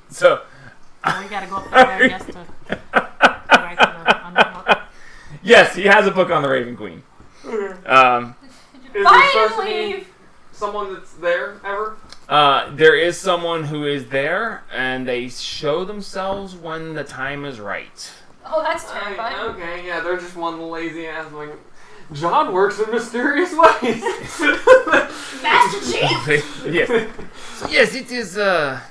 So, So we gotta go up there, I guess, to go back to the Underdark. yes, he has a book on the Raven Queen. Is Bye there and supposed to be leave. someone that's there ever? There is someone who is there, and they show themselves when the time is right. Oh, that's terrifying. Okay, yeah, they're just one lazy ass like. John works in mysterious ways. Master Chief. Yes. Yes, it is a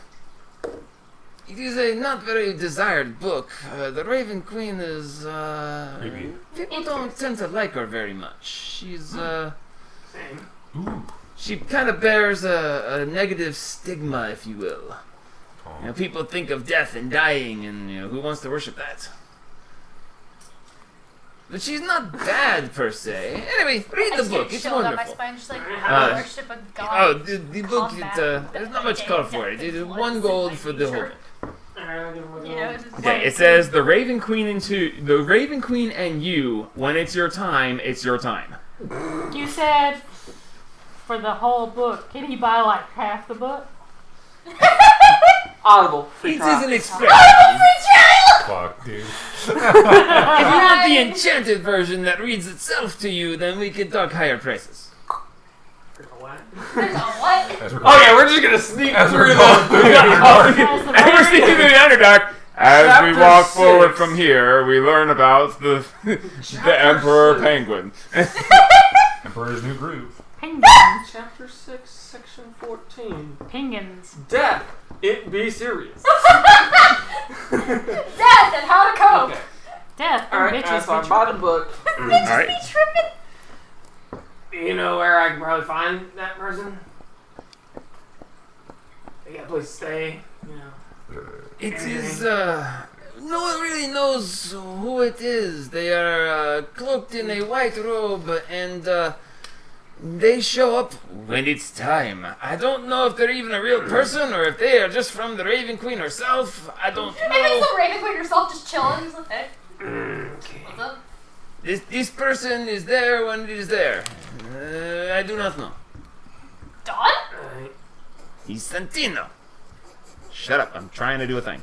not very desired book. The Raven Queen is, Maybe. people don't tend to like her very much. She's, Same. Ooh. she kind of bears a negative stigma, if you will. Oh. You know, people think of death and dying, and, you know, who wants to worship that? But she's not bad, per se. Anyway, read I the just book. get It's chilled on my wonderful. spine, just like worship a god. Oh, the book, Combat. there's not much call for it. It is 1 gold for the whole book. Alright, I'll give him a You know, go. it's just Okay, it says the Raven Queen and you. When it's your time, it's your time. You said for the whole book. Can he buy like half the book? Audible. Free It trial. is an experiment. Fuck, dude. If you want the enchanted version that reads itself to you, then we can talk higher prices. There's a what? As we're Oh yeah, we're just gonna sneak As through we're going through the Underdark. As the And we're sneaking through the Underdark. As we Chapter walk 6. forward from here, we learn about the Emperor 6. Penguin. Emperor's New Groove. Penguins. Chapter 6, Section 14. Penguins. Death. It be serious. Death and how to cope. Okay. Death. Alright, Bitches. so I bought the book. Alright. Be tripping. You know where I can probably find that person? They got a place to stay. You know. It is, no one really knows who it is. They are cloaked in a white robe, and they show up when it's time. I don't know if they're even a real person or if they are just from the Raven Queen herself. I don't Maybe know. it's the Raven Queen herself just chilling. He's like, hey, Okay. what's up? This person is there when it is there. I do not know. Dawn? Alright. He's Santino. Shut up, I'm trying to do a thing.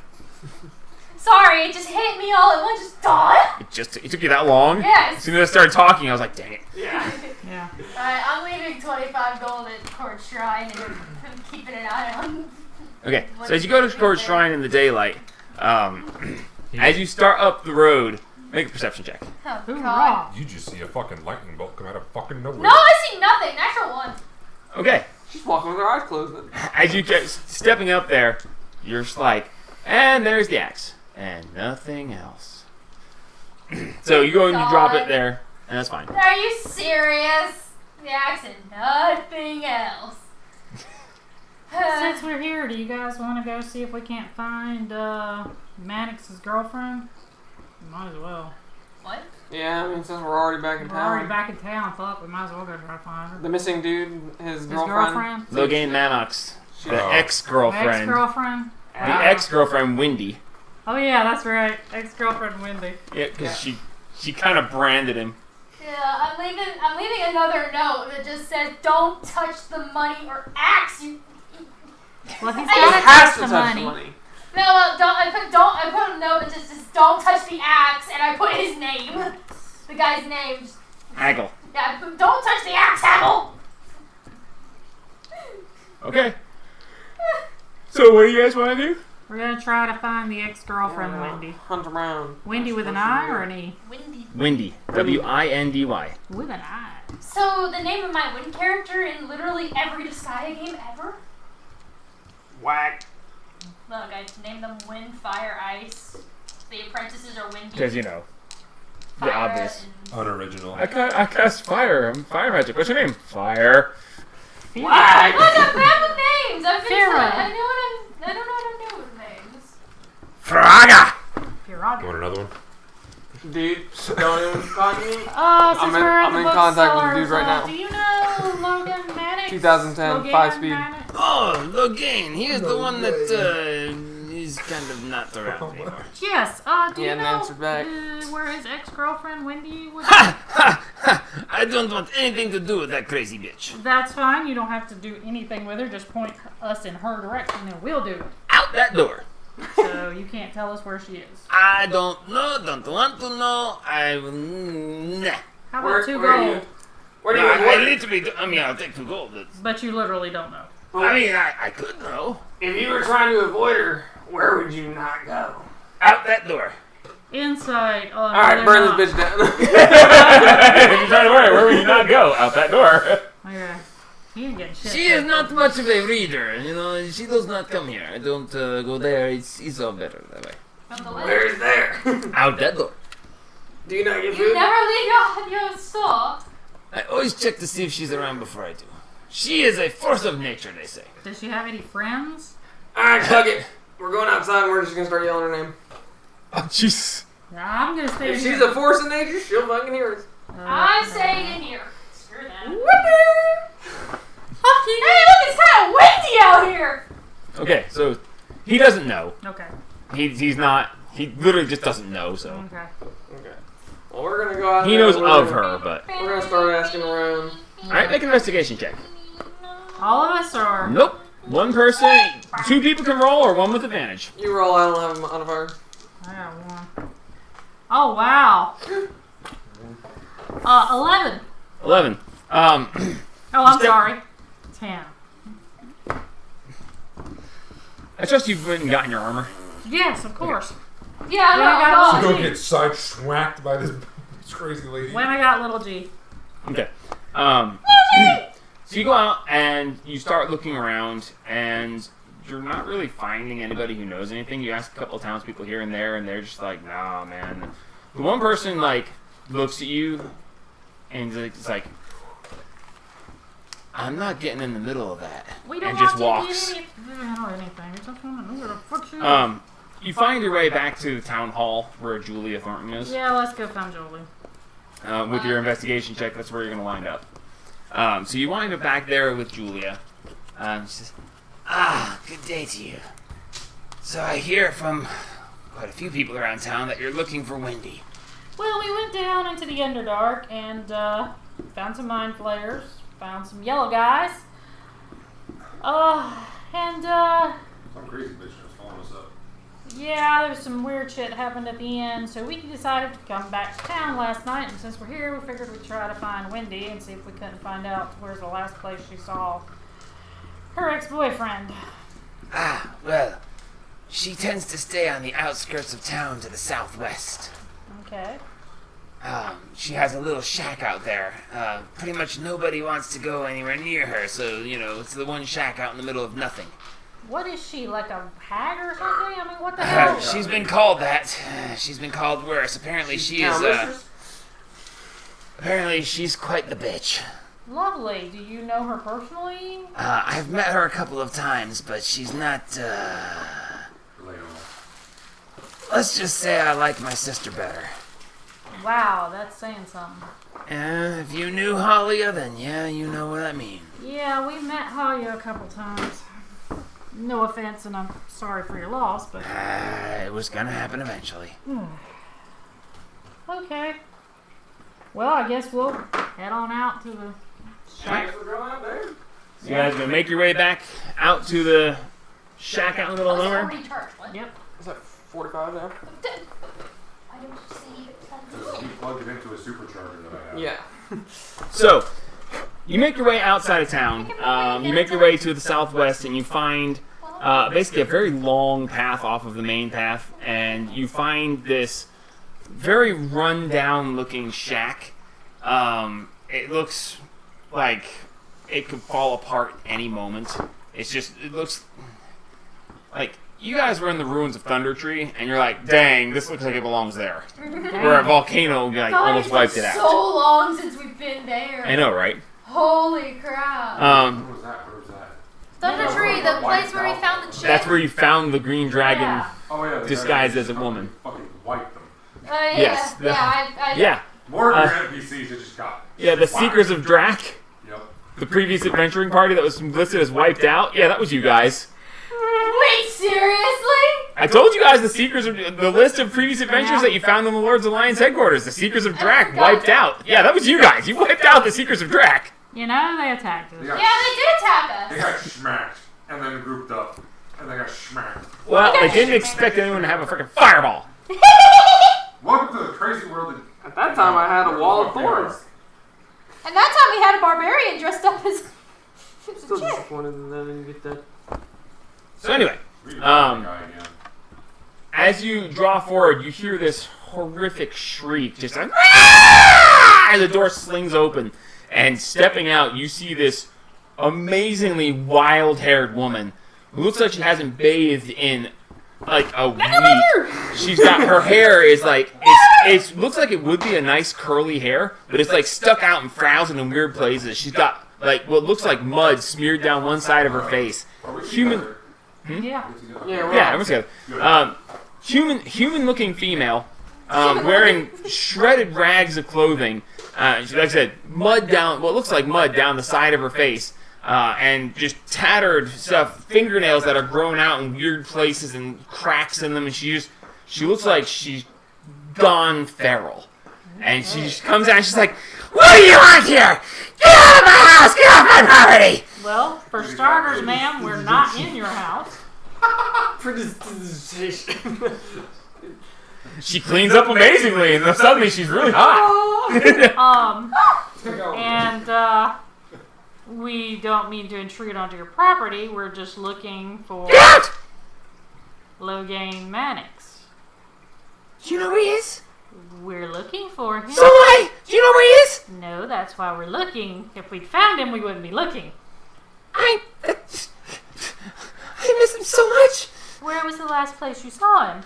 Sorry, it just hit me all at once. Just Dawn? It took you that long? Yes. As soon as I started talking, I was like, dang it. Yeah. Yeah. Alright, I'm leaving 25 gold at Court Shrine and I'm keeping an eye on. Okay, so as you go to Court Shrine in the daylight, as you start up the road, make a perception check. Oh, God. Hoorah. You just see a fucking lightning bolt come out of fucking nowhere. No, I see nothing. Natural one. Okay, She's walking with her eyes closed. Then. as you get stepping up there, you're just like, and there's the axe, and nothing else. So you go and you drop it there, and that's fine. Are you serious? The axe and nothing else. Since we're here, do you guys want to go see if we can't find Maddox's girlfriend? Might as well. What? Yeah, I mean, since we're already back in We're town. already back in town. Fuck, we might as well go try to find her. The missing dude, his His girlfriend. girlfriend? Logain Manox, the Oh. ex-girlfriend, Ex-girlfriend? the ex-girlfriend Wendy. Oh yeah, that's right. Ex-girlfriend Wendy. Yeah, because she kind of branded him. Yeah, I'm leaving another note that just says, "Don't touch the money or axe you." Well, he's He He gotta has touch to the touch money. the money. No, well, I put a note that just says, "Don't touch the axe," and I put his name, the guy's name. Haggle. Yeah, I put, "Don't touch the axe, Haggle." Okay. So what do you guys want to do? We're gonna try to find the ex-girlfriend Yeah, Wendy. Hunt around. Wendy with an That's I what or she an E? Windy. Windy. W-I-N-D-Y. With an I. So the name of my Wind character in literally every Disgaea game ever. did. Whack. Look, I named them Wind, Fire, Ice. The apprentices are Windy. Because, you know, the Fire, obvious. and- Unoriginal. I cast fire. I'm fire magic. What's your name? Fire. Whack. Look, I'm bad with names. I've been Farah. I don't know what I'm doing with names. Fraga! You Pirata. want another one? Dude, don't even talk to me. Since I'm in- we're at I'm the in contact with the bookstores, dude right now. Do you know Logan Maddox? 2010, Logan 5 speed. Maddox? Oh, Logain. He is the one that is kind of not around anymore. Yes. Do He you hadn't know answered back. where his ex-girlfriend Wendy was? I don't want anything to do with that crazy bitch. That's fine. You don't have to do anything with her. Just point us in her direction, and we'll do it. Out that door. So you can't tell us where she is. I don't know, don't want to know. I will. Nah. How about Where- 2 where are you? gold? Where do No, you I work? literally, I mean, I'll take 2 gold. But you literally don't know. I mean, I could know. If you were trying to avoid her, where would you not go? Out that door. Insight. Oh, Alright, burn this bitch down. If you're trying to worry, where would you not go? Out that door. Okay. He ain't getting shit. She is not much of a reader, you know. She does not come here. I don't go there. It's all better that way. From the list. Where's there? Out that door. Do you not get You food? never leave your store. I always check to see if she's around before I do. She is a force of nature, they say. Does she have any friends? Alright, fuck it. We're going outside and we're just gonna start yelling her name. Oh, jeez. Nah, I'm gonna stay If here. she's a force of nature, she'll fucking hear us. I'm staying in here. Screw that. Whoopee! Hey, look, it's kind of windy out here. Okay, so he doesn't know. Okay. He's not. He literally just doesn't know. So Okay. Okay. Well, we're gonna go out he there knows and we're of gonna- her, but We're gonna start asking around. all right, make an investigation check. All of us are. Nope. One person, 2 people can roll, or 1 with advantage. You roll, I don't have a modifier. I got 1. Oh wow. 11. 11. Oh, I'm Step- sorry. 10. I trust you've went and gotten your armor. Yes, of course. Yeah, When I got no, So little go G. get side smacked by this crazy lady. When I got little G. Okay. So you go out and you start looking around, and you're not really finding anybody who knows anything. You ask a couple of townspeople here and there, and they're just like, "Nah, man." The one person like looks at you, and it's like, "I'm not getting in the middle of that," We don't and just want walks. to get anything. We just want to know where the fuck she is. You find your way back to the town hall where Julia Thornton is. Yeah, let's go find Julie. With your investigation check, that's where you're going to wind up. So you wind up back there with Julia. She says, Good day to you. So I hear from quite a few people around town that you're looking for Wendy. Well, we went down into the Underdark and found some mind flayers, found some yellow guys, and Some crazy bitch was following us up. yeah, there was some weird shit happened at the end, so we decided to come back to town last night, and since we're here, we figured we'd try to find Wendy and see if we couldn't find out where's the last place she saw her ex-boyfriend. Well, she tends to stay on the outskirts of town to the southwest. Okay. She has a little shack out there. Pretty much nobody wants to go anywhere near her, so, it's the one shack out in the middle of nothing. What is she, like a hag or something? I mean, what the hell? She's been called that. She's been called worse. Apparently she's quite the bitch. Lovely. Do you know her personally? I've met her a couple of times, but she's not, let's just say I like my sister better. Wow, that's saying something. If you knew Halia, then yeah, you know what I mean. Yeah, we met Halia a couple times. No offense, and I'm sorry for your loss, but... It was gonna happen eventually. Okay. Well, I guess we'll head on out to the shack. We're going out there. so you guys gonna make your way back out to the shack out in the middle of was nowhere? already charged. What? Yep. Is that 45 now? I don't see it. He plugged it into a supercharger that I have. Yeah. So, you make your way outside of town. You make your way to the southwest, and you find basically a very long path off of the main path, and you find this very run-down-looking shack. It looks like it could fall apart any moment. It looks like you guys were in the ruins of Thunder Tree, and you're like, dang, this looks like it belongs there. Where a volcano almost wiped it out. So long since we've been there. I know, right? Holy crap. What was that? Where was that? Thunder Tree, the place where we found the chick. That's where you found the green dragon Yeah. Oh yeah. disguised as a woman. Fucking wiped them. Yeah. Yes, the- I Yeah, More of your NPCs that just got. yeah, the Seekers of Drac, Yep. the previous adventuring party that was listed as wiped out. Yeah, that was you guys. Wait, seriously? I told you guys the list of previous adventures that you found in the Lords Alliance headquarters. The Seekers of Drac wiped out. Yeah, that was you guys. You wiped out the Seekers of Drac. You know, they attacked us. They got, Yeah, they did attack they us. got smacked and then grouped up and they got smacked. Well, they didn't expect anyone to have a freaking fireball. Welcome to the crazy world. At that time, I had a wall of thorns. And that time we had a barbarian dressed up as Still disappointed that I didn't get that. So anyway, as you draw forward, you hear this horrific shriek, just like, "Ah!" And the door slings open, and stepping out, you see this amazingly wild-haired woman who looks like she hasn't bathed in like a week. She's got her hair is like it looks like it would be a nice curly hair, but it's like stuck out and frazzled in weird places. She's got like what looks like mud smeared down one side of her face. Human. Yeah. Yeah, Yeah, everyone's together. Human-looking female, wearing shredded rags of clothing. Like I said, mud down, what looks like mud down the side of her face, and just tattered stuff, fingernails that are grown out in weird places and cracks in them, and she looks like she's gone feral. And she just comes out and she's like, "What do you want here? Get out of my house! Get off my property!" Well, for starters, ma'am, we're not in your house. She cleans up amazingly, and then suddenly she's really hot. We don't mean to intrude onto your property. We're just looking for Logain Mannix. Do you know where he is? We're looking for him. So am I. Do you know where he is? No, that's why we're looking. If we'd found him, we wouldn't be looking. I miss him so much. Where was the last place you saw him?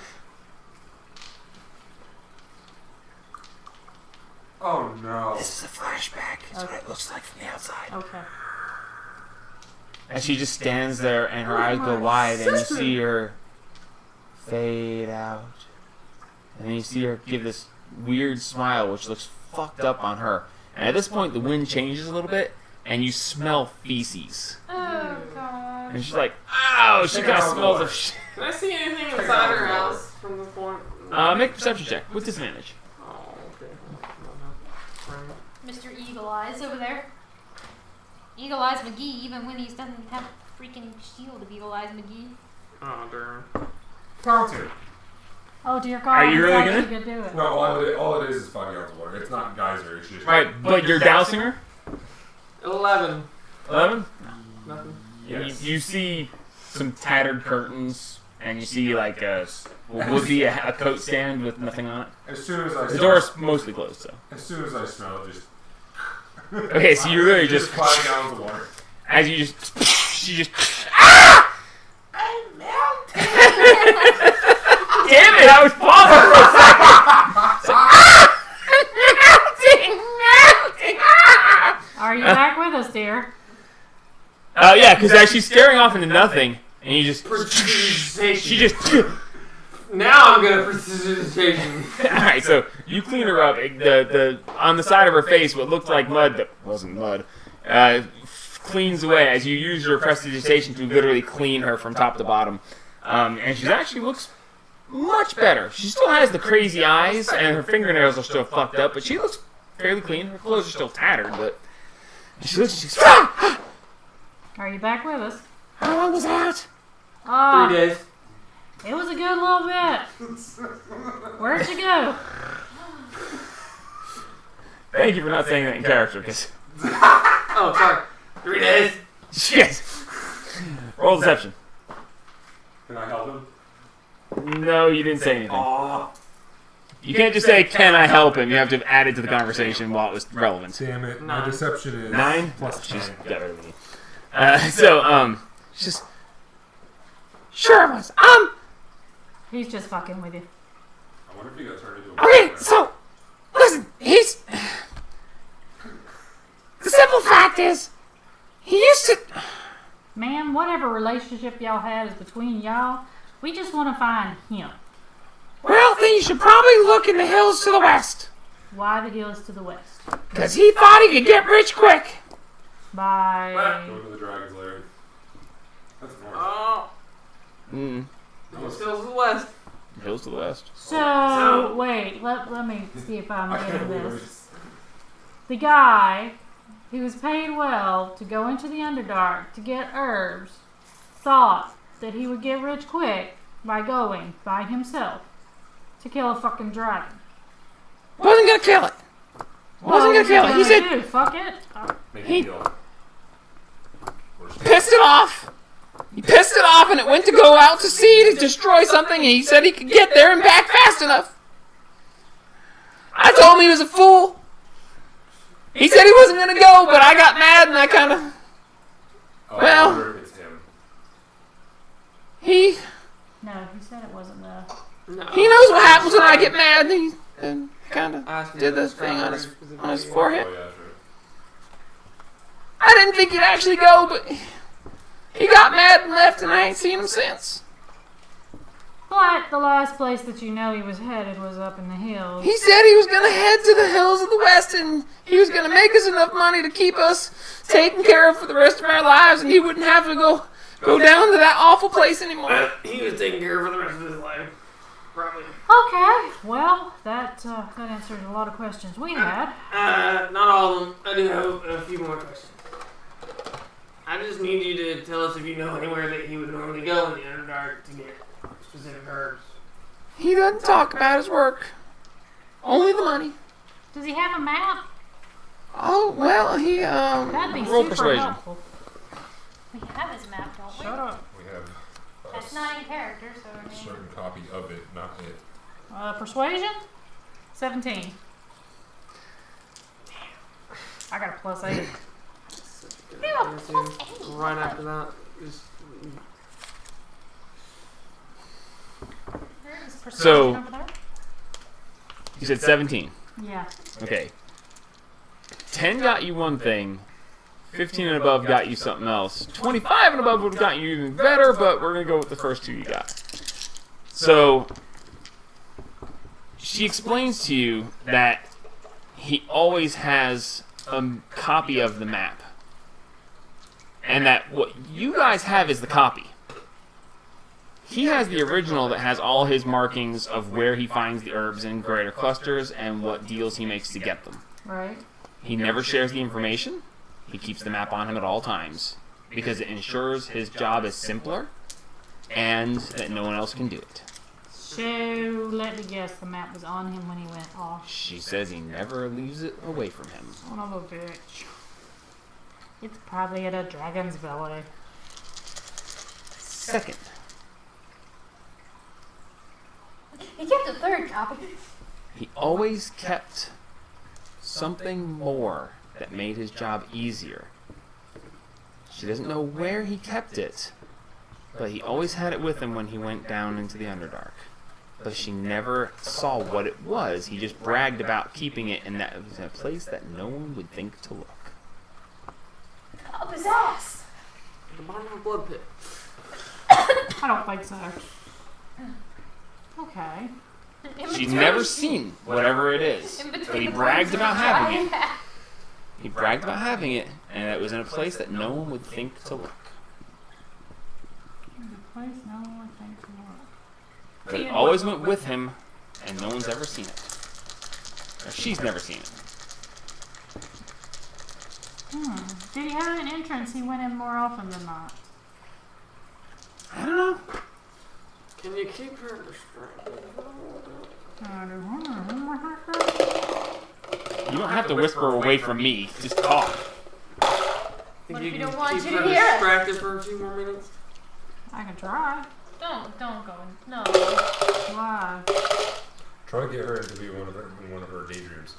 Oh no. This is a flashback. It's what it looks like from the outside. Okay. And she just stands there, and her eyes go wide, and you see her fade out. And then you see her give this weird smile, which looks fucked up on her. And at this point, the wind changes a little bit, and you smell feces. Oh god. And she's like, "Ow!" She kind of smells of shit. Can I see anything inside her house from this point? Make a perception check with disadvantage. Oh, okay. Mr. Eagle Eyes over there. Eagle Eyes McGee, even when he doesn't have a freaking shield of Eagle Eyes McGee. Oh, darn. Carlton. Oh dear God! Are you really actually gonna? do it. No, all it is 5 gallons of water. It's not geyser. It's just Right, but you're dousing her? 11. 11? Nothing. Yes. You see some tattered curtains, and you see like what would be a coat stand with nothing on it. As soon as I The door's mostly closed, so. as soon as I smell it, just Okay, so you really just 5 gallons of water. as you just she just I'm melting. damn it! I was pausing for a second. Are you back with us, dear? Yeah, because as she's staring off into nothing, and you just Precipitation. she just. Now I'm gonna precipitation. Alright, so you clean her up. The on the side of her face, what looked like mud that wasn't mud, cleans away as you use your prestidigitation to literally clean her from top to bottom. And she actually looks much better. She still has the crazy eyes, and her fingernails are still fucked up, but she looks fairly clean. Her clothes are still tattered, but she looks. She's Are you back with us? How long was I out? 3 days. It was a good little bit. Where'd you go? Thank you for not saying that in character, because Oh, sorry. 3 days. shit. Roll deception. Can I help him? No, you didn't say anything. Aw, You can't just say, "Can I help him?" You have to add it to the conversation while it was relevant. damn it! My 9. deception is 9? plus She's 10. better than me. She's just, Sure it was. He's just fucking with you. I wonder if he got turned into a Okay, vampire. so listen, he's the simple fact is he used to. Man, whatever relationship y'all had is between y'all. We just want to find him. Well, then you should probably look in the hills to the west, Why the hills to the west? because he thought he could get rich quick. By Go to the dragon's lair. That's north. Oh, still to the west. hills to the west. so wait. Let me see if I'm getting this. The guy who was paid well to go into the Underdark to get herbs thought that he would get rich quick by going by himself to kill a fucking dragon. Wasn't gonna kill it. Wasn't gonna kill it. He said Dude, fuck it. Maybe he- he'll. pissed it off. He pissed it off, and it went to go out to sea to destroy something. And he said he could get there and back fast enough. I told him he was a fool. He said he wasn't gonna go, but I got mad and I kind of. Oh, Well- I wonder if it's him. He No, he said it wasn't the. No. knows what happens when I get mad. And kind of I asked him did to this thing on describe his it. forehead. Oh yeah, true. I didn't think he'd actually go, but he got mad and left, and I ain't seen him since. But the last place that you know he was headed was up in the hills. He said he was gonna head to the hills of the west, and he was gonna make us enough money to keep us taken care of for the rest of our lives, and he wouldn't have to go down to that awful place anymore. He was taking care of for the rest of his life. Probably. Okay, well, that answers a lot of questions we had. Not all of them. I do have a few more questions. I just need you to tell us if you know anywhere that he would normally go in the Underdark to get specific herbs. He doesn't talk about his work, only the money. Does he have a map? Oh, well, he, That'd be roll super persuasion. helpful. We have his map, don't we? Shut up. We have That's not in character, so I a mean. certain copy of it, not it. Persuasion? 17. I got a +8. Yeah, right after that, just Persuasion So- over there? You said 17. Yeah. Okay. 10 got you one thing. 15 and above got you something else. 25 and above would have gotten you even better, but we're going to go with the first two you got. So, she explains to you that he always has a copy of the map. And that what you guys have is the copy. He has the original that has all his markings of where he finds the herbs in greater clusters and what deals he makes to get them. Right. He never shares the information. He keeps the map on him at all times because it ensures his job is simpler and that no one else can do it. So, let me guess, the map was on him when he went off. She says he never leaves it away from him. Son of a bitch. It's probably at a dragon's belly. Second, He kept the third copy. he always kept something more that made his job easier. She doesn't know where he kept it, but he always had it with him when he went down into the Underdark. But she never saw what it was. He just bragged about keeping it, and that it was in a place that no one would think to look. Up his ass. the bottom of a blood pit. I don't think so. Okay. She's never seen whatever it is, but he bragged about having it. He bragged about having it, and it was in a place that no one would think to look. The place no one thinks to look. But it always went with him, and no one's ever seen it. Or she's never seen it. Did he have an entrance he went in more often than not? I don't know. Can you keep her distracted? You don't have to whisper away from me. Just talk. What if you don't want keep you her to hear it? distracted for a few more minutes? I can try. Don't go. No. Why? Try to get her to be one of her daydreams.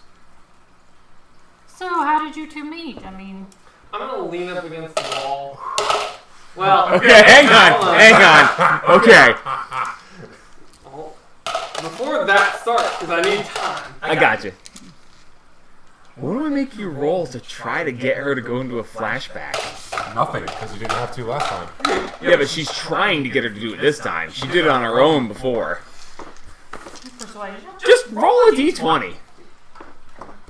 So, how did you two meet? I mean, I'm gonna lean up against the wall. Well, Okay, hang on. Okay, Oh, before that starts, because I need time. I got you. What do I make you roll to try to get her to go into a flashback? Nothing, because you didn't have to last time. Yeah, but she's trying to get her to do it this time. She did it on her own before. persuasion? Just roll a d20.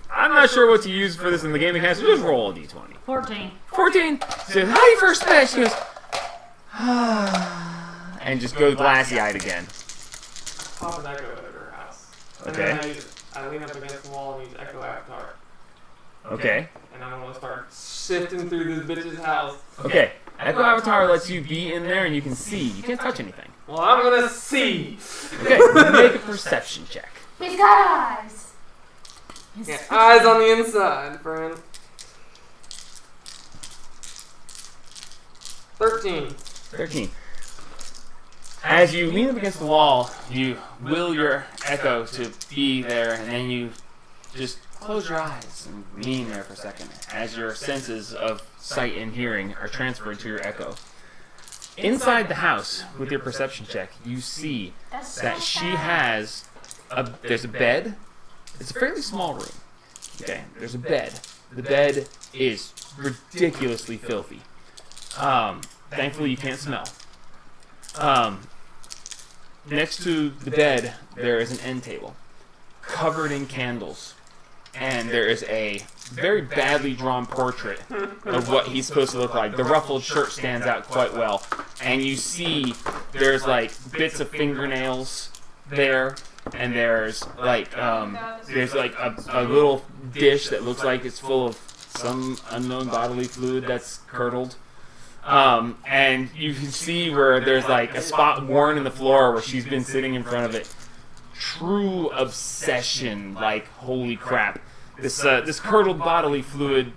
I'm not sure what to use for this in the game mechanics, so just roll a d20. 14. 14. She says, how do you first met? She goes, and just goes glassy-eyed again. Pop an echo at her house. And Okay. then I lean up against the wall and use Echo Avatar. Okay. And I want to start sifting through this bitch's house. Okay. Echo Avatar lets you be in there and you can see. You can't touch anything. Well, I'm gonna see. Okay, make a perception check. He's got eyes. Yeah, eyes on the inside, friend. 13. 13. As you lean up against the wall, you will your echo to be there, and then you just close your eyes and lean there for a second as your senses of sight and hearing are transferred to your echo. Inside the house, with your perception check, you see That's so that she bad. has there's a bed. It's a fairly small room. Okay, there's a bed. The bed is ridiculously filthy. Thankfully you can't smell. Next to the bed, there is an end table covered in candles. And there is a very badly drawn portrait of what he's supposed to look like. The ruffled shirt stands out quite well. And you see there's like bits of fingernails there. And there's like a little dish that looks like it's full of some unknown bodily fluid that's curdled. And you can see where there's like a spot worn in the floor where she's been sitting in front of it. True obsession, like holy crap. this curdled bodily fluid.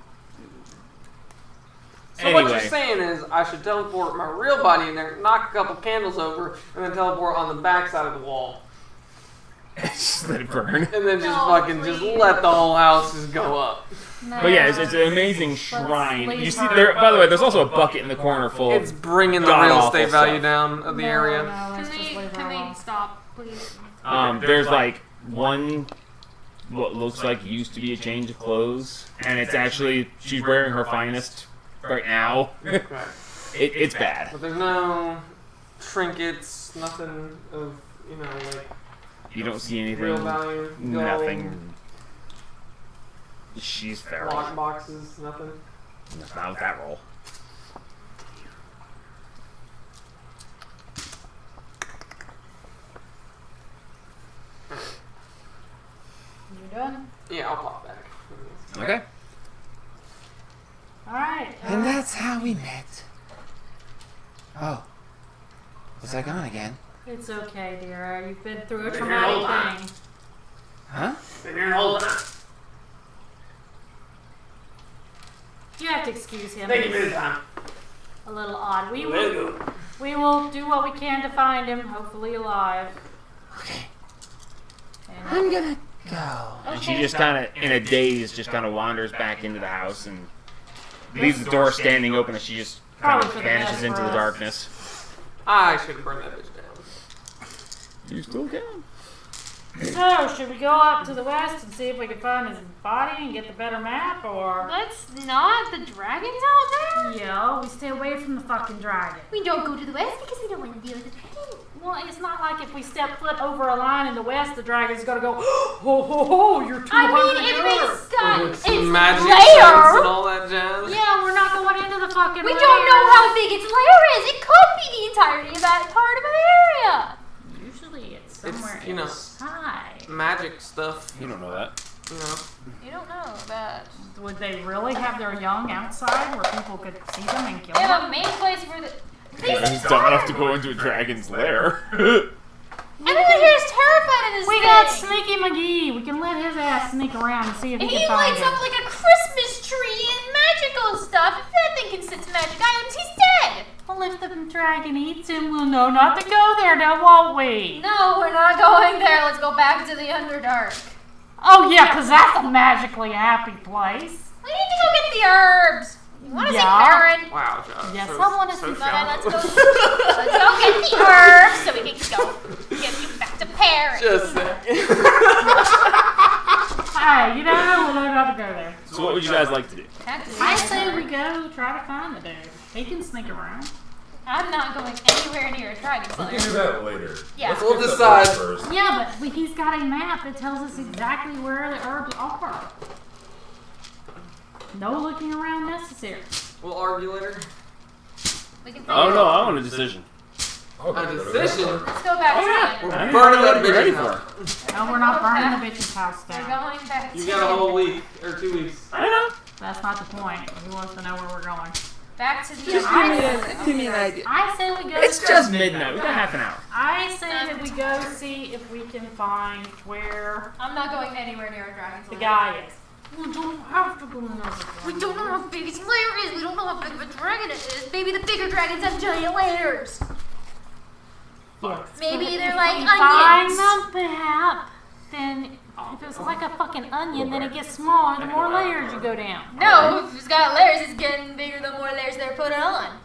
So what you're Anyway, saying is I should teleport my real body in there, knock a couple candles over, and then teleport on the back side of the wall. just let it burn. And then just No, fucking just let the whole house just go up. But yeah, it's an amazing shrine. You see there. By the way, there's also a bucket in the corner full. It's bringing the God real awful estate value stuff. down of the area. Can we stop, please? There's like one what looks like used to be a change of clothes, and it's actually she's wearing her finest right now. Okay. It's bad. But there's no trinkets, nothing of, like You don't see anything. real value. Gold, Nothing. She's feral. lock boxes, nothing. That's not with that roll. You done? Yeah, I'll pop back. Okay. Alright. And that's how we met. Oh. Was I gone again? It's okay, dear. You've been through a Been here all traumatic thing. Huh? Been here the whole time. You have to excuse him. Thank you for He's the time. a little odd. We Way to will, go. we will do what we can to find him, hopefully alive. Okay. And I'm gonna go. And she just kind of, in a daze, just kind of wanders back into the house and leaves the door standing open as she just kind Probably of for the vanishes best into for the us. darkness. I should burn that bitch down. You still can. So, should we go up to the west and see if we can find his body and get the better map, or... Let's not. The dragon's out there? Yeah, we stay away from the fucking dragon. We don't go to the west because we don't want to deal with the dragon. Well, it's not like if we step foot over a line in the west, the dragon's gonna go, ho ho ho, you're 200 I mean, if yards. it's got With its magic lair. sense and all that jazz. Yeah, we're not going into the fucking We lair. don't know how big its lair is. It could be the entirety of that part of the area. Usually it's somewhere It's, you know, inside. Magic stuff, You don't know that. You don't know that. Would they really have their young outside where people could see them and kill They have a them? main place where the. He's dumb enough to go into a dragon's lair. Everyone here is terrified of this We thing. got Sneaky McGee. We can let his ass sneak around and see if And he he can find lights him. up like a Christmas tree and magical stuff. If that thing can sense magic items, he's dead. Well, if the dragon eats him, we'll know not to go there now, won't we? No, we're not going there. Let's go back to the Underdark. Oh, yeah, because that's a magically happy place. We need to go get the herbs. You want to Yeah. see Perrin? Wow, Josh. Yes, so, I wanna so see shallow. Let's go get the herbs so we can go get you back to Perrin. Just saying. Hey, you know, we'll know not to go there. So what would you guys like to do? I say we go try to find the dude. He can sneak around. I'm not going anywhere near a dragon's We can lair. do that later. Yeah. Let's We'll get the decide. herbs first. Yeah, but he's got a map that tells us exactly where the herbs are. No looking around necessary. We'll argue later. We can figure Oh it no, out. I want a decision. Okay, A go to the decision? herbs. Let's go back to the We're Underdark. burning that What are you ready bitch for? house. No, we're not burning the bitch's house We're down. going back You to got a the whole week or 2 weeks. I know. That's not the point. He wants to know where we're going. back to the Just Underdark. give me an idea. I say we go. It's just midnight. We got half an hour. I say that we go see if we can find where I'm not going anywhere near a dragon's the lair. guy is. We don't have to go in there. We don't know how big its lair is. We don't know how big of a dragon it is. Maybe the bigger dragons have giant lairs. Yes. Maybe If they're we like find onions. the map, then if it's like a fucking onion, then it gets smaller the more layers you go down. No, if it's got layers, it's getting bigger the more layers they're put on.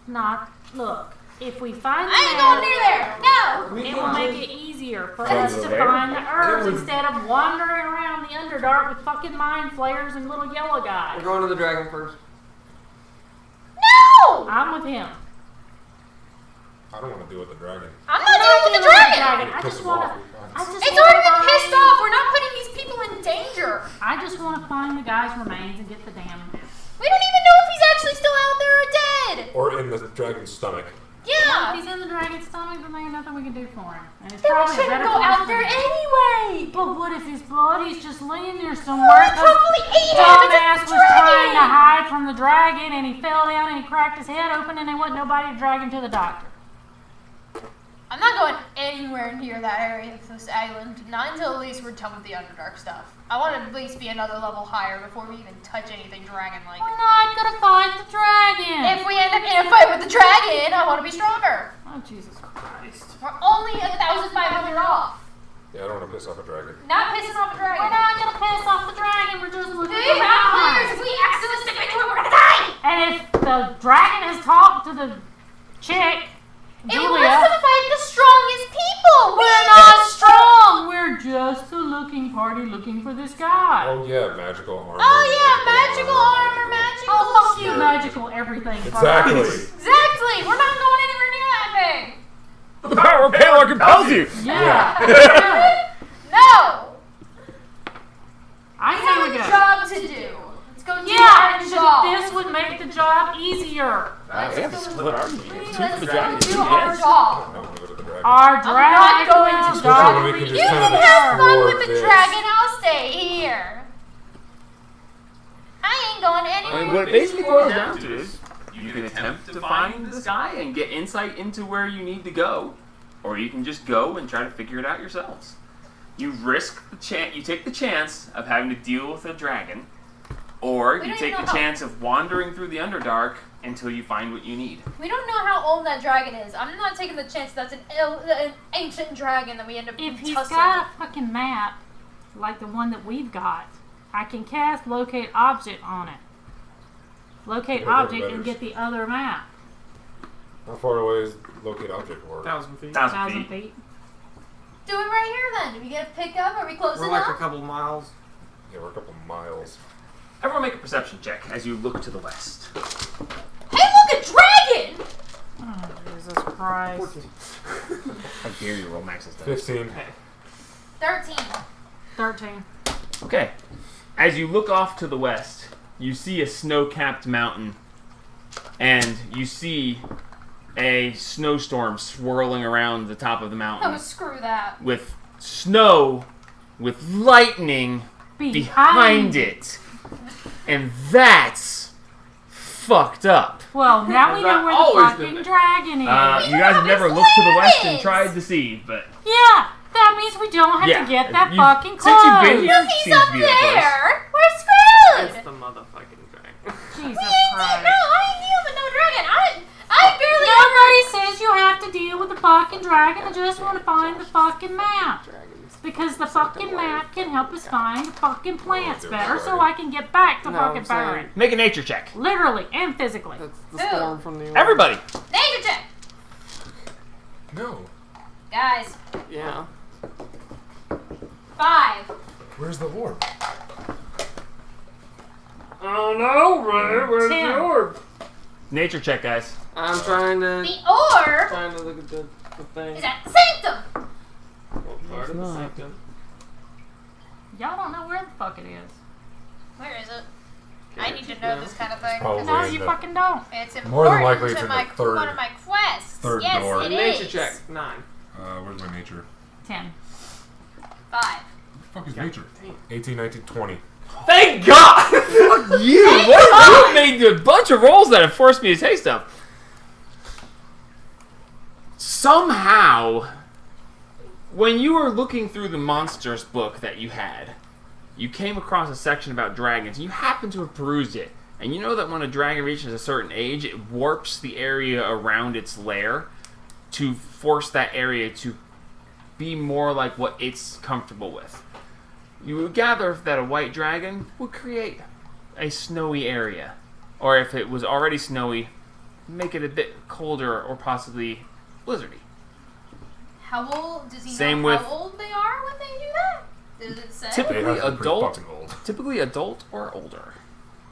Not look. If we find the I ain't going near map, there. No. it will make it easier for Find us the to lair? find the herbs It would- instead of wandering around the Underdark with fucking mind flayers and little yellow We're guys. going to the dragon first. No. I'm with him. I don't want to deal with the dragon. I'm not dealing with the dragon. I Piss just him want off. to. It's already been pissed off. We're not putting these people in danger. I just want to find the guy's remains and get the damn map. We don't even know if he's actually still out there or dead. Or in the dragon's stomach. If Yeah. he's in the dragon's stomach, then there's nothing we can do for him. And it's Then we probably a shouldn't better go place out for there him. anyway. But what if his body's just laying there Well, somewhere? they probably ate him. Dumbass It's was a trying to dragon. hide from the dragon, and he fell down and he cracked his head open, and there wasn't nobody to drag him to the doctor. I'm not going anywhere near that area of this island. Not until at least we're done with the Underdark stuff. I want to at least be another level higher before we even touch anything dragon-like. We're not gonna fight the dragon. If we end up in a fight with the dragon, I want to be stronger. Oh, Jesus Christ. We're only 1,500 off. Yeah, I don't want to piss off a dragon. Not pissing off a dragon. We're not gonna piss off the dragon. We're just looking Do for you have players? the If we accidentally step into it, we're gonna die. And if the dragon has talked to the chick, It Julia, wants to fight the strongest people. we're not strong. We're just a looking party looking for this guy. Oh yeah, magical armor. Oh yeah, magical armor, magical. Oh, fuck you, magical everything. Exactly. Exactly. We're not going anywhere near that thing. The power of Palar compels you. Yeah. No. I We say have we a go. job to do. Let's go do Yeah, our job. this would make the job easier. Let's We have a split argument. Two Let's for the go dragon, do two our against. job. I want to go to the dragon. Our not dragon going to is the dragon. We can just You kind can of have fun explore with the this. dragon. I'll stay here. I ain't going I anywhere. mean, what it basically boils down to is you can attempt to find this guy and get insight into where you need to go, or you can just go and try to figure it out yourselves. You risk the chance. You take the chance of having to deal with a dragon, or We you don't take even the know how- chance of wandering through the Underdark until you find what you need. We don't know how old that dragon is. I'm not taking the chance that's an ancient dragon that we end up If he's tussling. got a fucking map, like the one that we've got, I can cast locate object on it. Locate Yeah, object and letters. get the other map. How far away is locate object work? 1,000 feet. 1,000 feet. Do it right here then. Do we get a pickup? Are we close We're enough? like a couple miles. Yeah, we're a couple miles. Everyone make a perception check as you look to the west. Hey, look, a dragon! Oh, Jesus Christ. How dare you roll Max's dice? 15. 13. 13. Okay. As you look off to the west, you see a snow-capped mountain, and you see a snowstorm swirling around the top of the mountain Oh, screw that. with snow with lightning behind it. And that's fucked up. Well, now we know where the Always fucking been- dragon is. You guys have never looked to the west and is. tried to see, but Yeah, that means we don't have yeah. to get that You- fucking close. Since you've been here, He's seems up to be that close. there. We're screwed. That's the motherfucking dragon. Jesus No, I Christ. ain't dealing with no dragon. I barely Nobody says you have to deal with the fucking dragon. I just want to find the fucking map. Because the fucking map can help us find the fucking plants better so I can get back to No, fucking I'm saying- Barren. Make a nature check. Literally and physically. That's the Who? storm from the Everybody. Nature check. No. Guys, Yeah. 5. Where's the orb? Oh no, Ray, where's Tim. the orb? Nature check, guys. I'm trying to The orb look at the thing. is at the sanctum. What part of the not. sanctum? Y'all don't know where the fuck it is. Where is it? I need to know this kind of thing. Probably No, in you the fucking don't. It's More than important likely it's to in the my, third- one of my quests. third yes, door. it Nature is. check 9. Where's my nature? 10. 5. What the fuck is nature? 18, 19, 20. Thank God! Fuck you! What? You made a bunch of rolls that have forced me to say stuff. Somehow, when you were looking through the monsters book that you had, you came across a section about dragons. You happened to have perused it. And you know that when a dragon reaches a certain age, it warps the area around its lair to force that area to be more like what it's comfortable with. You would gather that a white dragon would create a snowy area. Or if it was already snowy, make it a bit colder or possibly blizzardy. How old does he Same know with- how old they are when they do that? Does it say? Typically They have to be pretty adult. fucking old. Typically adult or older.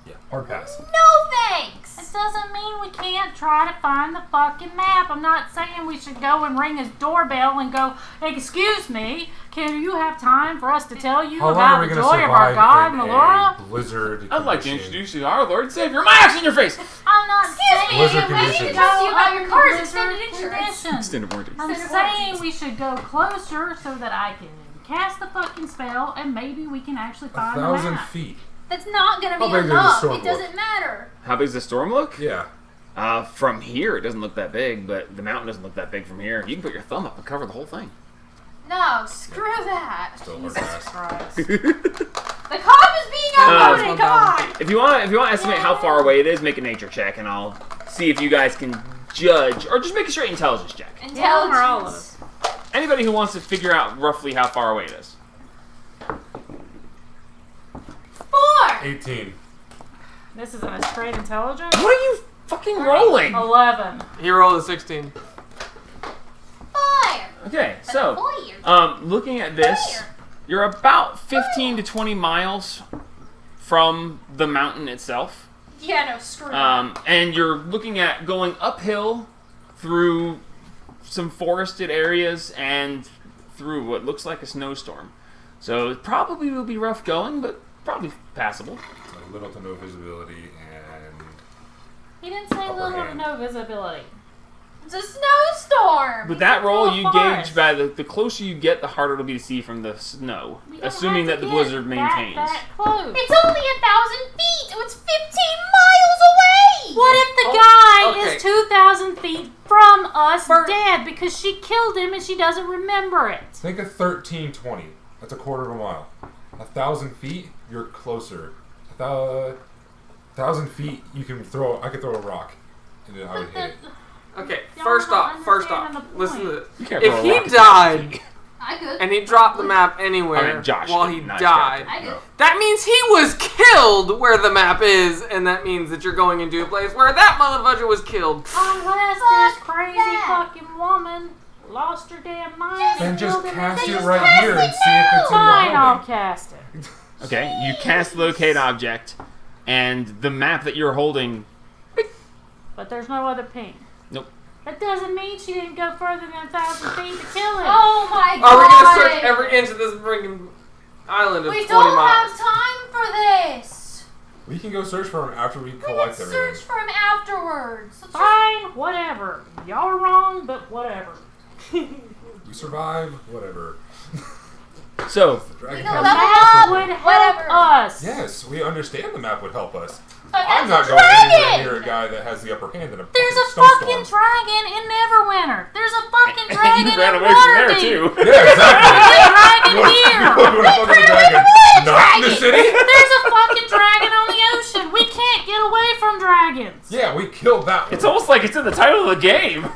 Yeah, hard pass. No thanks. It doesn't mean we can't try to find the fucking map. I'm not saying we should go and ring his doorbell and go, excuse me, can you have time for us to tell you How long are about we the going to joy of our survive God, in Melora? a blizzard I'd like to condition? introduce you to our Lord and Savior. My axe in your face! I'm not Excuse saying me, Blizzard we need to conditions. talk to you about your car's Blizzard extended insurance. conditions. Extended warranty. I'm Extended saying warranties. we should go closer so that I can cast the fucking spell and maybe we can actually find the 1,000 map. feet. That's not gonna How be big does the enough. storm It doesn't matter. How big does the storm look? Yeah. From here, it doesn't look that big, but the mountain doesn't look that big from here. You can put your thumb up and cover the whole thing. No, screw that. Still hard Jesus pass. Christ. The cop is being unloaded. Come on. If you want to estimate how far away it is, make a nature check, and I'll see if you guys can judge, or just make a straight intelligence check. Yeah, or all of us. Anybody who wants to figure out roughly how far away it is. 4. 18. This isn't a straight intelligence. What are you fucking rolling? 11. He rolled a 16. 4. Okay, so 4. looking at this, you're about 15 to 20 miles from the mountain itself. Yeah, no, screw that. And you're looking at going uphill through some forested areas and through what looks like a snowstorm. So it probably will be rough going, but probably passable. So little to no visibility and He didn't say Upper little to hand. no visibility. It's a snowstorm. With that roll, Little you forest. gauge by the closer you get, the harder it'll be to see from the snow, We don't assuming have that to the get blizzard maintains. That close. It's only 1,000 feet. It's 15 miles away. What if the guy okay. is 2,000 feet from us For- dead because she killed him and she doesn't remember it? think of 1320. That's a quarter of a mile. 1,000 feet, you're closer. 1,000 feet, you can throw. I could throw a rock, and then I would hit it. Okay, Y'all first not off, understanding the listen to point. this. You can't throw If a he rock at died I could. and he dropped the map anywhere I mean, Josh while did, he not died, I could. No. that means he was killed where the map is, and that means that you're going into a place where that motherfucker was killed. Unless Fuck this crazy that. fucking woman lost her damn mind. Then and just killed him cast and it just right cast here it and see if it's in the Fine, I'll holding. cast it. Okay, you cast locate object, and the map that you're holding. But there's no other ping. Nope. That doesn't mean she didn't go further than 1,000 feet to kill him. Oh my god. Are we gonna search every inch of this freaking island of We 20 don't miles? have time for this. We can go search for him after we We can collect search everything. for him afterwards. Let's just- Fine, whatever. Y'all are wrong, but whatever. We survive, whatever. So, The dragon We go has level the up. upper Would hand. help Whatever. us. Yes, we understand the map would help us. But I'm that's not a going anywhere dragon. near a guy that has the upper hand in a There's a fucking fucking snowstorm. dragon in Neverwinter. There's a fucking dragon you ran in away from there Waterdeep. too. Yeah, exactly. There's a dragon here. Where the fuck is the dragon? Not in the city? There's a fucking dragon on the ocean. We can't get away from dragons. Yeah, we killed that one. It's almost like it's in the title of the game.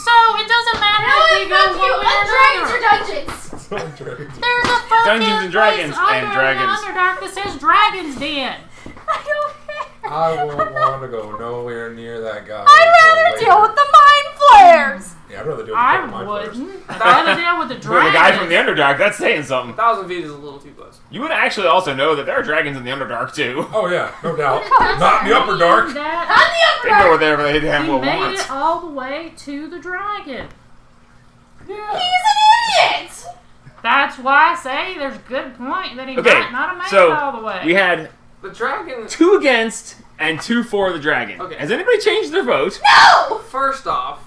So it doesn't matter No, if we go fuck you. one way or Dragons another. or dungeons. Dragons. There's a fucking Dungeons and Dragons place and under dragons. the Underdark that says Dragon's Den. I don't care. I won't want to go nowhere near that guy. I'd rather until deal later. with the mind flares. Yeah, I'd rather deal with I the fucking mind wouldn't. I'd rather deal with the But dragon. the guy from the Underdark, that's saying something. 1,000 feet is a little too close. You would actually also know that there are dragons in the Underdark too. Oh yeah, no doubt. Doesn't Not in the upper mean dark. that On the They upper. go whatever they damn he well made want. it all the way to the dragon. Yeah. He's an idiot. That's why I say there's a good point that he Okay, might not have made so it all the way. we had The dragon. 2 against and 2 for the dragon. Okay. Has anybody changed their vote? No. First off,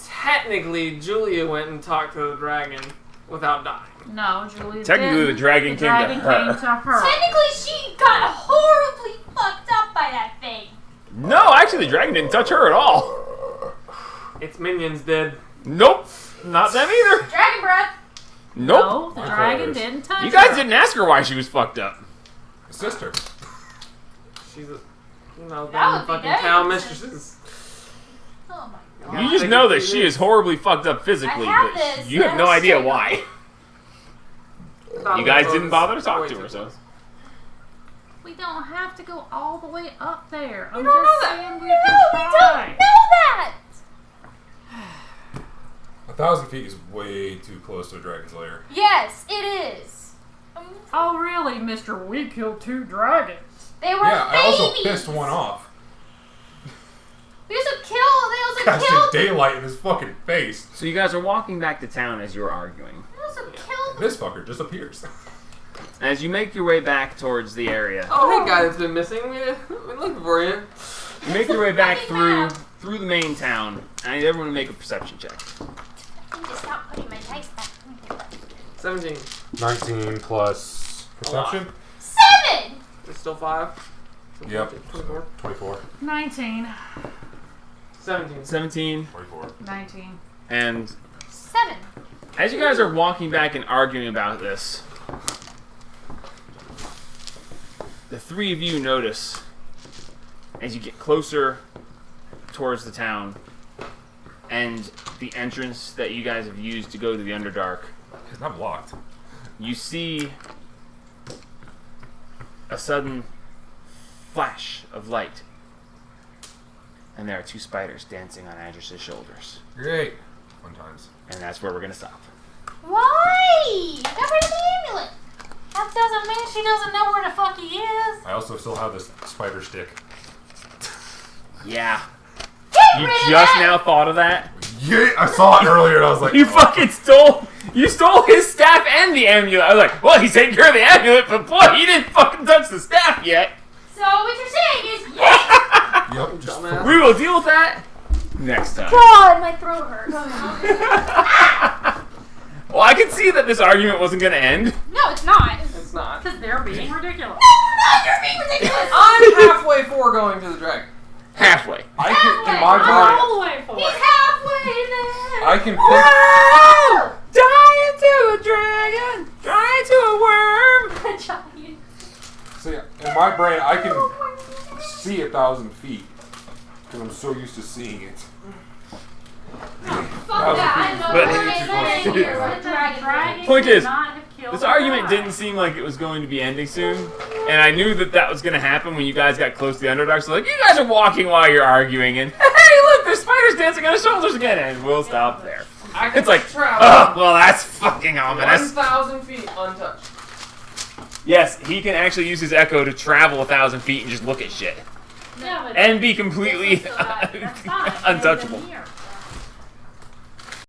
technically, Julia went and talked to the dragon without dying. No, Julia Technically, didn't. the dragon The came dragon to her. came to her. Technically, she got horribly fucked up by that thing. No, actually, the dragon didn't touch her at all. Its minions did. Nope, not them either. Dragon breath. Nope. No, the My dragon brothers. didn't touch You guys her. didn't ask her why she was fucked up. Sister. She's a, you know, That them would be fucking nice. town mistresses. Oh my god. You just know that she is horribly fucked up physically, I have but this. you have no That's idea straight why. Thought You guys it didn't was bother to talk way to too her, so. close. We don't have to go all the way up there. I'm We don't just know that. saying we No, can we try. don't know that. 1,000 feet is way too close to a dragon's lair. Yes, it is. Oh, really, mister? We killed 2 dragons. They were Yeah, I also babies. pissed one off. We also killed. They also Casted killed. daylight in his fucking face. So you guys are walking back to town as you're arguing. They also killed. This fucker just appears. As you make your way back towards the area, Oh, hey, guy that's been missing. We've been looking for you. you make your way back Fucking through map. through the main town. I need everyone to make a perception check. I need to stop putting my dice back. 17. 19 plus perception. 7. It's still 5. Yep. 24. 24. 19. 17. 17. 24. 19. And 7. as you guys are walking back and arguing about this, the three of you notice, as you get closer towards the town and the entrance that you guys have used to go to the Underdark, It's not blocked. you see a sudden flash of light. And there are 2 spiders dancing on Adris's shoulders. Great. Fun times. And that's where we're going to stop. Why? Got rid of the amulet. That doesn't mean she doesn't know where the fuck he is. I also still have this spider stick. Yeah. Get You rid of just that. now thought of that? Yeah, I saw it earlier and I was like, You fucking stole his staff and the amulet. I was like, well, he's taking care of the amulet, but boy, he didn't fucking touch the staff yet. So what you're saying is, yeah. Yep, just Dumbass. We will deal with that next time. God, my throat hurts. Well, I could see that this argument wasn't going to end. No, it's not. It's not. Because they're being ridiculous. No, you're being ridiculous. I'm halfway for going to the dragon. Halfway. I can, in my I'm mind, all the way for He's it. halfway there. I can pick. Die into a dragon. Die into a worm. Giant. So yeah, in my brain, I can see 1,000 feet because I'm so used to seeing it. Fuck that. I know But- what I'm saying here. What a dragon. Point should is, not have killed This the argument guy. didn't seem like it was going to be ending soon, and I knew that that was going to happen when you guys got close to the Underdark. So like, you guys are walking while you're arguing, and hey, look, there's spiders dancing on his shoulders again, and we'll stop there. I can It's like, travel oh, well, that's fucking ominous. 1,000 feet untouched. Yes, he can actually use his echo to travel 1,000 feet and just look at shit, Yeah, but and be completely that's fine. untouchable. They're here.